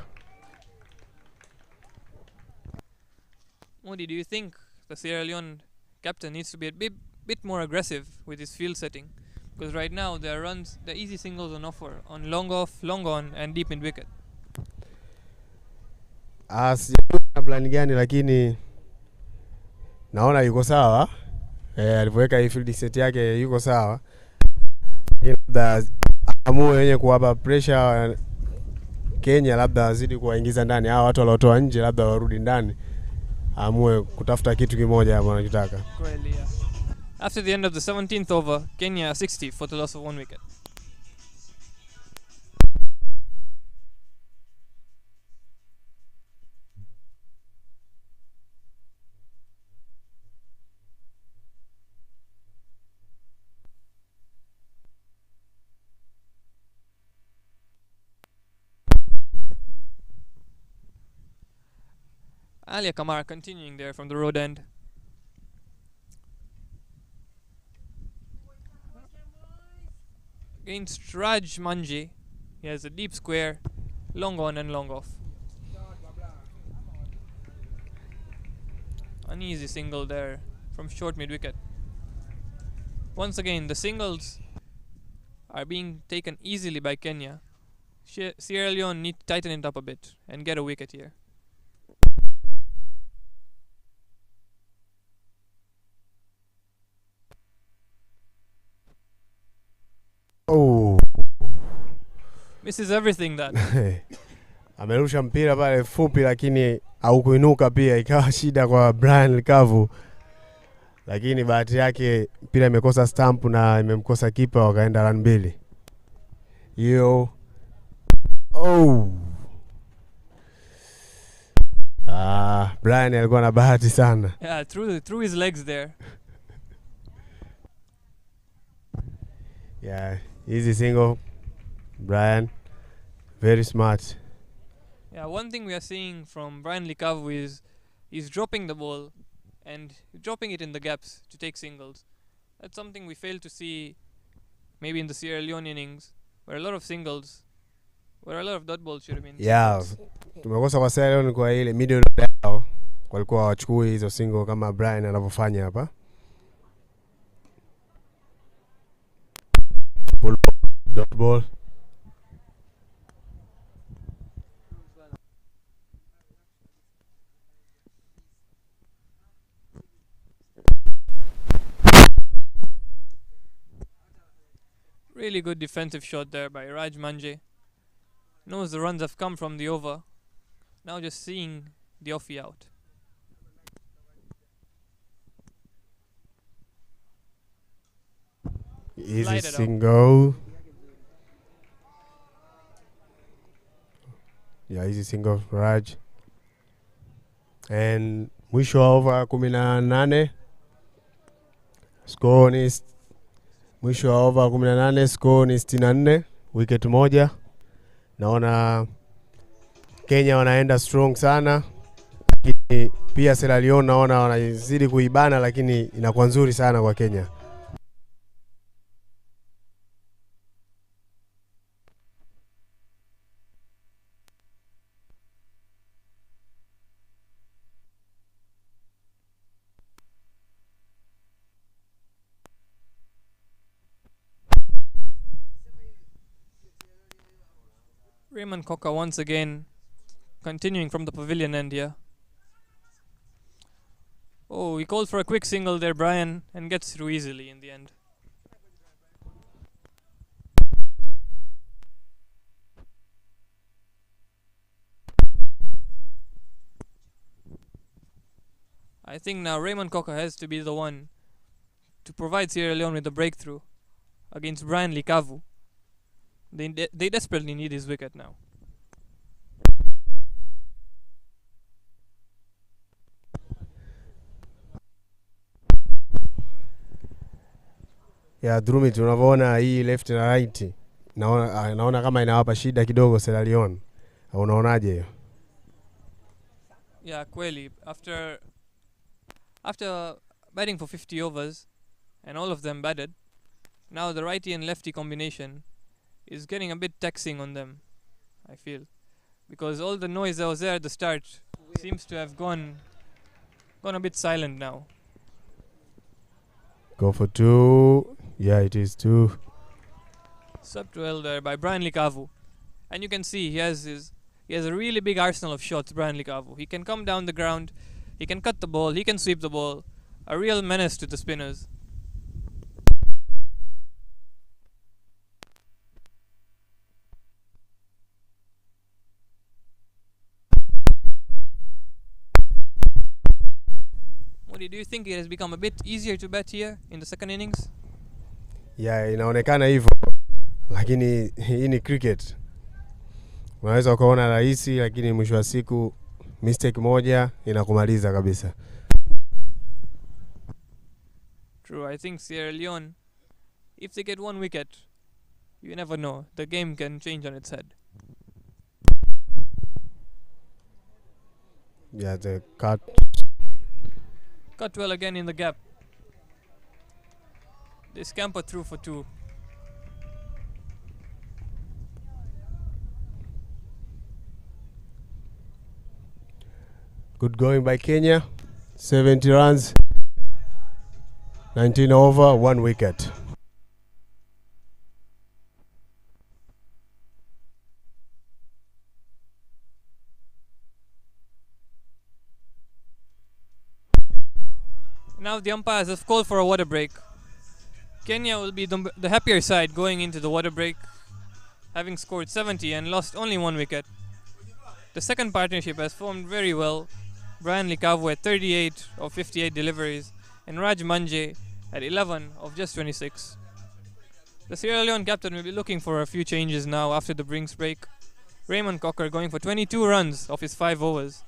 Modi, do you think the Sierra Leone captain needs to be a bit more aggressive with his field setting? Because right now there are runs, the easy singles on offer on long off, long on, and deep mid wicket. Sijui plan gani, lakini naona yuko sawa. Alipoweka hii field set yake yuko sawa. Labda amue wenye kuwapa pressure Kenya, labda wazidi kuwaingiza ndani. Hao watu waliotoa nje labda warudi ndani. Amue kutafuta kitu kimoja hapo anachotaka. Kweli, yeah. After the end of the 17th over, Kenya 60 for the loss of 1 wicket. Alia Kamara continuing there from the road end. Against Raj Manji, he has a deep square, long on and long off. An easy single there from short mid wicket. Once again, the singles are being taken easily by Kenya. Sierra Leone need to tighten it up a bit and get a wicket here. Oh. Misses everything that. Amerusha mpira pale fupi lakini haukuinuka pia, ikawa shida kwa Brian Likavu. lakini bahati yake mpira imekosa stamp na imemkosa kipa, wakaenda run mbili. Hiyo Brian alikuwa na bahati sana. Yeah, through his legs there. Yeah, easy single. Brian, very smart. Yeah, one thing we are seeing from Brian Likavu is he's dropping the ball and dropping it in the gaps to take singles. That's something we failed to see maybe in the Sierra Leone innings, where a lot of singles, where a lot of dot balls should have been. Yeah, tumekosa kwa Sierra Leone kwa ile middle yao, walikuwa wachukui hizo single kama Brian anavyofanya hapa. Dot ball. Really good defensive shot there by Raj Manje. Knows the runs have come from the over. Now just seeing the offie out. Easy single. Yeah, easy single Raj. And mwisho wa over 18. Score ni mwisho wa over 18, score ni 64, wicket moja. Naona Kenya wanaenda strong sana. Pia Sierra Leone naona wanazidi kuibana, lakini inakuwa nzuri sana kwa Kenya. Raymond Coca once again continuing from the pavilion end here. Oh, he called for a quick single there, Brian, and gets through easily in the end. I think now Raymond Coca has to be the one to provide Sierra Leone with the breakthrough against Brian Likavu. They desperately need his wicket now. Ya Drumi, tunavyoona hii left na right, naona kama inawapa shida kidogo Sierra Leone. Unaonaje hiyo? Yeah, kweli. After batting for 50 overs and all of them batted, now the righty and lefty combination is getting a bit taxing on them, I feel, because all the noise that was there at the start seems to have gone a bit silent now. Go for 2. Yeah, it is 2. Swept well there by Brian Likavu, and you can see he has a really big arsenal of shots. Brian Likavu, he can come down the ground, he can cut the ball, he can sweep the ball, a real menace to the spinners. Do you think it has become a bit easier to bat here in the second innings? Yeah, inaonekana hivyo, lakini hii ni cricket. Unaweza ukaona rahisi, lakini mwisho wa siku mistake moja inakumaliza kabisa. True, I think Sierra Leone, if they get one wicket, you never know, the game can change on its head. Yeah, the cut well again in the gap. They scamper through for 2. Good going by Kenya. 70 runs, 19 over, 1 wicket. Now the umpires have called for a water break. Kenya will be the happier side going into the water break, having scored 70 and lost only 1 wicket. The second partnership has formed very well. Brian Likavu at 38 of 58 deliveries and Raj Manje at 11 of just 26. The Sierra Leone captain will be looking for a few changes now after the drinks break. Raymond Cocker going for 22 runs off his 5 overs.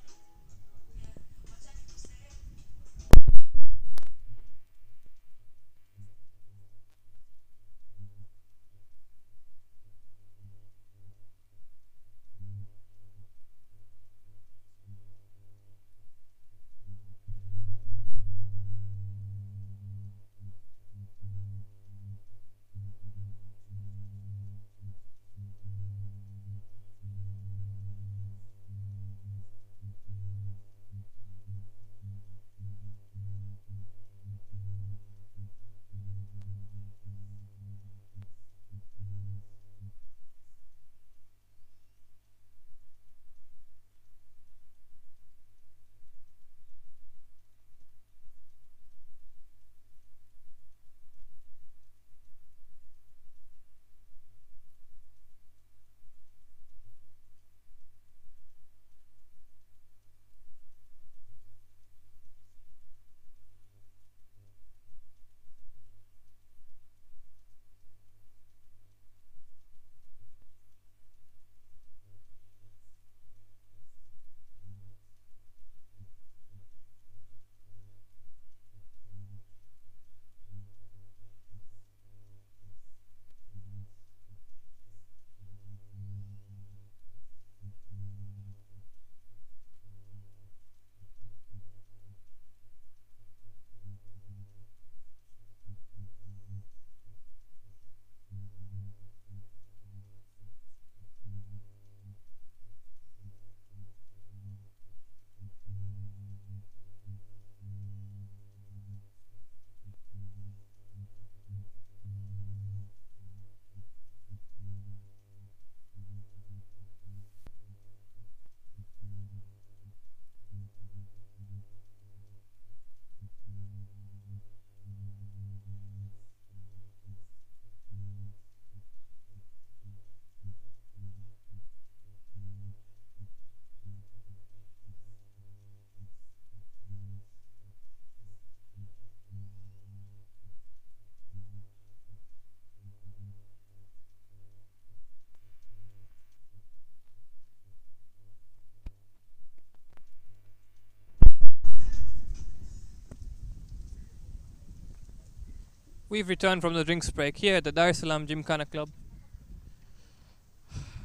We've returned from the drinks break here at the Dar es Salaam Gymkhana Club,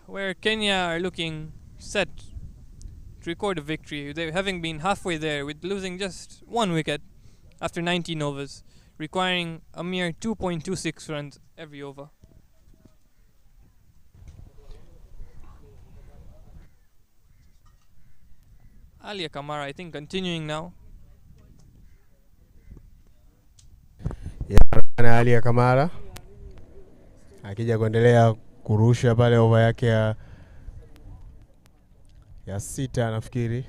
where Kenya are looking set to record a victory. They having been halfway there with losing just 1 wicket after 19 overs, requiring a mere 2.26 runs every over. Alia Kamara, I think, continuing now. Na hali ya Kamara akija kuendelea kurusha pale over yake ya 6 nafikiri.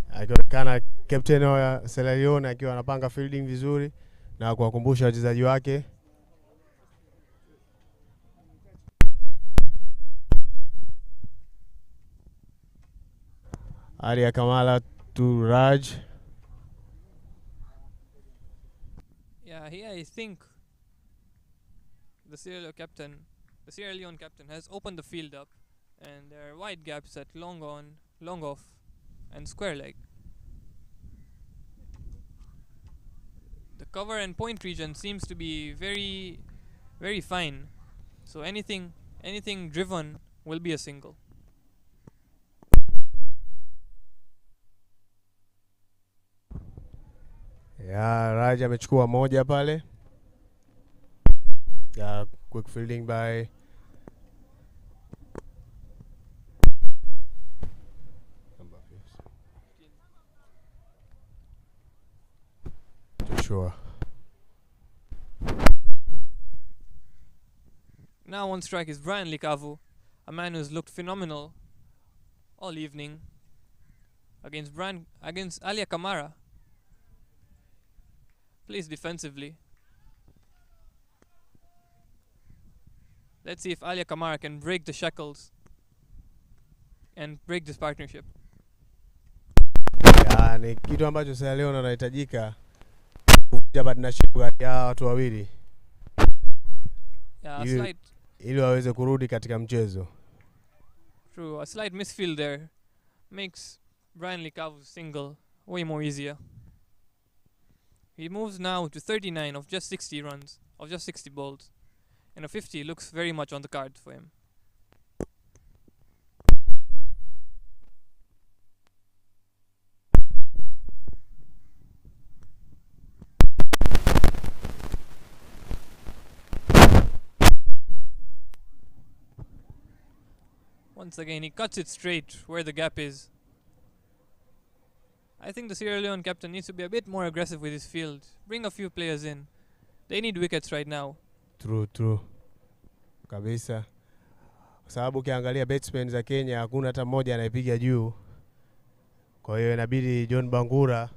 Akionekana captain wa Sierra Leone akiwa anapanga fielding vizuri na kuwakumbusha wachezaji wake. Alia Kamara to Raj. Yeah, here I think the Sierra Leone captain has opened the field up, and there are wide gaps at long on, long off, and square leg. The cover and point region seems to be very, very fine. So anything driven will be a single. Ya Raja amechukua moja pale. Ya quick fielding by Joshua. Now on strike is Brian Likavu, a man who's looked phenomenal all evening against Alia Kamara. Plays defensively. Let's see if Alia Kamara can break the shackles and break this partnership. ni kitu ambacho Sierra Leone wanahitajika kuvunja partnership kati ya watu wawili. Yeah, ili waweze kurudi katika mchezo. True, a slight misfield there makes Brian Likavu's single way more easier. He moves now to 39 of just 60 runs, of just 60 balls, and a 50 looks very much on the cards for him. Once again, he cuts it straight where the gap is. I think the Sierra Leone captain needs to be a bit more aggressive with his field. Bring a few players in. They need wickets right now. True. Kabisa. Kwa sababu ukiangalia batsmen za Kenya hakuna hata mmoja anayepiga juu. Kwa hiyo inabidi John Bangura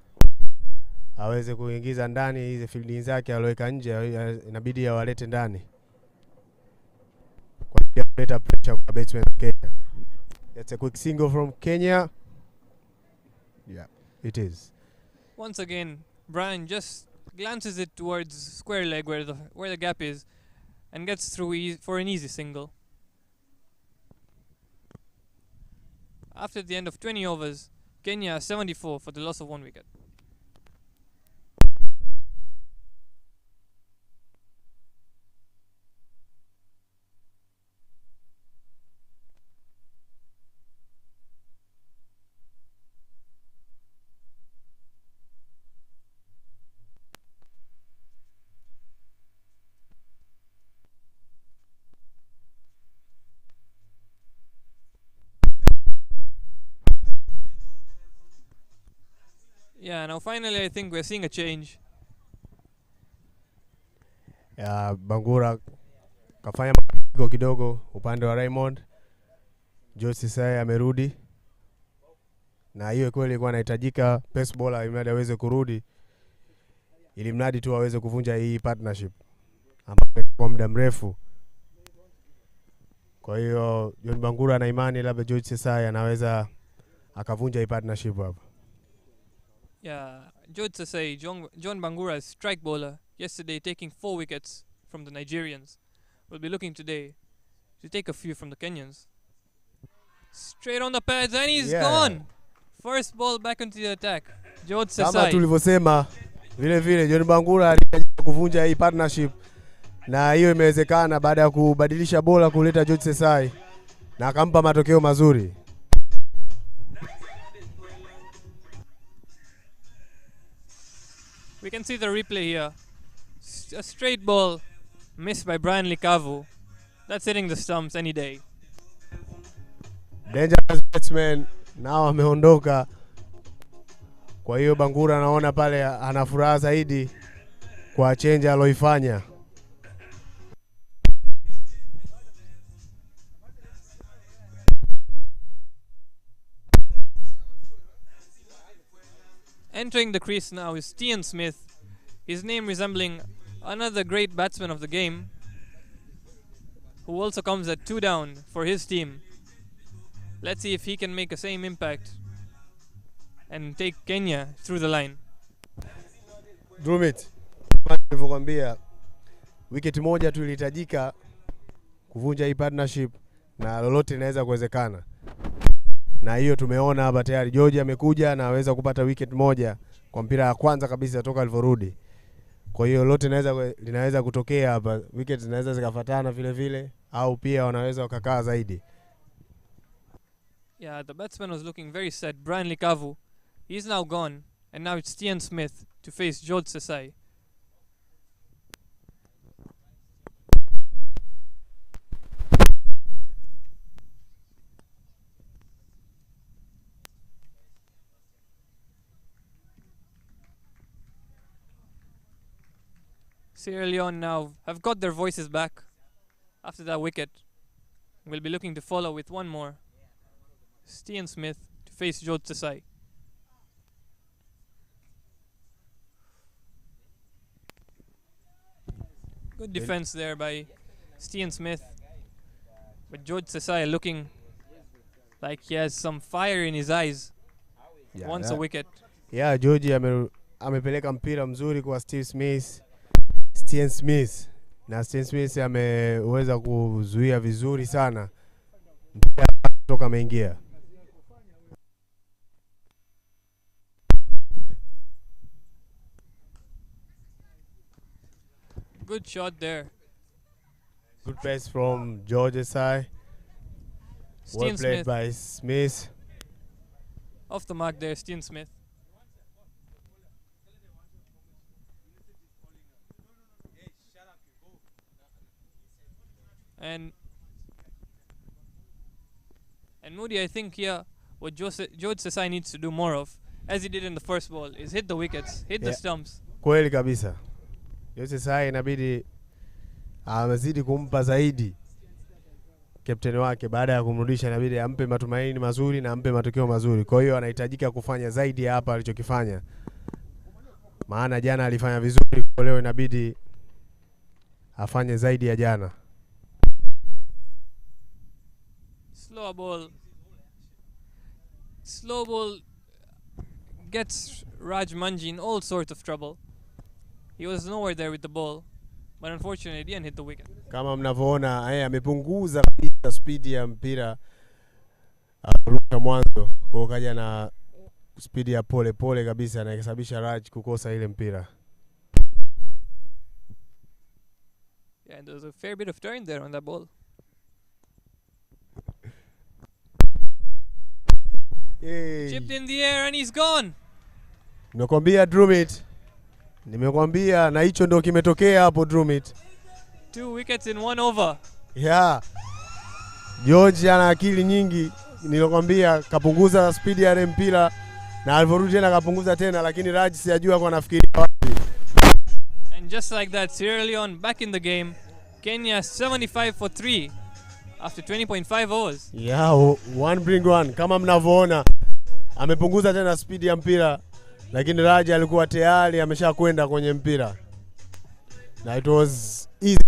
aweze kuingiza ndani hizo fielding zake aloweka nje, inabidi awalete ndani. Kwa hiyo kuleta pressure kwa batsmen wa Kenya. That's a quick single from Kenya. Yeah, it is. Once again, Brian just glances it towards square leg where the gap is and gets through for an easy single. After the end of 20 overs, Kenya are 74 for the loss of 1 wicket. Yeah, now finally I think we're seeing a change. Bangura kafanya mabadiliko kidogo upande wa Raymond. George Sisai amerudi. Na hiyo kweli ilikuwa inahitajika pace bowler imradi aweze kurudi. Ili mradi tu aweze kuvunja hii partnership ambayo kwa muda mrefu. Kwa hiyo John Bangura ana imani labda George Sisai anaweza akavunja hii partnership hapa. Yeah, George Sisai, John Bangura's strike bowler, yesterday taking 4 wickets from the Nigerians, will be looking today to take a few from the Kenyans. Straight on the pads and he's gone. First ball back into the attack. George Sisai. Kama tulivyosema vile John Bangura alihitajika kuvunja hii partnership na hiyo imewezekana baada ya kubadilisha bowler kuleta George Sisai na akampa matokeo mazuri. We can see the replay here. A straight ball missed by Brian Likavu. That's hitting the stumps any day. Dangerous batsman nao ameondoka. Kwa hiyo Bangura anaona pale ana furaha zaidi kwa change aloifanya. Entering the crease now is Stian Smith, his name resembling another great batsman of the game, who also comes at 2 down for his team. Let's see if he can make the same impact and take Kenya through the line. Drumit, nilivyokuambia wicket moja tu ilihitajika kuvunja hii partnership na lolote linaweza kuwezekana. Na hiyo tumeona hapa tayari George amekuja na aweza kupata wicket moja kwa mpira ya kwanza kabisa toka alivyorudi. Kwa hiyo lote linaweza kutokea hapa, wickets zinaweza zikafuatana vile au pia wanaweza wakakaa zaidi. Yeah, the batsman was looking very set. Brian Likavu, he's now gone and now it's Stian Smith to face George Sisai. Sierra Leone now have got their voices back after that wicket. We'll be looking to follow with one more. Stian Smith to face George Sisai. Good defense there by Stian Smith. But George Sisai looking like he has some fire in his eyes. Wants a wicket. Yeah, George amepeleka mpira mzuri kwa Steve Smith. Na Steve Smith ameweza kuzuia vizuri sana. Mpira kutoka ameingia. Good shot there. Good pass from George's side. Well played by Smith. Off the mark there, Steen Smith. And Moody, I think here what George Sasai needs to do more of, as he did in the first ball, is hit the wickets, hit the stumps. Kweli kabisa. George Sasai inabidi amezidi kumpa zaidi captain wake. Baada ya kumrudisha inabidi ampe matumaini mazuri na ampe matokeo mazuri. Kwa hiyo anahitajika kufanya zaidi hapa alichokifanya. Maana jana alifanya vizuri, kwa leo inabidi afanye zaidi ya jana. Slow ball gets Raj Manji in all sorts of trouble. He was nowhere there with the ball, but unfortunately he didn't hit the wicket. Kama mnavyoona amepunguza kabisa speed ya mpira kuruka mwanzo, kwa kaja na speed ya pole pole kabisa na ikasababisha Raj kukosa ile mpira. Yeah, and there was a fair bit of turn there on that ball. Hey. Chipped in the air and he's gone. Nimekwambia Drumit. Nimekwambia na hicho ndio kimetokea hapo Drumit. 2 wickets in 1 over. Yeah. George ana akili nyingi. Nilokwambia kapunguza speed ya mpira na alivyorudi tena kapunguza tena, lakini Raj sijajua kwa anafikiria wapi. And just like that, Sierra Leone back in the game. Kenya 75 for 3 after 20.5 overs. Yeah, one bring one. Kama mnavyoona amepunguza tena speed ya mpira, lakini Raj alikuwa tayari ameshakwenda kwenye mpira. Na it was easy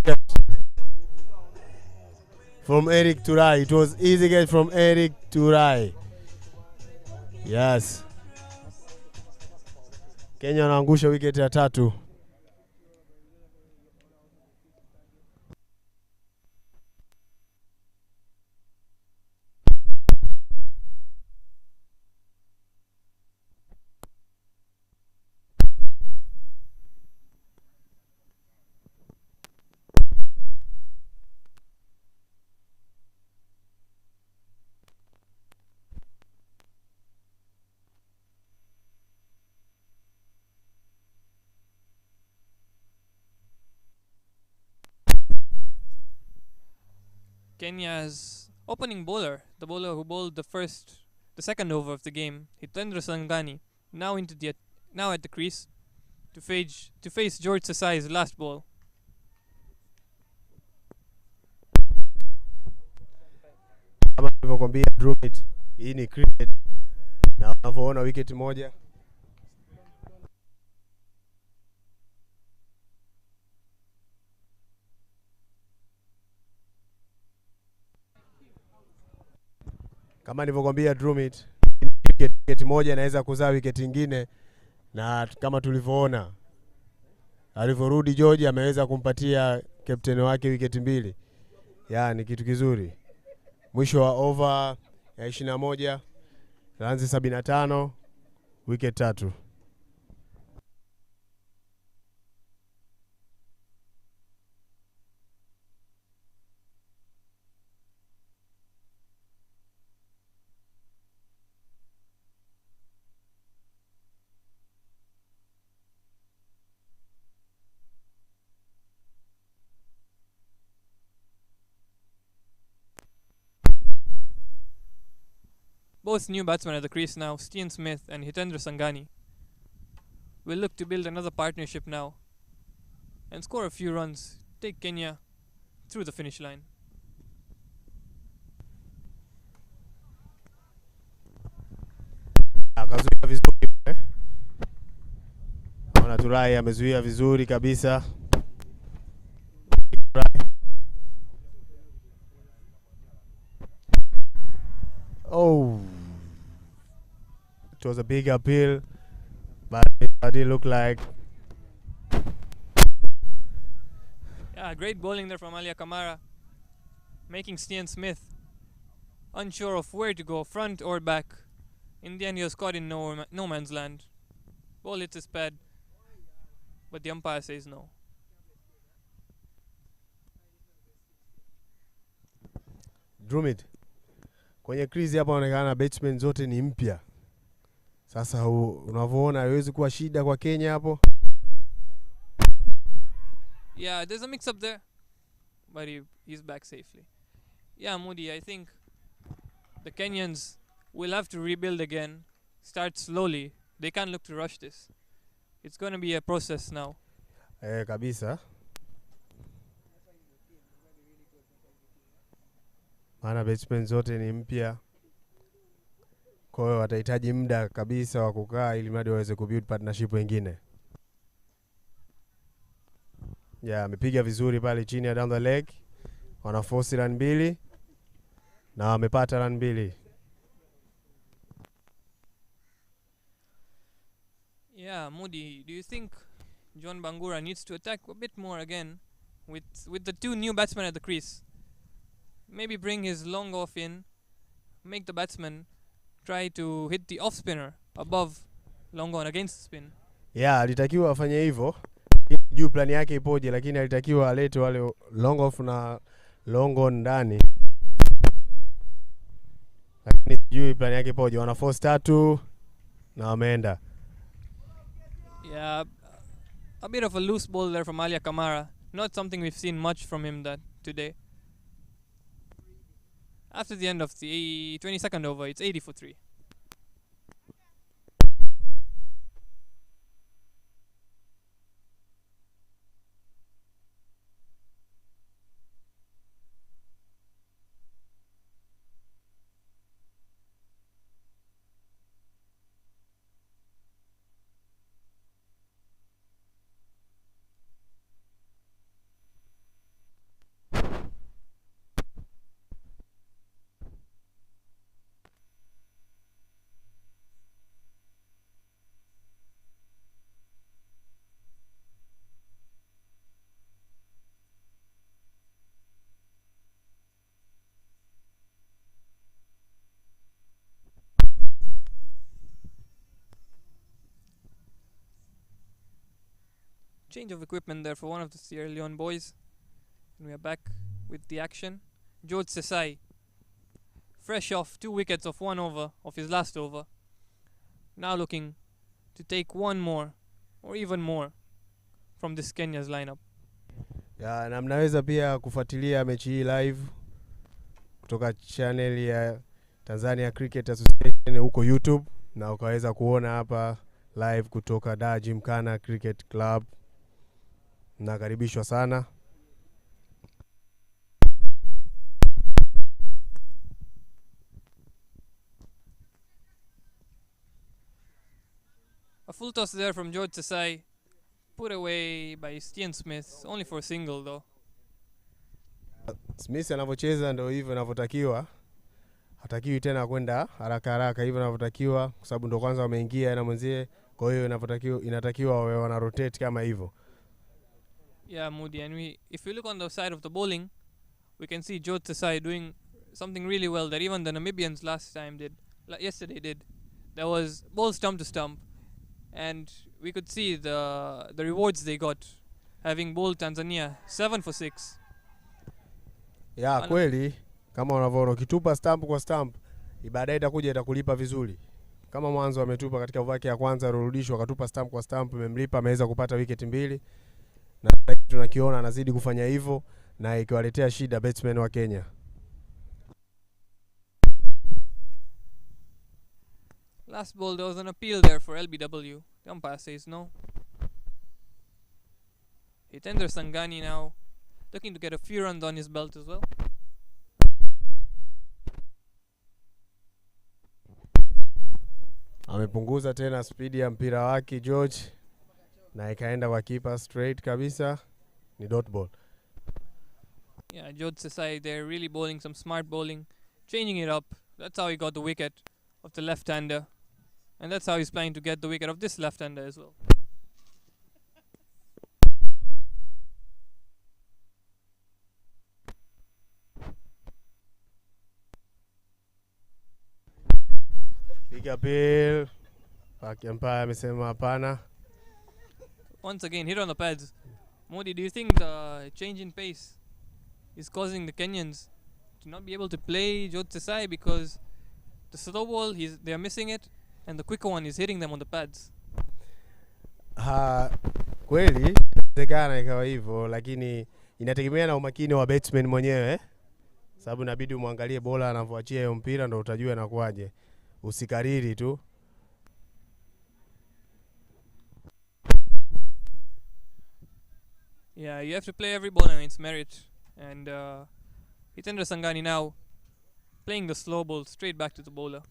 from Eric Turai. It was easy get from Eric Turai. Yes. Kenya anaangusha wicket ya 3. Kenya's opening bowler, the bowler who bowled the second over of the game, Hitendra Sangani, now at the crease to face George Sasai's last ball. Kama nilivyokuambia Drumit, hii ni cricket na unavyoona wicket moja. Kama nilivyokuambia Drumit, wicket moja inaweza kuzaa wicket nyingine, na kama tulivyoona alivyorudi George ameweza kumpatia captain wake wicket 2. Ni kitu kizuri. Mwisho wa over ya 21, runs 75, wicket 3. Both new batsmen at the crease now, Steen Smith and Hitendra Sangani, will look to build another partnership now and score a few runs, take Kenya through the finish line. Akazuia vizuri. Turai amezuia vizuri kabisa. Oh. It was a big appeal but it looked like Yeah, great bowling there from Alia Kamara, making Stian Smith unsure of where to go, front or back. In the end, he was caught in no man's land. Ball hits his pad, but the umpire says no. Drumit. Kwenye crease hapa inaonekana batsmen zote ni mpya. Sasa unavyoona haiwezi kuwa shida kwa Kenya hapo. Yeah, there's a mix-up there, but he's back safely. Yeah, Moody, I think the Kenyans will have to rebuild again, start slowly. They can't look to rush this. It's going to be a process now. Kabisa. Maana batsmen zote ni mpya. Kwa hiyo watahitaji muda kabisa wa kukaa ili mradi waweze kubuild partnership wengine. Yeah, amepiga vizuri pale chini ya down the leg. Wana force run 2 na wamepata run 2. Yeah, Moody, do you think John Bangura needs to attack a bit more again with the 2 new batsmen at the crease? Maybe bring his long off in, make the batsman try to hit the off spinner above long on against the spin. Yeah, alitakiwa afanye hivyo. Juu plan yake ipoje, lakini alitakiwa alete wale long off na long on ndani. Lakini juu plan yake ipoje, wana force 3 na wameenda. Yeah, a bit of a loose ball there from Alia Kamara. Not something we've seen much from him today. After the end of the 22nd over, it's 80 for 3. Change of equipment there for one of the Sierra Leone boys. And we are back with the action. George Sesai, fresh off 2 wickets of 1 over of his last over. Now looking to take 1 more or even more from this Kenya's lineup. Yeah, na mnaweza pia kufuatilia mechi hii live kutoka channel ya Tanzania Cricket Association huko YouTube, na ukaweza kuona hapa live kutoka Dar Gymkhana Cricket Club. Nakaribishwa sana. A full toss there from George Sesai, put away by Stian Smith, only for a single though. Smith anavyocheza ndio hivyo inavyotakiwa. Hatakiwi tena kwenda haraka haraka hivyo inavyotakiwa, kwa sababu ndio kwanza wameingia na mwenzie, kwa hiyo inatakiwa wawe wana rotate kama hivyo. Yeah, Moody, and if we look on the side of the bowling, we can see George Sesai doing something really well that even the Namibians yesterday did. There was ball stump to stump, and we could see the rewards they got, having bowled Tanzania 7 for 6. Yeah, kweli kama unavyoona ukitupa stump kwa stump, baadaye itakuja itakulipa vizuri. Kama mwanzo ametupa katika over ya kwanza, rudishwa akatupa stump kwa stump, imemlipa, ameweza kupata wicket 2. Na tunakiona anazidi kufanya hivyo na ikiwaletea shida batsmen wa Kenya. Last ball, there was an appeal there for LBW. The umpire says no. Hitendra Sangani now looking to get a few runs on his belt as well. Amepunguza tena speed ya mpira wake George, na ikaenda kwa keeper straight kabisa, ni dot ball. Yeah, George Sesai, they're really bowling some smart bowling, changing it up. That's how he got the wicket of the left-hander. And that's how he's planning to get the wicket of this left-hander as well. Big appeal. Back umpire amesema hapana. Once again, hit on the pads. Modi, do you think the change in pace is causing the Kenyans to not be able to play Jyothi Sai because the slow ball, they are missing it, and the quicker one is hitting them on the pads? Kweli inawezekana ikawa hivyo, lakini inategemea na umakini wa batsman mwenyewe, sababu inabidi umwangalie bola anavyoachia hiyo mpira ndio utajua inakuaje. Usikariri tu. Yeah, you have to play every ball on its merit. And Hitendra Sangani now playing the slow ball straight back to the bowler.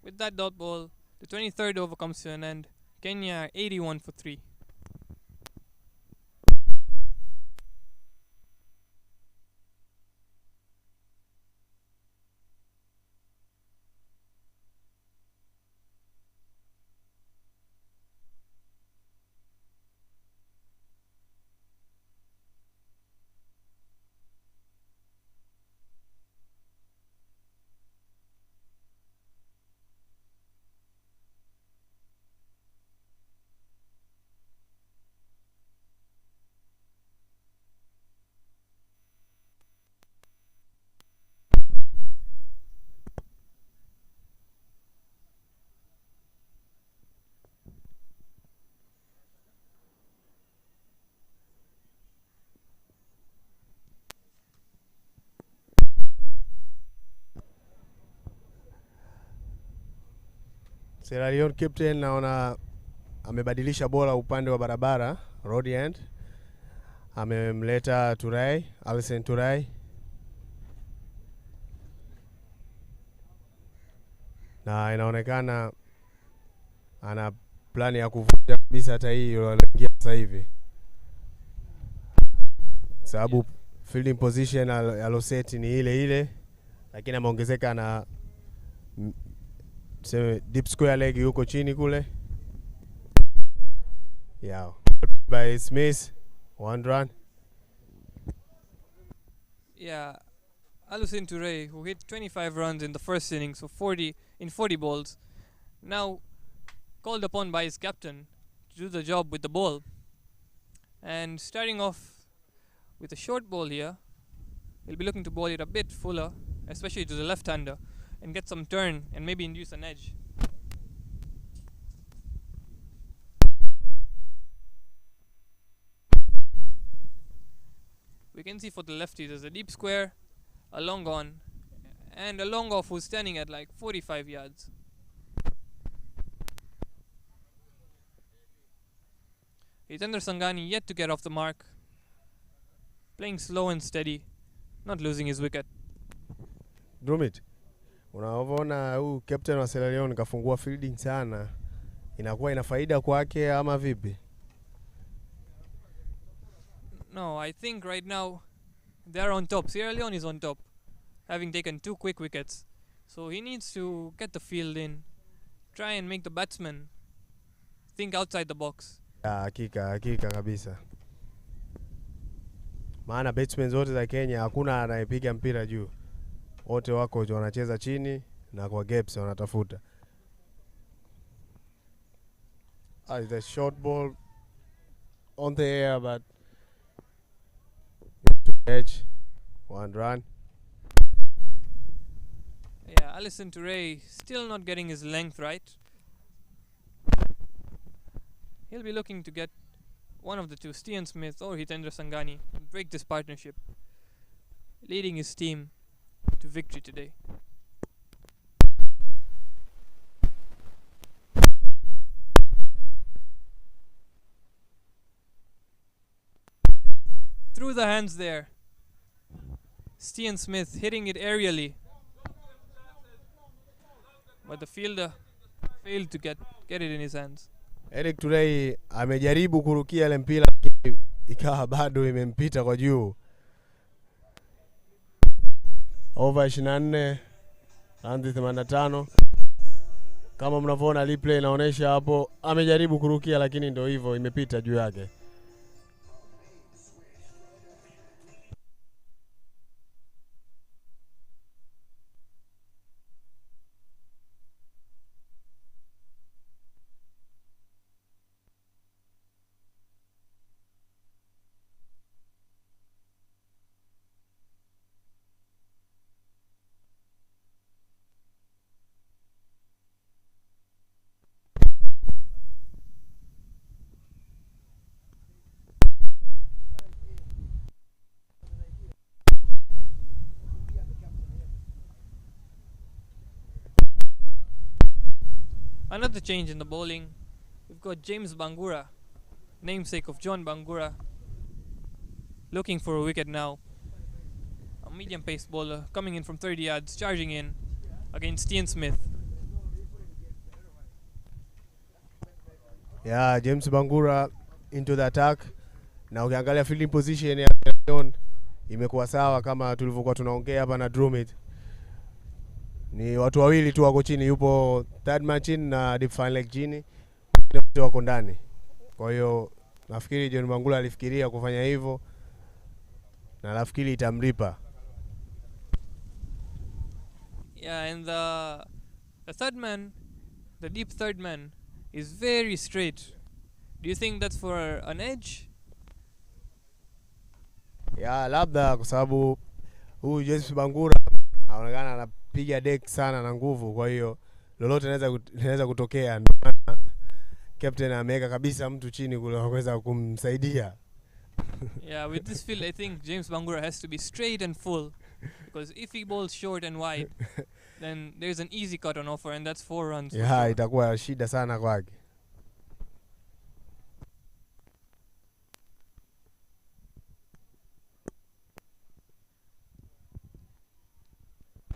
With that dot ball, the 23rd over comes to an end. Kenya 81 for 3. Sierra Leone captain naona amebadilisha bola upande wa barabara, road end. Amemleta Turai, Alison Turai. Na inaonekana ana plani ya kuvunja kabisa hata hii iliyoingia sasa hivi. Sababu fielding position aloseti ni ile ile, lakini ameongezeka na deep square leg yuko chini kule. Yeah. By Smith, 1 run. Yeah, Alusin Toure, who hit 25 runs in the first innings for 40 balls, now called upon by his captain to do the job with the ball. And starting off with a short ball here, he'll be looking to ball it a bit fuller, especially to the left-hander, and get some turn and maybe induce an edge. We can see for the lefty there's a deep square, a long on, and a long off who's standing at like 45 yards. Hitendra Sangani yet to get off the mark, playing slow and steady, not losing his wicket. Drumit, unaona huyu captain wa Sierra Leone kafungua fielding sana, inakuwa ina faida kwake ama vipi? No, I think right now they're on top. Sierra Leone is on top, having taken 2 quick wickets. So he needs to get the field in, try and make the batsman think outside the box. Hakika kabisa. Maana batsmen zote za Kenya hakuna anayepiga mpira juu. Wote wako wanacheza chini na kwa gaps wanatafuta. It's a short ball on the air, but to catch 1 run. Yeah, Alison Toure still not getting his length right. He'll be looking to get one of the two, Stian Smith or Hitendra Sangani, and break this partnership, leading his team to victory today. Through the hands there. Stian Smith hitting it aerially, but the fielder failed to get it in his hands. Eric Turei amejaribu kurukia ile mpira ikawa bado imempita kwa juu. Over 24 raundi 85. Kama mnavyoona replay inaonyesha hapo amejaribu kurukia lakini ndio hivyo imepita juu yake. Another change in the bowling. We've got James Bangura, namesake of John Bangura, looking for a wicket now. A medium-paced bowler coming in from 30 yards, charging in against Stian Smith. Yeah, James Bangura into the attack. Na ukiangalia fielding position ya Leone imekuwa sawa kama tulivyokuwa tunaongea hapa na Drumit. Ni watu wawili tu wako chini, yupo third man chini na deep fine leg chini, wote wako ndani. Kwa hiyo nafikiri John Bangura alifikiria kufanya hivyo na nafikiri itamlipa. Yeah, and the third man, the deep third man, is very straight. Do you think that's for an edge? Yeah, labda kwa sababu huyu James Bangura anaonekana anapiga deck sana na nguvu, kwa hiyo lolote linaweza kutokea. Captain ameweka kabisa mtu chini kule kuweza kumsaidia. Yeah, with this field I think James Bangura has to be straight and full, because if he bowls short and wide then there's an easy cut on offer and that's 4 runs. Yeah, sure. Itakuwa shida sana kwake.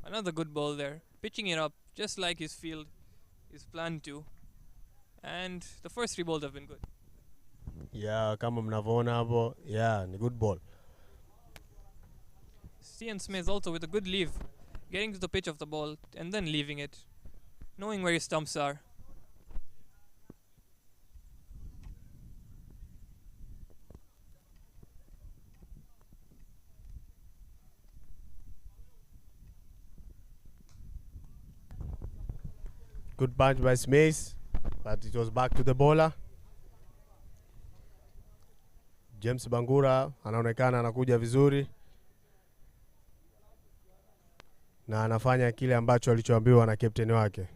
Another good ball there, pitching it up just like his field is planned to, and the first 3 balls have been good. Yeah, kama mnavyoona hapo, yeah, ni good ball. Stian Smith also with a good leave, getting to the pitch of the ball and then leaving it, knowing where his stumps are. Good punch by Smith, but it was back to the bowler. James Bangura anaonekana anakuja vizuri na anafanya kile ambacho alichoambiwa na captain wake.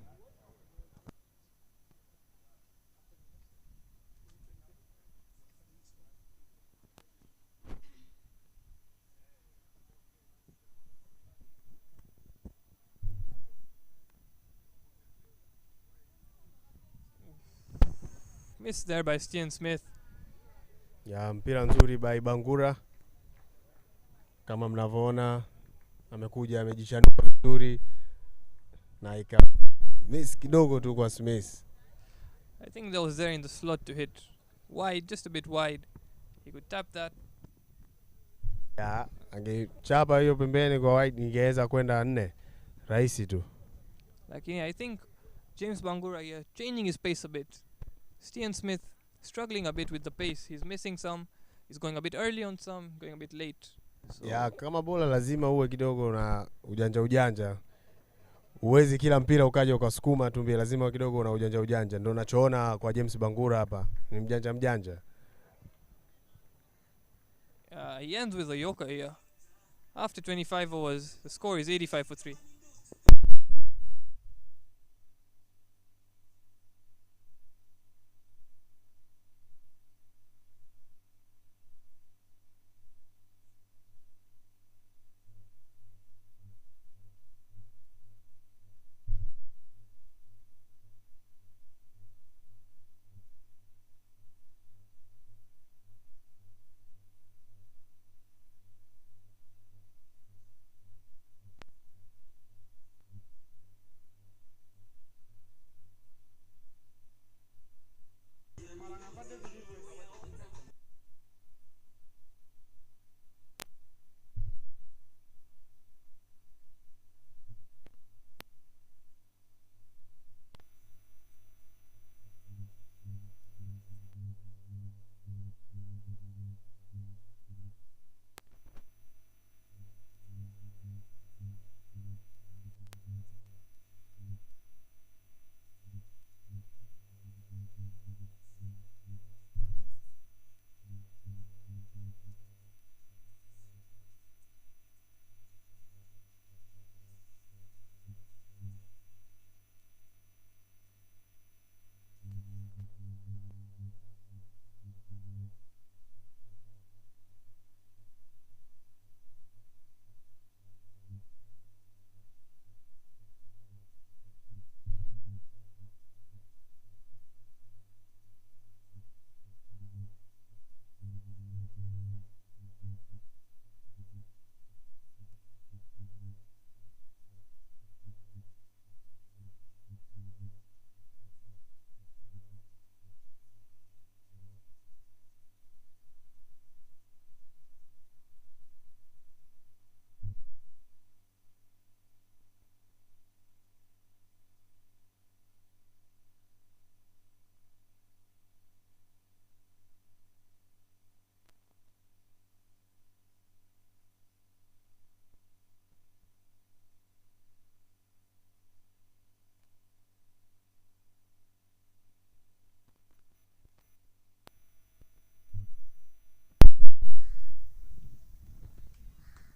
Missed there by Stian Smith. Ya mpira nzuri by Bangura. Kama mnavyoona amekuja amejichanua vizuri na ika miss kidogo tu kwa Smith. I think that was there in the slot to hit wide, just a bit wide. He could tap that. Ya angechapa hiyo pembeni kwa wide ingeweza kwenda 4 rahisi tu. Like I think James Bangura here changing his pace a bit. Stian Smith struggling a bit with the pace. He's missing some. He's going a bit early on some, going a bit late. So ya kama bola lazima uwe kidogo na ujanja. Uwezi kila mpira ukaja ukasukuma tu, lazima kidogo una ujanja. Ndio nachoona kwa James Bangura hapa. Ni mjanja. He ends with a yoker here. After 25 overs, the score is 85 for 3.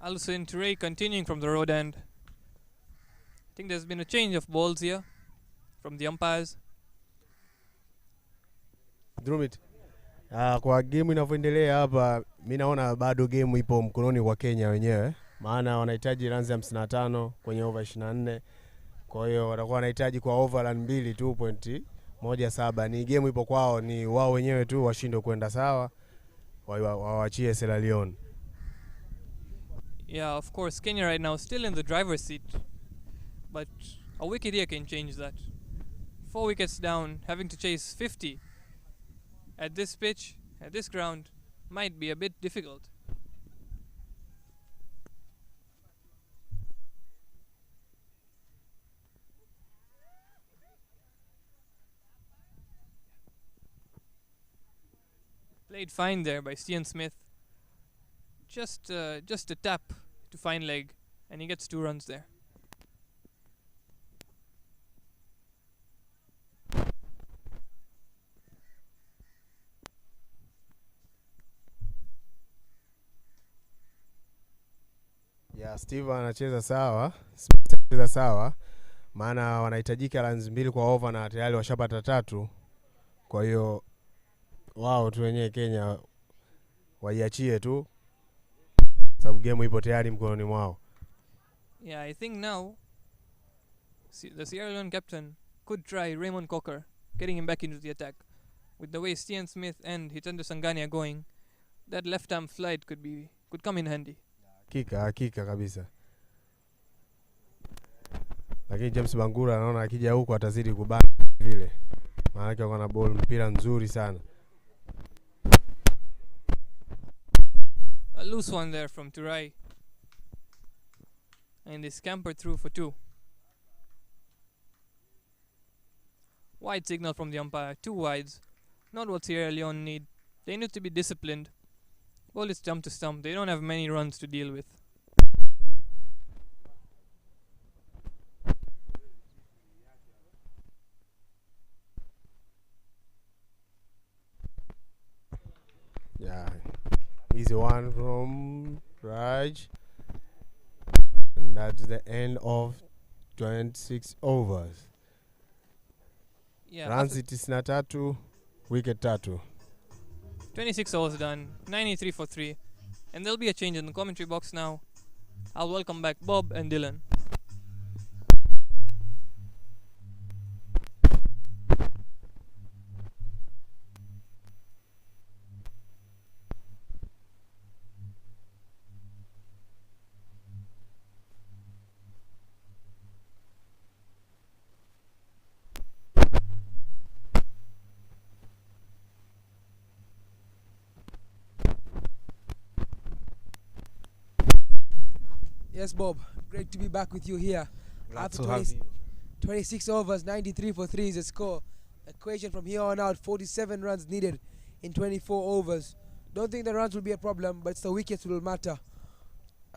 Alison Ture continuing from the road end. I think there's been a change of balls here from the umpires. Drumit. Kwa game inavyoendelea hapa, mimi naona bado game ipo mkononi kwa Kenya wenyewe. Maana wanahitaji runs 55 kwenye over 24. Kwa hiyo watakuwa wanahitaji kwa over run 2 tu 2.17. Ni game ipo kwao, ni wao wenyewe tu washinde kwenda sawa. Waachie Sierra Leone. Yeah, of course, Kenya right now still in the driver's seat. But a wicket here can change that. 4 wickets down, having to chase 50 at this pitch, at this ground, might be a bit difficult. Played fine there by Stian Smith. Just a tap to fine leg, and he gets 2 runs there. Yeah, Steve anacheza sawa, Smith anacheza sawa. Maana wanahitajika runs 2 kwa over na tayari washapata 3. Kwa hiyo wao tu wenyewe Kenya waiachie tu, sababu game ipo tayari mkononi mwao. Yeah, I think now the Sierra Leone captain could try Raymond Cocker, getting him back into the attack. With the way Stian Smith and Hitendo Sangani are going, that left arm slide could come in handy. Hakika kabisa. Lakini James Bangura anaona akija huko atazidi kubana vile. Maana yake wana ball mpira nzuri sana. A loose one there from Turai. And they scampered through for 2. Wide signal from the umpire, 2 wides. Not what Sierra Leone need. They need to be disciplined. Ball is stump to stump. They don't have many runs to deal with. Yeah, easy one from Raj. And that's the end of 26 overs. Yeah, Runs 93, wicket 3. 26 overs done, 93 for 3. And there'll be a change in the commentary box now. I'll welcome back Bob and Dylan. Yes, Bob. Great to be back with you here. After 26 overs, 93 for 3 is the score. Equation from here on out, 47 runs needed in 24 overs. Don't think the runs will be a problem, but it's the wickets will matter.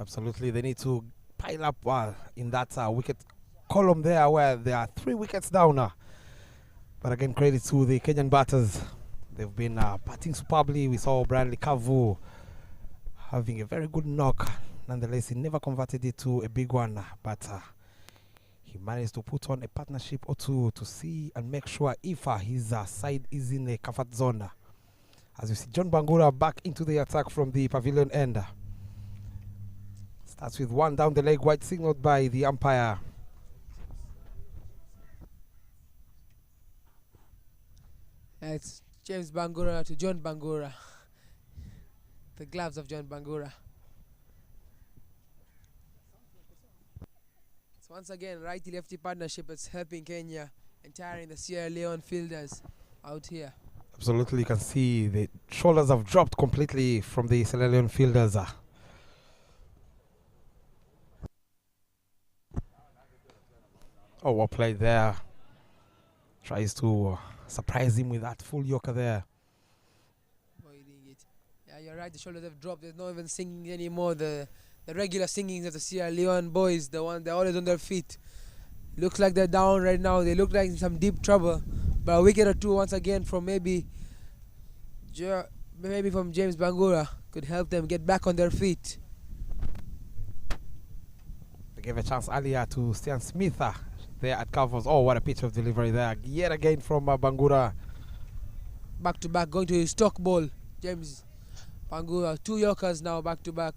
Absolutely, they need to pile up in that wicket column there where there are 3 wickets down. But again, credit to the Kenyan batters. They've been batting superbly. We saw Bradley Kavu having a very good knock. Nonetheless, he never converted it to a big one, but he managed to put on a partnership or 2 to see and make sure if his side is in a comfort zone. As you see, John Bangura back into the attack from the pavilion end. Starts with 1 down the leg, wide signaled by the umpire. It's James Bangura to John Bangura. The gloves of John Bangura. So once again, righty-lefty partnership is helping Kenya and tiring the Sierra Leone fielders out here. Absolutely, you can see the shoulders have dropped completely from the Sierra Leone fielders. Oh, well played there. Tries to surprise him with that full yorker there. Avoiding it. Yeah, you're right, the shoulders have dropped. There's not even singing anymore. The regular singings of the Sierra Leone boys, they're always on their feet. Looks like they're down right now. They look like in some deep trouble. But a wicket or 2 once again from maybe from James Bangura could help them get back on their feet. They gave a chance earlier to Stian Smith there at covers. Oh, what a pitch of delivery there. Yet again from Bangura. Back to back, going to his stock ball. James Bangura, 2 Yorkers now back to back.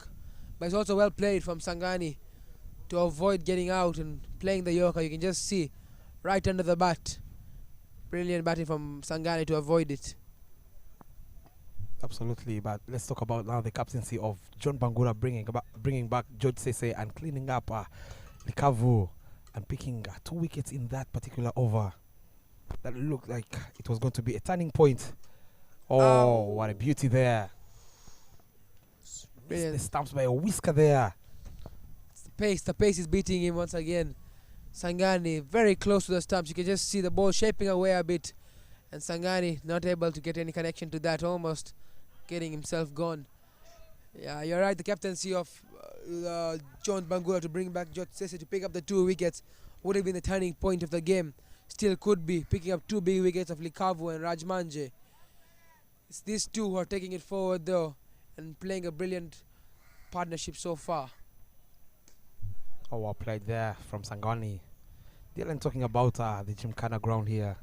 But it's also well played from Sangani to avoid getting out and playing the Yorker. You can just see right under the bat. Brilliant batting from Sangani to avoid it. Absolutely, but let's talk about now the captaincy of John Bangura bringing back George Sese and cleaning up Likavu and picking 2 wickets in that particular over. That looked like it was going to be a turning point. Oh, what a beauty there. The stumps by a whisker there. The pace is beating him once again. Sangani very close to the stumps. You can just see the ball shaping away a bit. And Sangani not able to get any connection to that, almost getting himself gone. Yeah, you're right. The captaincy of John Bangura to bring back George Sese to pick up the 2 wickets would have been the turning point of the game. Still could be picking up 2 big wickets of Likavu and Rajmanje. It's these two who are taking it forward though and playing a brilliant partnership so far. Oh, well played there from Sangani. Dylan talking about the Gymkhana ground here.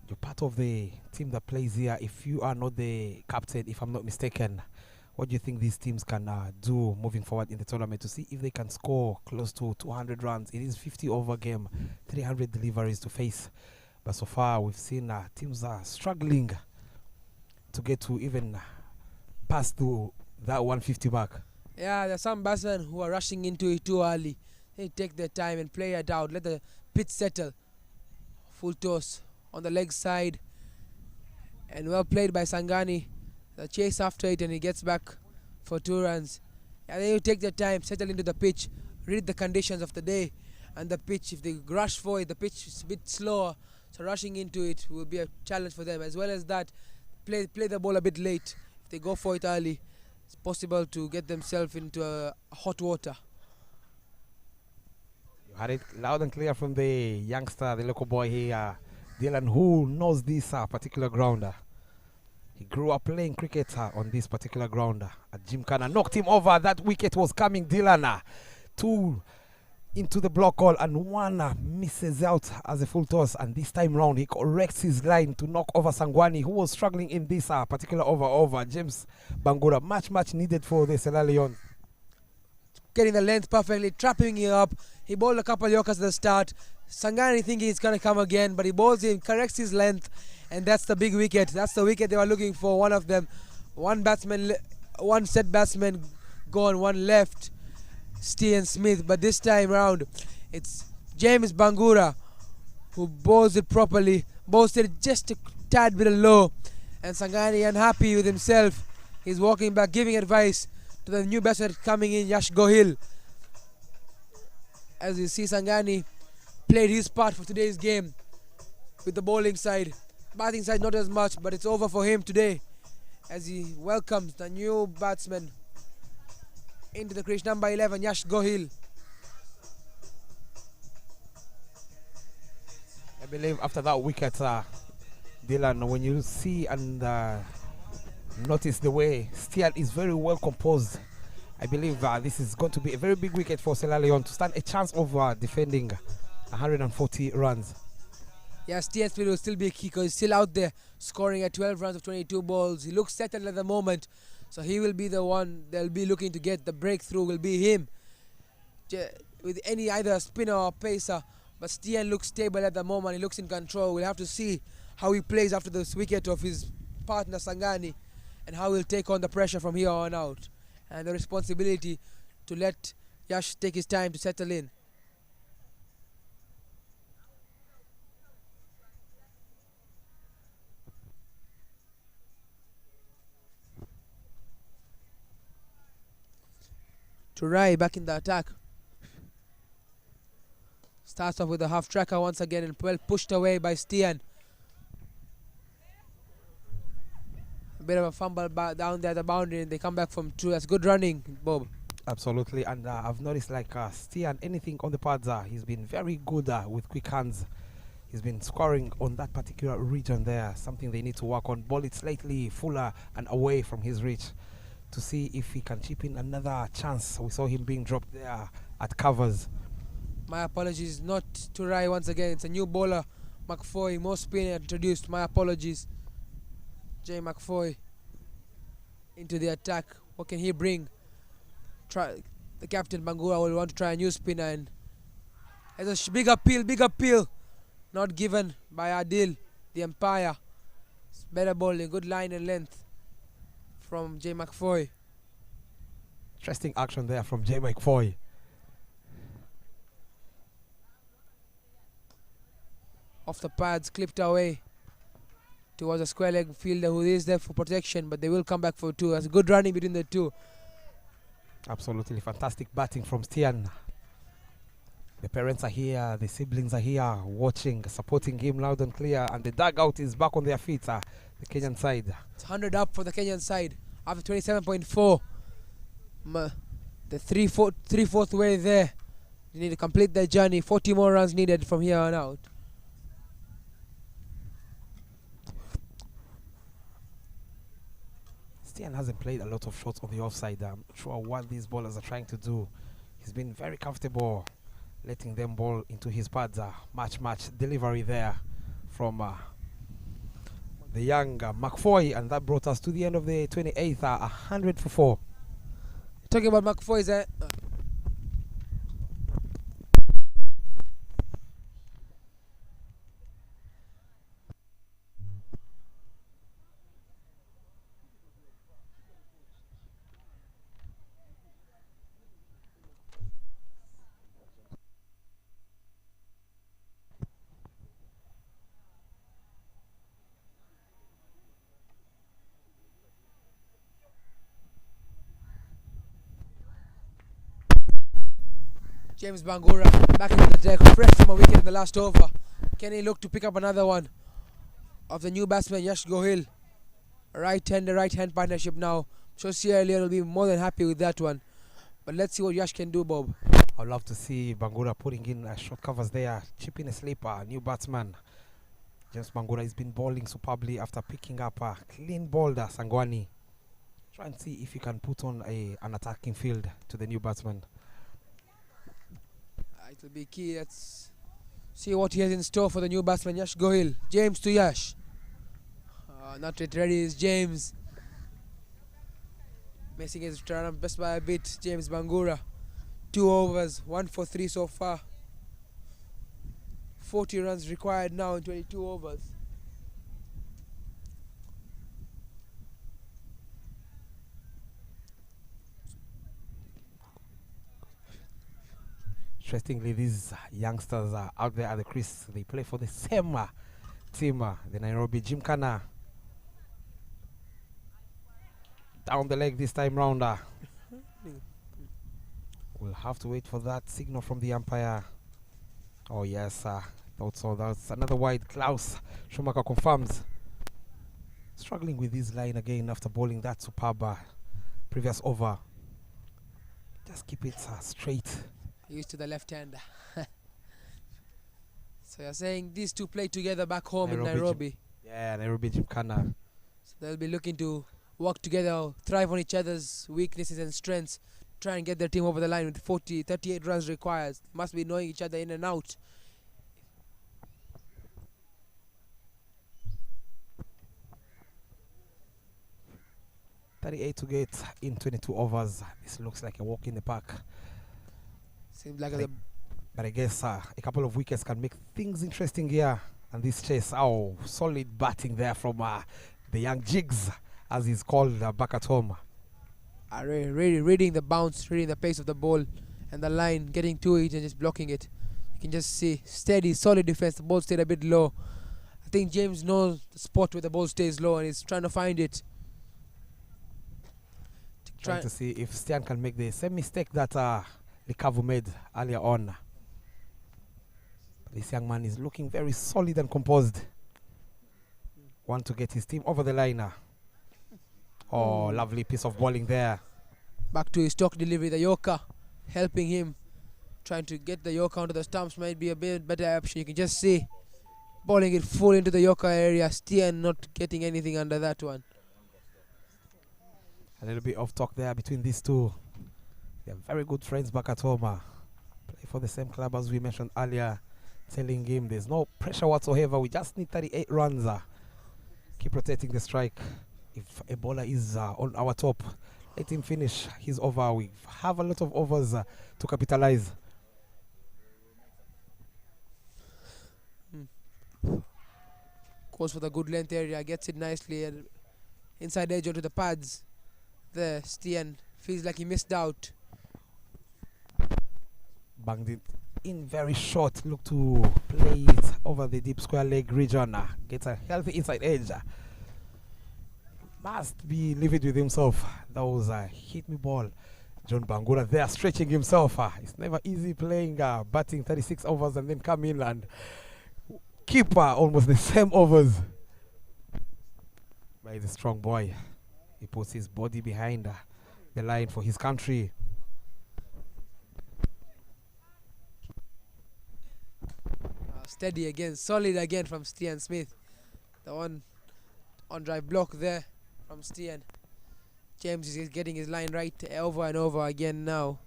You're part of the team that plays here. If you are not the captain, if I'm not mistaken, what do you think these teams can do moving forward in the tournament to see if they can score close to 200 runs? It is 50 over game, 300 deliveries to face. But so far, we've seen teams are struggling to get to even pass to that 150 mark. Yeah, there's some batsmen who are rushing into it too early. They take their time and play it out. Let the pitch settle. Full toss on the leg side. And well played by Sangani. The chase after it and he gets back for 2 runs. And then you take the time, settle into the pitch, read the conditions of the day and the pitch. If they rush for it, the pitch is a bit slower. So rushing into it will be a challenge for them. As well as that, play the ball a bit late. If they go for it early, it's possible to get themselves into hot water. You had it loud and clear from the youngster, the local boy here, Dylan, who knows this particular grounder. He grew up playing cricket on this particular ground at Gymkhana. Knocked him over. That wicket was coming. Dylan 2 into the block hole and 1 misses out as a full toss. And this time round, he corrects his line to knock over Sangwani, who was struggling in this particular over James Bangura. Much needed for the Sierra Leone. Getting the length perfectly, trapping him up. He bowled a couple of Yorkers at the start. Sangani thinking he's going to come again, but he bowls him, corrects his length, and that's the big wicket. That's the wicket they were looking for. One of them, one set batsman gone, one left, Stian Smith. But this time round, it's James Bangura who bowls it properly, bowls it just a tad bit low, and Sangani unhappy with himself. He's walking back, giving advice to the new batsman coming in, Yash Gohil. As you see, Sangani played his part for today's game with the bowling side. Batting side not as much, but it's over for him today as he welcomes the new batsman into the crease, number 11, Yash Gohil. I believe after that wicket, Dylan, when you see and notice the way Stian is very well composed, I believe this is going to be a very big wicket for Sierra Leone to stand a chance of defending 140 runs. Yeah, Stian Smith will still be key because he's still out there scoring at 12 runs of 22 balls. He looks settled at the moment, so he will be the one they'll be looking to get. The breakthrough will be him with either a spinner or a pacer. But Stian looks stable at the moment. He looks in control. We'll have to see how he plays after this wicket of his partner Sangani and how he'll take on the pressure from here on out and the responsibility to let Yash take his time to settle in. Turai back in the attack. Starts off with a half tracker once again and well pushed away by Stian. A bit of a fumble down there at the boundary and they come back from 2. That's good running, Bob. Absolutely, and I've noticed like Stian, anything on the pads, he's been very good with quick hands. He's been scoring on that particular region there, something they need to work on. Ball it slightly fuller and away from his reach to see if he can chip in another chance. We saw him being dropped there at covers. My apologies, not to Rai once again. It's a new bowler, McFoy. More spin introduced. My apologies. Jay McFoy into the attack. What can he bring? The captain Bangura will want to try a new spinner, and there's a big appeal. Not given by Adil, the umpire. It's better bowling, good line and length from Jay McFoy. Interesting action there from Jay McFoy. Off the pads, clipped away towards a square leg fielder who is there for protection, but they will come back for two. That's a good running between the two. Absolutely fantastic batting from Stian. The parents are here, the siblings are here, watching, supporting him loud and clear, and the dugout is back on their feet, the Kenyan side. It's 100 up for the Kenyan side after 27.4. The three-fourth way there. They need to complete their journey. 40 more runs needed from here on out. Stian hasn't played a lot of shots on the offside. I'm not sure what these bowlers are trying to do. He's been very comfortable letting them bowl into his pads. Match delivery there from the young McFoy, and that brought us to the end of the 28th, 100 for 4. Talking about McFoy's James Bangura back into the deck, fresh from a wicket in the last over. Can he look to pick up another one of the new batsman Yash Gohil? Right-hander, right-hand partnership now. So Sierra Leone will be more than happy with that one. But let's see what Yash can do, Bob. I'd love to see Bangura putting in short covers there, chipping a sleeper, new batsman. James Bangura has been bowling superbly after picking up a clean bowler, Sangwani. Try and see if he can put on an attacking field to the new batsman. It will be key. Let's see what he has in store for the new batsman, Yash Gohil. James to Yash. Not yet ready is James. Missing his turn up best by a bit, James Bangura. 2 overs, 1 for 3 so far. 40 runs required now in 22 overs. Interestingly, these youngsters are out there at the crease. They play for the same team, the Nairobi Gymkhana. Down the leg this time round. We'll have to wait for that signal from the umpire. Oh yes, thought so. That's another wide. Klaus Schumacher confirms. Struggling with this line again after bowling that superb previous over. Just keep it straight. Used to the left-hander. So you're saying these two play together back home in Nairobi? Yeah, Nairobi Gymkhana. So they'll be looking to work together, thrive on each other's weaknesses and strengths, try and get their team over the line with 38 runs required. Must be knowing each other in and out. .38 to get in 22 overs. This looks like a walk in the park. Seems like but I guess a couple of wickets can make things interesting here. And this chase, solid batting there from the young Jigs, as he's called back at home. Really reading the bounce, reading the pace of the ball and the line, getting to it and just blocking it. You can just see steady, solid defense. The ball stayed a bit low. I think James knows the spot where the ball stays low and he's trying to find it. Trying to see if Stian can make the same mistake that Likavu made earlier on. This young man is looking very solid and composed. Want to get his team over the line. Oh, lovely piece of bowling there. Back to his stock delivery, the Yorker helping him. Trying to get the Yorker onto the stumps might be a bit better option. You can just see bowling it full into the Yorker area. Stian not getting anything under that one. A little bit of talk there between these two. They're very good friends back at home. for the same club as we mentioned earlier, telling him there's no pressure whatsoever. We just need 38 runs. Keep rotating the strike. If Ebola is on our top, let him finish his over. We have a lot of overs to capitalize. Goes for the good length area, gets it nicely, and inside edge onto the pads. There, Stian feels like he missed out. Banged it in very short. Look to play it over the deep square leg region. Gets a healthy inside edge. Must be livid with himself. That was a hit me ball. John Bangura there stretching himself. It's never easy playing, batting 36 overs and then come in and keep almost the same overs. But he's a strong boy. He puts his body behind the line for his country. Steady again, solid again from Stian Smith. The one on drive block there from Stian. James is getting his line right over and over again now.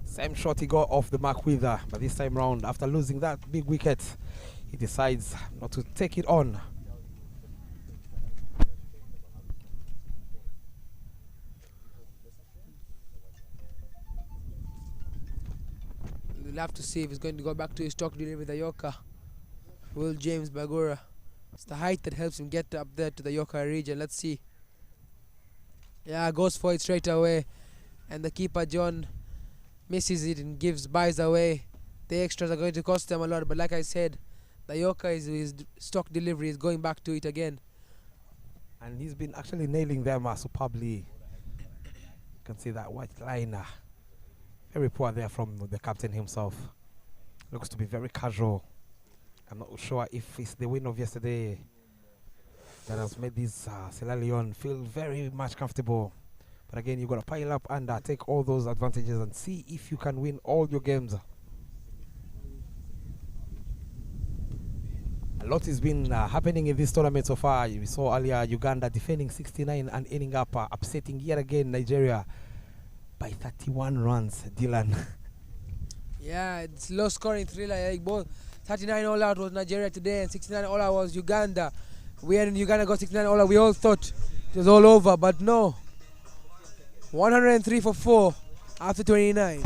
Same shot he got off the mark with, but this time round, after losing that big wicket, he decides not to take it on. We'll have to see if he's going to go back to his stock delivery with the Yorker. Will James Bagura. It's the height that helps him get up there to the Yorker region. Let's see. Yeah, goes for it straight away. And the keeper, John, misses it and buys away. The extras are going to cost them a lot. But like I said, the Yorker is his stock delivery is going back to it again. And he's been actually nailing them superbly. You can see that white line. Very poor there from the captain himself. Looks to be very casual. I'm not sure if it's the win of yesterday that has made this Sierra Leone feel very much comfortable. But again, you've got to pile up and take all those advantages and see if you can win all your games. A lot has been happening in this tournament so far. We saw earlier Uganda defending 69 and ending up upsetting yet again Nigeria by 31 runs, Dylan. Yeah, it's low scoring thriller. Like both 39 all out was Nigeria today and 69 all out was Uganda. When Uganda got 69 all out, we all thought it was all over, but no. 103 for 4 after 29.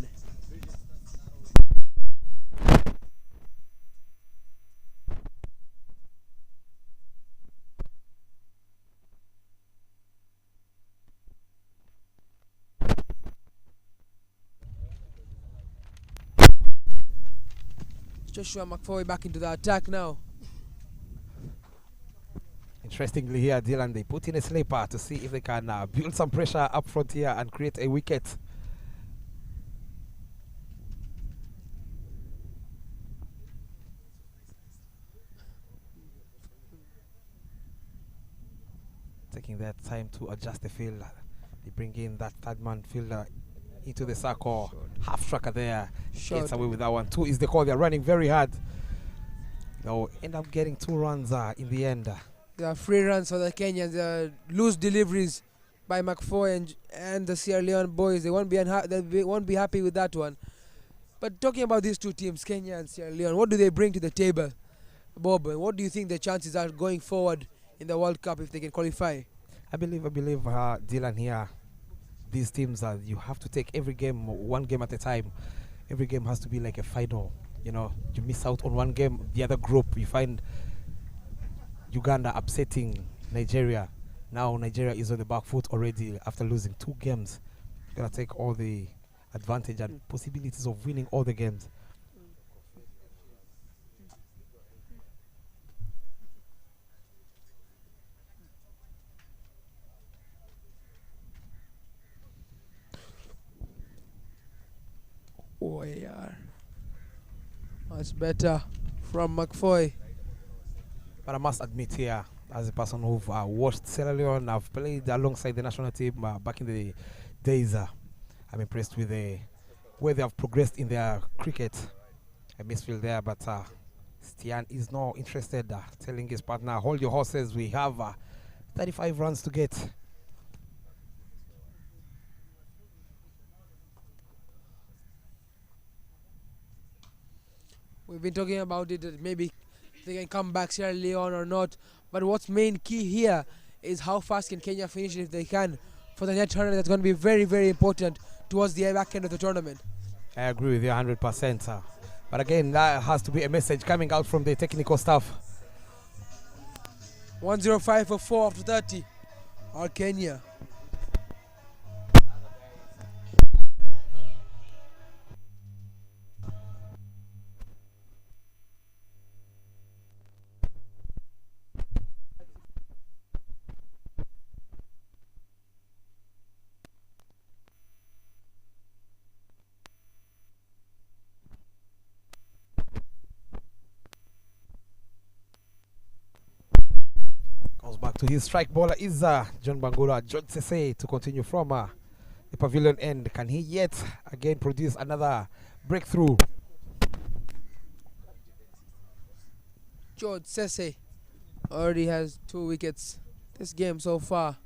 Joshua McFoy back into the attack now. Interestingly here, Dylan, they put in a sleeper to see if they can build some pressure up front here and create a wicket. Taking their time to adjust the field. They bring in that third man fielder into the circle. Half striker there. Gets away with that one. 2 is the call. They're running very hard. They'll end up getting 2 runs in the end. There are free runs for the Kenyans. Loose deliveries by McFoy and the Sierra Leone boys. They won't be happy with that one. But talking about these two teams, Kenya and Sierra Leone, what do they bring to the table, Bob? And what do you think the chances are going forward in the World Cup if they can qualify? I believe Dylan here. These teams you have to take every game one game at a time. Every game has to be like a final. You know, you miss out on one game, the other group you find Uganda upsetting Nigeria. Now Nigeria is on the back foot already after losing 2 games. You're gonna take all the advantage and possibilities of winning all the games. OAR. Much better from McFoy. But I must admit here, as a person who've watched Sierra Leone, I've played alongside the national team back in the days. I'm impressed with the way they have progressed in their cricket. I misfeel there, but Stian is not interested, telling his partner, hold your horses, we have 35 runs to get. We've been talking about it, that maybe they can come back Sierra Leone or not. But what's main key here is how fast can Kenya finish it if they can for the net tournament. That's going to be very, very important towards the back end of the tournament. I agree with you 100%. But again, that has to be a message coming out from the technical staff. 105 for 4 after 30. All Kenya. Back to his strike bowler is John Bangura, George Sese to continue from the pavilion end. Can he yet again produce another breakthrough? George Sese already has 2 wickets this game so far.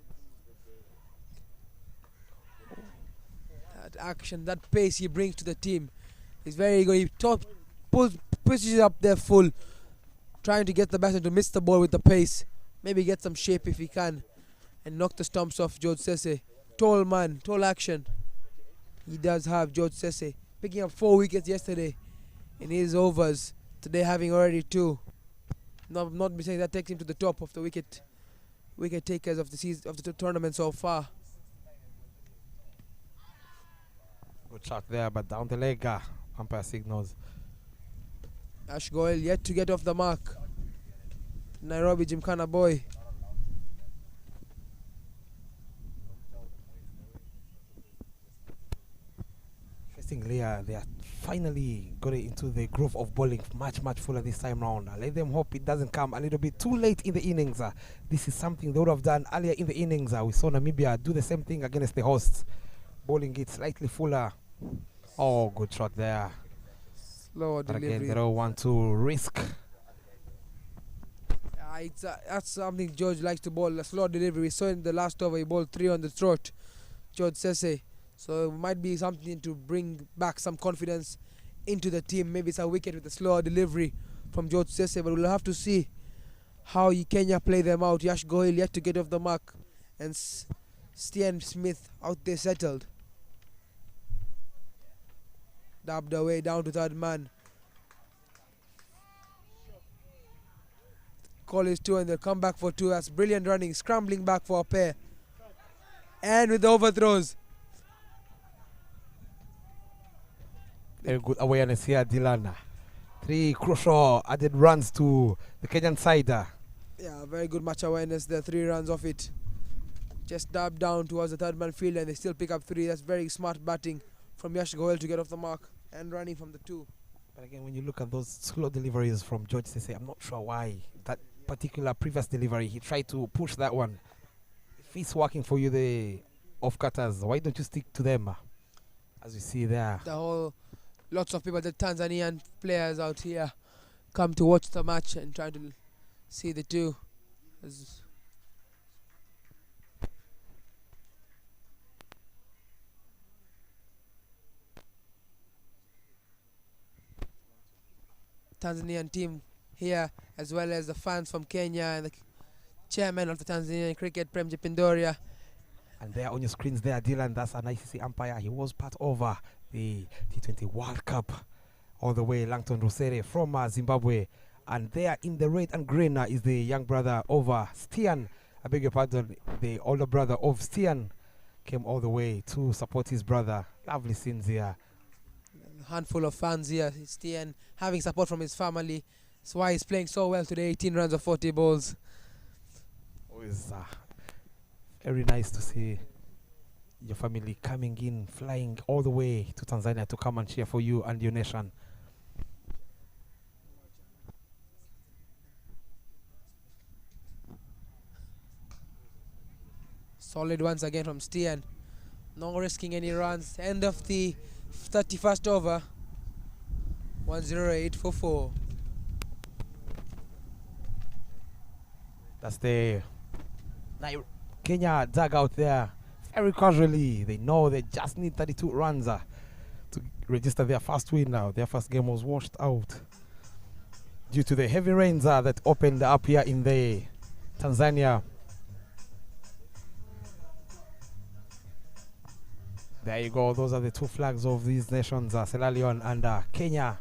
That action, that pace he brings to the team is very good. He pushes it up there full, trying to get the batsman to miss the ball with the pace. Maybe get some shape if he can and knock the stumps off George Sese. Tall man, tall action. He does have George Sese picking up 4 wickets yesterday in his overs. Today having already 2. Not saying that takes him to the top of the wicket takers of the season, of the tournament so far. Good shot there, but down the leg, umpire signals. Ash Goel yet to get off the mark. Nairobi Gymkhana boy. Interestingly, they are finally got it into the groove of bowling much fuller this time round. Let them hope it doesn't come a little bit too late in the innings. This is something they would have done earlier in the innings. We saw Namibia do the same thing against the hosts, bowling it slightly fuller. Oh, good shot there. Slow delivery. Again, they don't want to risk. That's something George likes to bowl, a slow delivery. We saw in the last over he bowled 3 on the trot, George Sese. So it might be something to bring back some confidence into the team. Maybe it's a wicket with a slower delivery from George Sese, but we'll have to see how Kenya play them out. Yash Gohil yet to get off the mark, and Stian Smith out there settled. Dubbed away down to third man. Call is 2 and they'll come back for 2. That's brilliant running, scrambling back for a pair. And with the overthrows. Very good awareness here, Dylan. 3 crucial added runs to the Kenyan side. Yeah, very good match awareness there. 3 runs off it. Just dubbed down towards the third man field and they still pick up 3. That's very smart batting from Yash Goel to get off the mark and running from the 2. But again, when you look at those slow deliveries from George Sese, I'm not sure why that particular previous delivery he tried to push that one. If it's working for you, the off cutters, why don't you stick to them? As you see there, lots of people, the Tanzanian players out here, come to watch the match and try to see the 2. Tanzanian team here, as well as the fans from Kenya and the chairman of the Tanzanian cricket, Prem Jipindoria. And there on your screens there, Dylan, that's an ICC umpire. He was part of the T20 World Cup all the way, Langton Rusere from Zimbabwe. And there in the red and green is the young brother of Stian. I beg your pardon, the older brother of Stian came all the way to support his brother. Lovely scenes here. A handful of fans here. Stian having support from his family. That's why he's playing so well today. 18 runs of 40 balls. Always very nice to see your family coming in, flying all the way to Tanzania to come and cheer for you and your nation. Solid once again from Stian. No risking any runs. End of the 31st over. 108 for 4. That's the Kenya dugout there. Very casually, they know they just need 32 runs to register their first win now. Their first game was washed out. due to the heavy rains that opened up here in the Tanzania. There you go. Those are the two flags of these nations, Sierra Leone and Kenya.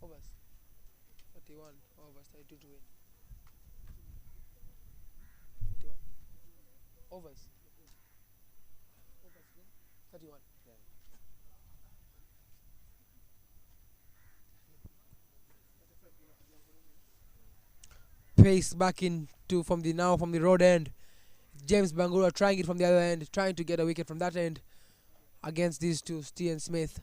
Overs. 31 overs, 32 to win. 31. Overs. 31. Pace back into from the road end. James Bangura trying it from the other end, trying to get a wicket from that end against these two, Stian Smith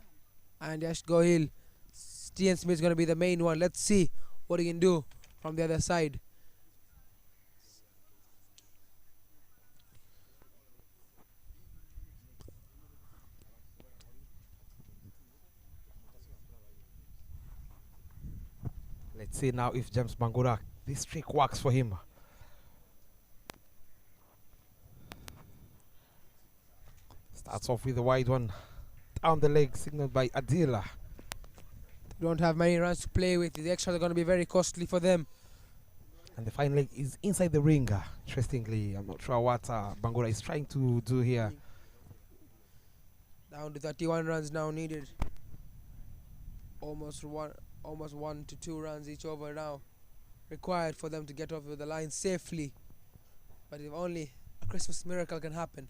and Yash Gohil. Stian Smith is going to be the main one. Let's see what he can do from the other side. Let's see now if James Bangura, this trick works for him. Starts off with a wide one down the leg, signaled by Adila. Don't have many runs to play with. The extras are going to be very costly for them. And the fine leg is inside the ring. Interestingly, I'm not sure what Bangura is trying to do here. Down to 31 runs now needed. Almost 1 to 2 runs each over now required for them to get over the line safely. But if only a Christmas miracle can happen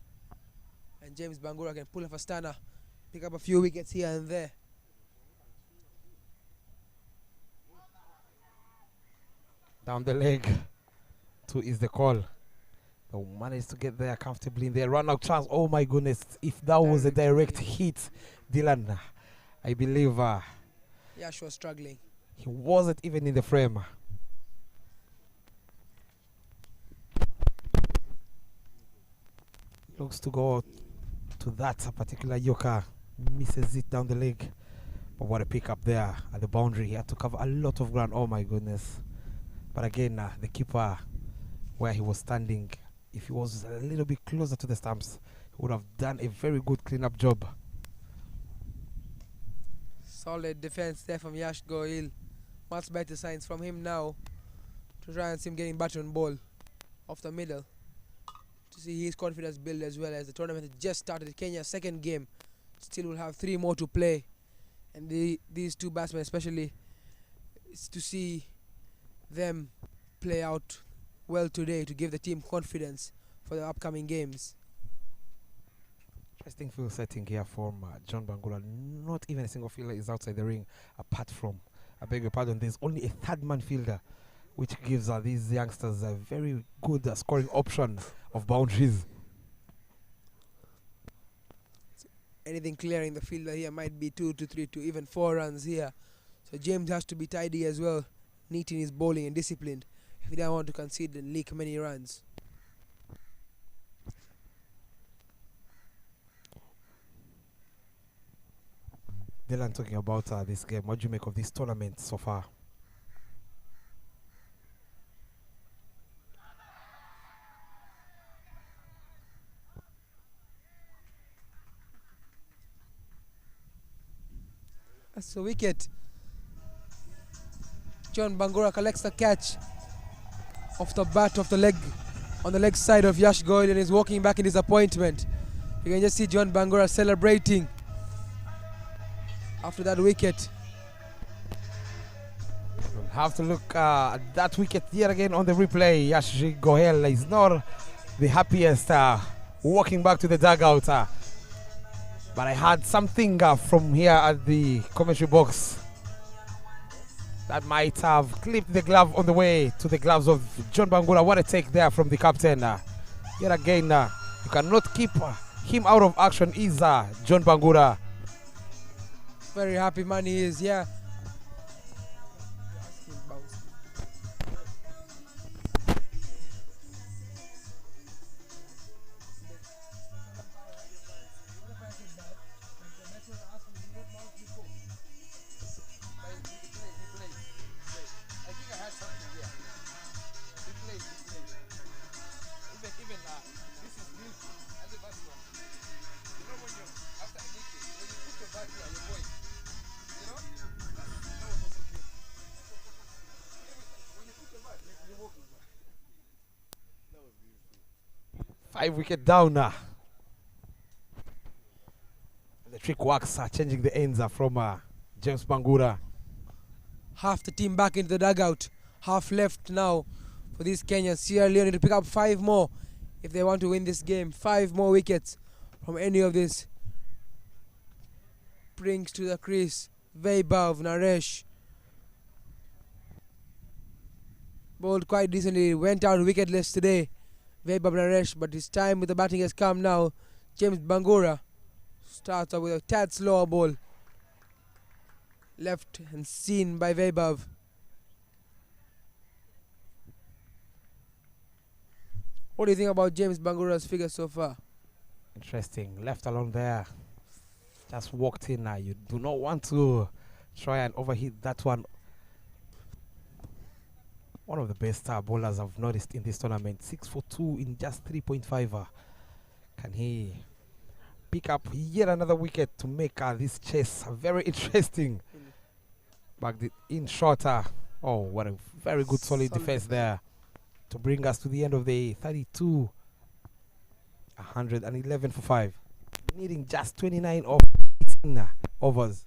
and James Bangura can pull off a stunner, pick up a few wickets here and there. Down the leg, 2 is the call. They'll manage to get there comfortably in their run out chance. Oh my goodness, if that was a direct hit, Dylan, I believe Yash was struggling. He wasn't even in the frame. Looks to go to that particular Yoka. Misses it down the leg. But what a pick up there at the boundary. He had to cover a lot of ground. Oh my goodness. But again, the keeper, where he was standing, if he was a little bit closer to the stumps, he would have done a very good clean-up job. Solid defense there from Yash Gohil. Much better signs from him now to try and see him getting back on ball off the middle. To see his confidence build as well, as the tournament has just started. Kenya's second game still will have 3 more to play. And these two batsmen especially, is to see them play out well today to give the team confidence for the upcoming games. Interesting field setting here from John Bangura. Not even a single fielder is outside the ring, apart from, I beg your pardon, there's only a third-man fielder, which gives these youngsters a very good scoring option of boundaries. Anything clearing the fielder here might be 2 to 3 to even 4 runs here. So James has to be tidy as well, neat in his bowling and disciplined if he doesn't want to concede and leak many runs. Dylan, talking about this game, what do you make of this tournament so far? That's a wicket. John Bangura collects the catch off the bat of the leg, on the leg side of Yash Gohil, and is walking back in disappointment. You can just see John Bangura celebrating after that wicket. We'll have to look at that wicket yet again on the replay. Yash Gohil is not the happiest walking back to the dugout. But I had something from here at the commentary box that might have clipped the glove on the way to the gloves of John Bangura. What a take there from the captain. Yet again, you cannot keep him out of action, is John Bangura. Very happy man he is, yeah. 5 wicket down. The trick works, changing the ends from James Bangura. Half the team back into the dugout. Half left now for these Kenyans. Sierra Leone to pick up 5 more if they want to win this game. 5 more wickets from any of this. Brings to the crease. Vaibhav, Naresh. Bowled quite decently. Went out wicketless today. Vaibhav Naresh, but his time with the batting has come now. James Bangura starts off with a tad slower ball. Left and seen by Vaibhav. What do you think about James Bangura's figure so far? Interesting. Left alone there. Just walked in. You do not want to try and overhit that one. One of the best bowlers I've noticed in this tournament. 6 for 2 in just 3.5. Can he pick up yet another wicket to make this chase very interesting? Back in shorter. Oh, what a very good solid defense there to bring us to the end of the 32. 111 for 5. Needing just 29 of 18 overs.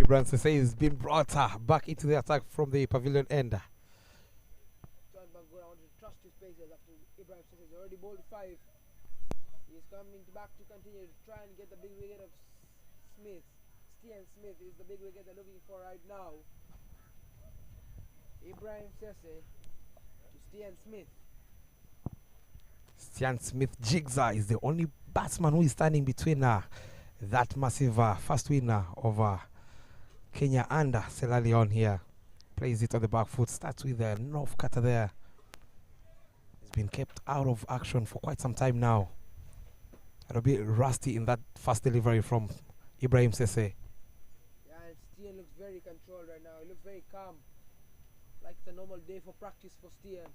Ibrahim Sese is being brought back into the attack from the pavilion end. John Bangura wanted to trust his paces after Ibrahim Sese has already bowled 5. He is coming back to continue to try and get the big wicket of Smith. Stian Smith is the big wicket they're looking for right now. Ibrahim Sese to Stian Smith. Stian Smith Jigsaw is the only batsman who is standing between that massive first winner of Kenya and Sierra Leone here. Plays it on the back foot. Starts with the North cutter there. He's been kept out of action for quite some time now. A bit rusty in that fast delivery from Ibrahim Sese. Yeah, and Stian looks very controlled right now. He looks very calm. Like it's a normal day for practice for Stian.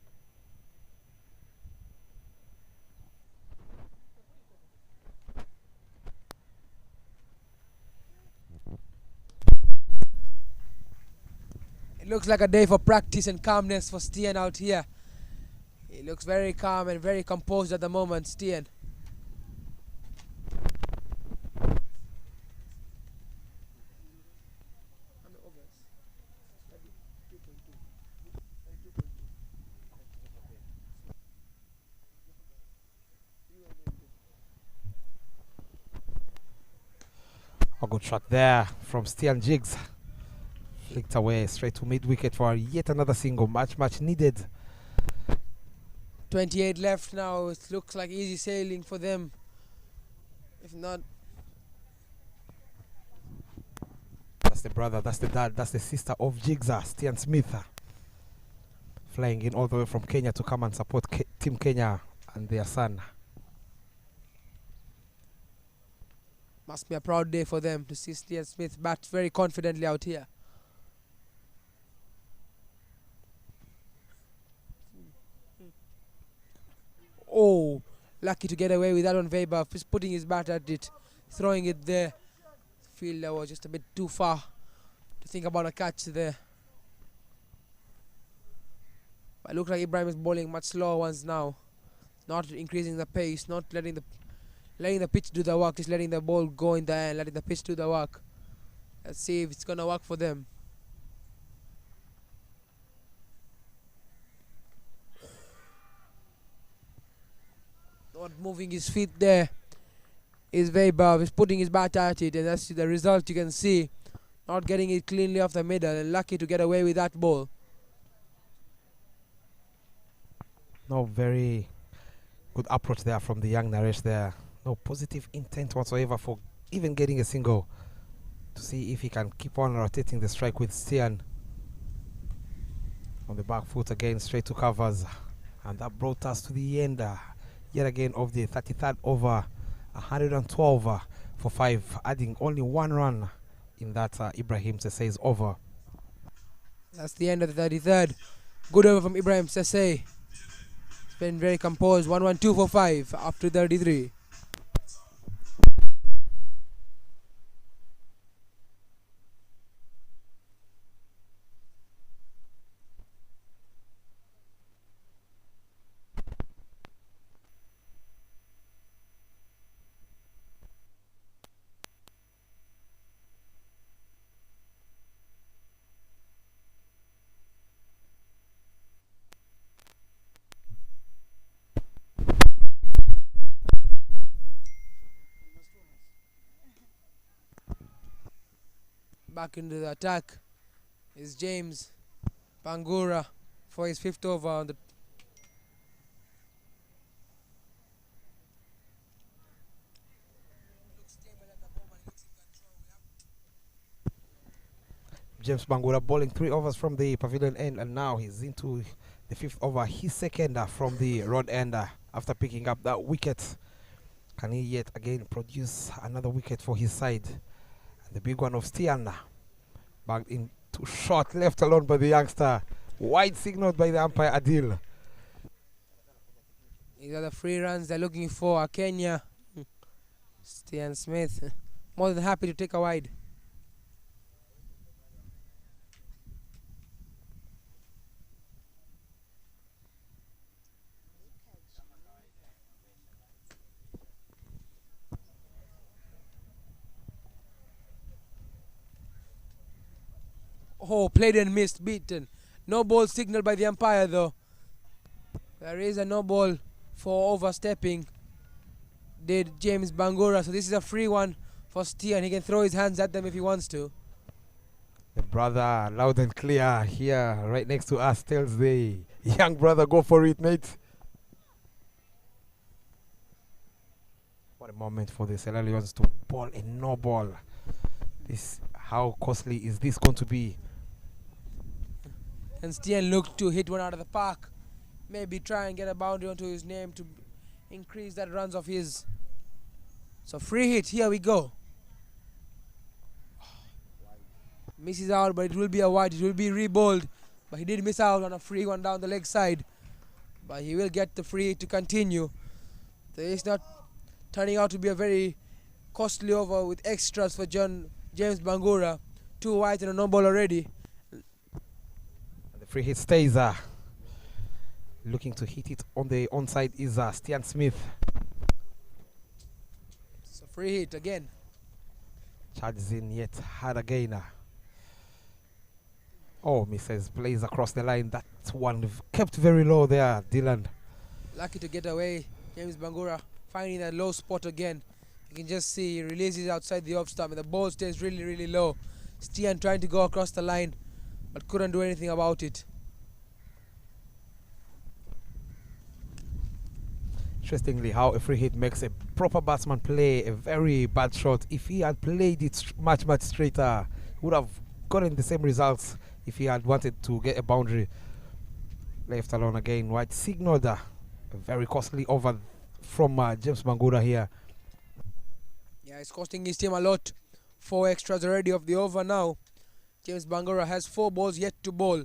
It looks like a day for practice and calmness for Stian out here. He looks very calm and very composed at the moment, Stian. A good shot there from Stian Jiggs. Flicked away straight to mid-wicket for yet another single. Much needed. 28 left now. It looks like easy sailing for them. If not... That's the brother, that's the dad, that's the sister of Jigsaw, Stian Smith. Flying in all the way from Kenya to come and support Team Kenya and their son. Must be a proud day for them to see Stian Smith bat very confidently out here. Oh, lucky to get away with that on Vaibhav. Just putting his bat at it, throwing it there. Fielder was just a bit too far to think about a catch there. But it looks like Ibrahim is bowling much slower ones now. Not increasing the pace, not letting the pitch do the work, just letting the ball go in the air and letting the pitch do the work. Let's see if it's gonna work for them. Not moving his feet there is Vaibhav. He's putting his bat at it, and that's the result you can see. not getting it cleanly off the middle, and lucky to get away with that ball. No very good approach there from the young Naresh there. No positive intent whatsoever for even getting a single, to see if he can keep on rotating the strike with Stian. On the back foot again, straight to covers. And that brought us to the end yet again of the 33rd over. 112 for 5, adding only 1 run in that Ibrahim Sesse's over. That's the end of the 33rd. Good over from Ibrahim Sesse. It's been very composed. 1-1-2 for 5 after 33. Back into the attack is James Bangura for his 5th over on the James Bangura bowling 3 overs from the pavilion end, and now he's into the 5th over, his second from the road end after picking up that wicket. Can he yet again produce another wicket for his side? The big one of Stian, backed in too short, left alone by the youngster. Wide signaled by the umpire Adil. These are the free runs they're looking for. Kenya, Stian Smith, more than happy to take a wide. Oh, played and missed, beaten. No ball signaled by the umpire though. There is a no ball for overstepping. Did James Bangura. So this is a free one for Stian. He can throw his hands at them if he wants to. The brother, loud and clear here, right next to us, tells the young brother, go for it, mate. What a moment for the Sierra Leones to ball a no ball. This, how costly is this going to be? And Stian looked to hit one out of the park. Maybe try and get a boundary onto his name to increase that runs of his. So free hit, here we go. Misses out, but it will be a wide. It will be re-bowled. But he did miss out on a free one down the leg side. But he will get the free hit to continue. So it's not turning out to be a very costly over with extras for James Bangura. 2 wides and a no ball already. Free hit stays. Looking to hit it on the onside is Stian Smith. So free hit again. Charges in yet hard again. Oh, misses, plays across the line. That one kept very low there, Dylan. Lucky to get away. James Bangura finding that low spot again. You can just see he releases outside the off stump and the ball stays really, really low. Stian trying to go across the line, but couldn't do anything about it. Interestingly, how a free hit makes a proper batsman play a very bad shot. If he had played it much straighter, he would have gotten the same results if he had wanted to get a boundary. Left alone again, wide signaled a very costly over from James Bangura here. Yeah, it's costing his team a lot. 4 extras already of the over now. James Bangura has 4 balls yet to bowl.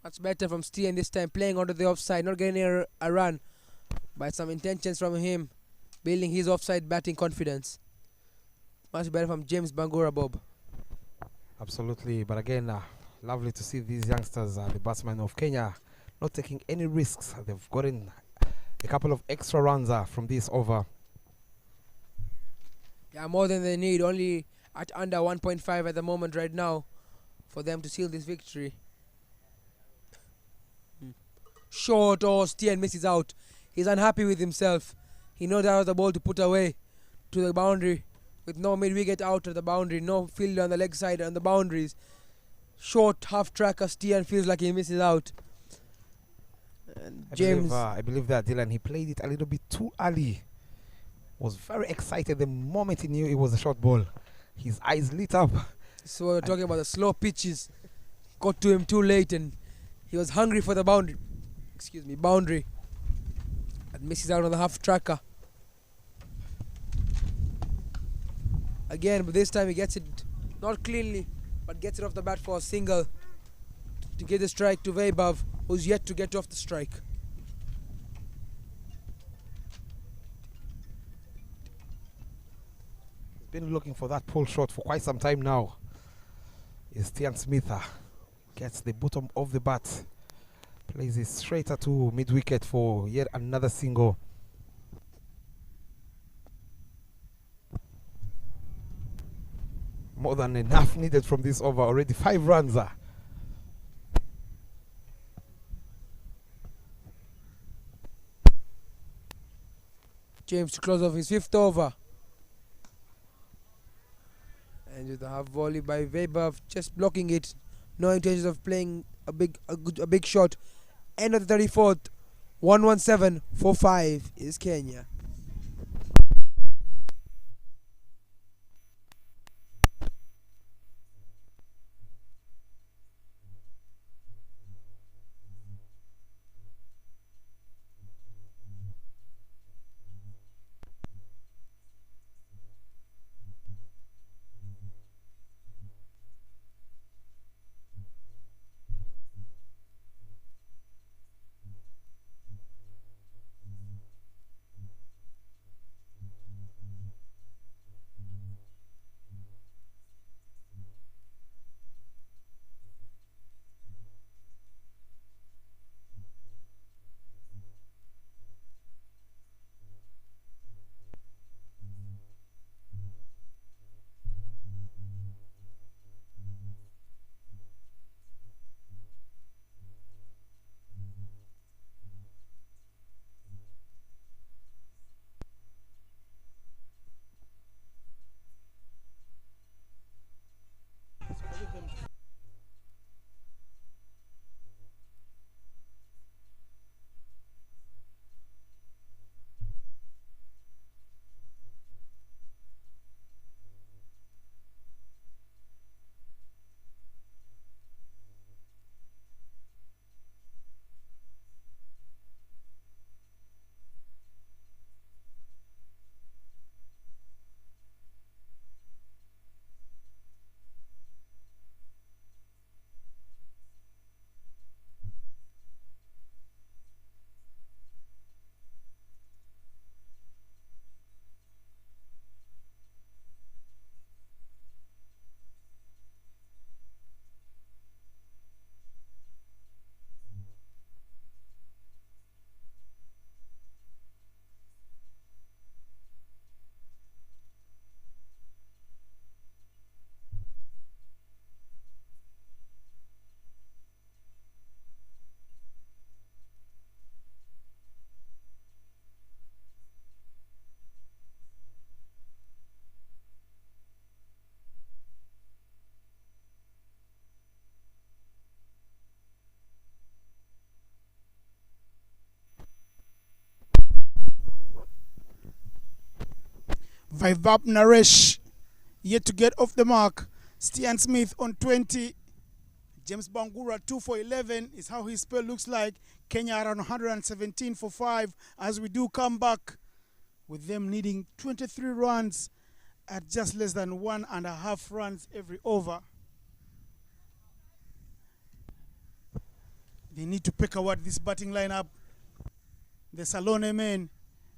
Much better from Stian this time, playing onto the offside, not getting a run, but some intentions from him, building his offside batting confidence. Much better from James Bangura, Bob. Absolutely, but again, lovely to see these youngsters, the batsmen of Kenya, not taking any risks. They've gotten a couple of extra runs from this over. Yeah, more than they need. Only at under 1.5 at the moment right now for them to seal this victory. Short, Stian misses out. He's unhappy with himself. He knows that was the ball to put away to the boundary with no mid-wicket out at the boundary, no fielder on the leg side on the boundaries. Short half-tracker, Stian feels like he misses out. And James... I believe that Dylan, he played it a little bit too early. Was very excited the moment he knew it was a short ball. His eyes lit up. So we're talking about the slow pitches. Got to him too late and he was hungry for the boundary. Boundary. And misses out on the half-tracker. Again, but this time he gets it not cleanly, but gets it off the bat for a single to give the strike to Vaibhav, who's yet to get off the strike. Been looking for that pull shot for quite some time now. Is Stian Smith gets the bottom of the bat, plays it straighter to mid-wicket for yet another single. More than enough needed from this over. Already 5 runs. James to close off his 5th over. And with the half volley by Vaibhav, just blocking it. No intentions of playing a big shot. End of the 34th. 117 for 5 is Kenya. Vaibhav Naresh yet to get off the mark. Stian Smith on 20. James Bangura 2 for 11 is how his spell looks like. Kenya around 117 for 5 as we do come back with them needing 23 runs at just less than 1.5 runs every over. They need to pick away this batting lineup. The Salone men,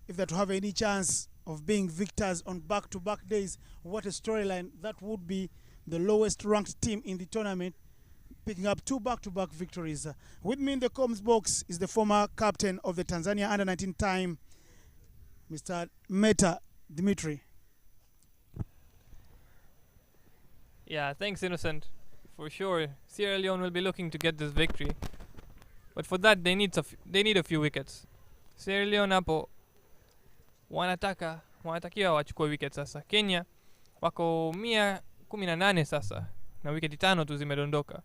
if they're to have any chance of being victors on back-to-back days, what a storyline that would be. The lowest ranked team in the tournament picking up 2 back-to-back victories. With me in the comms box is the former captain of the Tanzania under-19 team, Mr. Meta Dimitri. Yeah, thanks, Innocent. For sure, Sierra Leone will be looking to get this victory, but for that they need a few wickets. Sierra Leone hapo wanatakiwa wachukue wickets sasa. Kenya wako 118 sasa na wicketi 5 tu zimedondoka.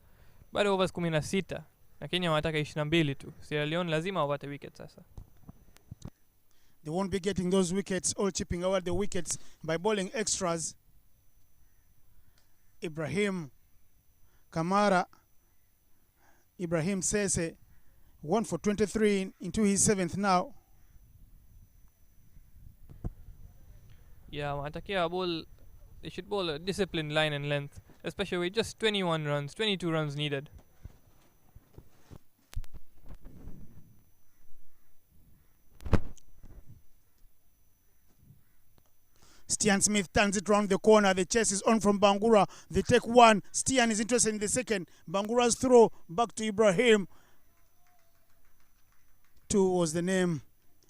Bado overs 16 na Kenya wanataka 22 tu. Sierra Leone lazima wapate wickets sasa. They won't be getting those wickets, all chipping away the wickets by bowling extras. Ibrahim Kamara, Ibrahim Sese, 1 for 23 into his 7th now. Yeah, wanatakiwa bowl. They should bowl a disciplined line and length, especially with just 22 runs needed. Stian Smith turns it round the corner. The chase is on from Bangura. They take one. Stian is interested in the second. Bangura's throw back to Ibrahim. 2 was the name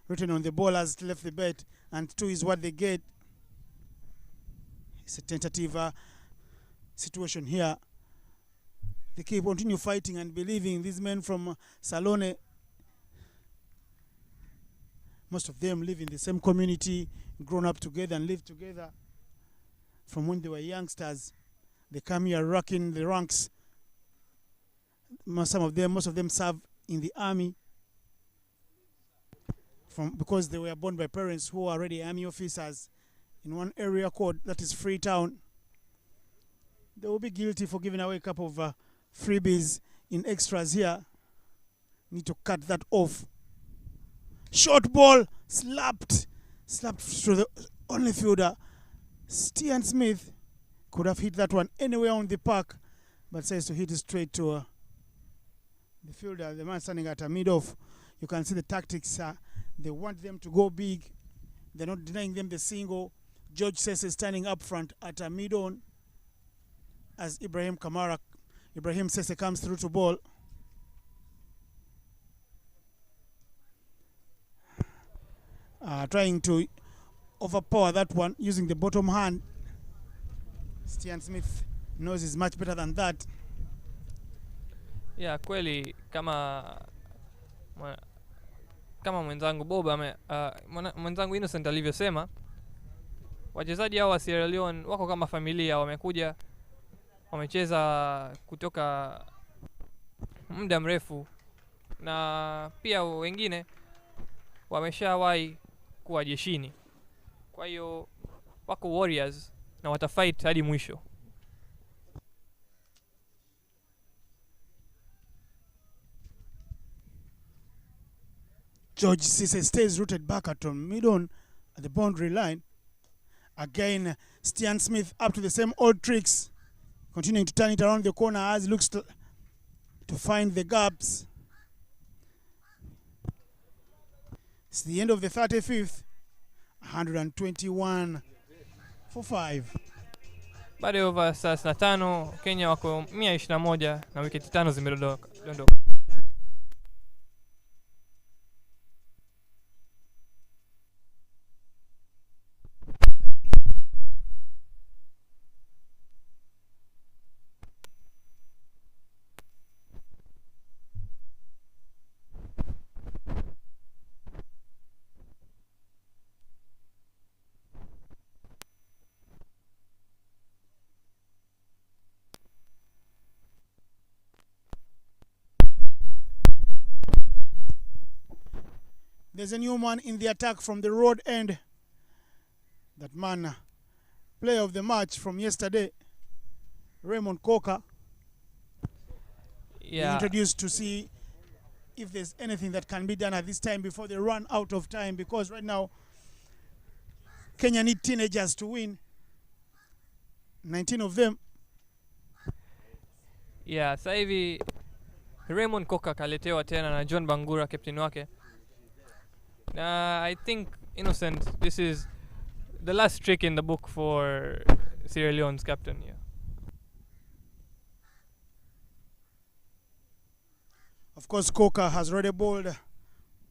written on the ball as left the bet, and 2 is what they get. It's a tentative situation here. They keep continue fighting and believing. These men from Salone, most of them live in the same community, grown up together and live together from when they were youngsters. They come here rocking the ranks. Most of them serve in the army because they were born by parents who are already army officers in one area code that is Freetown. They will be guilty for giving away a couple of freebies in extras here. Need to cut that off. Short ball slapped through the only fielder. Stian Smith could have hit that one anywhere on the park, but says to hit it straight to the fielder, the man standing at a mid-off. You can see the tactics. They want them to go big. They're not denying them the single. George Sese is standing up front at a mid-on as Ibrahim Sese comes through to ball. Trying to overpower that one using the bottom hand. Stian Smith knows he's much better than that. Yeah, kweli kama mwenzangu Boba mwenzangu Innocent alivyosema, wachezaji hao wa Sierra Leone wako kama familia, wamekuja wamecheza kutoka muda mrefu, na pia wengine wameshawahi kuwa jeshini. Kwa hiyo wako warriors na watafight hadi mwisho. George Sese stays rooted back at mid-on at the boundary line. Again, Stian Smith up to the same old tricks, continuing to turn it around the corner as he looks to find the gaps. It's the end of the 35th. 121 for 5. Baada ya over 35, Kenya wako 121 na wicketi 5 zimedondoka. There's a new man in the attack from the road end. That man, player of the match from yesterday, Raymond Coker. Yeah. Introduced to see if there's anything that can be done at this time before they run out of time, because right now Kenya need teenagers to win. 19 of them. Yeah, sasa hivi Raymond Coker kaletewa tena na John Bangura captain wake. I think, Innocent, this is the last trick in the book for Sierra Leone's captain here. Of course, Coca has already bowled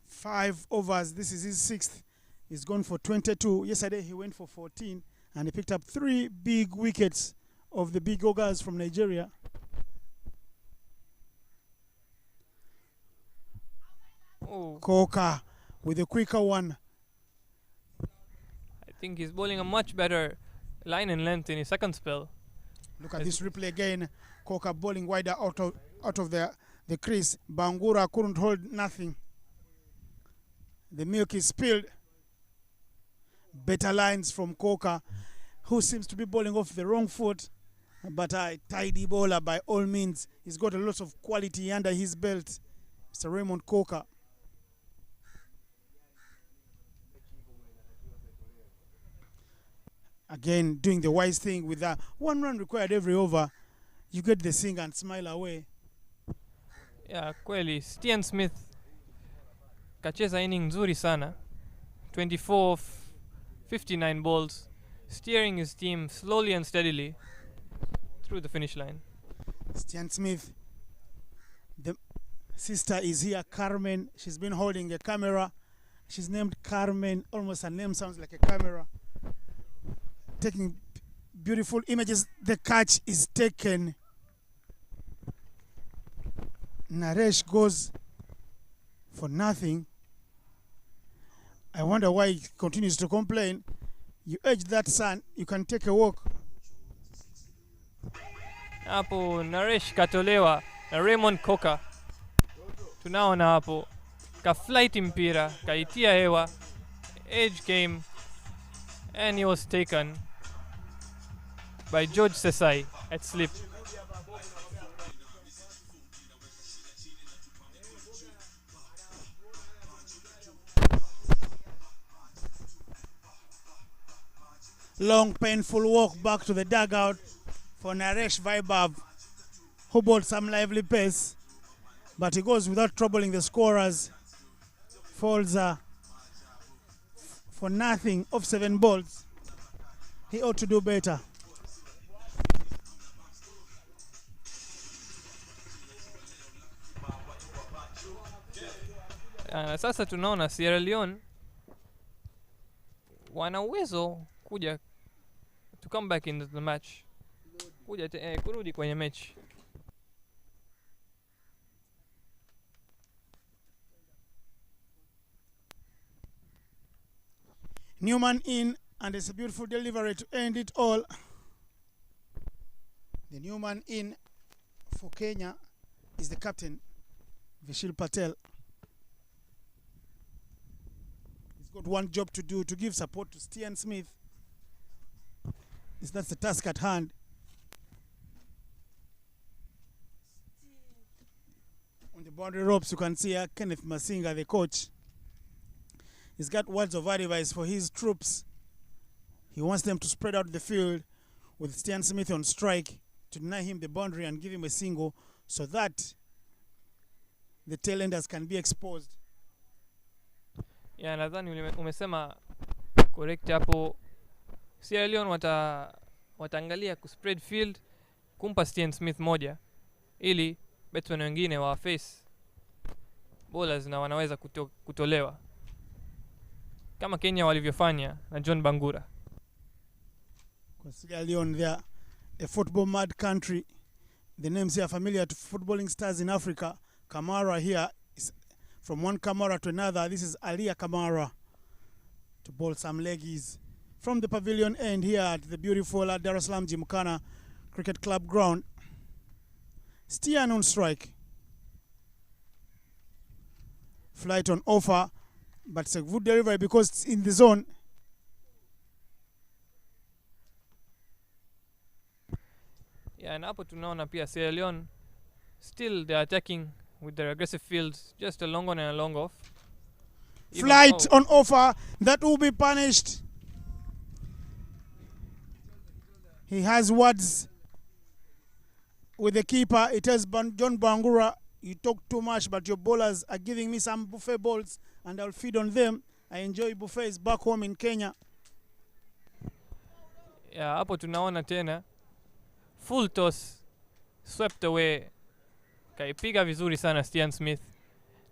5 overs. This is his 6th. He's gone for 22. Yesterday he went for 14 and he picked up 3 big wickets of the big ogres from Nigeria. Oh, Coca with a quicker one. I think he's bowling a much better line and length in his second spell. Look at this replay again. Coca bowling wider out of the crease. Bangura couldn't hold nothing. The milk is spilled. Better lines from Coca, who seems to be bowling off the wrong foot, but a tidy bowler by all means. He's got a lot of quality under his belt. Mr. Raymond Coca. Again, doing the wise thing with that 1 run required every over. You get the sing and smile away. Yeah, kweli Stian Smith kacheza inning nzuri sana. 24 of 59 balls, steering his team slowly and steadily through the finish line. Stian Smith, the sister is here, Carmen. She's been holding a camera. She's named Carmen. Almost her name sounds like a camera. Taking beautiful images. The catch is taken. Naresh goes for nothing. I wonder why he continues to complain. You urge that son, you can take a walk. Hapo Naresh katolewa na Raymond Coca. Tunaona hapo ka flight mpira kaitia hewa, edge came and he was taken by George Sesai at slip. Long painful walk back to the dugout for Naresh Vaibhav, who bowled some lively pace, but he goes without troubling the scorers. Falls for nothing off 7 balls. He ought to do better. Sasa tunaona Sierra Leone wana uwezo kuja to come back into the match, kuja kurudi kwenye mechi. Newman in, and it's a beautiful delivery to end it all. The Newman in for Kenya is the captain, Vishil Patel. He's got one job to do, to give support to Stian Smith. That's the task at hand. On the boundary ropes, you can see Kenneth Masinga, the coach. He's got words of advice for his troops. He wants them to spread out the field with Stian Smith on strike to deny him the boundary and give him a single so that the tailenders can be exposed. Yeah, nadhani umesema correct hapo. Sierra Leone wataangalia kuspread field, kumpa Stian Smith moja ili batsmen wengine wa face bowlers na wanaweza kutolewa kama Kenya walivyofanya na John Bangura. Sierra Leone, they are a football mad country. The names here are familiar to footballing stars in Africa. Kamara here is from one Kamara to another. This is Alia Kamara to bowl some leggies from the pavilion end here at the beautiful Dar es Salaam Gymkhana Cricket Club ground. Stian on strike. Flight on offer, but it's a good delivery because it's in the zone. Yeah, and hapo tunaona pia Sierra Leone still they are attacking with their aggressive fields, just a long on and a long off. Flight on offer, that will be punished. He has words with the keeper. It tells John Bangura, you talk too much, but your bowlers are giving me some buffet balls and I'll feed on them. I enjoy buffets back home in Kenya. Yeah, hapo tunaona tena full toss swept away kaipiga vizuri sana Stian Smith,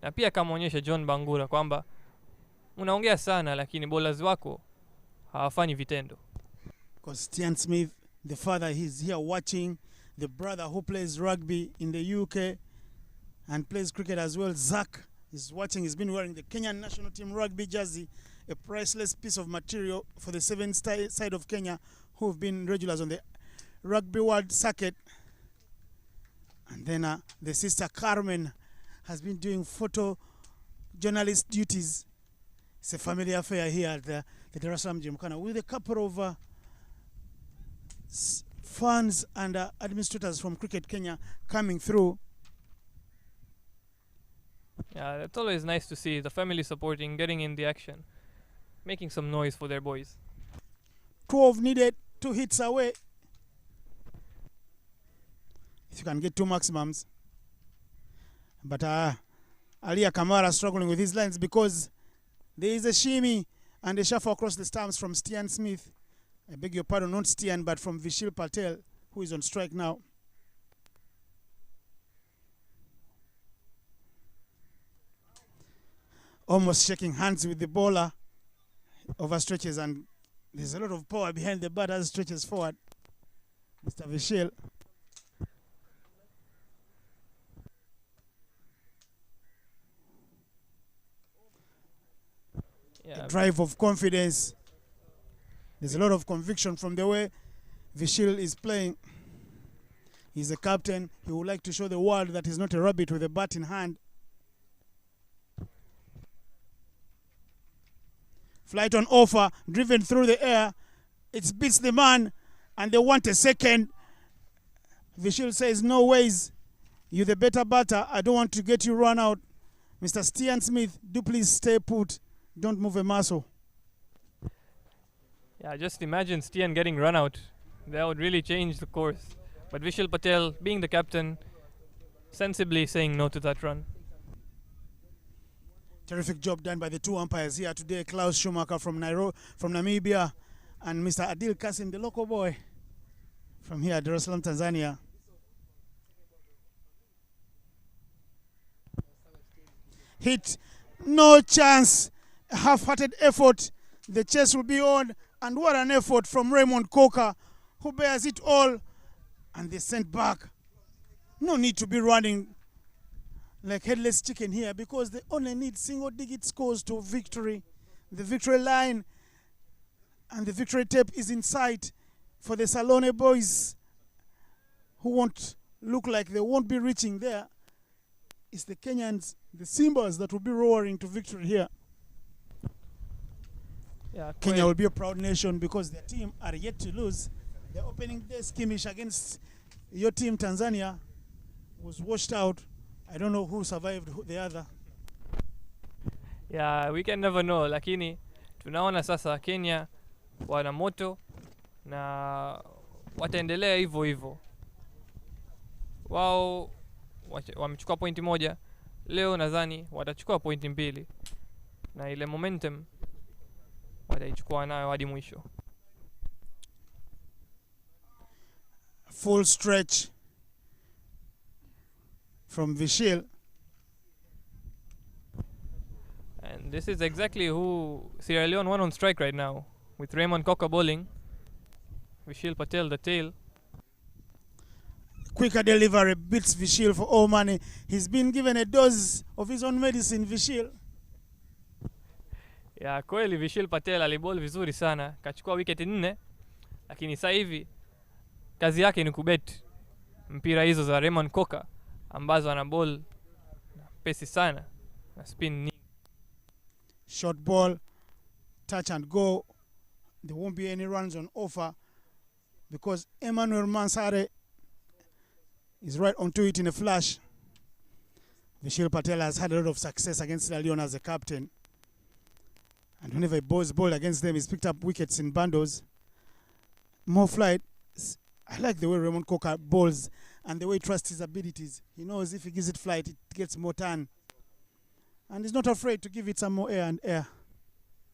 na pia kamaonyesha John Bangura kwamba unaongea sana lakini bowlers wako hawafanyi vitendo. Because Stian Smith, the father, he's here watching. The brother who plays rugby in the UK and plays cricket as well, Zach, is watching. He's been wearing the Kenyan national team rugby jersey, a priceless piece of material for the seven side of Kenya who've been regulars on the rugby world circuit. And then the sister Carmen has been doing photo journalist duties. It's a family affair here at the Dar es Salaam Gymkhana with a couple of fans and administrators from Cricket Kenya coming through. Yeah, it's always nice to see the family supporting, getting in the action, making some noise for their boys. 12 needed, 2 hits away. If you can get 2 maximums. But Alia Kamara struggling with his lines because there is a shimmy and a shuffle across the stumps from Stian Smith. I beg your pardon, not Stian, but from Vishil Patel, who is on strike now. Almost shaking hands with the bowler over stretches, and there's a lot of power behind the bat as stretches forward. Mr. Vishil. Yeah, A drive of confidence. There's a lot of conviction from the way Vishil is playing. He's a captain. He would like to show the world that he's not a rabbit with a bat in hand. Flight on offer, driven through the air. It beats the man, and they want a second. Vishil says, no ways. You're the better batter. I don't want to get you run out. Mr. Stian Smith, do please stay put. Don't move a muscle. yeah, just imagine Stian getting run out. That would really change the course. But Vishal Patel, being the captain, sensibly saying no to that run. Terrific job done by the 2 umpires here today. Klaus Schumacher from Namibia, and Mr. Adil Kasim, the local boy from here, Dar es Salaam, Tanzania. Hit, no chance. A half-hearted effort. The chase will be on, and what an effort from Raymond Coker, who bears it all, and they sent back. No need to be running like headless chicken here, because they only need single-digit scores to victory. The victory line and the victory tape is in sight for the Salone boys, who won't look like they won't be reaching there. It's the Kenyans, the Simbas, that will be roaring to victory here. Yeah, Kenya will be a proud nation because their team are yet to lose. The opening day skirmish against your team, Tanzania, was washed out. I don't know who survived the other. Yeah, we can never know, lakini tunaona sasa Kenya wana moto na wataendelea hivyo hivyo. Wao wamechukua pointi 1, leo nadhani watachukua pointi 2, na ile momentum wataichukua nayo hadi mwisho. Full stretch from Vishil. And this is exactly who Sierra Leone won on strike right now, with Raymond Coker bowling, Vishil Patel the tail. Quicker delivery beats Vishil for all money. He's been given a dose of his own medicine, Vishil. Ya kweli Vishil Patel alibowl vizuri sana, kachukua wicket 4, lakini sasa hivi kazi yake ni kubet mpira hizo za Raymond Coker ambazo ana bowl pesi sana na spin nyingi. Short ball, touch and go. There won't be any runs on offer because Emmanuel Mansare is right onto it in a flash. Vishil Patel has had a lot of success against Leone as a captain. And whenever he bowls ball against them, he's picked up wickets in bundles. More flight. I like the way Raymond Coker bowls and the way he trusts his abilities. He knows if he gives it flight, it gets more turn. And he's not afraid to give it some more air and air.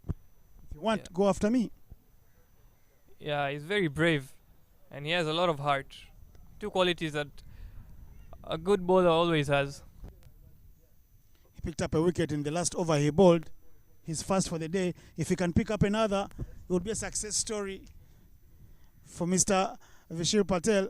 If you want, go after me. Yeah, he's very brave and he has a lot of heart. Two qualities that A good bowler always has. He picked up a wicket in the last over he bowled. His first for the day. If he can pick up another, it would be a success story for Mr. Vishir Patel.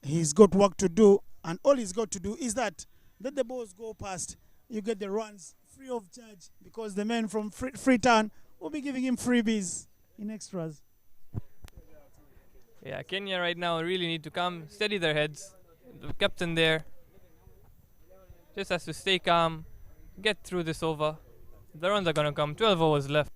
He's got work to do, and all he's got to do is that let the balls go past. You get the runs free of charge because the men from Freetown will be giving him freebies in extras. Yeah, Kenya right now really need to come, steady their heads. The captain there just has to stay calm, get through this over. The runs are going to come. 12 overs left.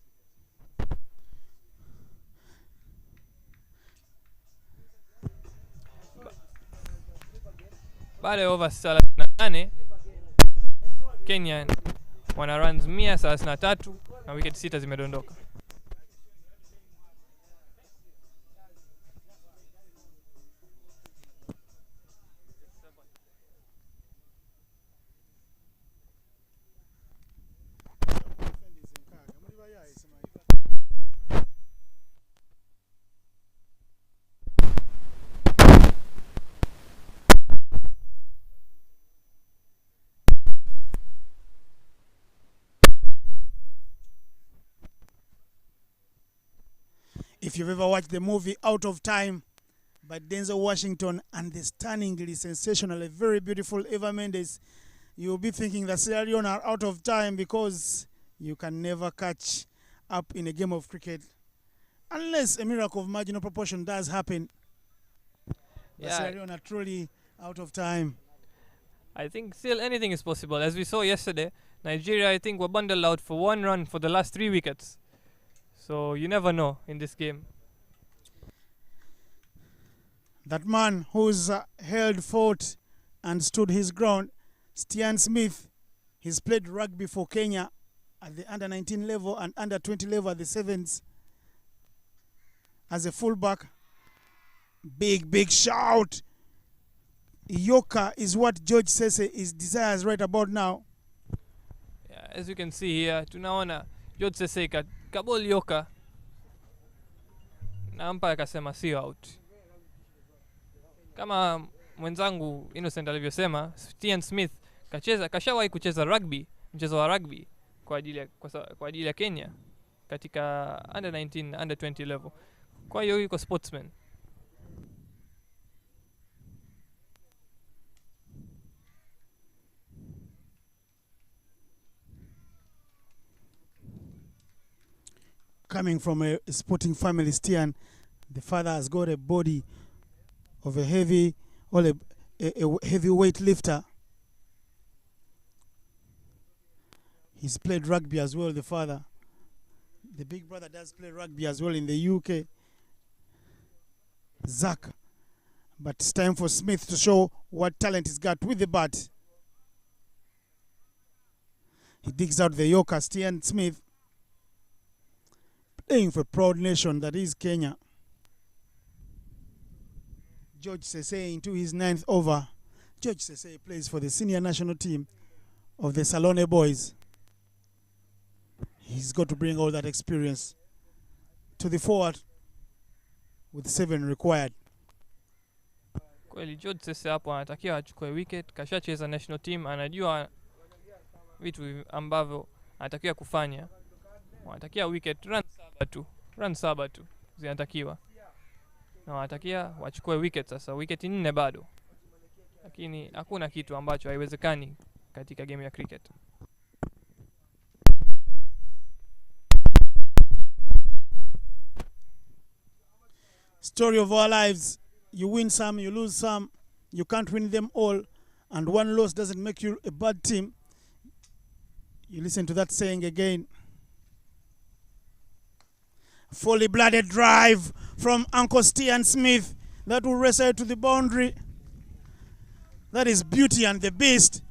Baada ya over 38, Kenya wana runs 133 na wicket 6 zimedondoka. If you've ever watched the movie Out of Time by Denzel Washington and the stunningly sensational, a very beautiful Eva Mendes, you'll be thinking that Sierra Leone are out of time because you can never catch up in a game of cricket unless a miracle of marginal proportion does happen. But Sierra Leone are truly out of time. I think still anything is possible. As we saw yesterday, Nigeria, I think, were bundled out for 1 run for the last 3 wickets. So you never know in this game. That man who's held fort and stood his ground, Stian Smith, he's played rugby for Kenya at the under-19 level and under-20 level at the sevens. As a fullback, big shout. Yoka is what George Sese is desires right about now. Yeah, as you can see here, tunaona George Sese kabol Yoka na umpire akasema si out. Kama mwenzangu Innocent alivyosema, Stian Smith kashawahi kucheza rugby, mchezo wa rugby kwa ajili ya Kenya katika under 19 na under 20 level. Kwa hiyo yuko sportsman. Coming from a sporting family, Stian, the father has got a body of a heavy heavyweight lifter. He's played rugby as well, the father. The big brother does play rugby as well in the UK. Zach. But it's time for Smith to show what talent he's got with the bat. He digs out the Yorker, Stian Smith. Playing for a proud nation that is Kenya. George Sese into his 9th over. George Sese plays for the senior national team of the Salone boys. He's got to bring all that experience to the forward with 7 required. Kweli George Sese hapo anatakiwa achukue wicket, kashacheza national team, anajua vitu ambavyo anatakiwa kufanya. Wanatakia wicket run 7 tu zinatakiwa. Na wanatakia wachukue wicket sasa, wicket 4 bado. Lakini hakuna kitu ambacho haiwezekani katika game ya cricket. Story of our lives. You win some, you lose some. You can't win them all. And one loss doesn't make you a bad team. You listen to that saying again. Fully blooded drive from Uncle Stian Smith. That will race out to the boundary. That is Beauty and the Beast.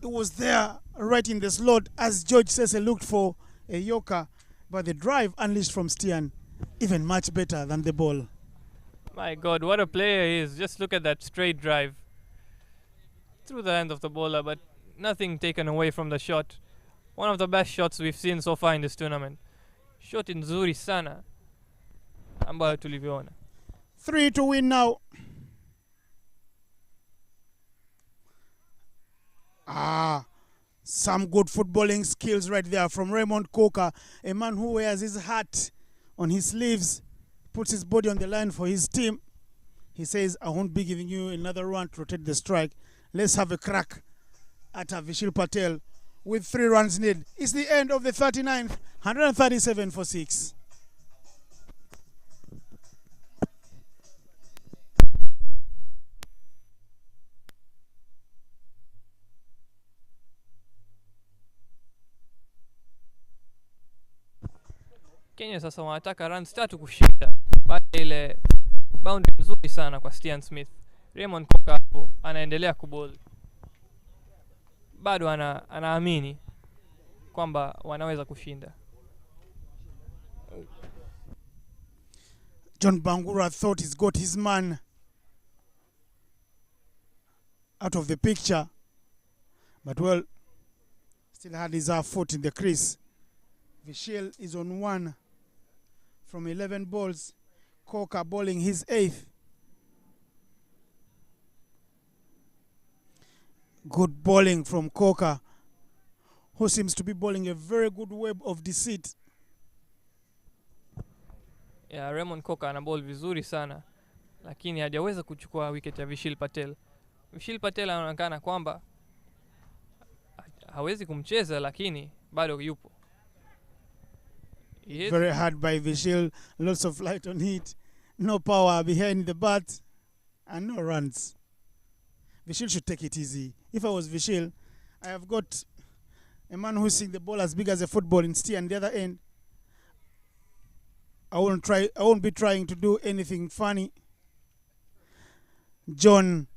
It was there right in the slot as George Sese looked for a Yorker. But the drive unleashed from Stian, even much better than the ball. My God, what a player he is. Just look at that straight drive. Through the hand of the bowler, but nothing taken away from the shot. One of the best shots we've seen so far in this tournament. Shot nzuri sana ambayo tulivyoona. 3 to win now. Some good footballing skills right there from Raymond Coker, a man who wears his heart on his sleeves, puts his body on the line for his team. He says, I won't be giving you another run to rotate the strike. Let's have a crack at Vishil Patel with 3 runs needed. It's the end of the 39th, 137 for 6. Kenya sasa wanataka runs 3 kushinda baada ile boundary nzuri sana kwa Stian Smith. Raymond Coker hapo anaendelea kubowl. Bado anaamini kwamba wanaweza kushinda. John Bangura thought he's got his man out of the picture, but well, still had his foot in the crease. Vishil is on 1 from 11 balls. Coker bowling his 8th. Good bowling from Coker, who seems to be bowling a very good web of deceit. Yeah, Raymond Coker ana bowl vizuri sana, lakini hajaweza kuchukua wicket ya Vishil Patel. Vishil Patel anaonekana kwamba hawezi kumcheza, lakini bado yupo. Very hard by Vishil, lots of light on it, no power behind the bat, and no runs. Vishil should take it easy. If I was Vishil, I have got a man who's seeing the ball as big as a football in Stian the other end. I won't be trying to do anything funny. John,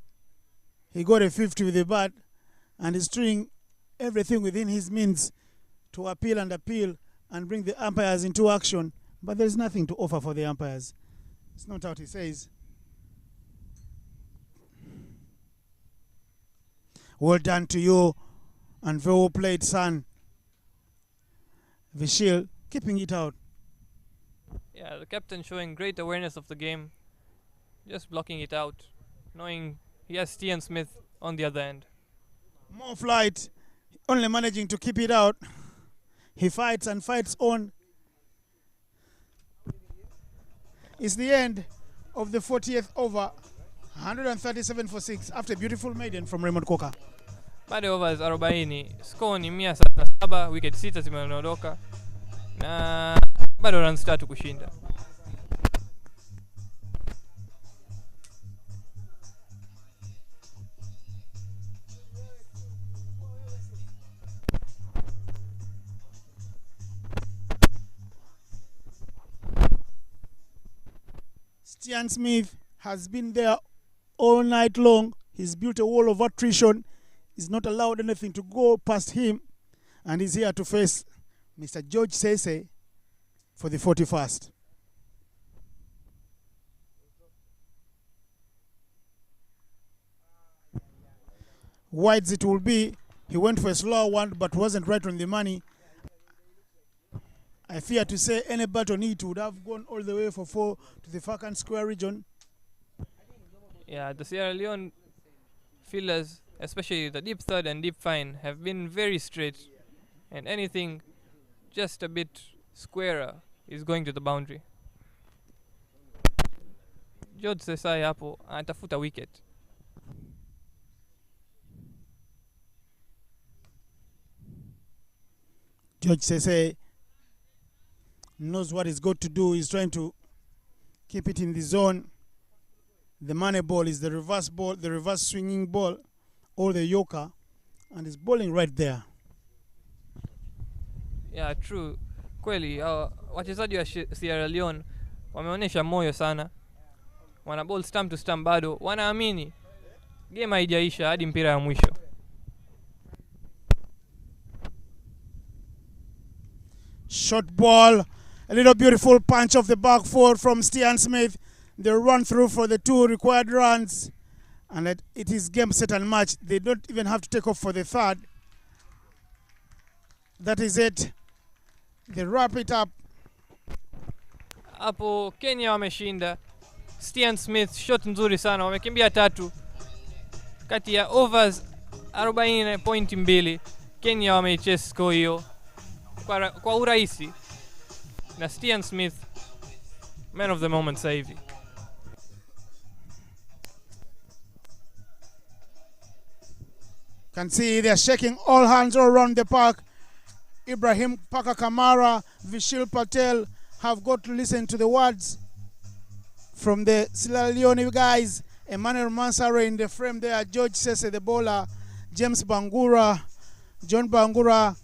he got a 50 with the bat and is doing everything within his means to appeal and bring the umpires into action, but there's nothing to offer for the umpires. It's not what he says. Well done to you, and very well played, son. Vishil keeping it out. Yeah, the captain showing great awareness of the game, just blocking it out, knowing he has Stian Smith on the other end. More flight, only managing to keep it out. He fights and fights on. It's the end of the 40th over, 137 for 6 after a beautiful maiden from Raymond Coker. Baada ya overs 40, score ni 137, wicket 6 zimeondoka na bado runs 3 kushinda. Stian Smith has been there all night long. He's built a wall of attrition. He's not allowed anything to go past him. And he's here to face Mr. George Sese for the 41st. Wides it will be. He went for a slower one, but wasn't right on the money. I fear to say any bat on it would have gone all the way for 4 to the Falcon Square region. Yeah, the Sierra Leone fielders, especially the deep third and deep fine, have been very straight, and anything just a bit squarer is going to the boundary. George Sesai hapo anatafuta wicket. George Sese knows what he's got to do. He's trying to keep it in the zone. The money ball is the reverse ball, the reverse swinging ball, or the yoker, and he's bowling right there. Yeah, true. Kweli, wachezaji wa Sierra Leone wameonyesha moyo sana. Wana ball stump to stump bado. Wanaamini game haijaisha hadi mpira ya mwisho. Short ball, a little beautiful punch of the back foot from Stian Smith. They run through for the 2 required runs, and it is game, set and match. They don't even have to take off for the 3rd. That is it. They wrap it up. Hapo Kenya wameshinda. Stian Smith shot nzuri sana, wamekimbia 3 kati ya overs 42 Kenya wameichase score hiyo kwa urahisi, na Stian Smith man of the moment sasa hivi. Can see they're shaking all hands all around the park. Ibrahim Paka Kamara, Vishil Patel have got to listen to the words from the Sierra Leone guys. Emmanuel Mansare in the frame there, George Sese the bowler, James Bangura, John Bangura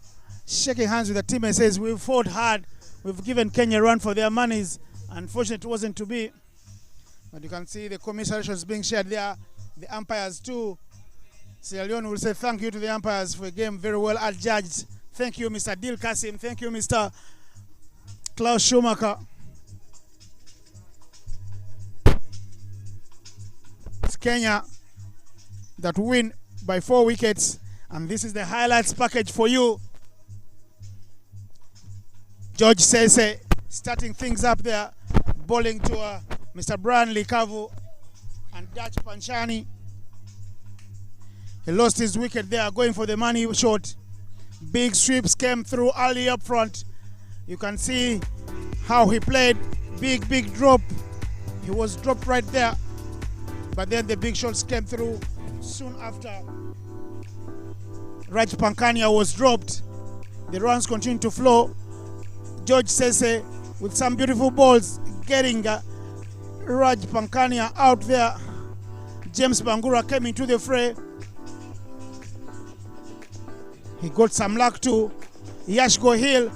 shaking hands with the team and says, we've fought hard, we've given Kenya a run for their monies. Unfortunately, it wasn't to be. But you can see the commiserations being shared there, the umpires too. Sierra Leone will say thank you to the umpires for a game very well adjudged. Thank you, Mr. Dil Kasim. Thank you, Mr. Klaus Schumacher. It's Kenya that win by 4 wickets, and this is the highlights package for you. George Sese starting things up there, bowling to Mr. Brian Likavu and Dutch Panchani. He lost his wicket there, going for the money shot. Big sweeps came through early up front. You can see how he played. Big drop. He was dropped right there. But then the big shots came through soon after. Raj Pankania was dropped. The runs continued to flow. George Sese with some beautiful balls getting Raj Pankania out there. James Bangura came into the fray. He got some luck too. Yash Gohil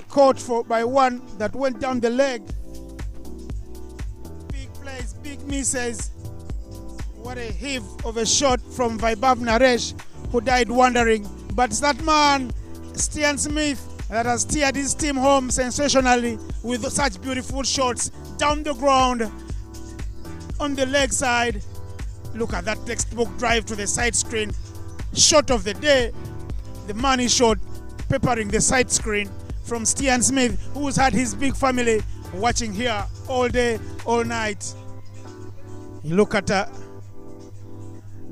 caught by one that went down the leg. Big plays, big misses. What a heave of a shot from Vaibhav Naresh, who died wandering. But it's that man, Stian Smith, that has steered his team home sensationally with such beautiful shots down the ground on the leg side. Look at that textbook drive to the side screen. Shot of the day. The money shot peppering the side screen from Stian Smith, who's had his big family watching here all day, all night. You look at the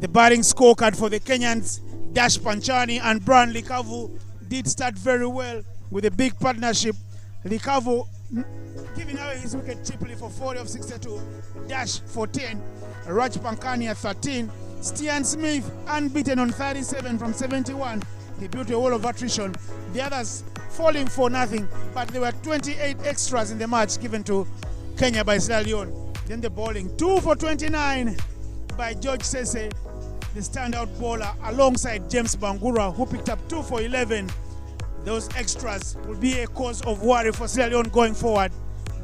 batting scorecard for the Kenyans. Dash Panchani and Brian Likavu did start very well with a big partnership. Likavu giving away his wicket cheaply for 40 of 62. Dash 14. Raj Pankania 13. Stian Smith unbeaten on 37 from 71. He built a wall of attrition. The others falling for nothing, but there were 28 extras in the match given to Kenya by Sierra Leone. Then the bowling, 2 for 29 by George Sese, the standout bowler, alongside James Bangura, who picked up 2 for 11. Those extras will be a cause of worry for Sierra Leone going forward,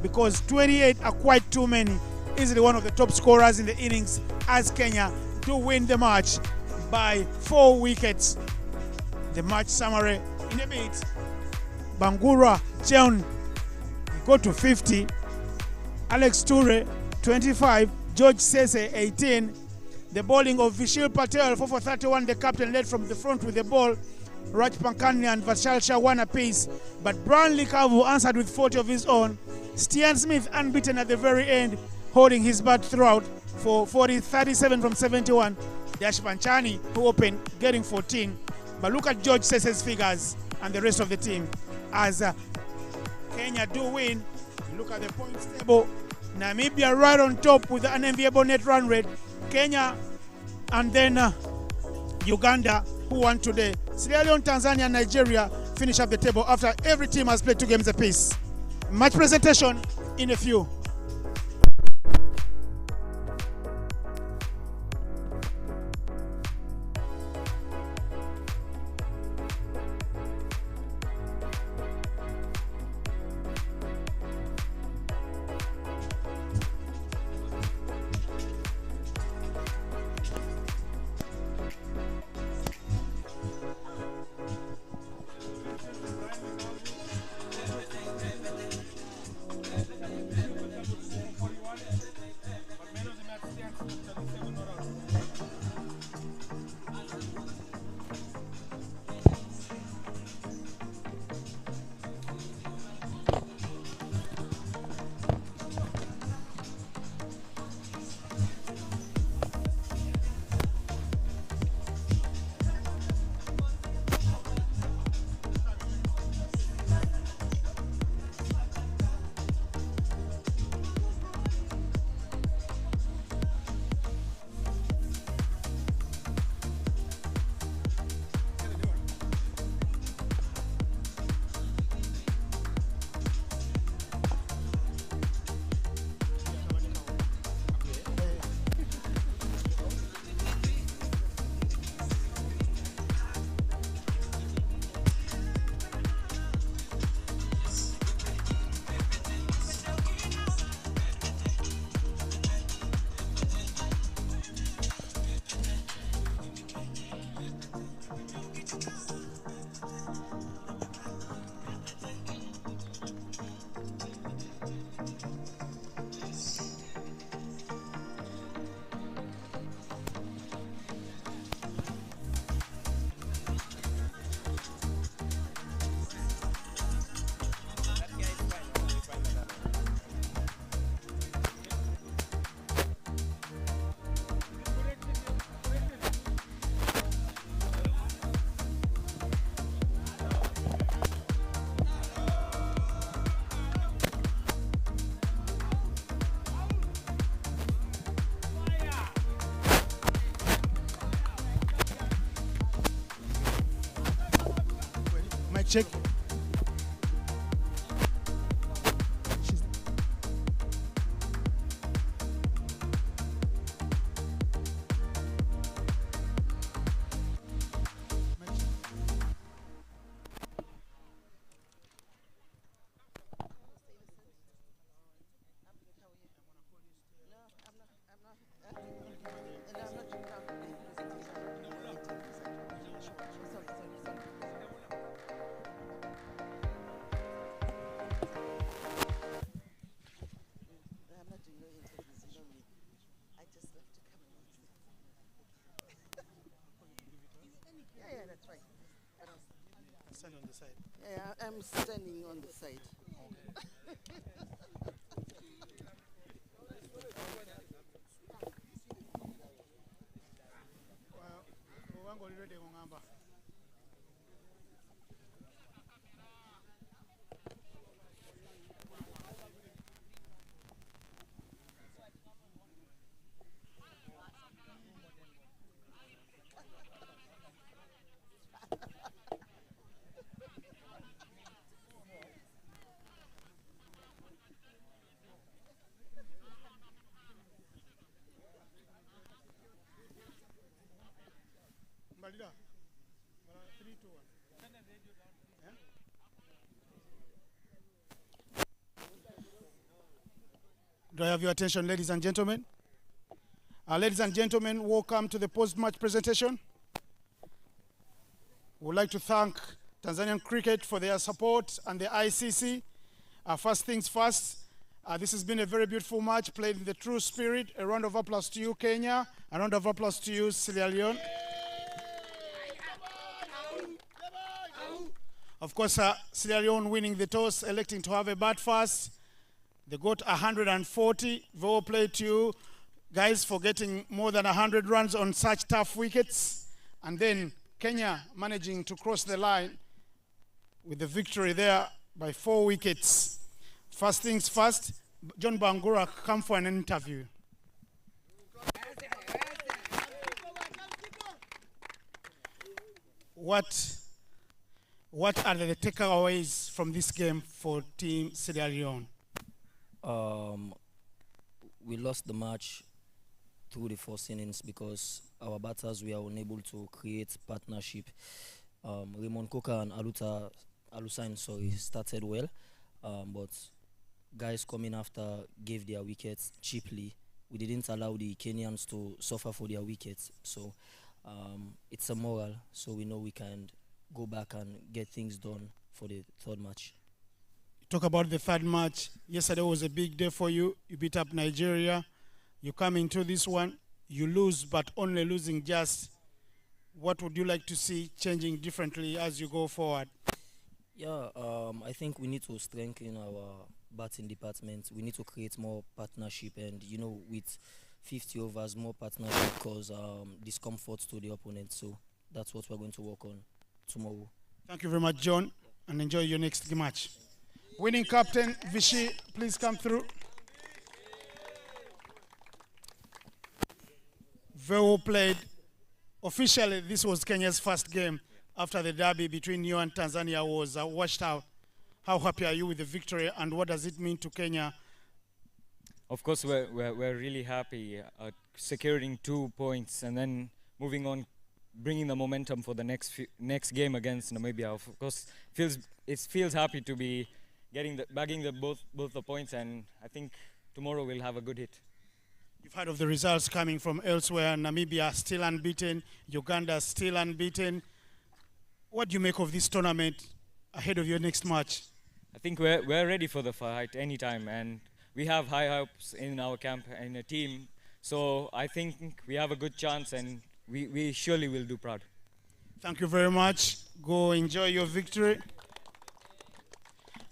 because 28 are quite too many. Easily one of the top scorers in the innings, as Kenya do win the match by 4 wickets. The match summary in a bit. Bangura, John, go to 50. Alex Ture, 25. George Sese, 18. The bowling of Vishil Patel, 4 for 31. The captain led from the front with the ball. Raj Pankania and Vashal Shah one apiece. But Brian Likavu answered with 40 of his own. Stian Smith unbeaten at the very end, holding his bat throughout for 37 from 71. Dash Panchani, who opened, getting 14. But look at George Sese's figures and the rest of the team. As Kenya do win, look at the points table. Namibia right on top with an enviable net run rate. Kenya and then Uganda, who won today. Sierra Leone, Tanzania, and Nigeria finish up the table after every team has played 2 games apiece. Match presentation in a few. check. She's stand on the side. Yeah, I'm standing on the side. Mbalida. 3, 2, 1. Do I have your attention, ladies and gentlemen? Ladies and gentlemen, welcome to the post-match presentation. We would like to thank Tanzanian Cricket for their support and the ICC. First things first, this has been a very beautiful match played in the true spirit. A round of applause to you, Kenya. A round of applause to you, Sierra Leone. Of course, Sierra Leone winning the toss, electing to have a bat first. They got 140. Well played to you guys for getting more than 100 runs on such tough wickets. And then Kenya managing to cross the line with the victory there by 4 wickets. First things first, John Bangura, come for an interview. What are the takeaways from this game for Team Sierra Leone? We lost the match through the first innings because our batters were unable to create partnership. Raymond Koka and Alusain started well, but guys coming after gave their wickets cheaply. We didn't allow the Kenyans to suffer for their wickets, so it's a moral, so we know we can go back and get things done for the third match. Talk about the third match. Yesterday was a big day for you. You beat up Nigeria. You come into this one, you lose, but only losing just. What would you like to see changing differently as you go forward? Yeah, I think we need to strengthen our batting department. We need to create more partnership, and with 50 overs, more partnership cause discomfort to the opponent. So that's what we're going to work on tomorrow. Thank you very much, John, and enjoy your next match. Winning captain, Vichy, please come through. Very well played. Officially, this was Kenya's first game after the derby between you and Tanzania was washed out. How happy are you with the victory, and what does it mean to Kenya? Of course, we're really happy securing 2 points and then moving on, bringing the momentum for the next game against Namibia. Of course, it feels happy to be bagging both the points, and I think tomorrow we'll have a good hit. You've heard of the results coming from elsewhere. Namibia still unbeaten, Uganda still unbeaten. What do you make of this tournament ahead of your next match? I think we're ready for the fight anytime, and we have high hopes in our camp and a team. So I think we have a good chance, and we surely will do proud. Thank you very much. Go enjoy your victory.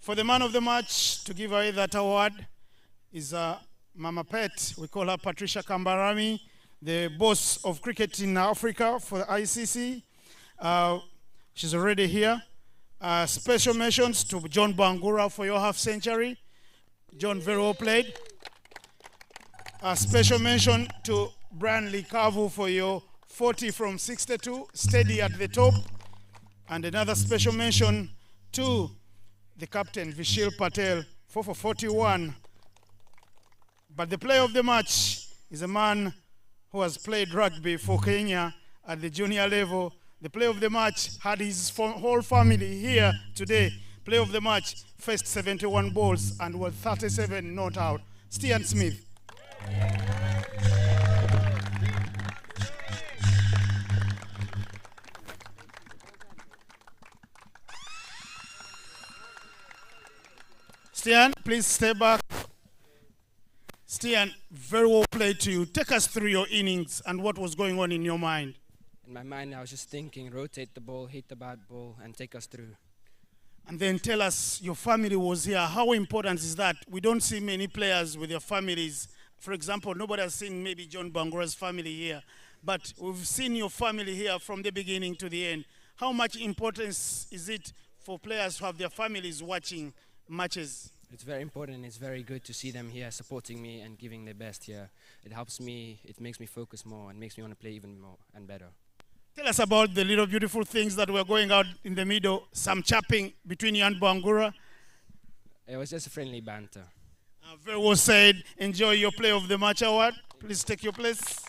For the man of the match, to give away that award is Mama Pet. We call her Patricia Kambarami, the boss of cricket in Africa for the ICC. She's already here. Special mentions to John Bangura for your half century. John, very well played. Special mention to Brian Likavu for your 40 from 62, steady at the top. And another special mention 2, the captain Vishil Patel, 4 for 41. But the player of the match is a man who has played rugby for Kenya at the junior level. The player of the match had his whole family here today. Player of the match faced 71 balls and was 37 not out. Stian Smith. Stian, please step back. Stian, very well played to you. Take us through your innings and what was going on in your mind. In my mind, I was just thinking, rotate the ball, hit the bad ball, and take us through. And then tell us, your family was here. How important is that? We don't see many players with their families. For example, nobody has seen maybe John Bangura's family here. But we've seen your family here from the beginning to the end. How much importance is it for players to have their families watching matches? It's very important. It's very good to see them here supporting me and giving their best here. It helps me, it makes me focus more and makes me want to play even more and better. Tell us about the little beautiful things that were going out in the middle, some chapping between you and Bangura. It was just a friendly banter. Very well said. Enjoy your play of the match award. Please take your place.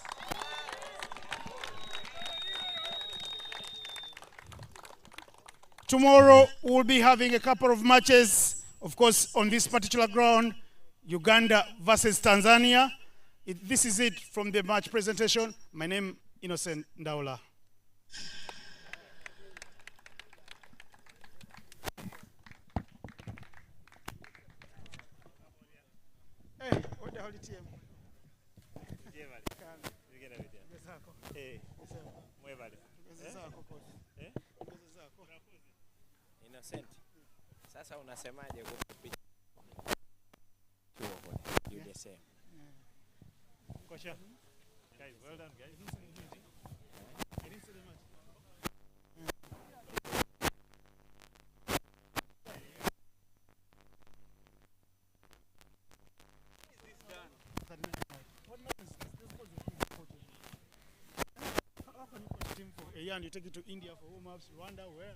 Tomorrow we'll be having a couple of matches. Of course, on this particular ground, Uganda versus Tanzania. This is it from the match presentation. My name is Innocent Ndaula. Hey, what the hell is it? Innocent. Sasa unasemaje kupitia you the same. Kosha. Guys, well done, guys. I didn't see the match. How can you coach a team for a year and you take it to India for warm-ups, Rwanda, where?